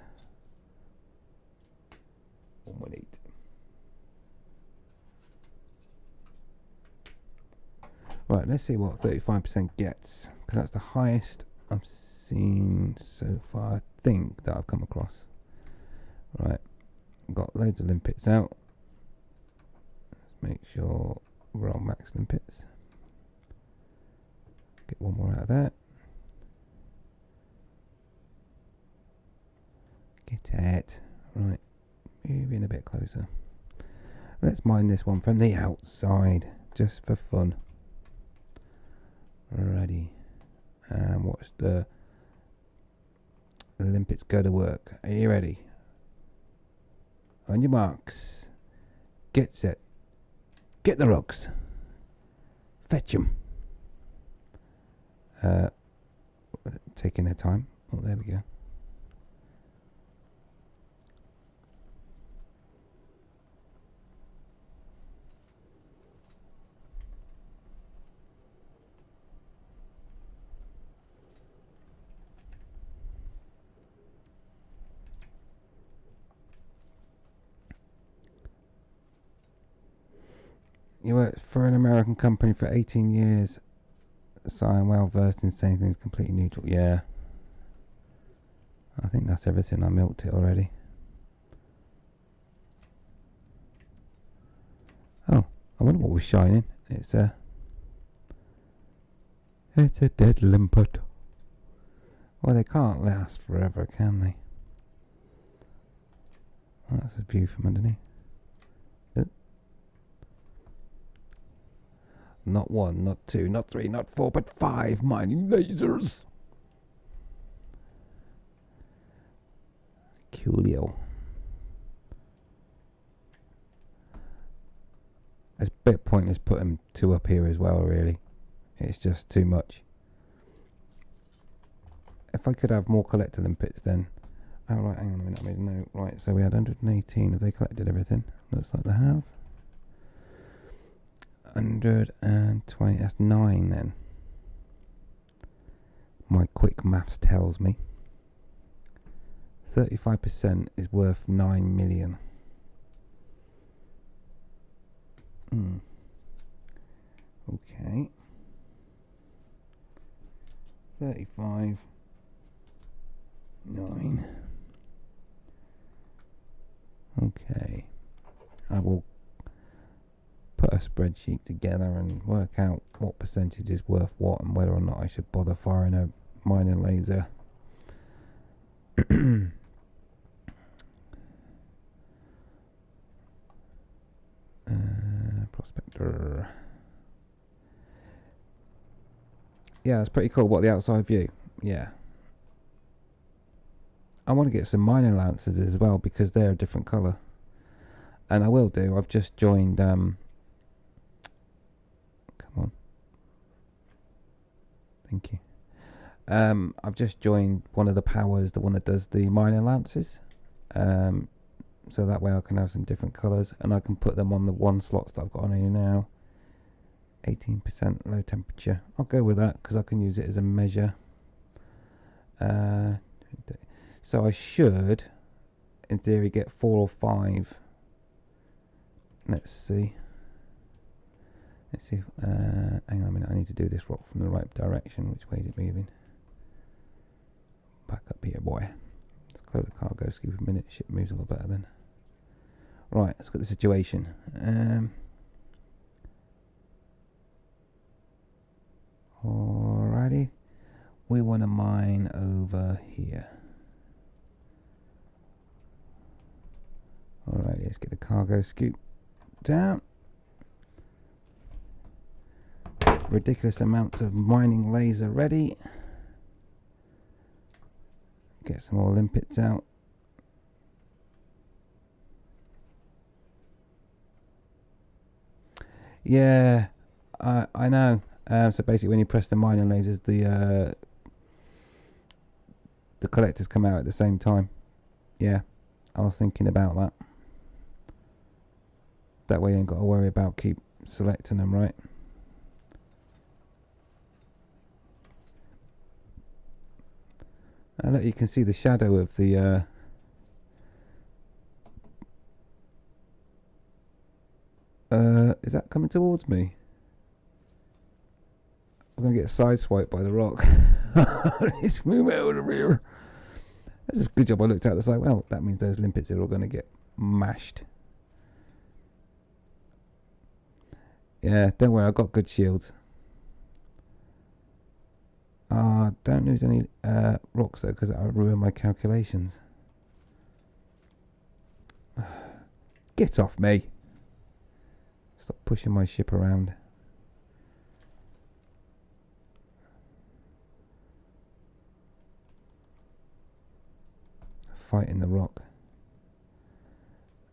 Right, let's see what 35% gets, because that's the highest I've seen so far, I think, that I've come across. Right, got loads of limpets out. Let's make sure we're on max limpets. Get one more out of that. Get it. Right, move in a bit closer. Let's mine this one from the outside, just for fun. Ready. And watch the limpets go to work. Are you ready? On your marks. Get set. Get the rocks. Fetch them. Taking their time. Oh, there we go. You worked for an American company for 18 years, so I'm well versed in saying things completely neutral. Yeah. I think that's everything. I milked it already. Oh, I wonder what was shining. It's a dead limpet. Well, they can't last forever, can they? Oh, that's a view from underneath. Oop. Not 1, not 2, not 3, not 4, but 5 mining lasers. Coolio. It's a bit pointless putting 2 up here as well, really. It's just too much. If I could have more collector limpets then. Oh right, hang on a minute, I made a note. Right, so we had 118. Have they collected everything? Looks like they have. 120, that's 9 then. My quick maths tells me. 35% is worth 9 million. Okay. 35. 9. Okay. I will put a spreadsheet together and work out what percentage is worth what and whether or not I should bother firing a mining laser. Prospector. Yeah, it's pretty cool. What, the outside view? Yeah. I want to get some mining lances as well because they're a different colour. And I will do. I've just joined... come on. Thank you. I've just joined one of the powers, the one that does the mining lances. So that way I can have some different colours. And I can put them on the 1 slots that I've got on here now. 18% low temperature. I'll go with that because I can use it as a measure. So I should, in theory, get 4 or 5. Let's see. Hang on a minute. I need to do this rock from the right direction. Which way is it moving? Back up here, boy. Let's close the cargo scoop a minute. Ship moves a little better then. Right, let's look at the situation. Alrighty. We want to mine over here. Alright, let's get the cargo scoop down. Ridiculous amounts of mining laser ready. Get some more limpets out. Yeah, I know. So basically when you press the mining lasers, the collectors come out at the same time. Yeah, I was thinking about that. That way you ain't got to worry about keep selecting them, right? And look, you can see the shadow of the is that coming towards me? I'm gonna get sideswiped by the rock. It's moving out of the rear. That's a good job I looked out the side. Well, that means those limpets are all gonna get mashed. Yeah, don't worry, I've got good shields. Don't lose any rocks though, because that'll ruin my calculations. Get off me. Stop pushing my ship around. Fighting the rock.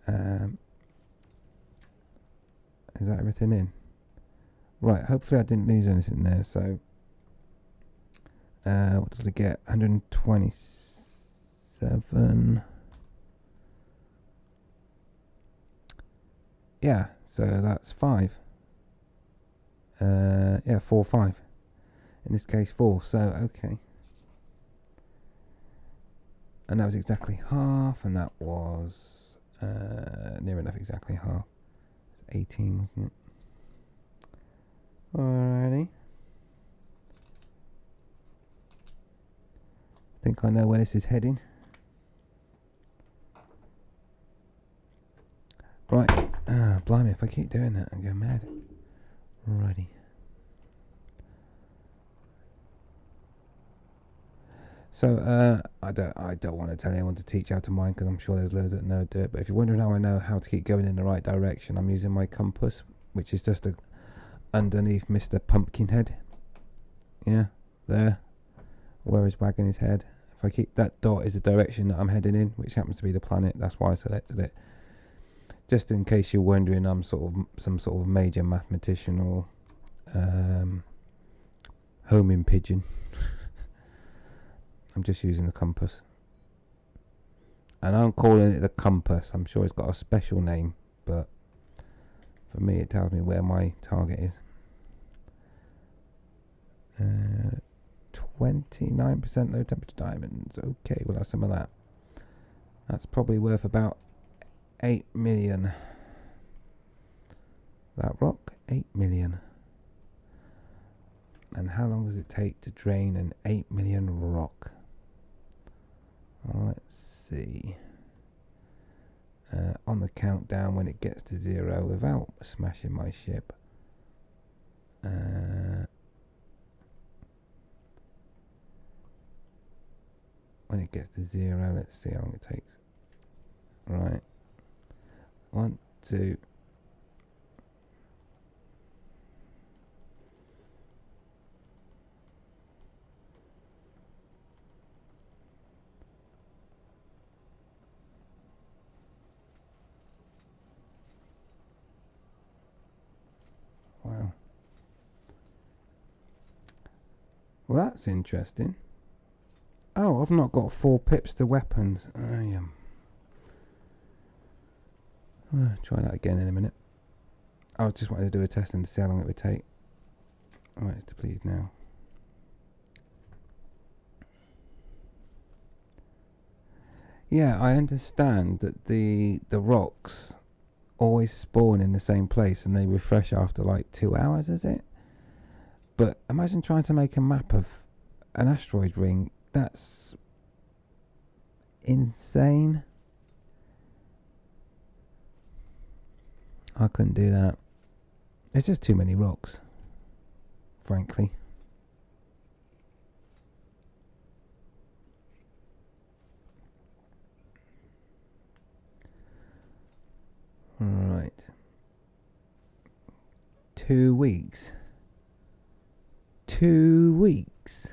Is that everything in? Right, hopefully I didn't lose anything there, so what did I get? 127. Yeah, so that's 5. Yeah, 4, 5. In this case 4, so okay. And that was exactly half, and that was near enough exactly half. It's 18, wasn't it? Alrighty. Think I know where this is heading. Right. Blimey, if I keep doing that, I'm going mad. Alrighty. So I don't want to tell anyone to teach how to mine because I'm sure there's loads that know do it. But if you're wondering how I know how to keep going in the right direction, I'm using my compass, which is just underneath Mr. Pumpkinhead. Yeah, there, where he's wagging his head. If I keep that dot is the direction that I'm heading in, which happens to be the planet. That's why I selected it. Just in case you're wondering, I'm some sort of major mathematician or homing pigeon. I'm just using the compass. And I'm calling it the compass. I'm sure it's got a special name, but for me it tells me where my target is. 29% low temperature diamonds. Okay, well that's some of that. That's probably worth about 8 million. That rock, 8 million. And how long does it take to drain an 8 million rock? Let's see. On the countdown, when it gets to 0 without smashing my ship. When it gets to 0, let's see how long it takes. Right. 1, 2. Wow. Well, that's interesting. Oh, I've not got 4 pips to weapons. I'll try that again in a minute. I just wanted to do a test and see how long it would take. Alright, it's depleted now. Yeah, I understand that the rocks always spawn in the same place and they refresh after like 2 hours, is it? But imagine trying to make a map of an asteroid ring. That's insane. I couldn't do that. There's just too many rocks, frankly. Right. 2 weeks. 2 weeks.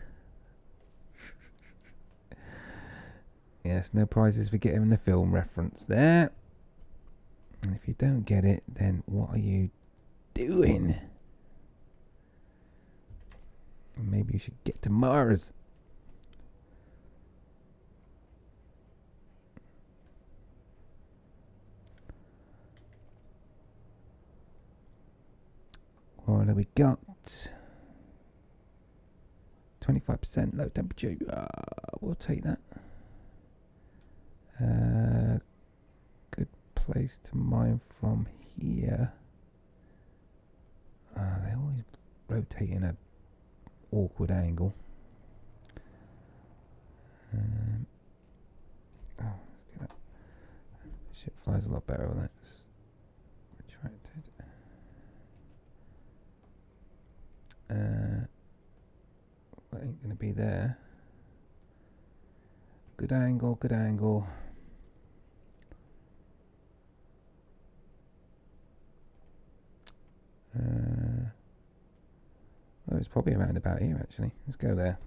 Yes, no prizes for getting the film reference there. And if you don't get it, then what are you doing? Maybe you should get to Mars. What have we got? 25% low temperature. We'll take that. Good place to mine from here. They always rotate in a awkward angle. Ship flies a lot better when that's retracted. That ain't gonna be there. Good angle, good angle. Oh, it's probably around about here actually. Let's go there.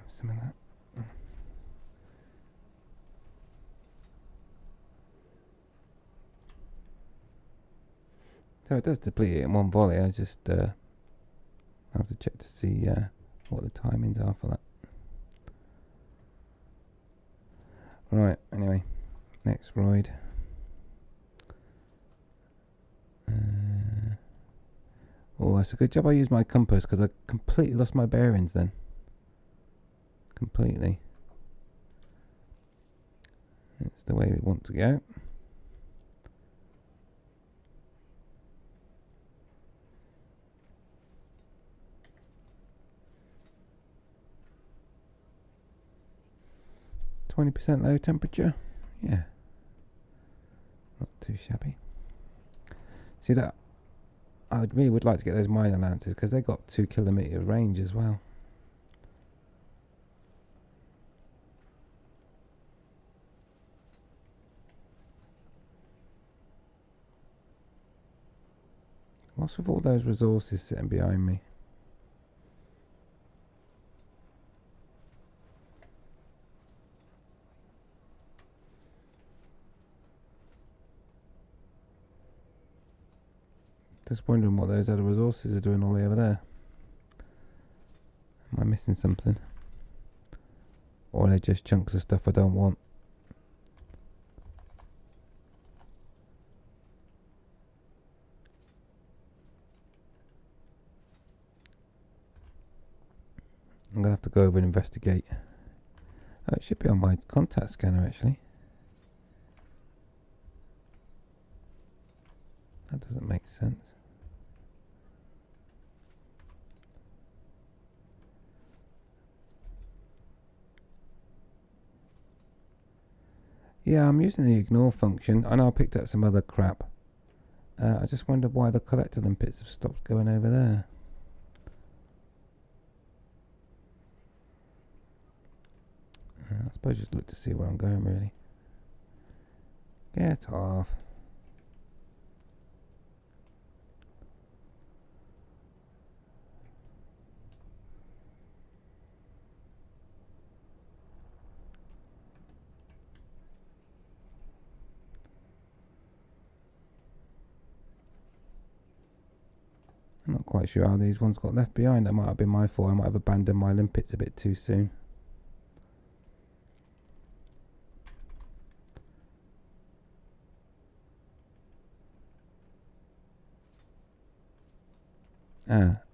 Some of that. So it does deplete it in one volley. I just have to check to see what the timings are for that. Right, anyway, next ride. Oh, that's a good job I used my compass because I completely lost my bearings then. Completely. It's the way we want to go. 20% low temperature. Yeah. Not too shabby. See that? I really would like to get those minor lances because they got 2 kilometre range as well. What's with all those resources sitting behind me? Just wondering what those other resources are doing all the way over there. Am I missing something? Or are they just chunks of stuff I don't want? I'm going to have to go over and investigate. Oh, it should be on my contact scanner actually. That doesn't make sense. Yeah, I'm using the ignore function. I know I picked up some other crap. I just wonder why the collector limpets have stopped going over there. I suppose just look to see where I'm going really. Get off. I'm not quite sure how these ones got left behind. That might have been my fault. I might have abandoned my limpets a bit too soon.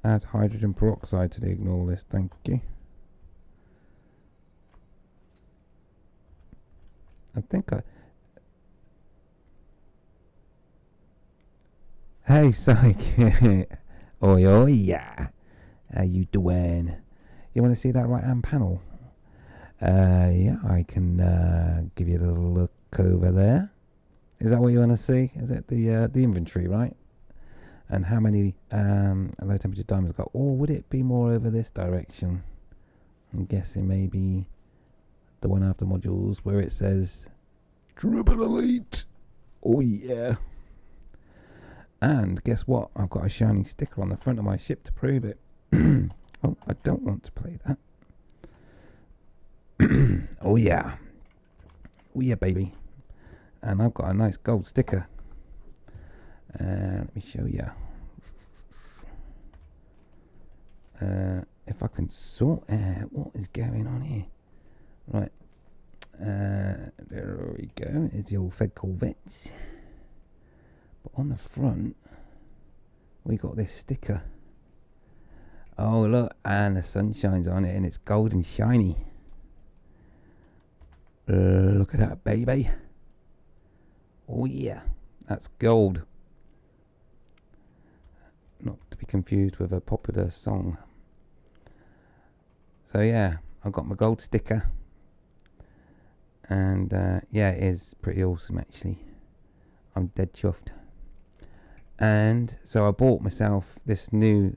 Add hydrogen peroxide to the ignore list, thank you. I think Hey, Psych! Oi, oi, yeah! How you doing? You want to see that right-hand panel? Yeah, I can give you a little look over there. Is that what you want to see? Is it the inventory, right? And how many low temperature diamonds got? Or would it be more over this direction? I'm guessing maybe the one after modules where it says Triple Elite. Oh yeah. And guess what? I've got a shiny sticker on the front of my ship to prove it. Oh, I don't want to play that. Oh yeah. Oh yeah, baby. And I've got a nice gold sticker. Let me show you. If I can sort out what is going on here. Right. There we go. There's the old Fed Corvettes. But on the front, we got this sticker. Oh, look. And the sun shines on it and it's gold and shiny. Look at that, baby. Oh, yeah. That's gold. Not to be confused with a popular song. So yeah, I've got my gold sticker. And yeah, it is pretty awesome actually. I'm dead chuffed. And so I bought myself this new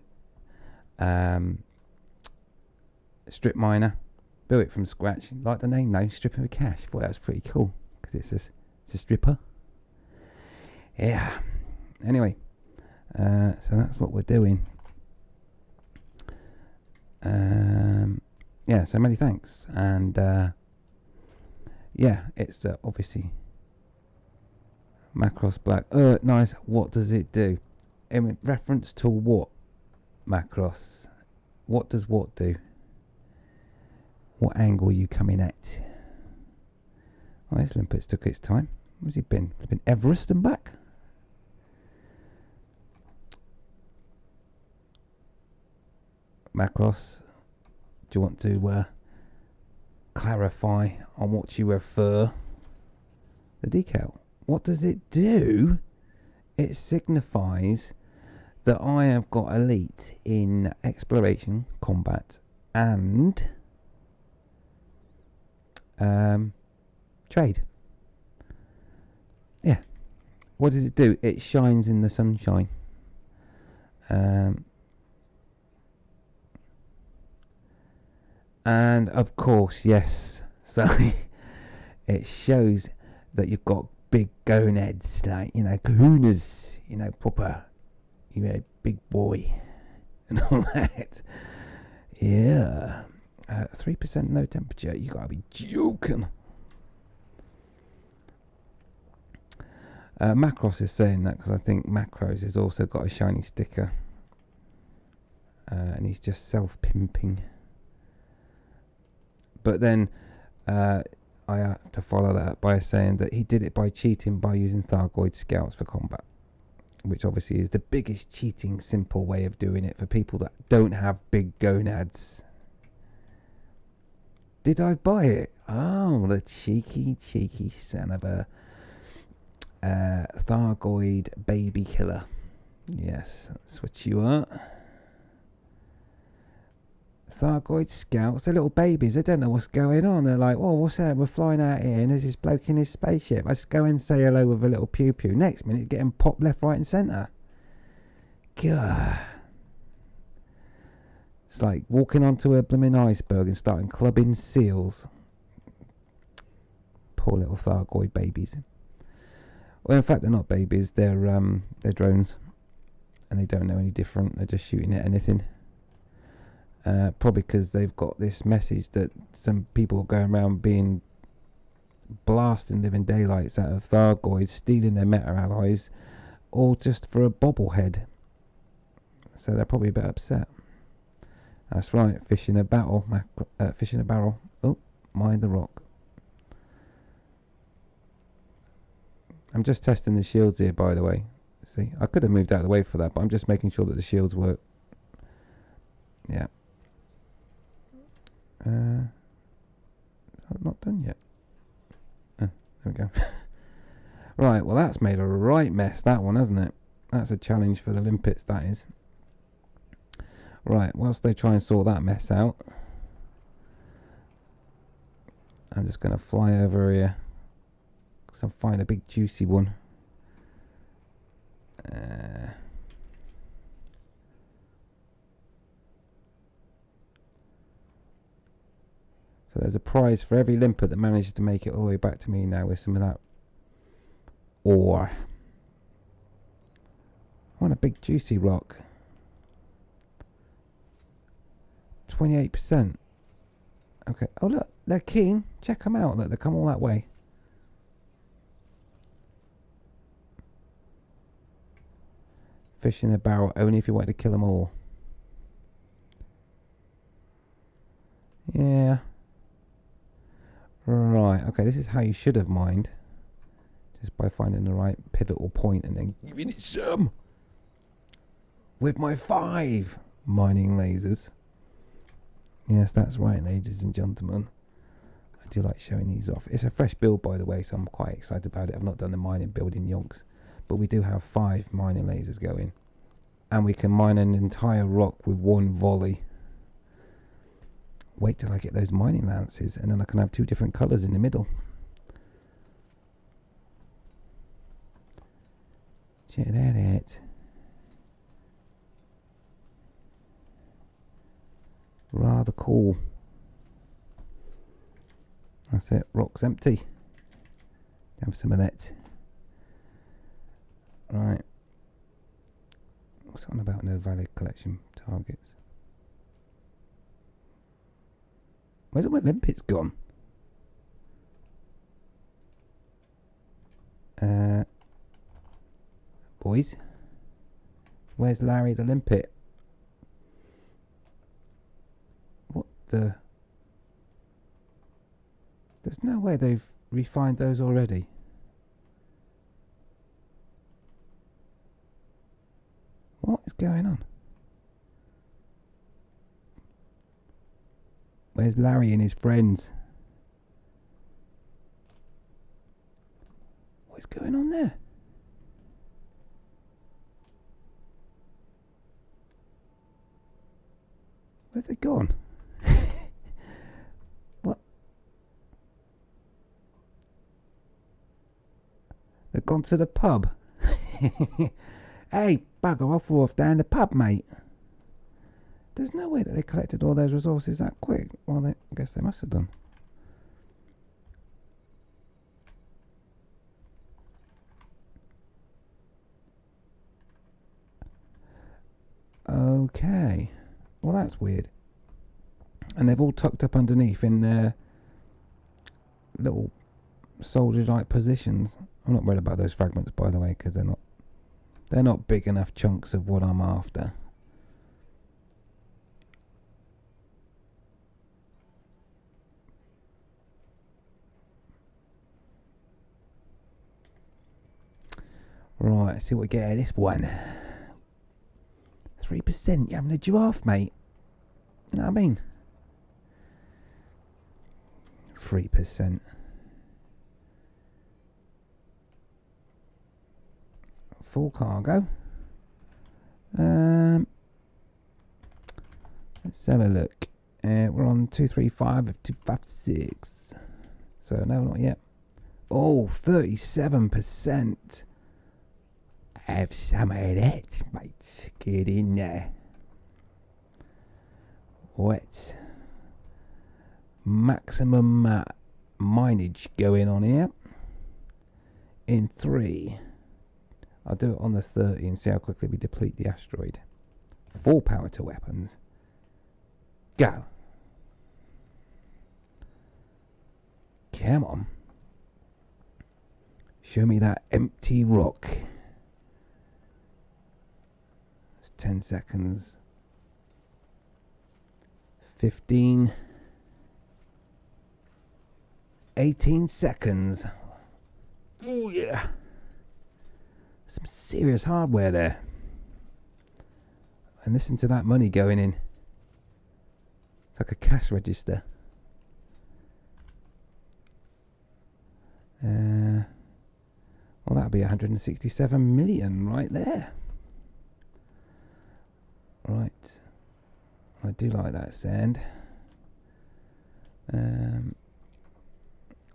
strip miner. Built it from scratch. Like the name though, Stripping for Cash. Thought that was pretty cool because it's a stripper. Yeah. Anyway, so that's what we're doing. Yeah, so many thanks. And yeah, it's obviously Macross Black. Nice. What does it do? In reference to what? Macross. What does what do? What angle are you coming at? Oh, this limpets took its time. Where's he been? He's been Everest and back. Macross, do you want to clarify on what you refer? The decal. What does it do? It signifies that I have got elite in exploration, combat, and trade. Yeah. What does it do? It shines in the sunshine. And of course, yes. So it shows that you've got big gonads, like, kahunas, proper, big boy, and all that. Yeah. 3% no temperature. You gotta be joking. Macros is saying that because I think Macros has also got a shiny sticker. And he's just self-pimping. But then I have to follow that up by saying that he did it by cheating by using Thargoid scouts for combat, which obviously is the biggest cheating simple way of doing it for people that don't have big gonads. Did I buy it? Oh, the cheeky son of a Thargoid baby killer. Yes, that's what you are. Thargoid scouts, they're little babies. They don't know what's going on. They're like, oh, what's that? We're flying out here and there's this bloke in his spaceship. Let's go and say hello with a little pew pew. Next minute, getting popped left, right and centre. God. It's like walking onto a blooming iceberg and starting clubbing seals. Poor little Thargoid babies. Well, in fact, they're not babies. They're drones, and they don't know any different. They're just shooting at anything. Probably because they've got this message that some people are going around being blasting living daylights out of Thargoids, stealing their meta alloys, all just for a bobblehead. So they're probably a bit upset. That's right, fish in a barrel. Fish in a barrel. Oh, mind the rock. I'm just testing the shields here, by the way. See, I could have moved out of the way for that, but I'm just making sure that the shields work. Yeah. Not done yet. There we go. Right, well that's made a right mess, that one, hasn't it? That's a challenge for the limpets, that is. Right, whilst they try and sort that mess out, I'm just going to fly over here. I'll find a big juicy one. So there's a prize for every limpet that manages to make it all the way back to me now with some of that ore. I want a big juicy rock. 28%. Okay. Oh look, they're keen. Check them out. Look, they come all that way. Fish in a barrel only if you want to kill them all. Yeah. Right, okay, this is how you should have mined. Just by finding the right pivotal point and then giving it some. With my 5 mining lasers. Yes, that's right, ladies and gentlemen. I do like showing these off. It's a fresh build, by the way, so I'm quite excited about it. I've not done the mining build in yonks. But we do have 5 mining lasers going. And we can mine an entire rock with 1 volley. Wait till I get those mining lances, and then I can have 2 different colours in the middle. Check that out. Rather cool. That's it, rock's empty. Have some of that. Right. What's on about no valid collection targets? Where's all my limpets gone? Boys, where's Larry the limpet? What the? There's no way they've refined those already. What is going on? Where's Larry and his friends? What's going on there? Where have they gone? What? They've gone to the pub. Hey, bugger off, we're off down the pub, mate. There's no way that they collected all those resources that quick. Well, I guess they must have done. Okay. Well, that's weird. And they've all tucked up underneath in their little soldier-like positions. I'm not worried about those fragments, by the way, because they're not big enough chunks of what I'm after. Right, let's see what we get out of this one. 3%, you're having a giraffe, mate. You know what I mean? 3%. Full cargo. Let's have a look. We're on 235 of 256. So no, not yet. Oh, 37%. Have some of that, mate. Get in there. What? Maximum mileage going on here. In 3. I'll do it on the 30 and see how quickly we deplete the asteroid. Full power to weapons. Go. Come on. Show me that empty rock. 10 seconds. 15. 18 seconds. Oh yeah. Some serious hardware there. And listen to that money going in. It's like a cash register. Well, that'll be 167 million right there. Right. I do like that sound.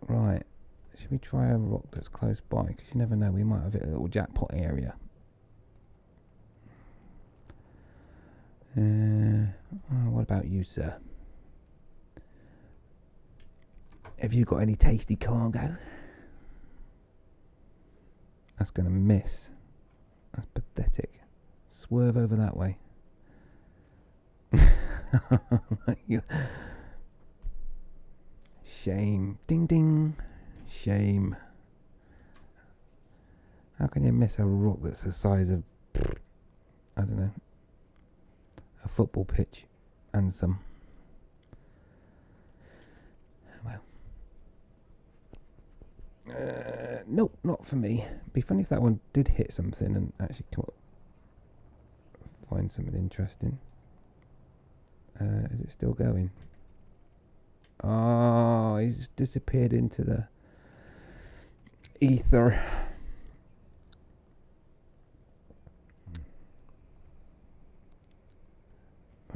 Right. Should we try a rock that's close by? Because you never know, we might have hit a little jackpot area. What about you, sir? Have you got any tasty cargo? That's going to miss. That's pathetic. Swerve over that way. Shame. Ding ding. Shame. How can you miss a rock that's the size of, I don't know, a football pitch and some? Well. Nope, not for me. It'd be funny if that one did hit something and actually come up, find something interesting. Is it still going? Oh, he's disappeared into the ether.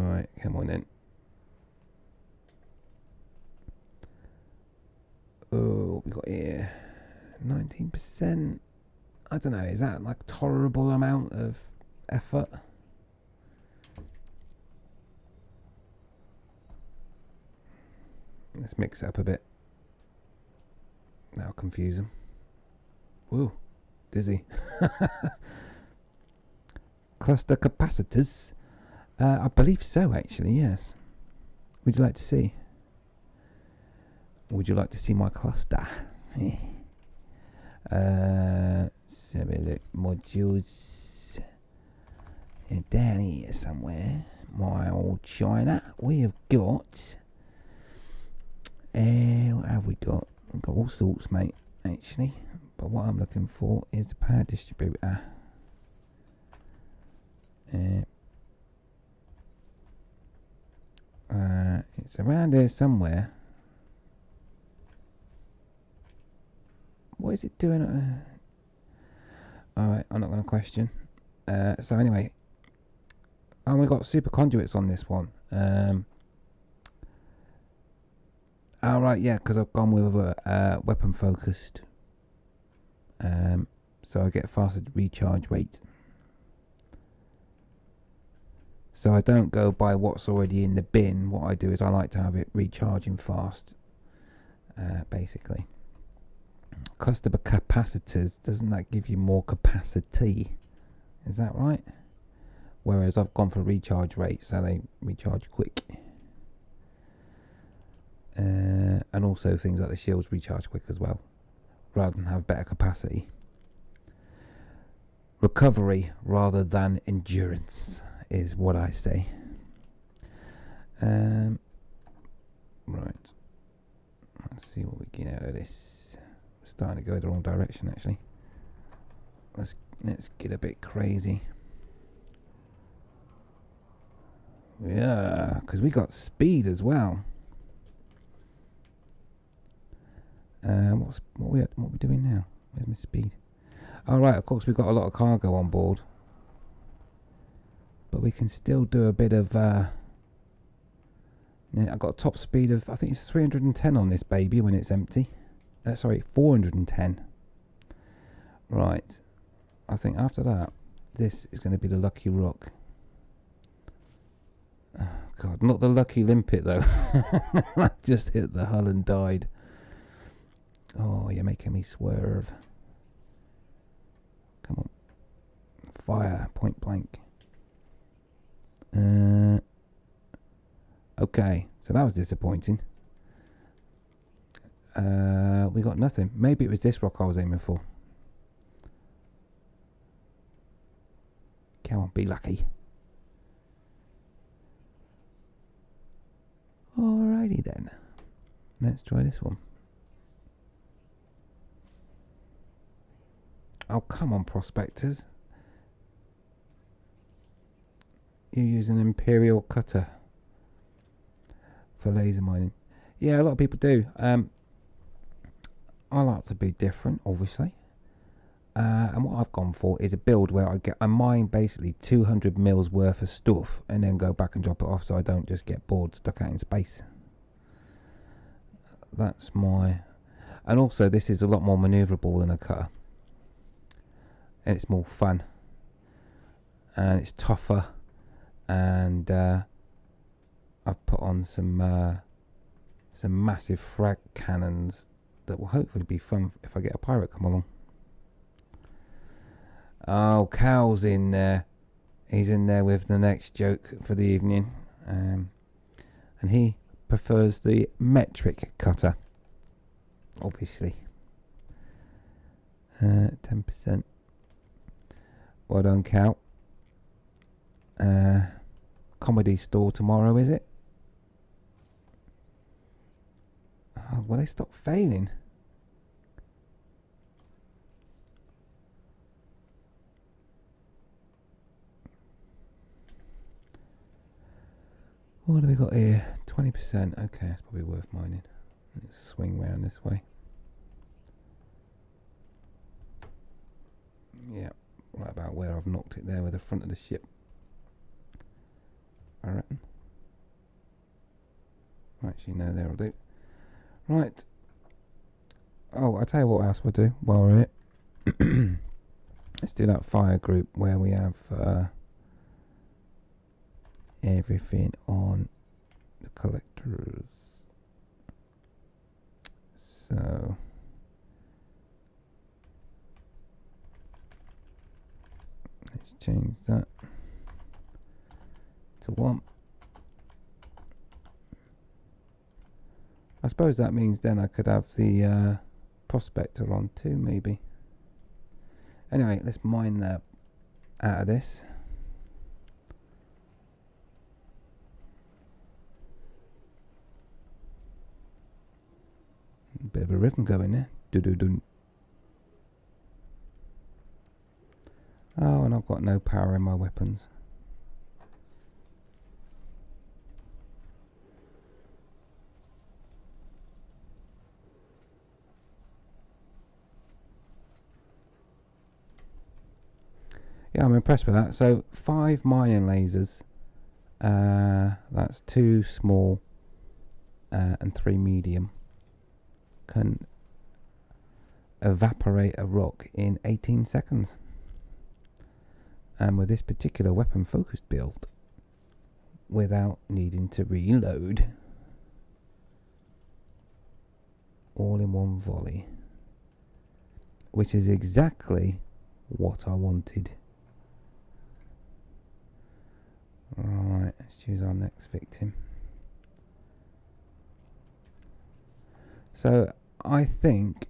Alright, come on then. Oh, what we got here? 19%. I don't know, is that like a tolerable amount of effort? Let's mix it up a bit. That'll confuse them. Whoa, dizzy. Cluster capacitors. I believe so, actually, yes. Would you like to see? Would you like to see my cluster? Let's have a look. Modules. Down here somewhere. My old China. We have got... what have we got? We've got all sorts, mate, actually. But what I'm looking for is the power distributor. It's around here somewhere. What is it doing? Alright, I'm not going to question. So anyway. And we got super conduits on this one. Alright, yeah, because I've gone with weapon focused. so I get faster recharge rate. So I don't go by what's already in the bin. What I do is I like to have it recharging fast, basically. Cluster capacitors, doesn't that give you more capacity? Is that right? Whereas I've gone for recharge rate, so they recharge quick. And also things like the shields recharge quick as well, rather than have better capacity. Recovery rather than endurance is what I say. Right. Let's see what we get out of this. We're starting to go the wrong direction, actually. Let's get a bit crazy. Yeah, because we got speed as well. What we doing now? Where's my speed? All right, of course we've got a lot of cargo on board, but we can still do a bit of. I've got a top speed of, I think it's 310 on this baby when it's empty. Sorry, 410. Right, I think after that, this is going to be the Lucky Rock. Oh God, not the Lucky Limpet though. I just hit the hull and died. Oh, you're making me swerve. Come on. Fire, point blank. Okay, so that was disappointing. We got nothing. Maybe it was this rock I was aiming for. Come on, be lucky. Alrighty then. Let's try this one. Oh, come on, prospectors. You use an Imperial cutter for laser mining. Yeah, a lot of people do. I like to be different, obviously. And what I've gone for is a build where I mine basically 200 mils worth of stuff and then go back and drop it off so I don't just get bored stuck out in space. That's my... And also this is a lot more manoeuvrable than a cutter. And it's more fun. And it's tougher. And I've put on some massive frag cannons that will hopefully be fun if I get a pirate come along. Oh, Cal's in there. He's in there with the next joke for the evening. And he prefers the metric cutter. Obviously. 10%. Well done, Cal. Comedy store tomorrow, is it? Oh, will they stop failing? What have we got here? 20%. Okay, that's probably worth mining. Let's swing round this way. Yeah, right about where I've knocked it there with the front of the ship. I reckon. Actually, no, there'll do. Right. Oh, I'll tell you what else we'll do while we're here. Let's do that fire group where we have everything on the collectors. So let's change that to 1. I suppose that means then I could have the prospector on too, maybe. Anyway, let's mine that out of this. Bit of a rhythm going there. Do-do-dun. Oh, and I've got no power in my weapons. Yeah, I'm impressed with that. So 5 mining lasers. That's 2 small and 3 medium. Can evaporate a rock in 18 seconds. And with this particular weapon focused build, without needing to reload, all in one volley, which is exactly what I wanted. Right, let's choose our next victim. So I think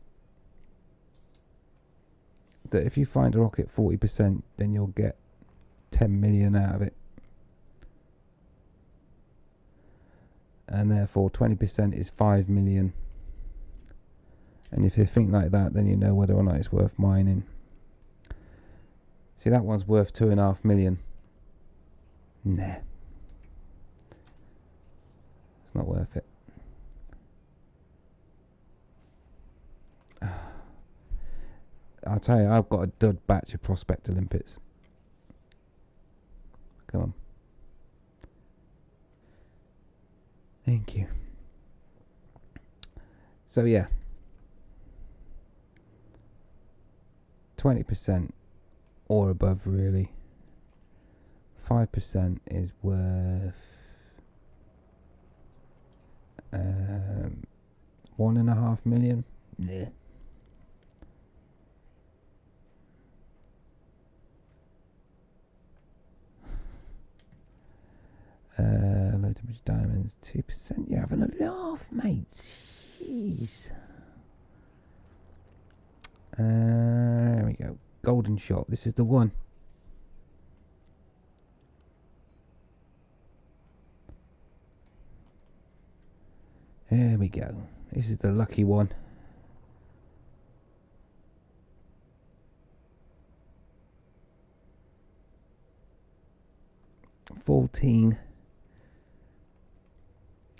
that if you find a rocket 40%, then you'll get 10 million out of it. And therefore 20% is 5 million. And if you think like that, then you know whether or not it's worth mining. See, that one's worth 2.5 million. Nah. It's not worth it. I'll tell you, I've got a dud batch of Prospector limpets. Come on. Thank you. So yeah. 20% or above, really. 5% is worth 1.5 million. Yeah. Low temperature diamonds, 2%. You're having a laugh, mate. Jeez. There we go. Golden shot. This is the one. There we go. This is the lucky one. $14.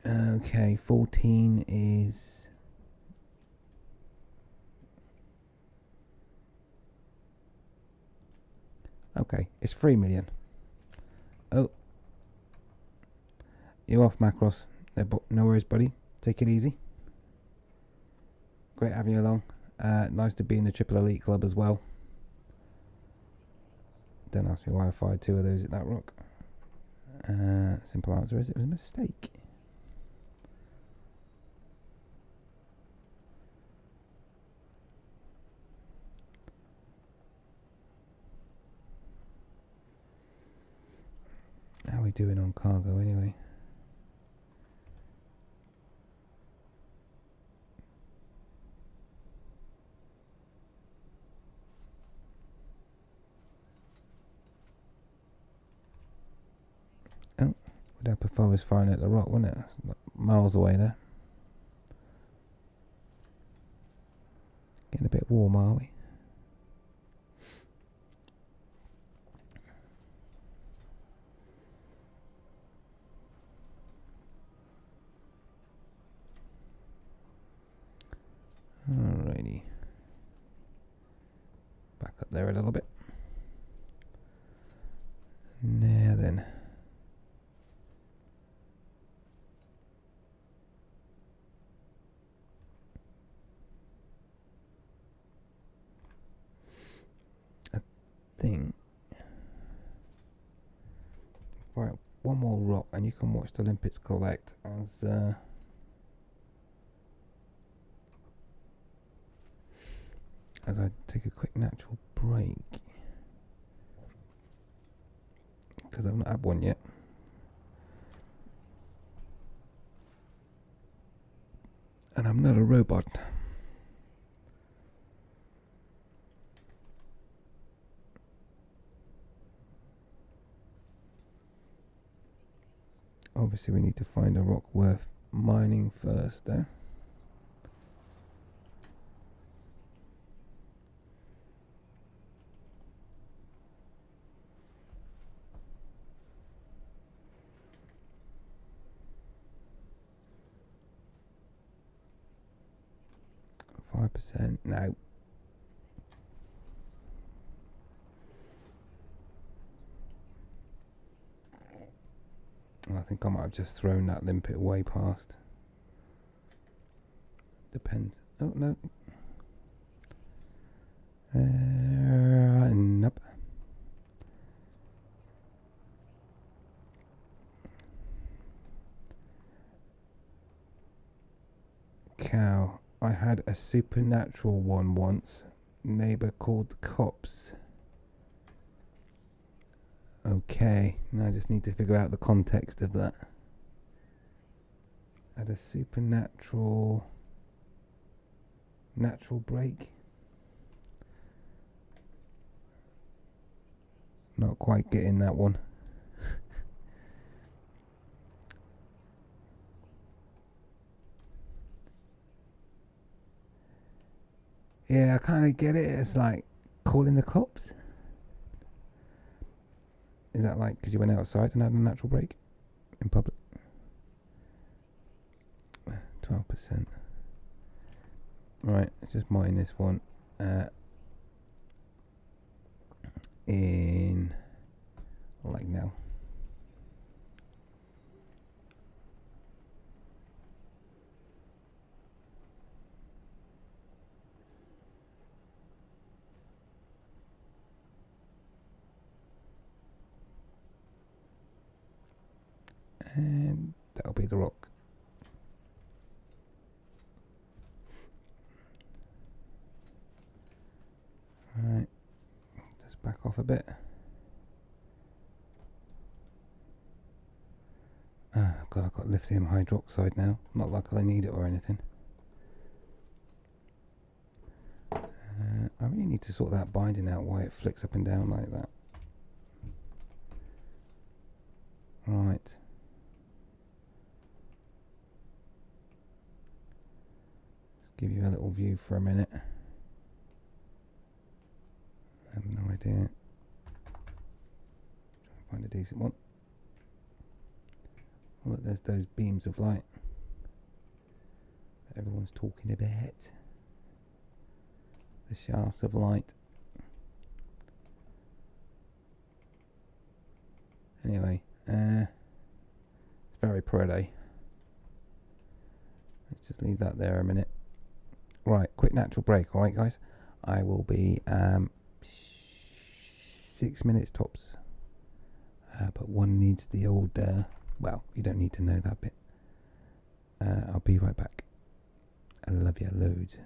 Okay, 14 is... Okay, it's 3 million. Oh. You're off, Macross. No worries, buddy. Take it easy. Great having you along. Nice to be in the Triple Elite Club as well. Don't ask me why I fired 2 of those at that rock. Simple answer is it was a mistake. How are we doing on cargo anyway? Oh, would I prefer I was firing at the rock, wouldn't it? Miles away there. Getting a bit warm, are we? Alrighty. Back up there a little bit. Now then. I think fire one more rock and you can watch the limpets collect as I take a quick natural break, because I've not had one yet. And I'm not a robot. Obviously we need to find a rock worth mining first there. %. No. I think I might have just thrown that limpet way past. Depends. Oh, no. a supernatural one once. Neighbour called the cops. Okay, now I just need to figure out the context of that. Had a supernatural natural break. Not quite getting that one. Yeah, I kind of get it. It's like calling the cops. Is that like because you went outside and had a natural break in public? 12%. Right, let's just mine this one. In like now. And that'll be the rock. Right, just back off a bit. God, I've got lithium hydroxide now. Not like I need it or anything. I really need to sort that binding out, why it flicks up and down like that. Right. Let's give you a little view for a minute. I have no idea. Try and find a decent one. Oh, look, there's those beams of light that everyone's talking about. The shafts of light. Anyway, it's very pretty. Let's just leave that there a minute. Right, quick natural break, alright guys? I will be 6 minutes tops. But one needs the old, well, you don't need to know that bit. I'll be right back. I love you loads.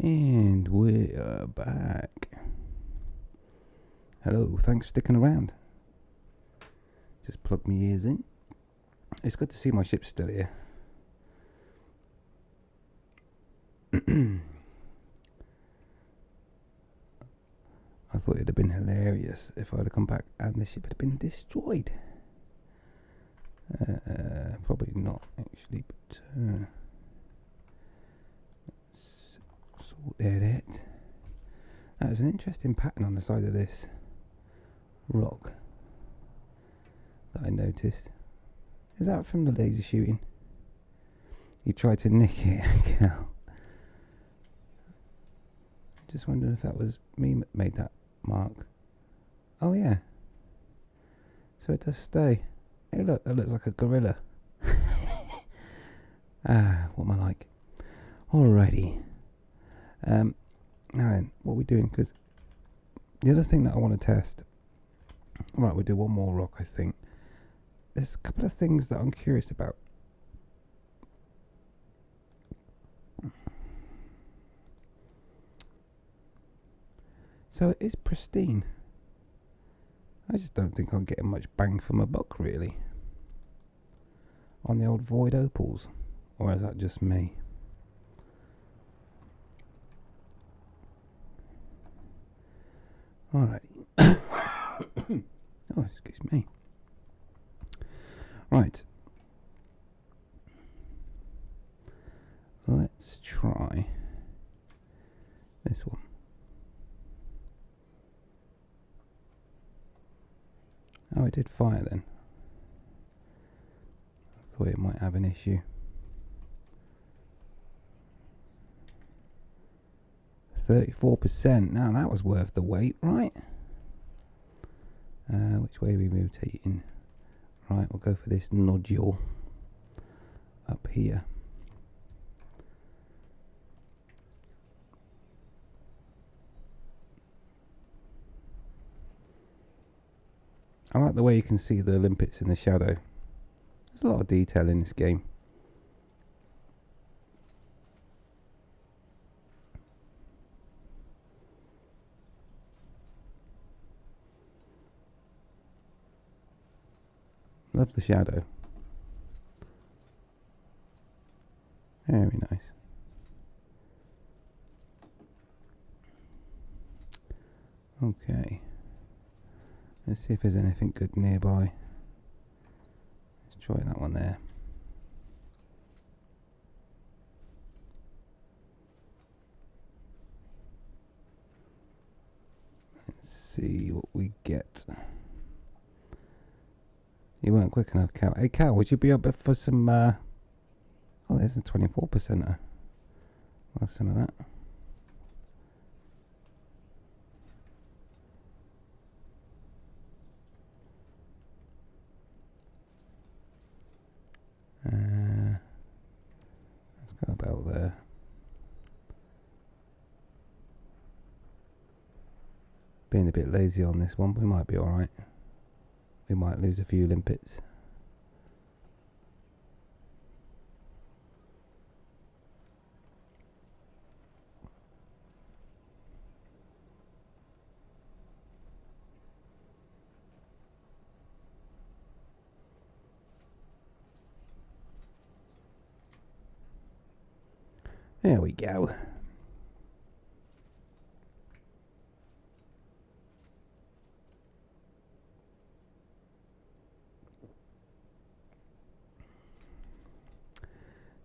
And we're back. Hello, thanks for sticking around. Just plug my ears in. It's good to see my ship still here. I thought it'd have been hilarious if I'd have come back and the ship had been destroyed. Probably not actually, but let's sort that out. There's an interesting pattern on the side of this rock that I noticed. Is that from the laser shooting? You tried to nick it, Cal. Just wondering if that was me that made that mark. Oh yeah. So it does stay. Hey look, that looks like a gorilla. What am I like? Alrighty. Now then, what are we doing? Because the other thing that I want to test. Right, we'll do one more rock, I think. There's a couple of things that I'm curious about. So it is pristine. I just don't think I'm getting much bang for my buck, really, on the old Void Opals. Or is that just me? Alright. Oh, excuse me. Right. Let's try this one. Oh, it did fire then. I thought it might have an issue. 34%. Now that was worth the wait, right? Which way are we rotating? Right, we'll go for this nodule up here. I like the way you can see the limpets in the shadow. There's a lot of detail in this game. Love the shadow. Very nice. Okay. Let's see if there's anything good nearby. Let's try that one there. Let's see what we get. You weren't quick enough, Cal. Hey, Cal, would you be up for some, oh, there's a 24%er. We'll have some of that. Let's go about there. Being a bit lazy on this one, we might be alright. We might lose a few limpets. There we go.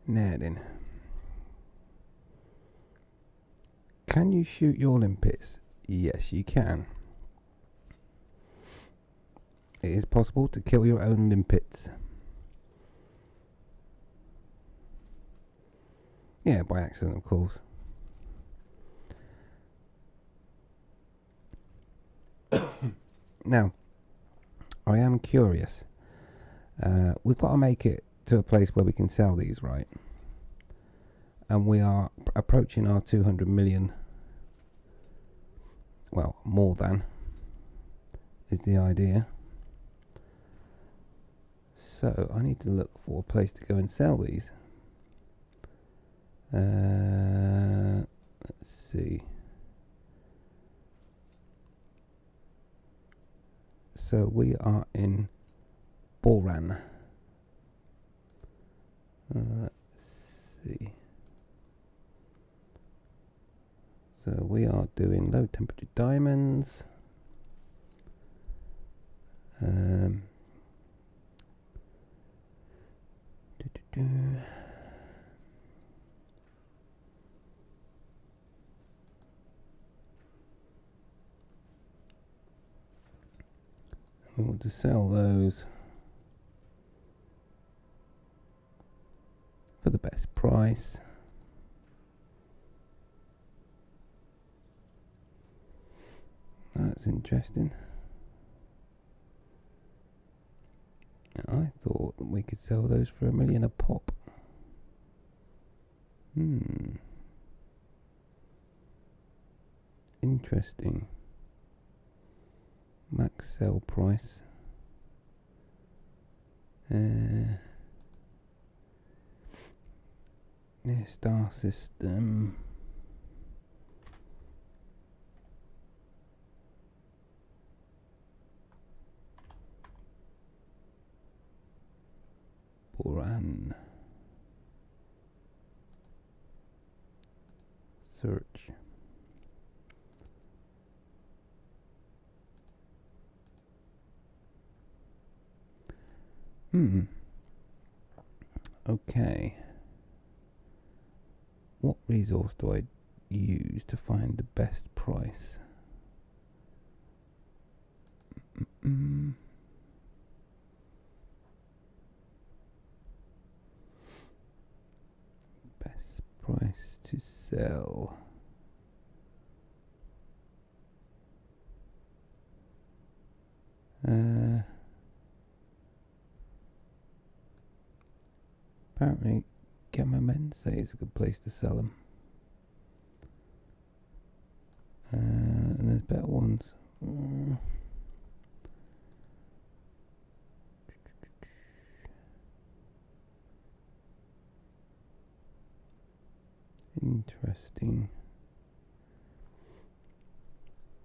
Now then. Can you shoot your limpets? Yes, you can. It is possible to kill your own limpets. Yeah, by accident, of course. Now, I am curious. We've got to make it to a place where we can sell these, right? And we are approaching our 200 million. Well, more than is the idea. So I need to look for a place to go and sell these. Let's see. So we are in Boran. Let's see. So we are doing low temperature diamonds. We want to sell those for the best price. That's interesting. I thought that we could sell those for $1 million a pop. Interesting. Max sell price. Near star system. Boran. Search. Okay. What resource do I use to find the best price? Best price to sell. Apparently Gamma Mensa is a good place to sell them. And there's better ones. Interesting.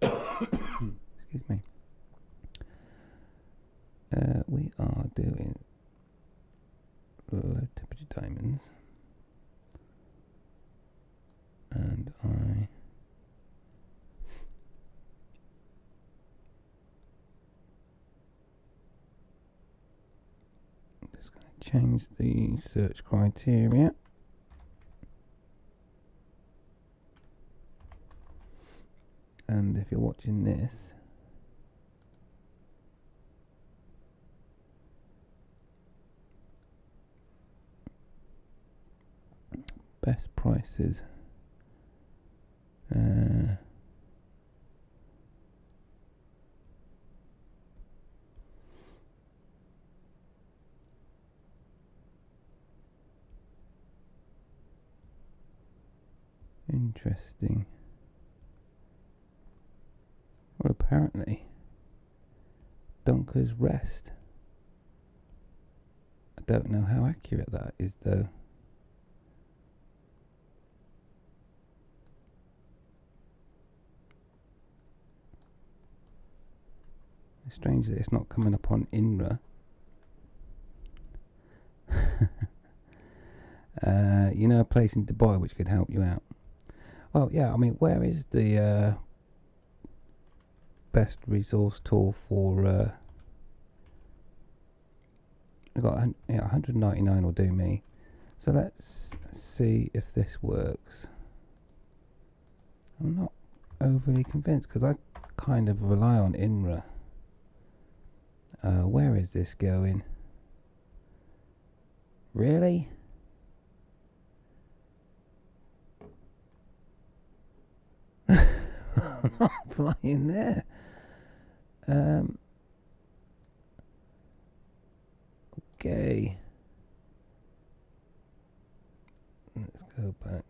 Excuse me. We are doing low temperature diamonds, and I'm just going to change the search criteria. And if you're watching this, best prices. Interesting. Well, apparently, Dunker's Rest. I don't know how accurate that is, though. It's strange that it's not coming up on INRA. You know, a place in Dubai which could help you out. Well, yeah, I mean, where is the best resource tool for... We've got 199 will do me. So let's see if this works. I'm not overly convinced because I kind of rely on INRA. Where is this going? Really? I'm not flying there. Okay. Let's go back.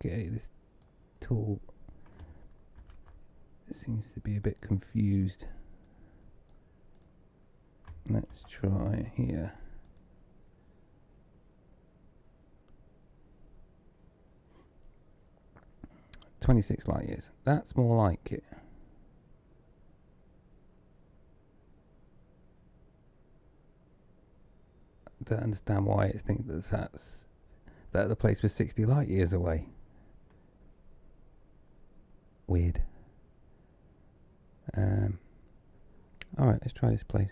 Okay, this tool seems to be a bit confused. Let's try here. "26 light years." That's more like it. I don't understand why it's thinking that the place was 60 light years away. Weird. Alright, let's try this place.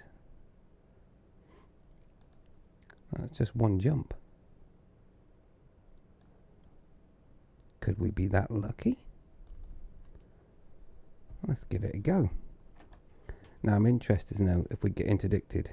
That's just one jump. Could we be that lucky? Let's give it a go. Now I'm interested to know if we get interdicted.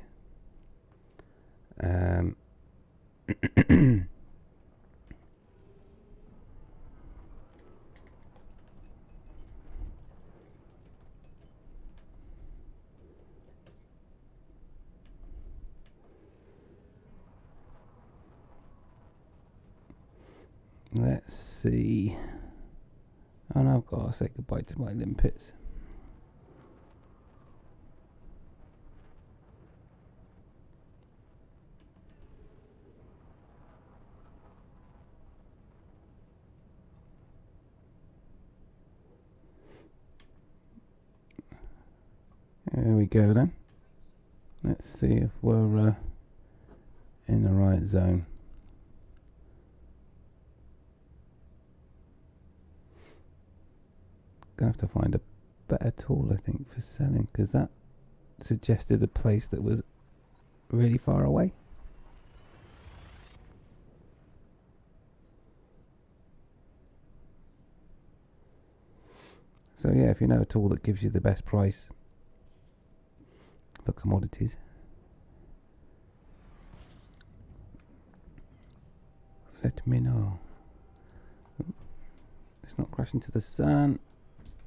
Let's see. Oh no, I've got to say goodbye to my limpets. There we go then. Let's see if we're in the right zone. Gonna have to find a better tool, I think, for selling, because that suggested a place that was really far away. So yeah, if you know a tool that gives you the best price for commodities, let me know. Let's not crash into the sun.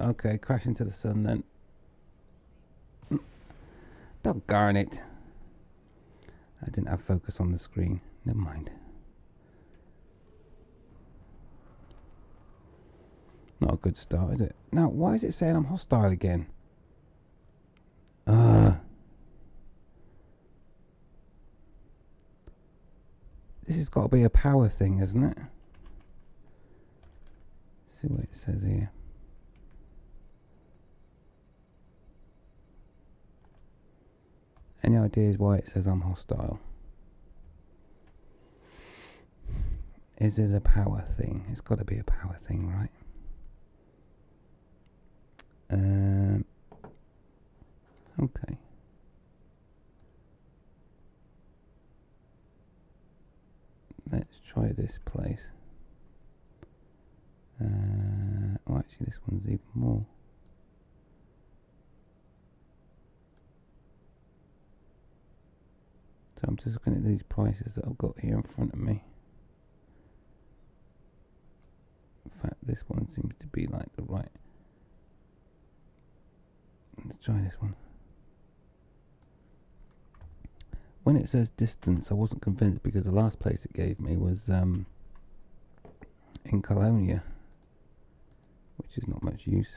Okay, crash into the sun then. Doggone it. I didn't have focus on the screen. Never mind. Not a good start, is it? Now, why is it saying I'm hostile again? This has got to be a power thing, isn't it? See what it says here. Any ideas why it says I'm hostile? Is it a power thing? It's got to be a power thing, right? Okay. Let's try this place. Oh, actually, this one's even more. So I'm just looking at these prices that I've got here in front of me. In fact, this one seems to be like the right. Let's try this one. When it says distance, I wasn't convinced because the last place it gave me was in Colonia, which is not much use.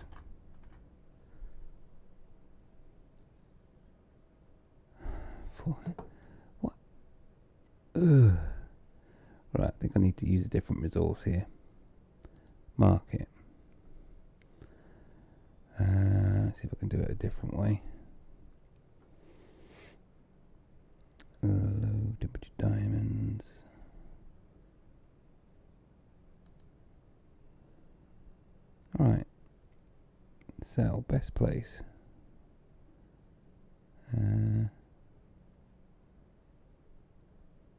What? Ugh. Right, I think I need to use a different resource here. Market. Let's see if I can do it a different way. Low temperature diamonds. Alright. Sell, best place.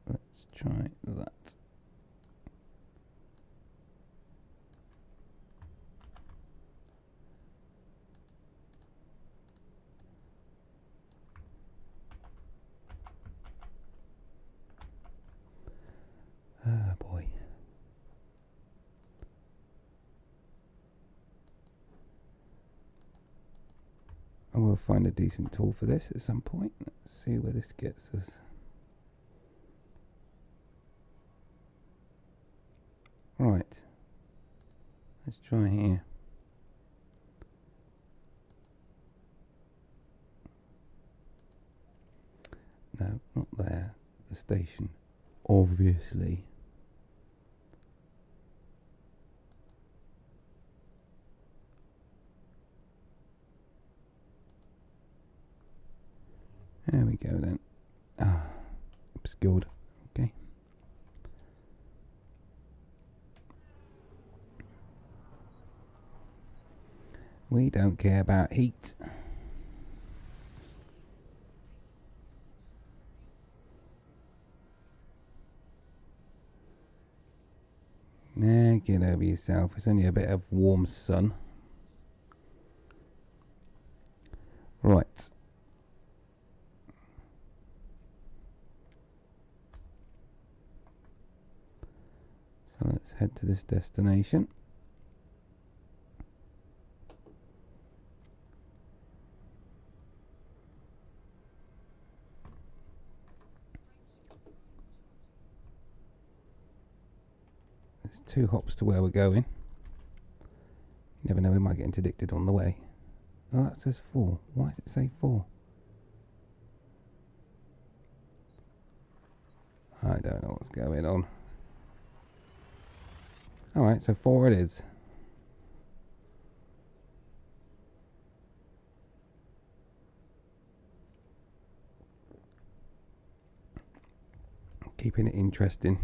Let's try that. Ah, boy. I will find a decent tool for this at some point. Let's see where this gets us. Right. Let's try here. No, not there. The station. Obviously. There we go then. Ah, obscured. Okay. We don't care about heat. Nah, get over yourself. It's only a bit of warm sun. Right. So let's head to this destination. There's 2 hops to where we're going. You never know, we might get interdicted on the way. Oh, that says 4. Why does it say 4? I don't know what's going on. Alright, so 4 it is. Keeping it interesting.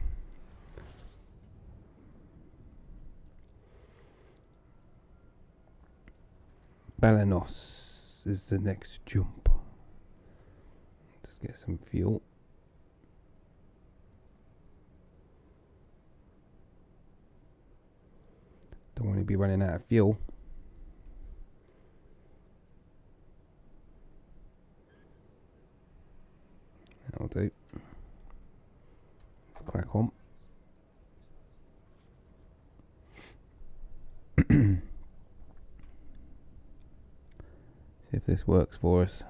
Balanos is the next jump. Let's get some fuel. Don't want to be running out of fuel. That'll do. Let's crack on. See if this works for us.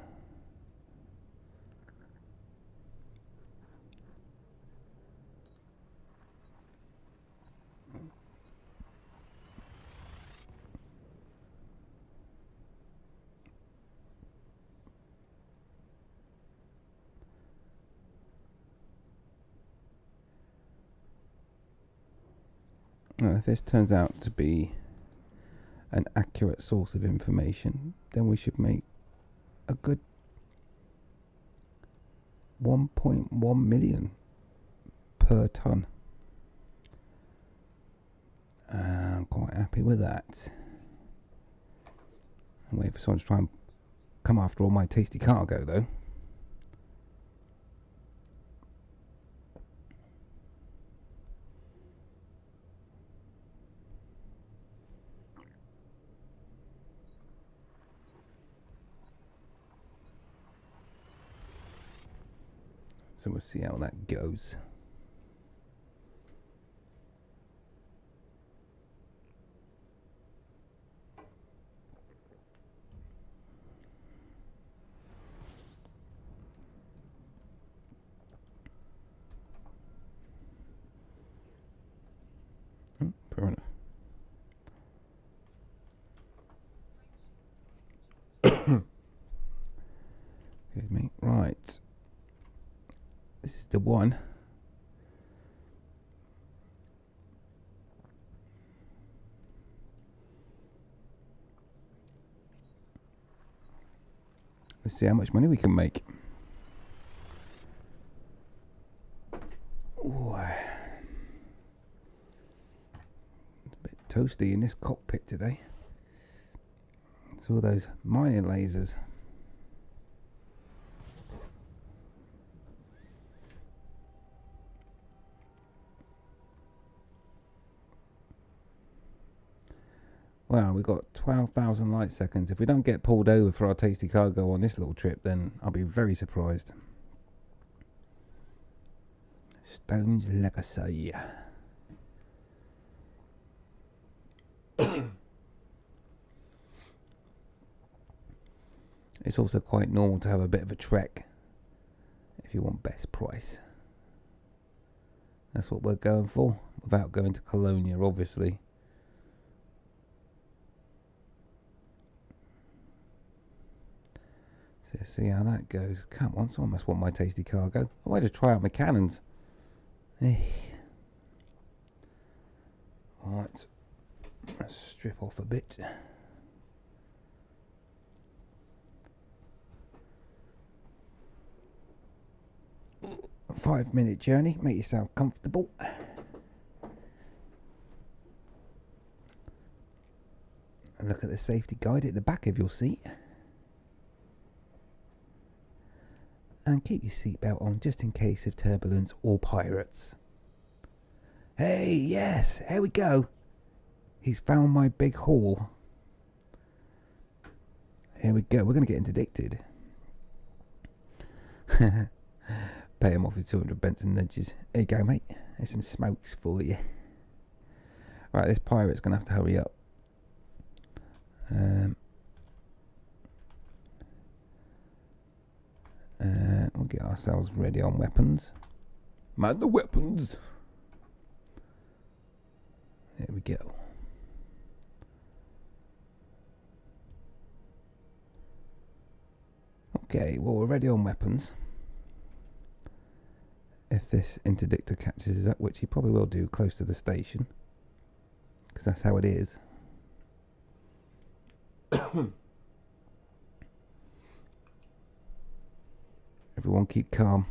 Now, if this turns out to be an accurate source of information, then we should make a good 1.1 million per ton. I'm quite happy with that. I'm waiting for someone to try and come after all my tasty cargo though. So we'll see how that goes. Fair enough. Excuse me. Right. This is the one. Let's see how much money we can make. Ooh. It's a bit toasty in this cockpit today. It's all those mining lasers. Well, we've got 12,000 light seconds. If we don't get pulled over for our tasty cargo on this little trip, then I'll be very surprised. Stones Legacy. It's also quite normal to have a bit of a trek if you want best price. That's what we're going for, without going to Colonia, obviously. So see how that goes. Come on, so I must want my tasty cargo. I might just try out my cannons. Alright, let's strip off a bit. A 5-minute journey, make yourself comfortable. And look at the safety guide at the back of your seat. And keep your seatbelt on just in case of turbulence or pirates. Hey, yes, here we go. He's found my big haul. Here we go, we're going to get interdicted. Pay him off with 200 Benson nudges. There you go, mate. There's some smokes for you. Right, this pirate's going to have to hurry up. We'll get ourselves ready on weapons. Man the weapons! There we go. Okay, well, we're ready on weapons. If this interdictor catches us up, which he probably will do close to the station, because that's how it is. Everyone keep calm.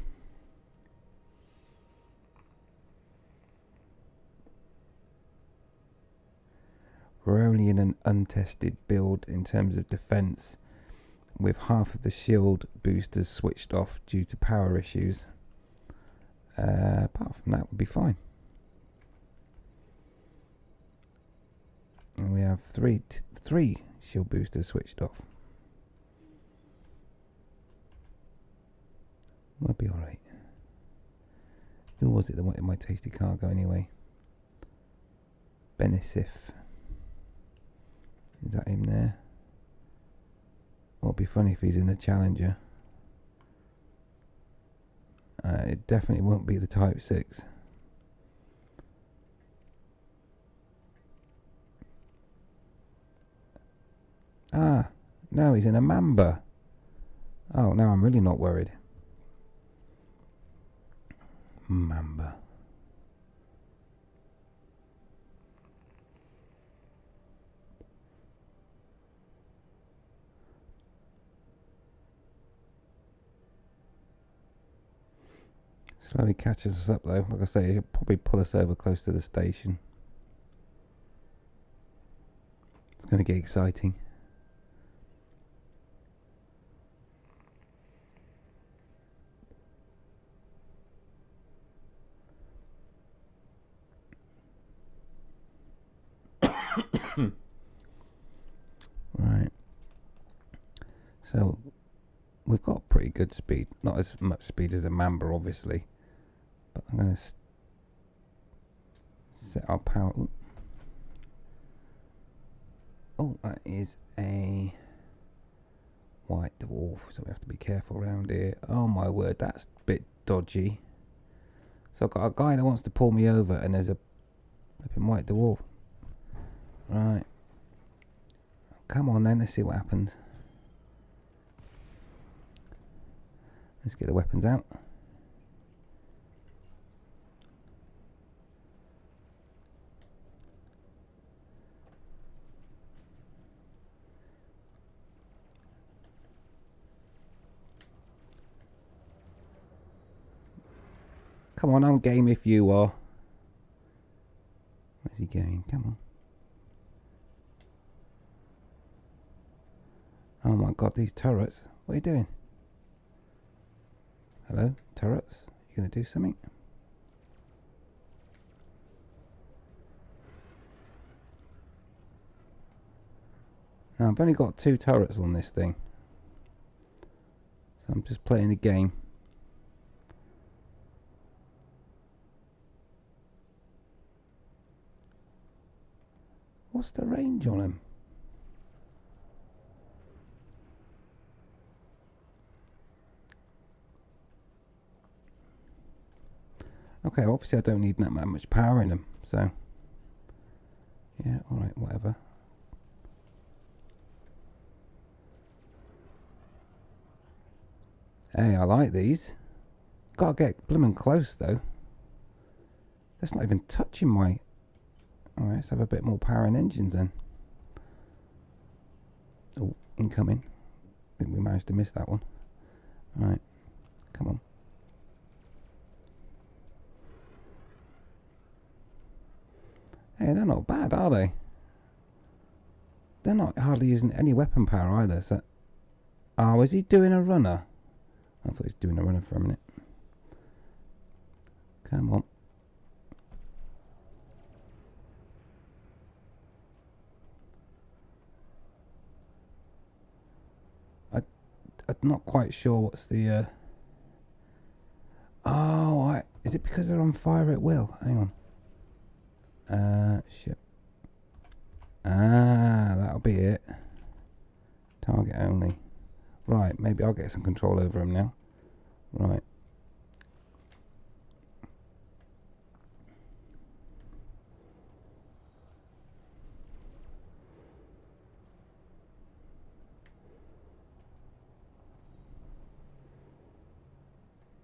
We're only in an untested build in terms of defense, with half of the shield boosters switched off due to power issues. Apart from that, we'll be fine. And we have three shield boosters switched off. We'll be alright. Who was it that wanted my tasty cargo anyway? Benisif. Is that him there? Well, it'd be funny if he's in the Challenger. It definitely won't be the Type 6. Ah, no, he's in a Mamba. Oh, now I'm really not worried. Mamba. Slowly catches us up though. Like I say, he'll probably pull us over close to the station. It's going to get exciting. Right. So we've got pretty good speed. Not as much speed as a Mamba, obviously. But I'm going to set our power. Ooh. Oh, that is a white dwarf, so we have to be careful around here. Oh my word, that's a bit dodgy. So I've got a guy that wants to pull me over, and there's a flipping white dwarf. Right. Come on then, let's see what happens. Let's get the weapons out. Come on, I'm game if you are. Where's he going? Come on. Oh my god, these turrets. What are you doing? Hello, turrets? You gonna do something? Now, I've only got 2 turrets on this thing. So I'm just playing the game. What's the range on him? Okay, obviously I don't need that much power in them, so yeah, alright, whatever. Hey, I like these. Gotta get blooming close though. That's not even touching my... Alright, let's have a bit more power in engines then. Oh, incoming. I think we managed to miss that one. Alright, come on. Hey, they're not bad, are they? They're not hardly using any weapon power either, so... Oh, is he doing a runner? I thought he was doing a runner for a minute. Come on. I'm not quite sure what's the... Oh, is it because they're on fire at will? Hang on. Shit. That'll be it. Target only. Right, maybe I'll get some control over him now. Right.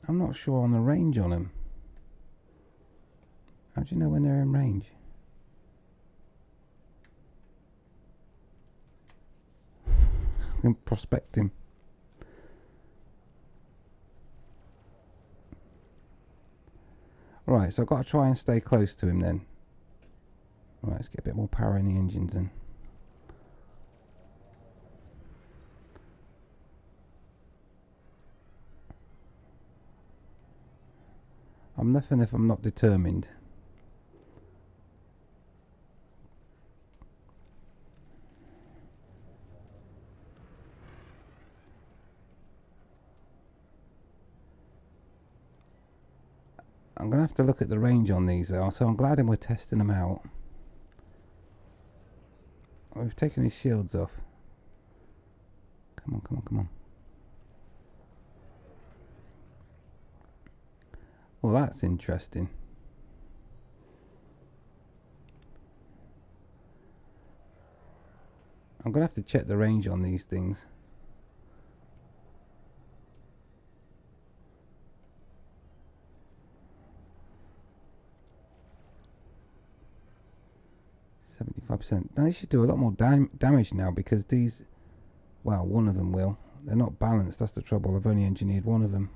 I'm not sure on the range on him. How do you know when they're in range? I can prospect him. Right, so I've got to try and stay close to him then. Right, let's get a bit more power in the engines then. I'm nothing if I'm not determined. I'm going to have to look at the range on these though, so I'm glad we're testing them out. We've taken his shields off. Come on, come on, come on. Well, that's interesting. I'm going to have to check the range on these things. %. They should do a lot more damage now because these... Well, one of them will. They're not balanced, that's the trouble. I've only engineered one of them.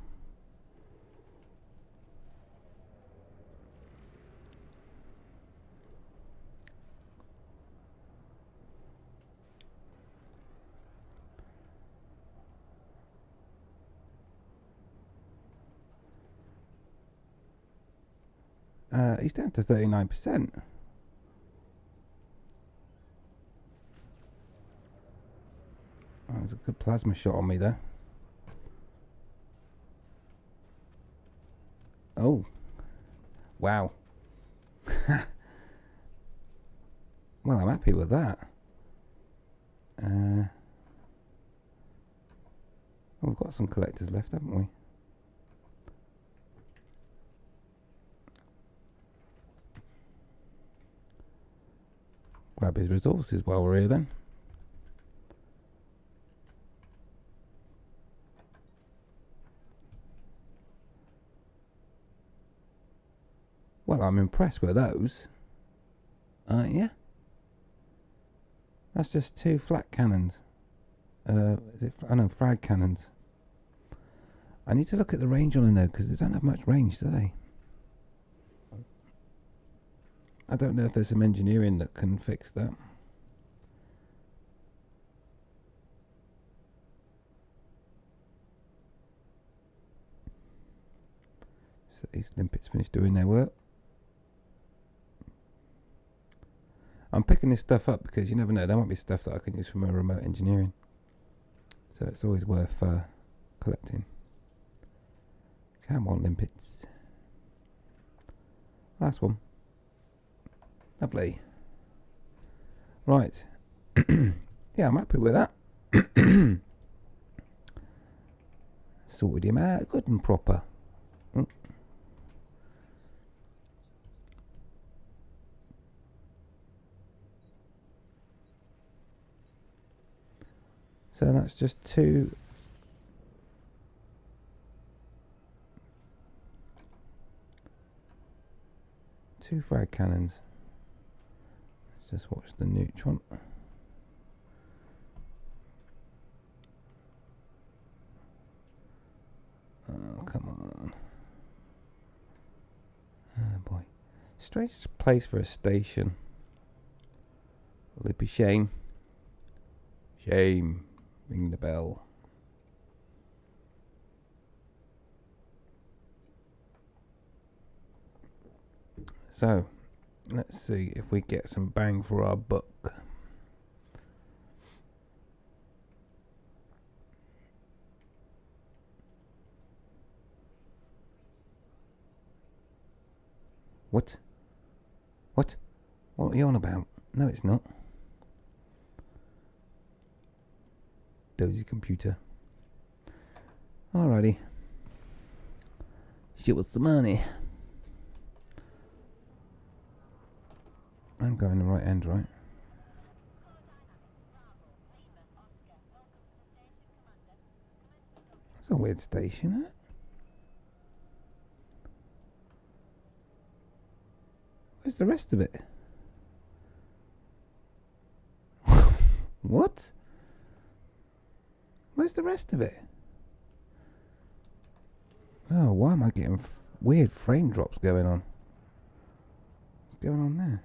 He's down to 39%. Oh, there's a good plasma shot on me there. Oh. Wow. Well, I'm happy with that. Oh, we've got some collectors left, haven't we? Grab his resources while we're here then. Well, I'm impressed with those. Yeah. That's just 2 flat cannons. Is it? Oh no, frag cannons. I need to look at the range on them though, because they don't have much range, do they? I don't know if there's some engineering that can fix that. So these limpets finished doing their work. I'm picking this stuff up because you never know, there might be stuff that I can use for my remote engineering. So it's always worth collecting. Come on, limpets. Last one. Lovely. Right. Yeah, I'm happy with that. Sorted him out good and proper. So that's just 2 2 frag cannons. Let's just watch the neutron. Oh, come on. Oh boy. Strange place for a station. Will it be shame? Shame. Ring the bell. So, let's see if we get some bang for our buck. What? What? What are you on about? No, it's not. Dozy computer. Alrighty. Show us the money. I'm going the right end, right? That's a weird station, isn't it? Where's the rest of it? What? Where's the rest of it? Oh, why am I getting weird frame drops going on? What's going on there?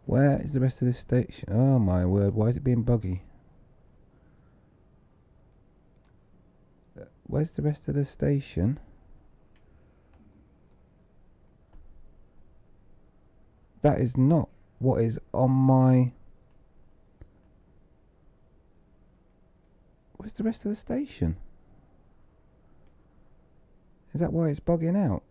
Where is the rest of this station? Oh my word, why is it being buggy? Where's the rest of the station? That is not what is on my... Where's the rest of the station? Is that why it's bugging out?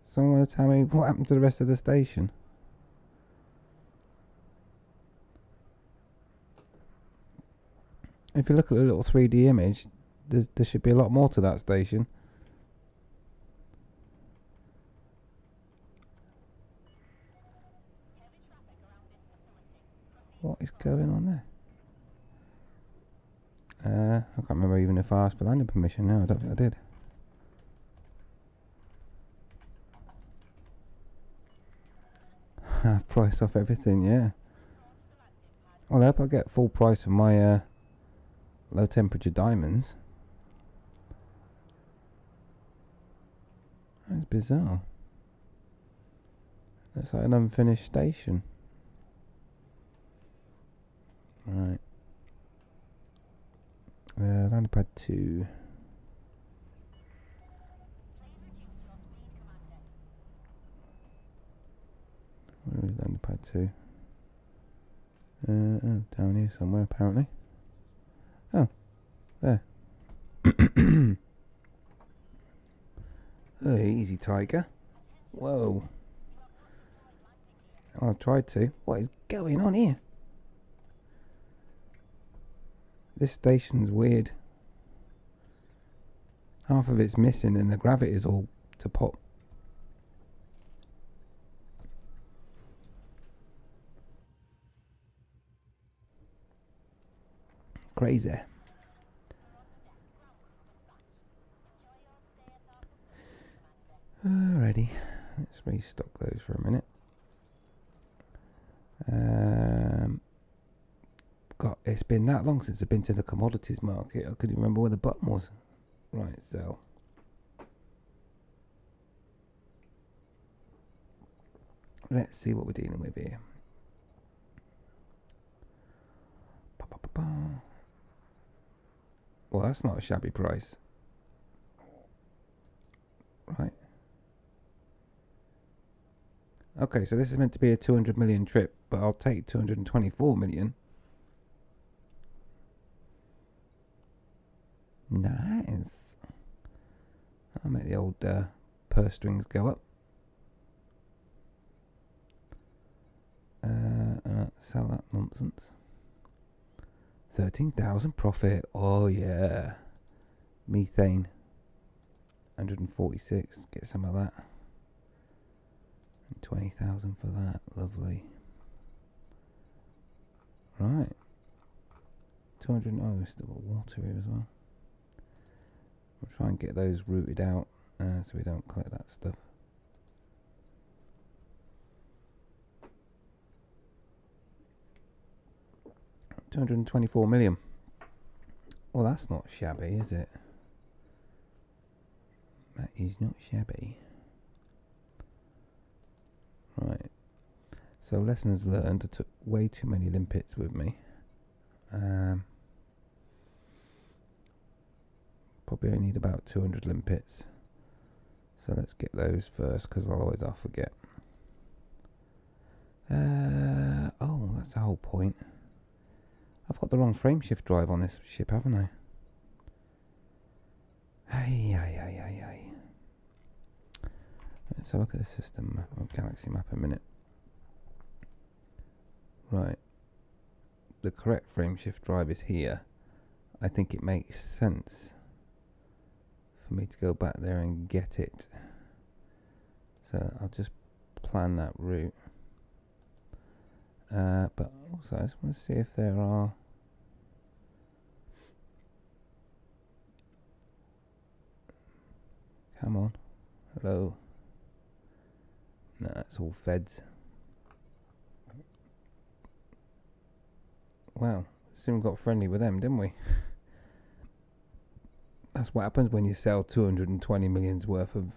Someone want to tell me what happened to the rest of the station? If you look at the little 3D image, there should be a lot more to that station. What is going on there? I can't remember even if I asked for landing permission. No, I don't think I did. Price off everything, yeah. Well, I hope I get full price for my low temperature diamonds. That's bizarre. Looks like an unfinished station. Right. Landing pad 2. Where is landing pad 2? Oh, down here somewhere apparently. Oh, there. Oh, easy, Tiger. Whoa. Oh, I've tried to. What is going on here? This station's weird. Half of it's missing and the gravity's all to pop. Crazy. Alrighty, let's restock those for a minute. God, it's been that long since I've been to the commodities market. I couldn't remember where the button was. Right, sell. Let's see what we're dealing with here. Well, that's not a shabby price. Right. Okay, so this is meant to be a 200 million trip, but I'll take 224 million. Nice. I'll make the old purse strings go up. And I'll sell that nonsense. 13,000 profit. Oh yeah. Methane. 146. Get some of that. And 20,000 for that. Lovely. Right. 200. Oh, we've still got water here as well. We'll try and get those rooted out so we don't collect that stuff. $224 million. Well, that's not shabby, is it? That is not shabby. Right. So lessons learned. I took way too many limpets with me. Probably only need about 200 limpets. So let's get those first, because otherwise I'll forget. Oh, that's the whole point. I've got the wrong frameshift drive on this ship, haven't I? Hey. Let's have a look at the system map, or galaxy map a minute. Right. The correct frameshift drive is here. I think it makes sense for me to go back there and get it. So I'll just plan that route. But also I just want to see if there are... Come on. Hello. No, it's all feds. Wow, soon got friendly with them, didn't we? That's what happens when you sell 220 million's worth of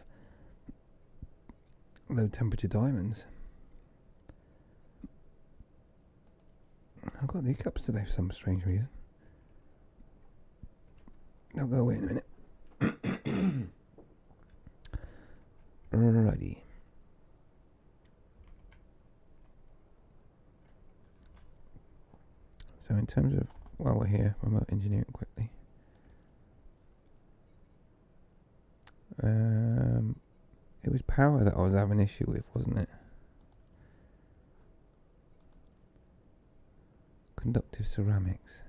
low temperature diamonds. I've got the hiccups today for some strange reason. I'll go away in a minute. Alrighty. So in terms of, while we're here, remote engineering quickly. It was power that I was having an issue with, wasn't it? Conductive ceramics.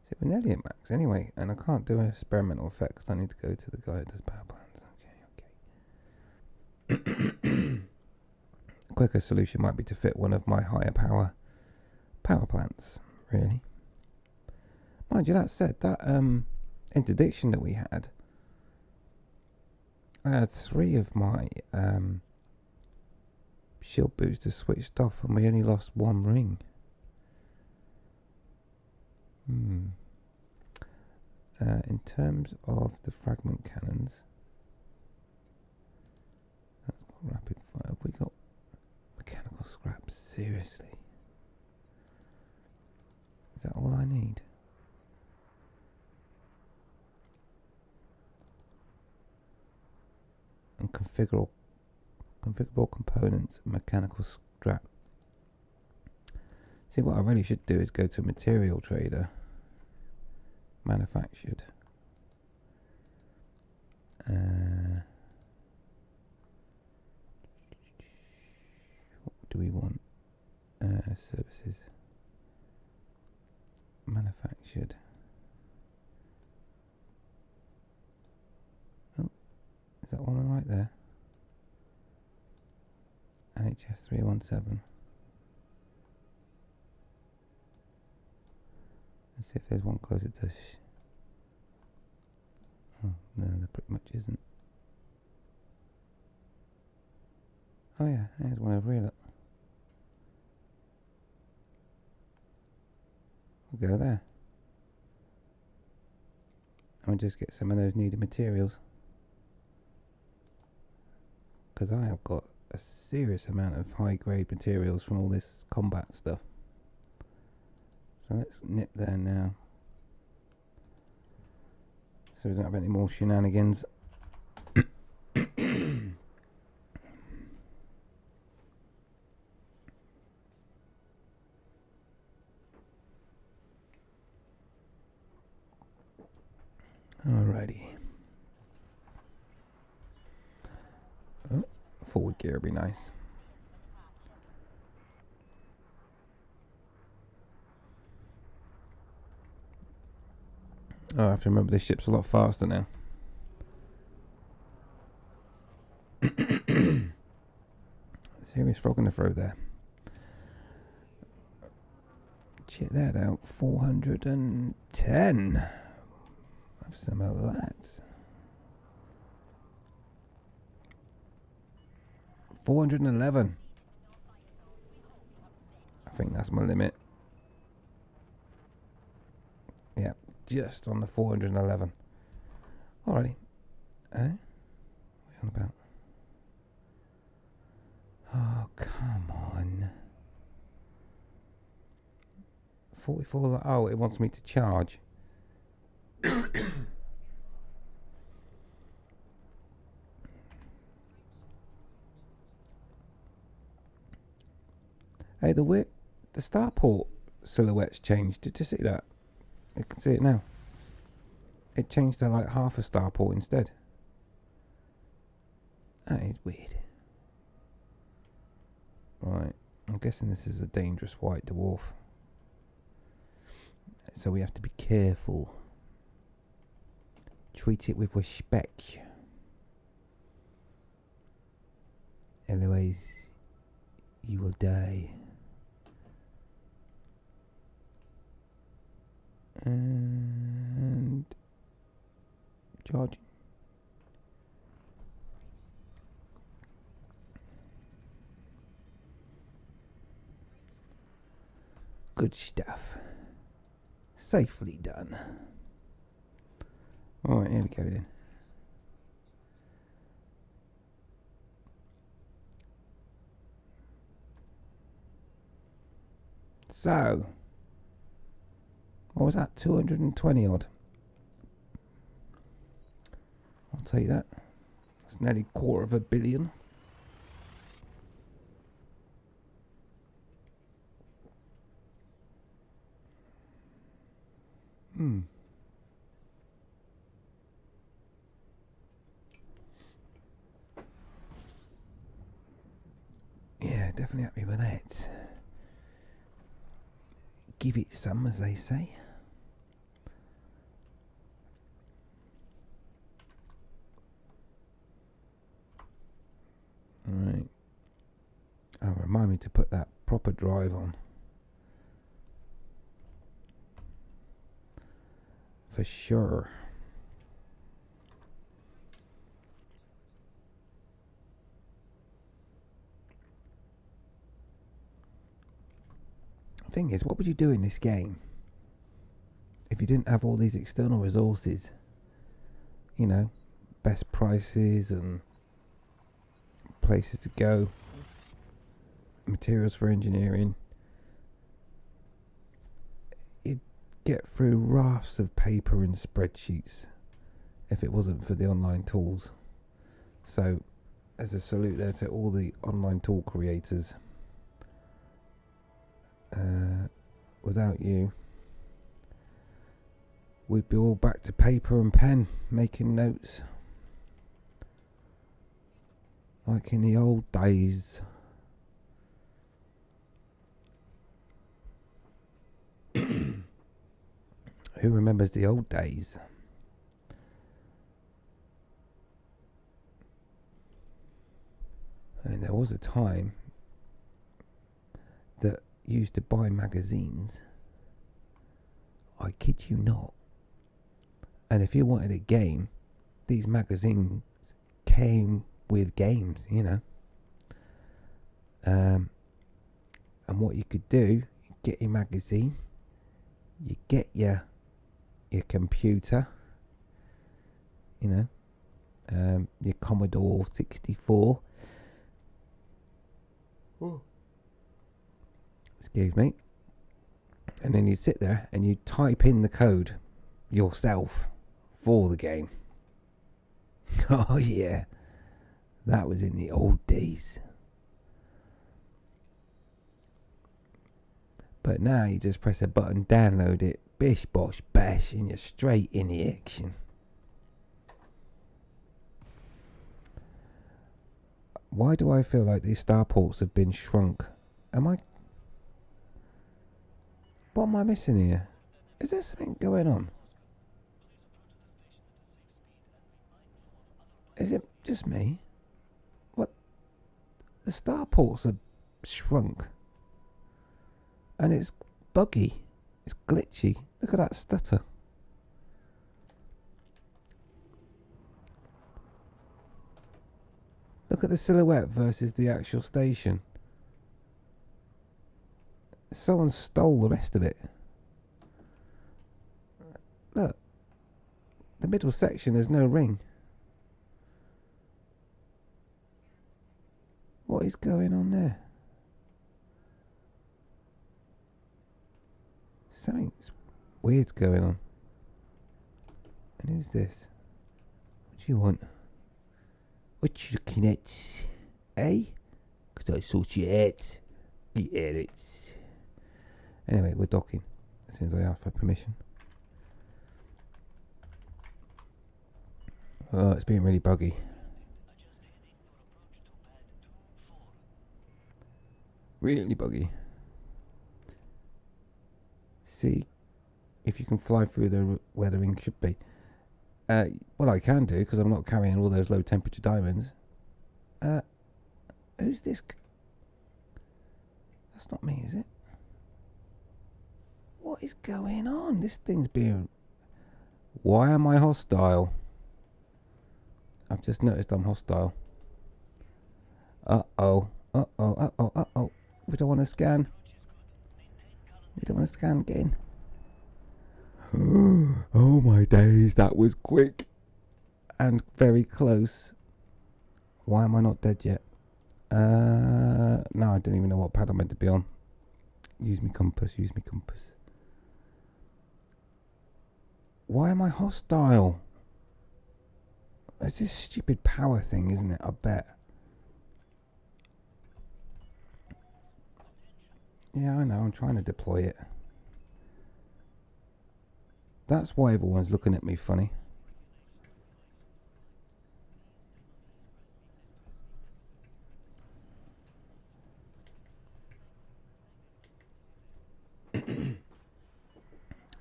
See, we're nearly at max anyway, and I can't do an experimental effect because I need to go to the guy that does power plants. Okay. A quicker solution might be to fit one of my higher power plants, really. Mind you, that said, that interdiction that we had, I had 3 of my shield boosters switched off and we only lost 1 ring. In terms of the fragment cannons, that's got rapid fire. Have we got mechanical scraps? Seriously? Is that all I need? And configurable components, mechanical scrap. See, what I really should do is go to a material trader. Manufactured. What do we want? Services. Manufactured. Oh, is that one right there? NHS 317. Let's see if there's one closer to... Oh, no, there pretty much isn't. Oh yeah, there's one over here, look. We'll go there. And we'll just get some of those needed materials. Because I have got a serious amount of high grade materials from all this combat stuff. So let's nip there now. So we don't have any more shenanigans. Alrighty. Oh, forward gear would be nice. Oh, I have to remember this ship's a lot faster now. Serious frog in the throat there. Check that out. 410. Have some of that. 411. I think that's my limit. Yeah, just on the 411. Alrighty. What are you on about? Oh, come on. 44. Oh, it wants me to charge. Hey, the starport silhouette's changed. Did you see that? You can see it now. It changed to like half a starport instead. That is weird. Right, I'm guessing this is a dangerous white dwarf. So we have to be careful. Treat it with respect. Otherwise, you will die. And charging. Good stuff. Safely done. Alright, here we go then. So, what was that? 220 odd. I'll take that. That's nearly $250 million. Yeah, definitely happy with that. Give it some, as they say. Right. Oh, remind me to put that proper drive on. For sure. Thing is, what would you do in this game if you didn't have all these external resources? You know, best prices and places to go, materials for engineering. You'd get through rafts of paper and spreadsheets if it wasn't for the online tools. So, as a salute there to all the online tool creators. Without you, we'd be all back to paper and pen, making notes like in the old days. Who remembers the old days? I mean, there was a time that used to buy magazines. I kid you not. And if you wanted a game, these magazines came with games, you know. And what you could do, you get your magazine, you get your computer, you know, your Commodore 64. Oh. Excuse me. And then you sit there and you type in the code yourself for the game. Oh yeah, that was in the old days. But now you just press a button, download it, bish bosh bash, and you're straight in the action. Why do I feel like these starports have been shrunk? What am I missing here? Is there something going on? Is it just me? What? The starports are shrunk. And it's buggy. It's glitchy. Look at that stutter. Look at the silhouette versus the actual station. Someone stole the rest of it. Look. The middle section, there's no ring. What is going on there? Something weird's going on. And who's this? What do you want? What you looking at? Eh? 'Cause I sort you out. You idiots. Anyway, we're docking. As soon as I ask for permission. Oh, it's being really buggy. Really buggy. See if you can fly through where the ring should be. Well, I can do because I'm not carrying all those low temperature diamonds. Who's this? That's not me, is it? What is going on? This thing's being... Why am I hostile? I've just noticed I'm hostile. Uh-oh. Uh-oh. Uh-oh. Uh-oh. We don't want to scan. We don't want to scan again. Oh my days, that was quick. And very close. Why am I not dead yet? No, I don't even know what pad I'm meant to be on. Use me compass, use me compass. Why am I hostile? It's this stupid power thing, isn't it? I bet. Yeah, I know, I'm trying to deploy it. That's why everyone's looking at me funny.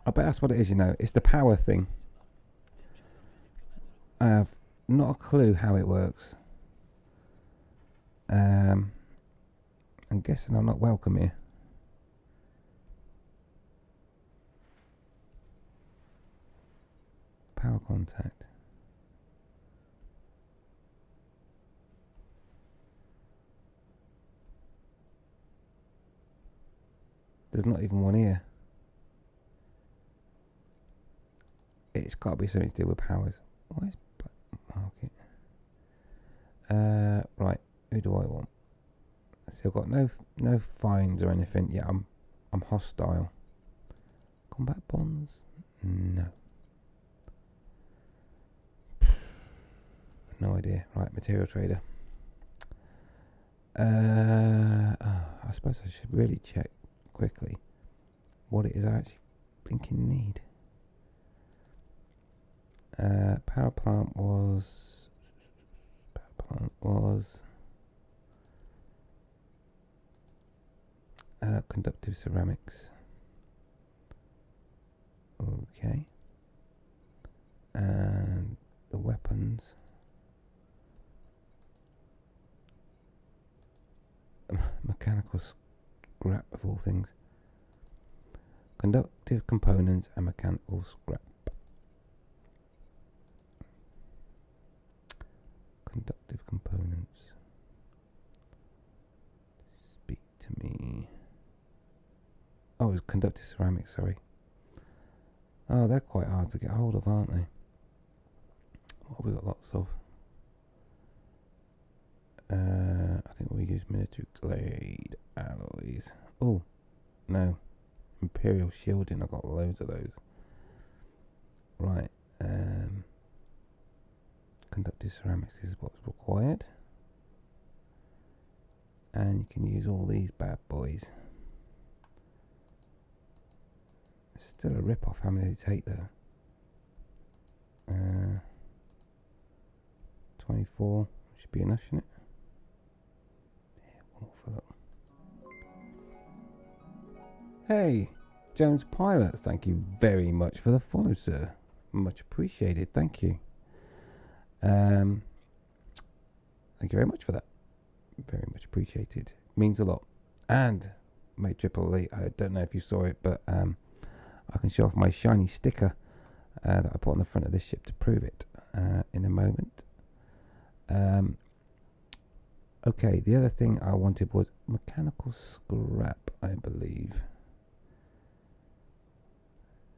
I bet that's what it is, you know. It's the power thing. I have not a clue how it works. I'm guessing I'm not welcome here. Power contact. There's not even one here. It's got to be something to do with powers. Why is black market? Right. Who do I want? See, I've got no fines or anything. Yeah, I'm hostile. Combat bonds? No. No idea. Right, material trader. I suppose I should really check quickly what it is I actually blinking need. Power plant was conductive ceramics. Okay. And the weapons. Mechanical scrap of all things. Conductive components and mechanical scrap. Conductive components. Speak to me. Oh, it's conductive ceramics, sorry. Oh, they're quite hard to get hold of, aren't they? What have we got lots of? I think we'll use military grade alloys. Oh, no. Imperial shielding, I've got loads of those. Right. Conductive ceramics is what's required. And you can use all these bad boys. Still a rip-off. How many did it take though? 24 should be enough, shouldn't it? Yeah, one more for that. Hey, Jones Pilot, thank you very much for the follow, sir. Much appreciated, thank you. Thank you very much for that. Very much appreciated. Means a lot. And mate Triple E, I don't know if you saw it, but I can show off my shiny sticker that I put on the front of this ship to prove it in a moment. Okay, the other thing I wanted was mechanical scrap, I believe.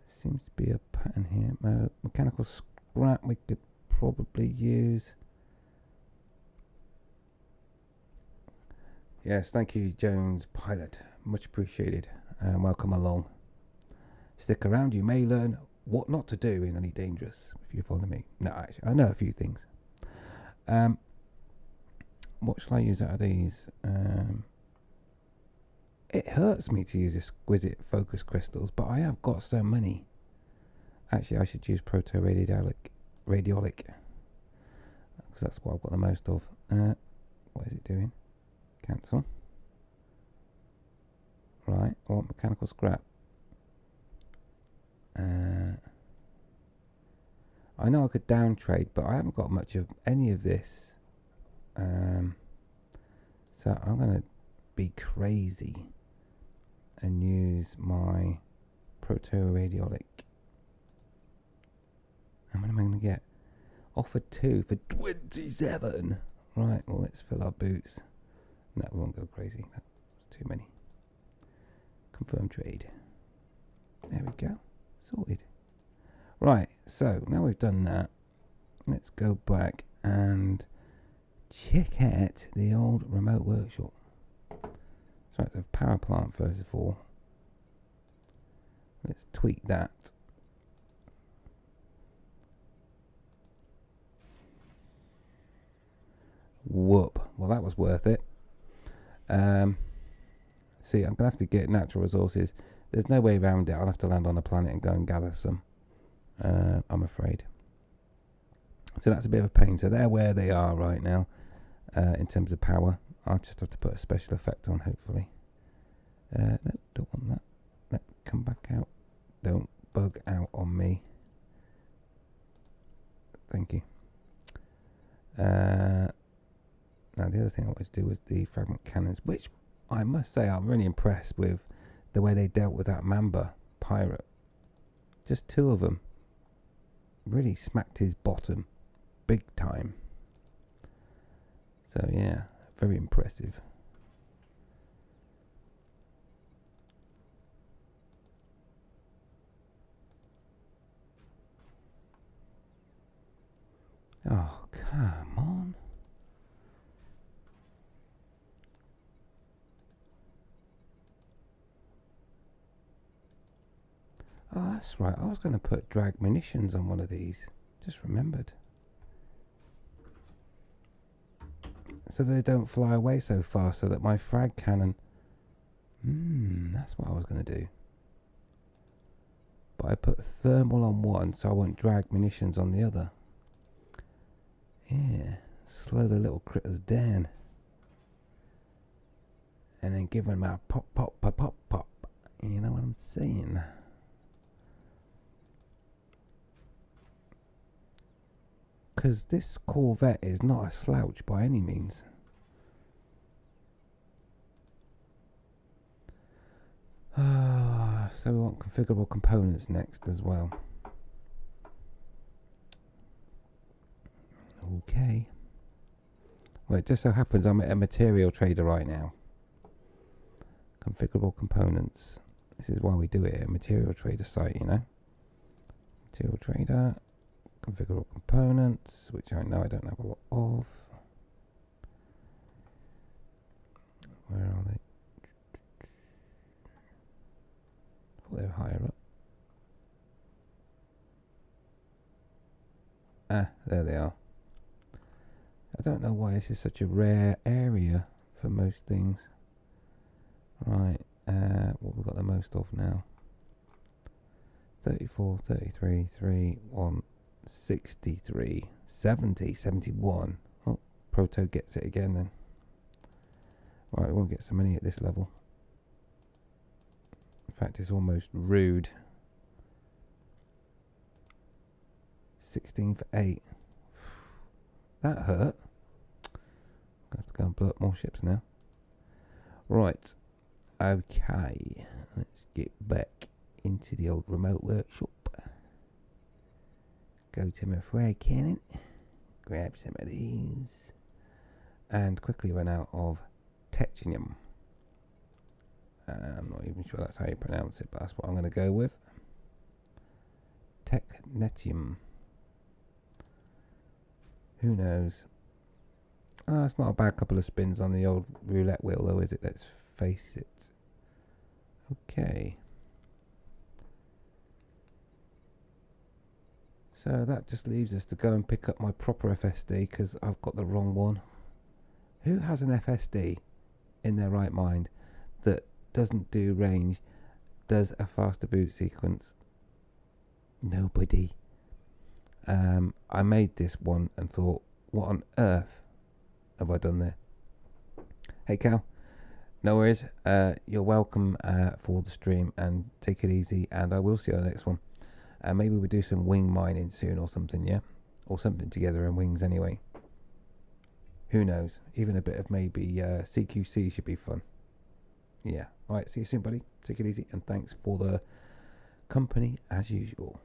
Seems to be a pattern here. Mechanical scrap we could probably use. Yes, thank you, Jones Pilot. Much appreciated. Welcome along. Stick around, you may learn what not to do in Elite Dangerous, if you follow me. No, actually, I know a few things. What shall I use out of these? It hurts me to use exquisite focus crystals, but I have got so many. Actually, I should use proto-radiolic, because that's what I've got the most of. What is it doing? Cancel. Right, I want mechanical scrap. I know I could down trade, but I haven't got much of any of this. So I'm going to be crazy and use my proto-radiolic. How many am I going to get? Offer 2 for 27. Right, well, let's fill our boots. No, we won't go crazy. That's too many. Confirm trade. There we go. Sorted. Right, so now we've done that, let's go back and check out the old remote workshop. So let's have power plant first of all. Let's tweak that. Whoop. Well, that was worth it. See, I'm going to have to get natural resources. There's no way around it. I'll have to land on a planet and go and gather some. I'm afraid. So that's a bit of a pain. So they're where they are right now in terms of power. I'll just have to put a special effect on, hopefully. No, don't want that. No, come back out. Don't bug out on me. Thank you. Now the other thing I wanted to do was the fragment cannons, which I must say I'm really impressed with the way they dealt with that Mamba pirate. Just 2 of them. Really smacked his bottom big time. So yeah, very impressive. Oh, come on. Oh, that's right. I was going to put drag munitions on one of these. Just remembered. So they don't fly away so fast, so that my frag cannon... that's what I was going to do. But I put thermal on one, so I won't drag munitions on the other. Yeah. Slow the little critters down. And then give them a pop, pop, pop, pop, pop. You know what I'm saying? Because this Corvette is not a slouch by any means. So we want configurable components next as well. Okay. Well, it just so happens I'm at a material trader right now. Configurable components. This is why we do it at a material trader site, you know. Material trader. Configurable components, which I know I don't have a lot of. Where are they? Oh, they're higher up. Ah, there they are. I don't know why this is such a rare area for most things. Right, what we've got the most of now. 34, 33, 3, 1, 63, 70, 71. Oh, Proto gets it again then. Right, we won't get so many at this level. In fact, it's almost rude. 16 for 8. That hurt. I'm going to have to go and blow up more ships now. Right. Okay. Let's get back into the old remote workshop. Go to my frag cannon. Grab some of these. And quickly run out of technium. I'm not even sure that's how you pronounce it, but that's what I'm going to go with. Technetium. Who knows? It's not a bad couple of spins on the old roulette wheel, though, is it? Let's face it. Okay. So that just leaves us to go and pick up my proper FSD, because I've got the wrong one. Who has an FSD in their right mind that doesn't do range, does a faster boot sequence? Nobody. I made this one and thought, what on earth have I done there? Hey Cal, no worries. You're welcome for the stream, and take it easy, and I will see you on the next one. Maybe we'll do some wing mining soon or something, yeah? Or something together in wings anyway. Who knows? Even a bit of maybe CQC should be fun. Yeah. Alright, see you soon, buddy. Take it easy, and thanks for the company as usual.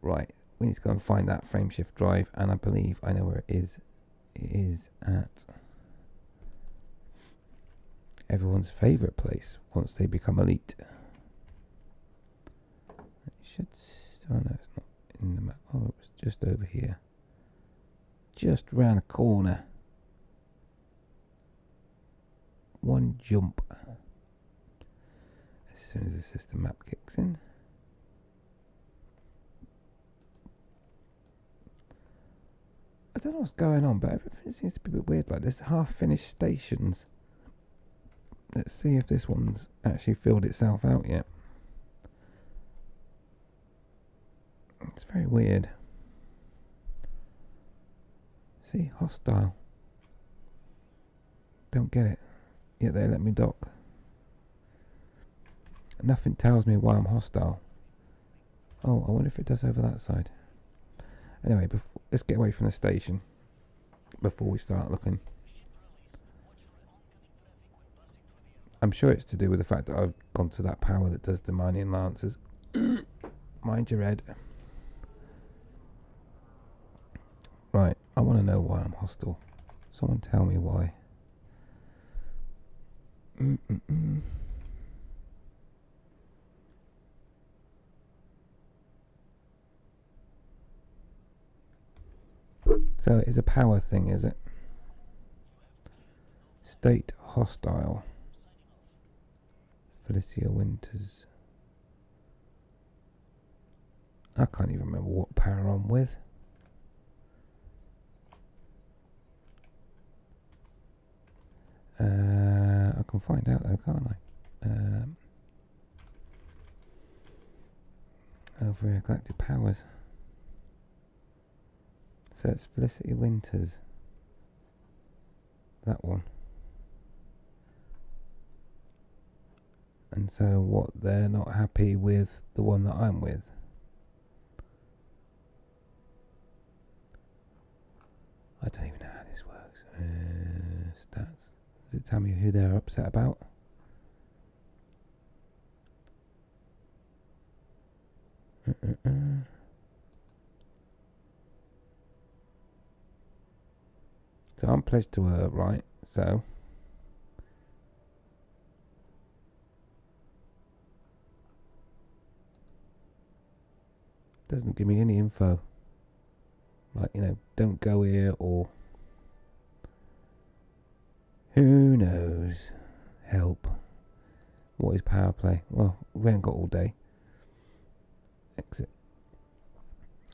Right, we need to go and find that frameshift drive, and I believe I know where it is. It is at everyone's favourite place once they become elite. It should... oh no, it's not in the map. Oh, it was just over here. Just round a corner. One jump. As soon as the system map kicks in. I don't know what's going on, but everything seems to be a bit weird. Like, there's half-finished stations. Let's see if this one's actually filled itself out yet. It's very weird. See, hostile. Don't get it. Yet they let me dock. Nothing tells me why I'm hostile. Oh, I wonder if it does over that side. Anyway, let's get away from the station before we start looking. I'm sure it's to do with the fact that I've gone to that power that does the mining lancers. Mind your head. Right, I want to know why I'm hostile. Someone tell me why. So it's a power thing, is it? State hostile. Felicia Winters. I can't even remember what power I'm with. I can find out though, can't I? Over here, Galactic Powers. So it's Felicity Winters. That one. And so what, they're not happy with the one that I'm with? I don't even know how this works. Stats. Does it tell me who they're upset about? So I'm pledged to her, right? So doesn't give me any info. Like, you know, don't go here, or who knows? Help. What is power play? Well, we haven't got all day. Exit.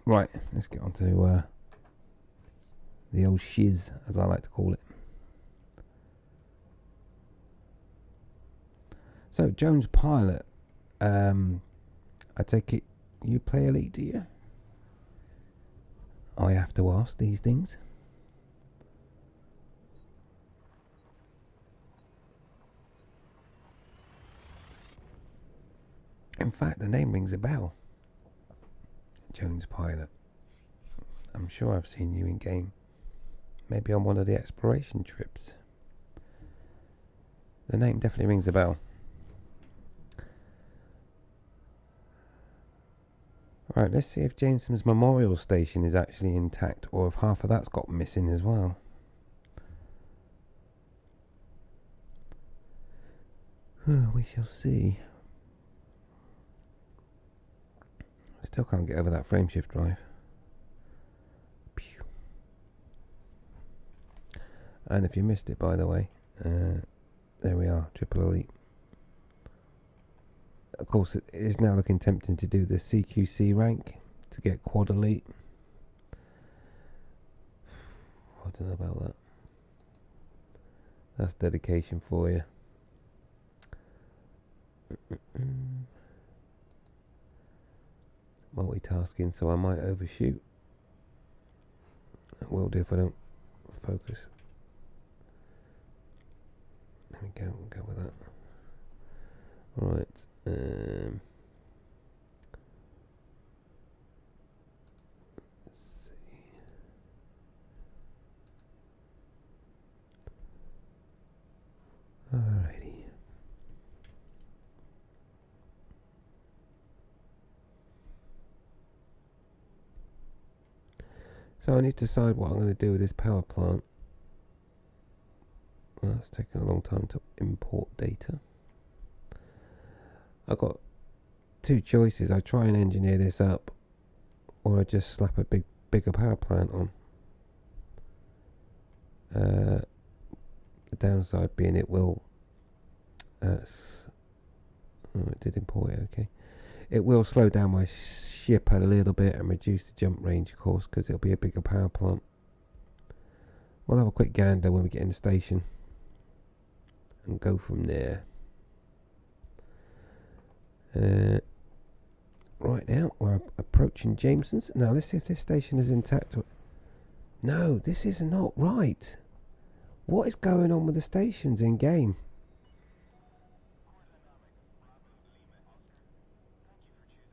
Right, let's get on to the old shiz, as I like to call it. So, Jones Pilot. I take it you play Elite, do you? I have to ask these things. In fact, the name rings a bell. Jones Pilot. I'm sure I've seen you in game. Maybe on one of the exploration trips. The name definitely rings a bell. Right, let's see if Jameson's Memorial Station is actually intact, or if half of that's got missing as well. We shall see. I still can't get over that frameshift drive. Pew. And if you missed it, by the way, there we are, Triple Elite. Of course, it is now looking tempting to do the CQC rank to get Quad Elite. I don't know about that. That's dedication for you. Multitasking, so I might overshoot. That will do if I don't focus. There we go, we'll go with that. Right. Let's see. Alrighty. So I need to decide what I'm going to do with this power plant. Well, it's taken a long time to import data. I've got two choices. I try and engineer this up, or I just slap a bigger power plant on. The downside being it will it did import it, okay. It will slow down my ship a little bit and reduce the jump range, of course, because it'll be a bigger power plant. We'll have a quick gander when we get in the station and go from there. Right now we're approaching Jameson's. Now let's see if this station is intact. No, this is not right. What is going on with the stations in game?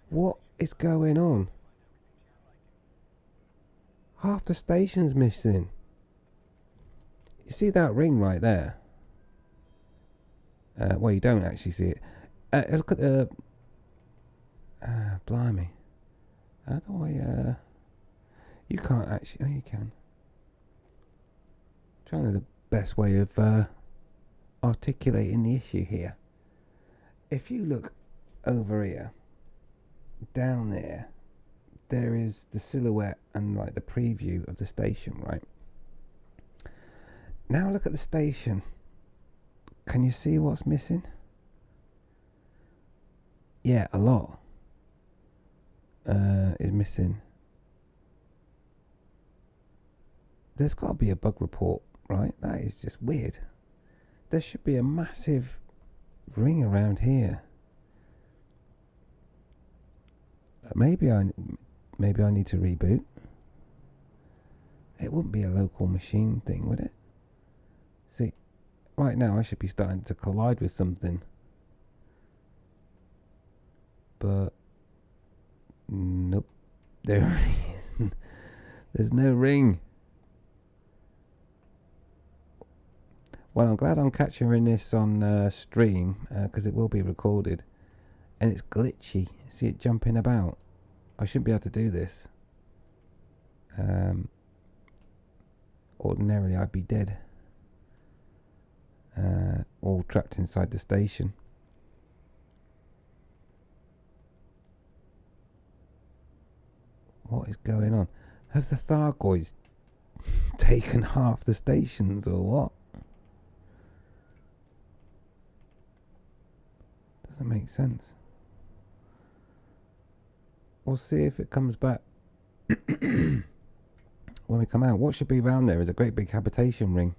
What is going on? Half the station's missing. You see that ring right there? Well, you don't actually see it. Look at the... blimey. How do I... You can't actually... Oh, you can. Trying to the best way of articulating the issue here. If you look over here, down there, there is the silhouette and like the preview of the station, right? Now look at the station. Can you see what's missing? Yeah, a lot is missing. There's got to be a bug report, right? That is just weird. There should be a massive ring around here. Maybe I need to reboot. It wouldn't be a local machine thing, would it? See, right now I should be starting to collide with something. But nope, there really isn't. There's no ring. Well, I'm glad I'm capturing this on stream, because it will be recorded. And it's glitchy. See it jumping about? I shouldn't be able to do this. Ordinarily I'd be dead. All trapped inside the station. What is going on? Have the Thargoids taken half the stations or what? Doesn't make sense. We'll see if it comes back when we come out. What should be around there is a great big habitation ring,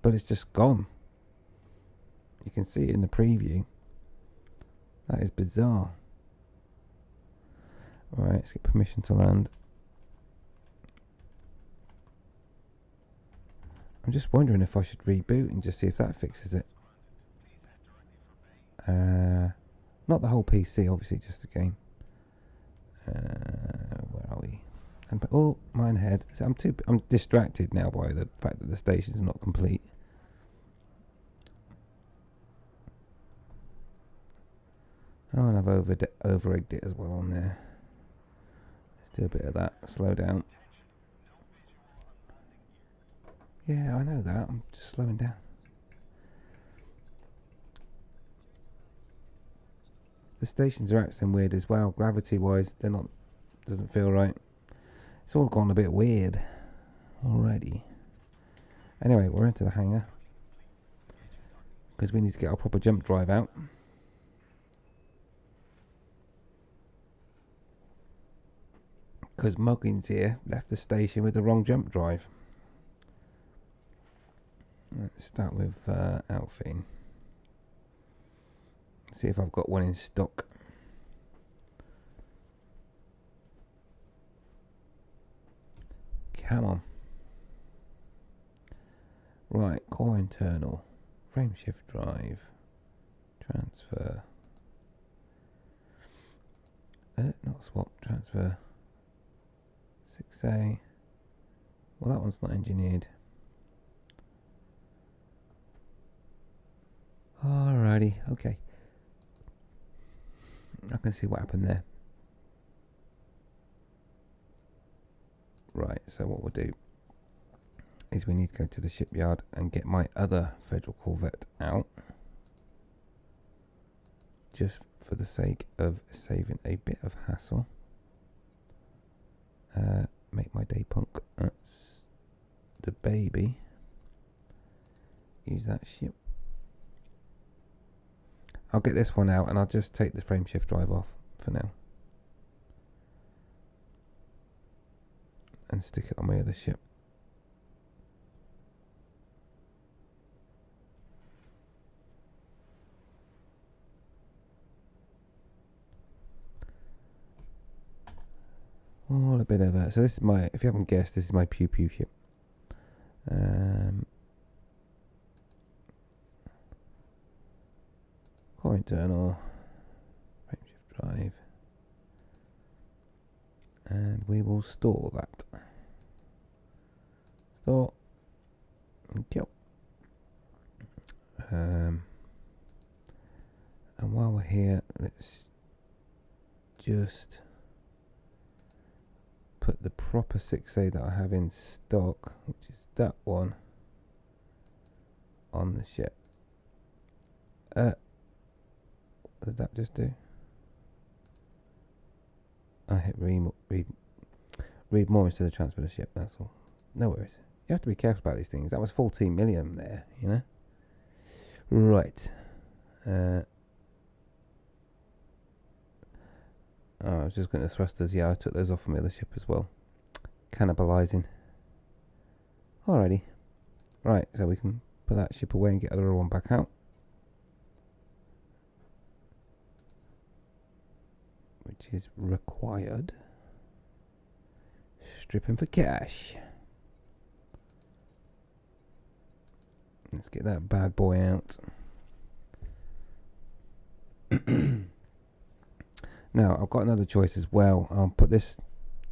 but it's just gone. You can see it in the preview. That is bizarre. Alright, let's get permission to land. I'm just wondering if I should reboot and just see if that fixes it. Not the whole PC, obviously, just the game. And oh, mine head. So I'm distracted now by the fact that the station's not complete. Oh, and I've over-egged it as well on there. Let's do a bit of that. Slow down. Yeah, I know that. I'm just slowing down. The stations are acting weird as well. Gravity-wise, they're not. Doesn't feel right. It's all gone a bit weird already. Anyway, we're into the hangar because we need to get our proper jump drive out. Because Muggins here left the station with the wrong jump drive. Let's start with outfitting. See if I've got one in stock. Come on. Right, core internal. Frame shift drive. Transfer. Not swap, transfer. 6A. Well, that one's not engineered. Alrighty, okay. I can see what happened there. Right, so what we'll do is we need to go to the shipyard and get my other Federal Corvette out. Just for the sake of saving a bit of hassle. Make my day punk. That's the baby. Use that ship. I'll get this one out and I'll just take the frame shift drive off for now. And stick it on my other ship. All a bit of a... So this is my... If you haven't guessed, this is my Pew Pew ship. Core internal. Frame shift drive. And we will store that. Store. Okay. And while we're here, let's just put the proper 6A that I have in stock, which is that one, on the ship. What did that just do? I hit read more instead of transfer the ship, that's all. No worries. You have to be careful about these things. That was 14 million there, you know? Right. I was just going to thrusters. Yeah, I took those off from the other ship as well. Cannibalising. Alrighty. Right, so we can put that ship away and get the other one back out. Which is required. Stripping for cash. Let's get that bad boy out. Now, I've got another choice as well. I'll put this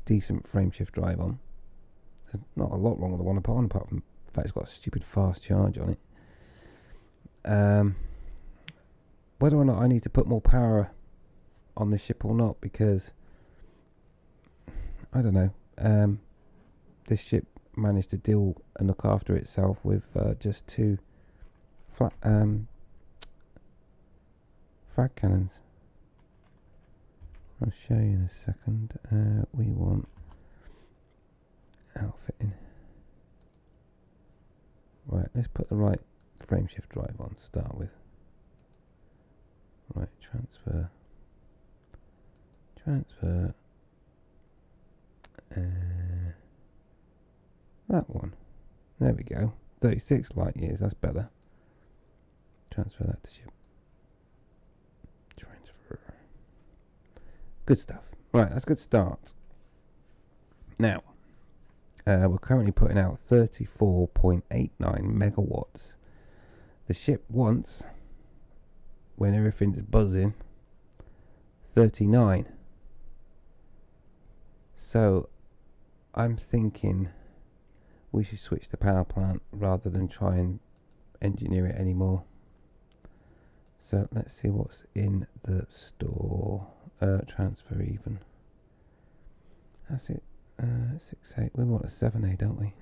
decent frame shift drive on. There's not a lot wrong with the one apart from the fact it's got a stupid fast charge on it. Whether or not I need to put more power on the ship or not, because I don't know. This ship managed to deal and look after itself with just 2 flat frag cannons. I'll show you in a second. We want outfitting. Right, let's put the right frame shift drive on to start with. Right, transfer. That one. There we go. 36 light years, that's better. Transfer that to ship. Transfer. Good stuff. Right, that's a good start. Now, we're currently putting out 34.89 megawatts. The ship wants, when everything's buzzing, 39. So, I'm thinking we should switch the power plant rather than try and engineer it anymore. So let's see what's in the store. Transfer even. That's it. 6A. We want a 7A, don't we?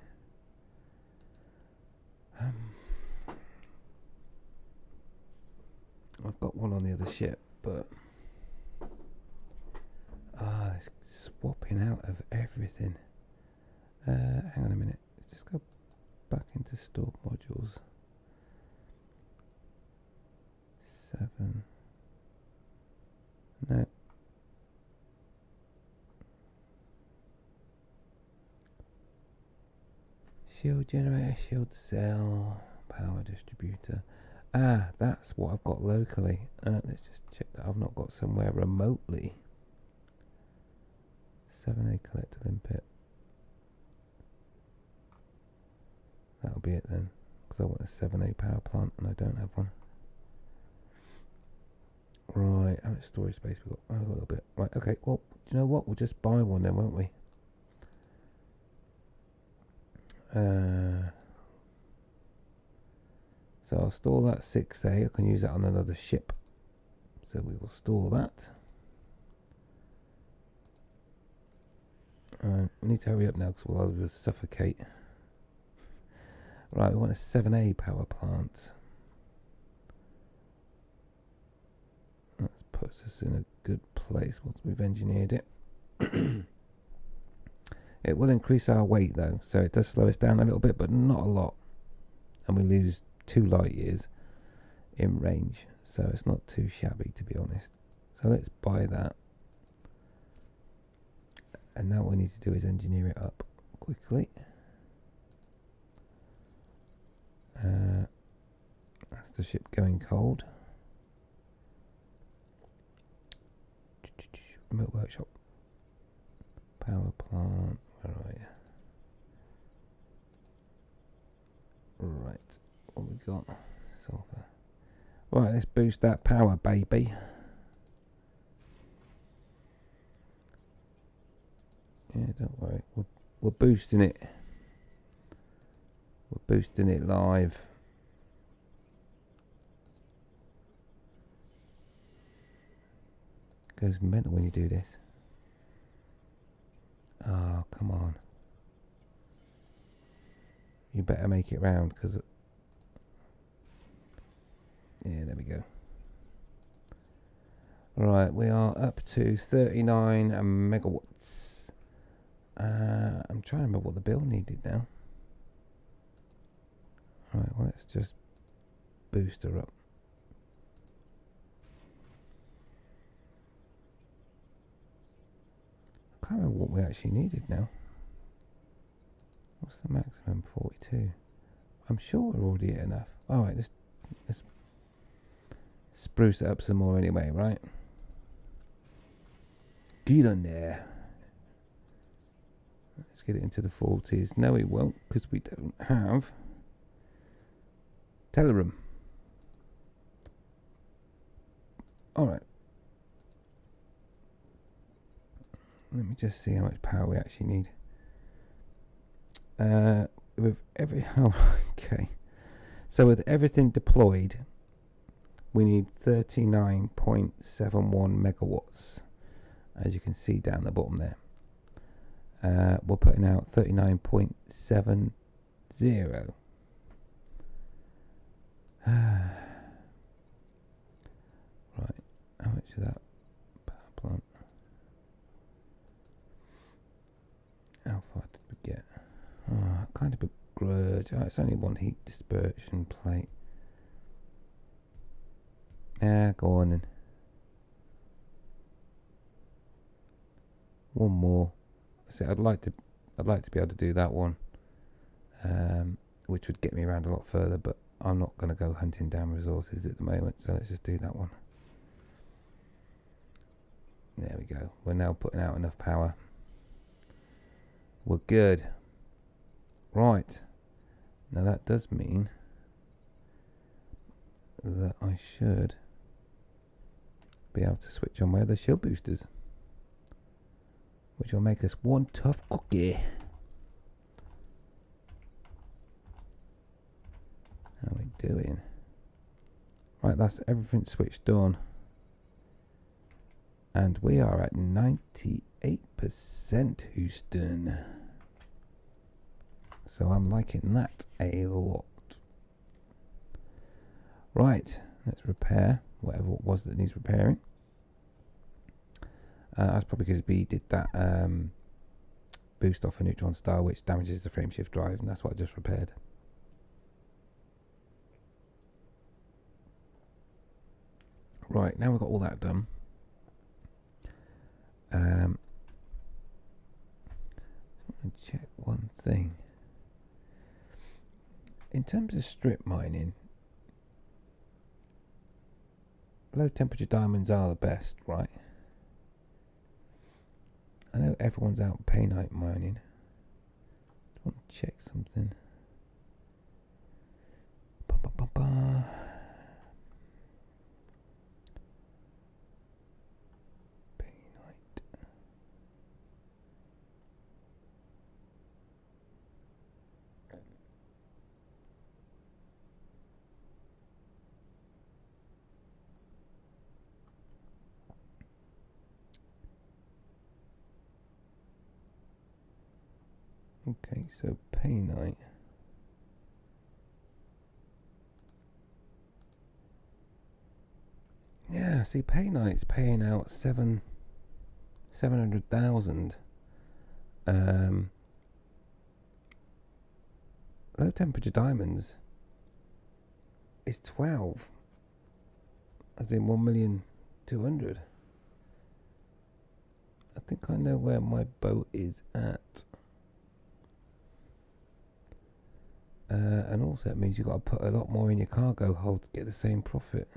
I've got one on the other ship, but it's swapping out of everything. Hang on a minute. Let's just go back into stored modules. 7. No. Shield generator, shield cell, power distributor. That's what I've got locally. Let's just check that I've not got somewhere remotely. 7A collector limpet. That'll be it then, because I want a 7A power plant and I don't have one. Right, how much storage space we got? Oh, I've got a little bit. Right, okay, well, do you know what? We'll just buy one then, won't we? So I'll store that 6A. I can use that on another ship. So we will store that. We need to hurry up now because we'll either suffocate. Right, we want a 7A power plant. That puts us in a good place once we've engineered it. It will increase our weight though, so it does slow us down a little bit, but not a lot. And we lose 2 light years in range, so it's not too shabby, to be honest. So let's buy that. And now what we need to do is engineer it up quickly. That's the ship going cold. Remote workshop. Power plant. Where are you? Right. What we got? Sulfur. Right, let's boost that power, baby. Yeah, don't worry. We're boosting it. We're boosting it live. Goes mental when you do this. Oh, come on. You better make it round, because... Yeah, there we go. Right, we are up to 39 megawatts. I'm trying to remember what the bill needed now. Right, well, let's just boost her up. I can't remember what we actually needed now. What's the maximum? 42. I'm sure we're already at enough. Alright, let's spruce it up some more anyway, right? Get on there. Let's get it into the 40s. No, we won't, because we don't have Teleroom. Alright. Let me just see how much power we actually need. With okay. So with everything deployed, we need 39.71 megawatts, as you can see down the bottom there. We're putting out 39.70. Right, how much is that power plant? How far did we get? Oh, kind of begrudge. Oh, it's only one heat dispersion plate. Yeah, go on then. One more. So I'd like to be able to do that one, which would get me around a lot further. But I'm not going to go hunting down resources at the moment. So let's just do that one. There we go. We're now putting out enough power. We're good. Right. Now that does mean that I should be able to switch on my other shield boosters, which will make us one tough cookie. How we doing? Right, that's everything switched on. And we are at 98%, Houston. So I'm liking that a lot. Right, let's repair whatever it was that needs repairing. That's probably because we did that boost off a neutron star, which damages the frameshift drive, and that's what I just repaired. Right, now we've got all that done. Check one thing. In terms of strip mining, low temperature diamonds are the best, right? I know everyone's out painite mining. Just want to check something. Okay, so painite. Yeah, see, painite's paying out 700,000. Low temperature diamonds is 12, as in 1,200,000. I think I know where my boat is at. And also it means you've got to put a lot more in your cargo hold to get the same profit.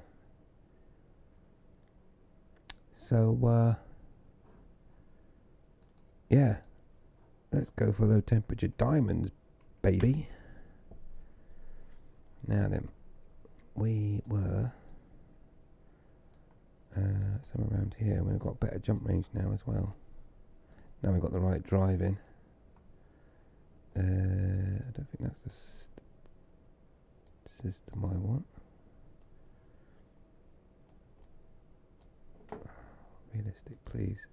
So yeah, let's go for low temperature diamonds, baby. Now then, we were somewhere around here. We've got better jump range now as well. Now we've got the right driving. I don't think that's the system I want. Realistic, please.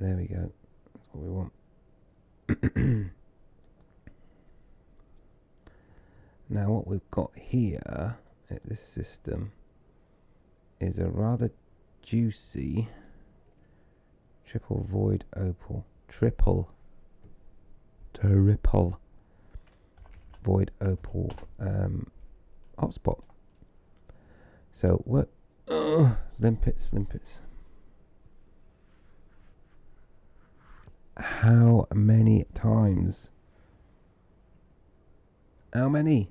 There we go. That's what we want. Now what we've got here at this system is a rather juicy triple void void opal hotspot. So what? Limpets. How many times? How many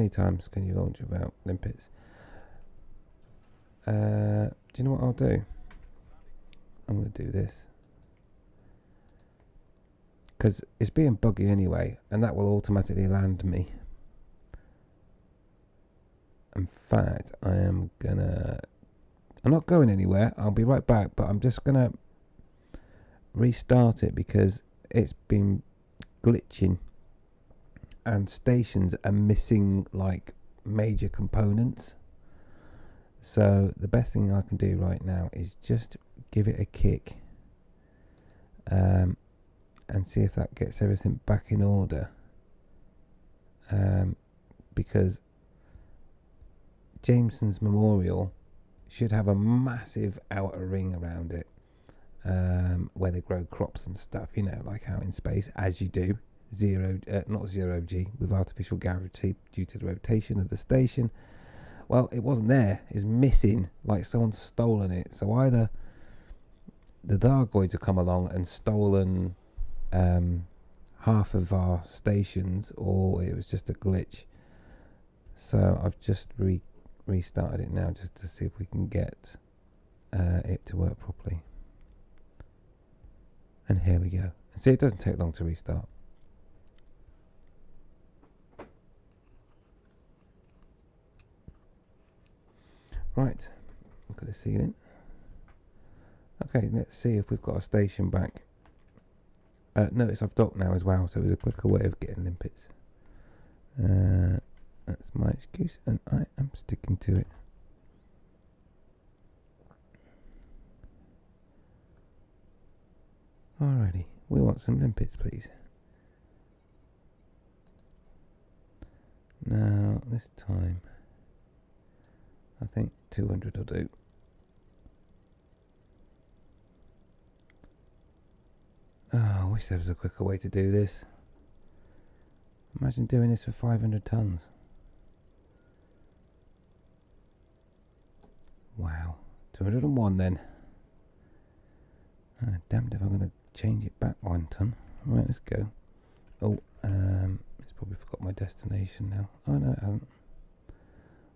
times can you launch without limpets? Do you know what I'll do? I'm going to do this. Because it's being buggy anyway, and that will automatically land me. In fact, I'm not going anywhere. I'll be right back, but I'm just going to restart it because it's been glitching and stations are missing like major components. So the best thing I can do right now is just give it a kick and see if that gets everything back in order, because Jameson's Memorial should have a massive outer ring around it, where they grow crops and stuff, you know, like out in space, as you do. Not zero G, with artificial gravity due to the rotation of the station. Well, it wasn't there. It's missing, like someone's stolen it. So either the Thargoids have come along and stolen half of our stations, or it was just a glitch. So I've just restarted it now just to see if we can get it to work properly. And here we go. See, it doesn't take long to restart. Right, look at the ceiling. Okay, let's see if we've got a station back Notice I've docked now as well, so it's a quicker way of getting limpets. That's my excuse, and I am sticking to it. Alrighty, we want some limpets, please. Now, this time, I think 200 will do. Oh, I wish there was a quicker way to do this. Imagine doing this for 500 tons. Wow, 201 then. Damned if I'm going to change it back 1 ton. Right, let's go. Oh, it's probably forgot my destination now. Oh no, it hasn't.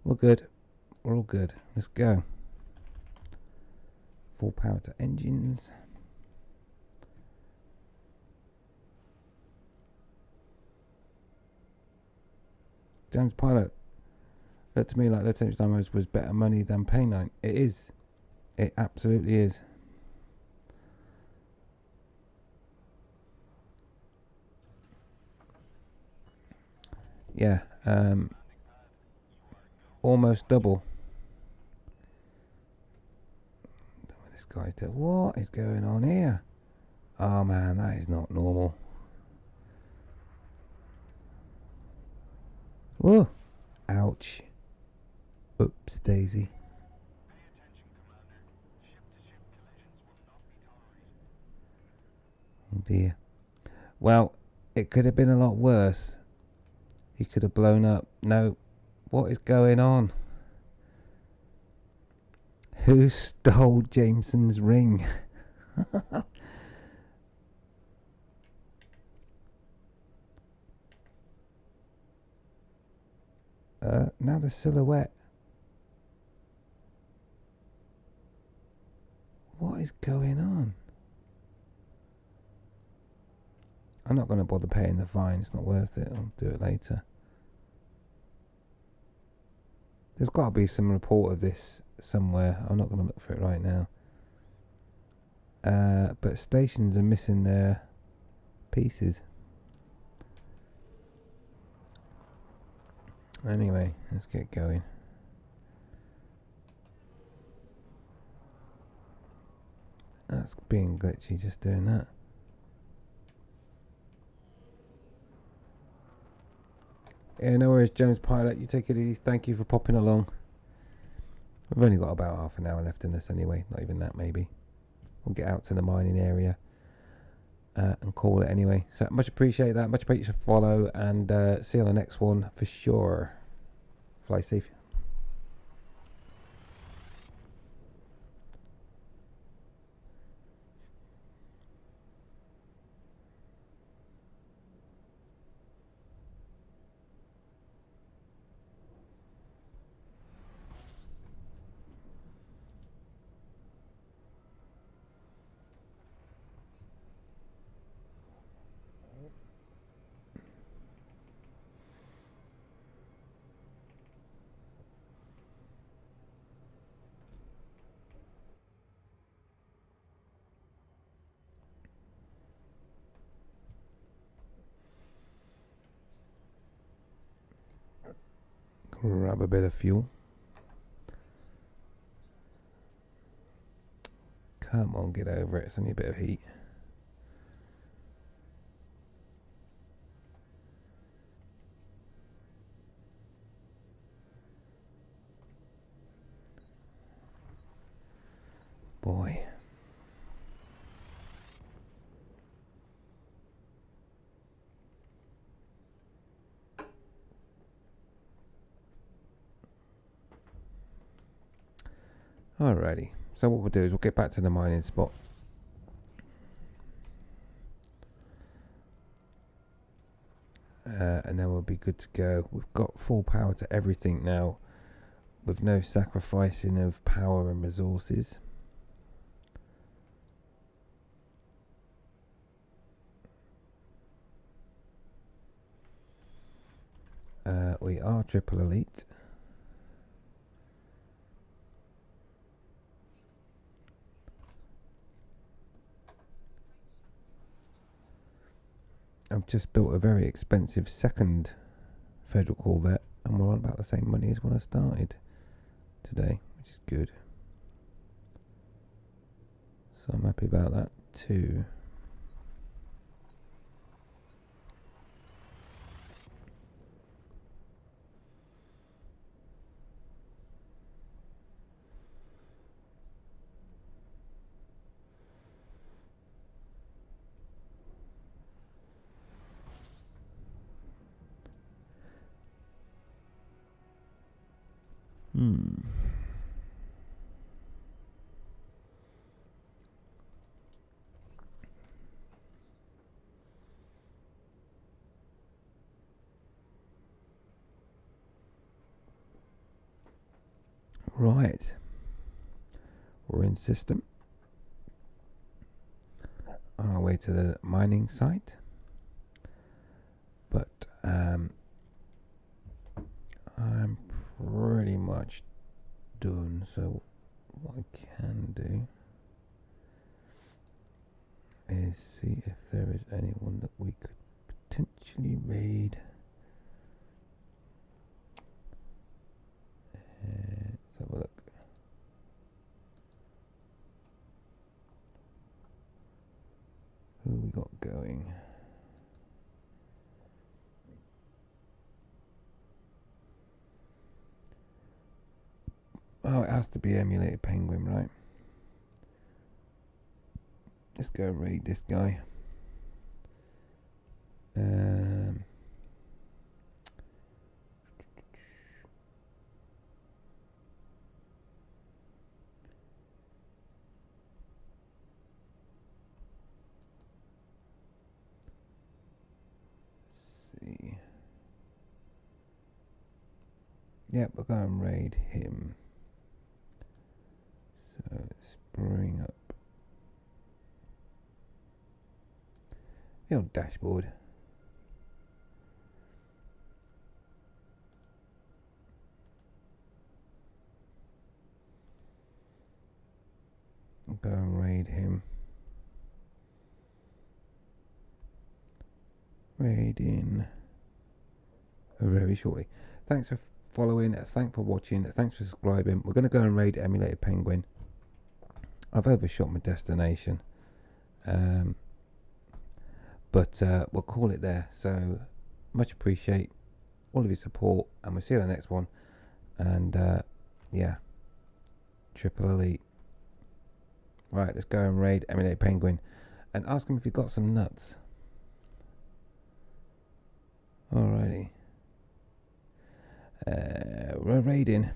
We're good. We're all good. Let's go. Full power to engines. Jones Pilot. Looked to me like Lieutenant Damos was better money than Paynight. It is. It absolutely is. Yeah, almost double. What this guy's doing. What is going on here? Oh man, that is not normal. Whoa! Ouch. Oops, Daisy. Oh dear. Well, it could have been a lot worse. He could have blown up. No. What is going on? Who stole Jameson's ring? Now the silhouette. What is going on? I'm not going to bother paying the fine. It's not worth it. I'll do it later. There's got to be some report of this somewhere. I'm not going to look for it right now. But stations are missing their pieces. Anyway, let's get going. That's being glitchy, just doing that. Yeah, no worries, Jones Pilot. You take it easy. Thank you for popping along. We've only got about half an hour left in this anyway. Not even that, maybe. We'll get out to the mining area and call it anyway. So much appreciate that. Much appreciate your follow, and see you on the next one for sure. Fly safe. Grab a bit of fuel. Come on, get over it. It's only a bit of heat. Boy. Alrighty. So what we'll do is we'll get back to the mining spot. And then we'll be good to go. We've got full power to everything now, with no sacrificing of power and resources. We are triple elite. I've just built a very expensive second Federal Corvette, and we're on about the same money as when I started today, which is good. So I'm happy about that too. Right, we're in system, on our way to the mining site, but I'm pretty much done. So what I can do is see if there is anyone that we could potentially raid. Let's have a look. Who we got going? Oh, it has to be Emulated Penguin, right? Let's go raid this guy. See. Yep, we'll go and raid him. So let's bring up the old dashboard. I'll go and raid him. Raiding very shortly. Thanks for following, thanks for watching, thanks for subscribing. We're going to go and raid Emulated Penguin. I've overshot my destination, but we'll call it there. So much appreciate all of your support, and we'll see you in the next one. And yeah, Triple Elite. Right, let's go and raid Emulated Penguin and ask him if he got some nuts. Alrighty. We're raiding.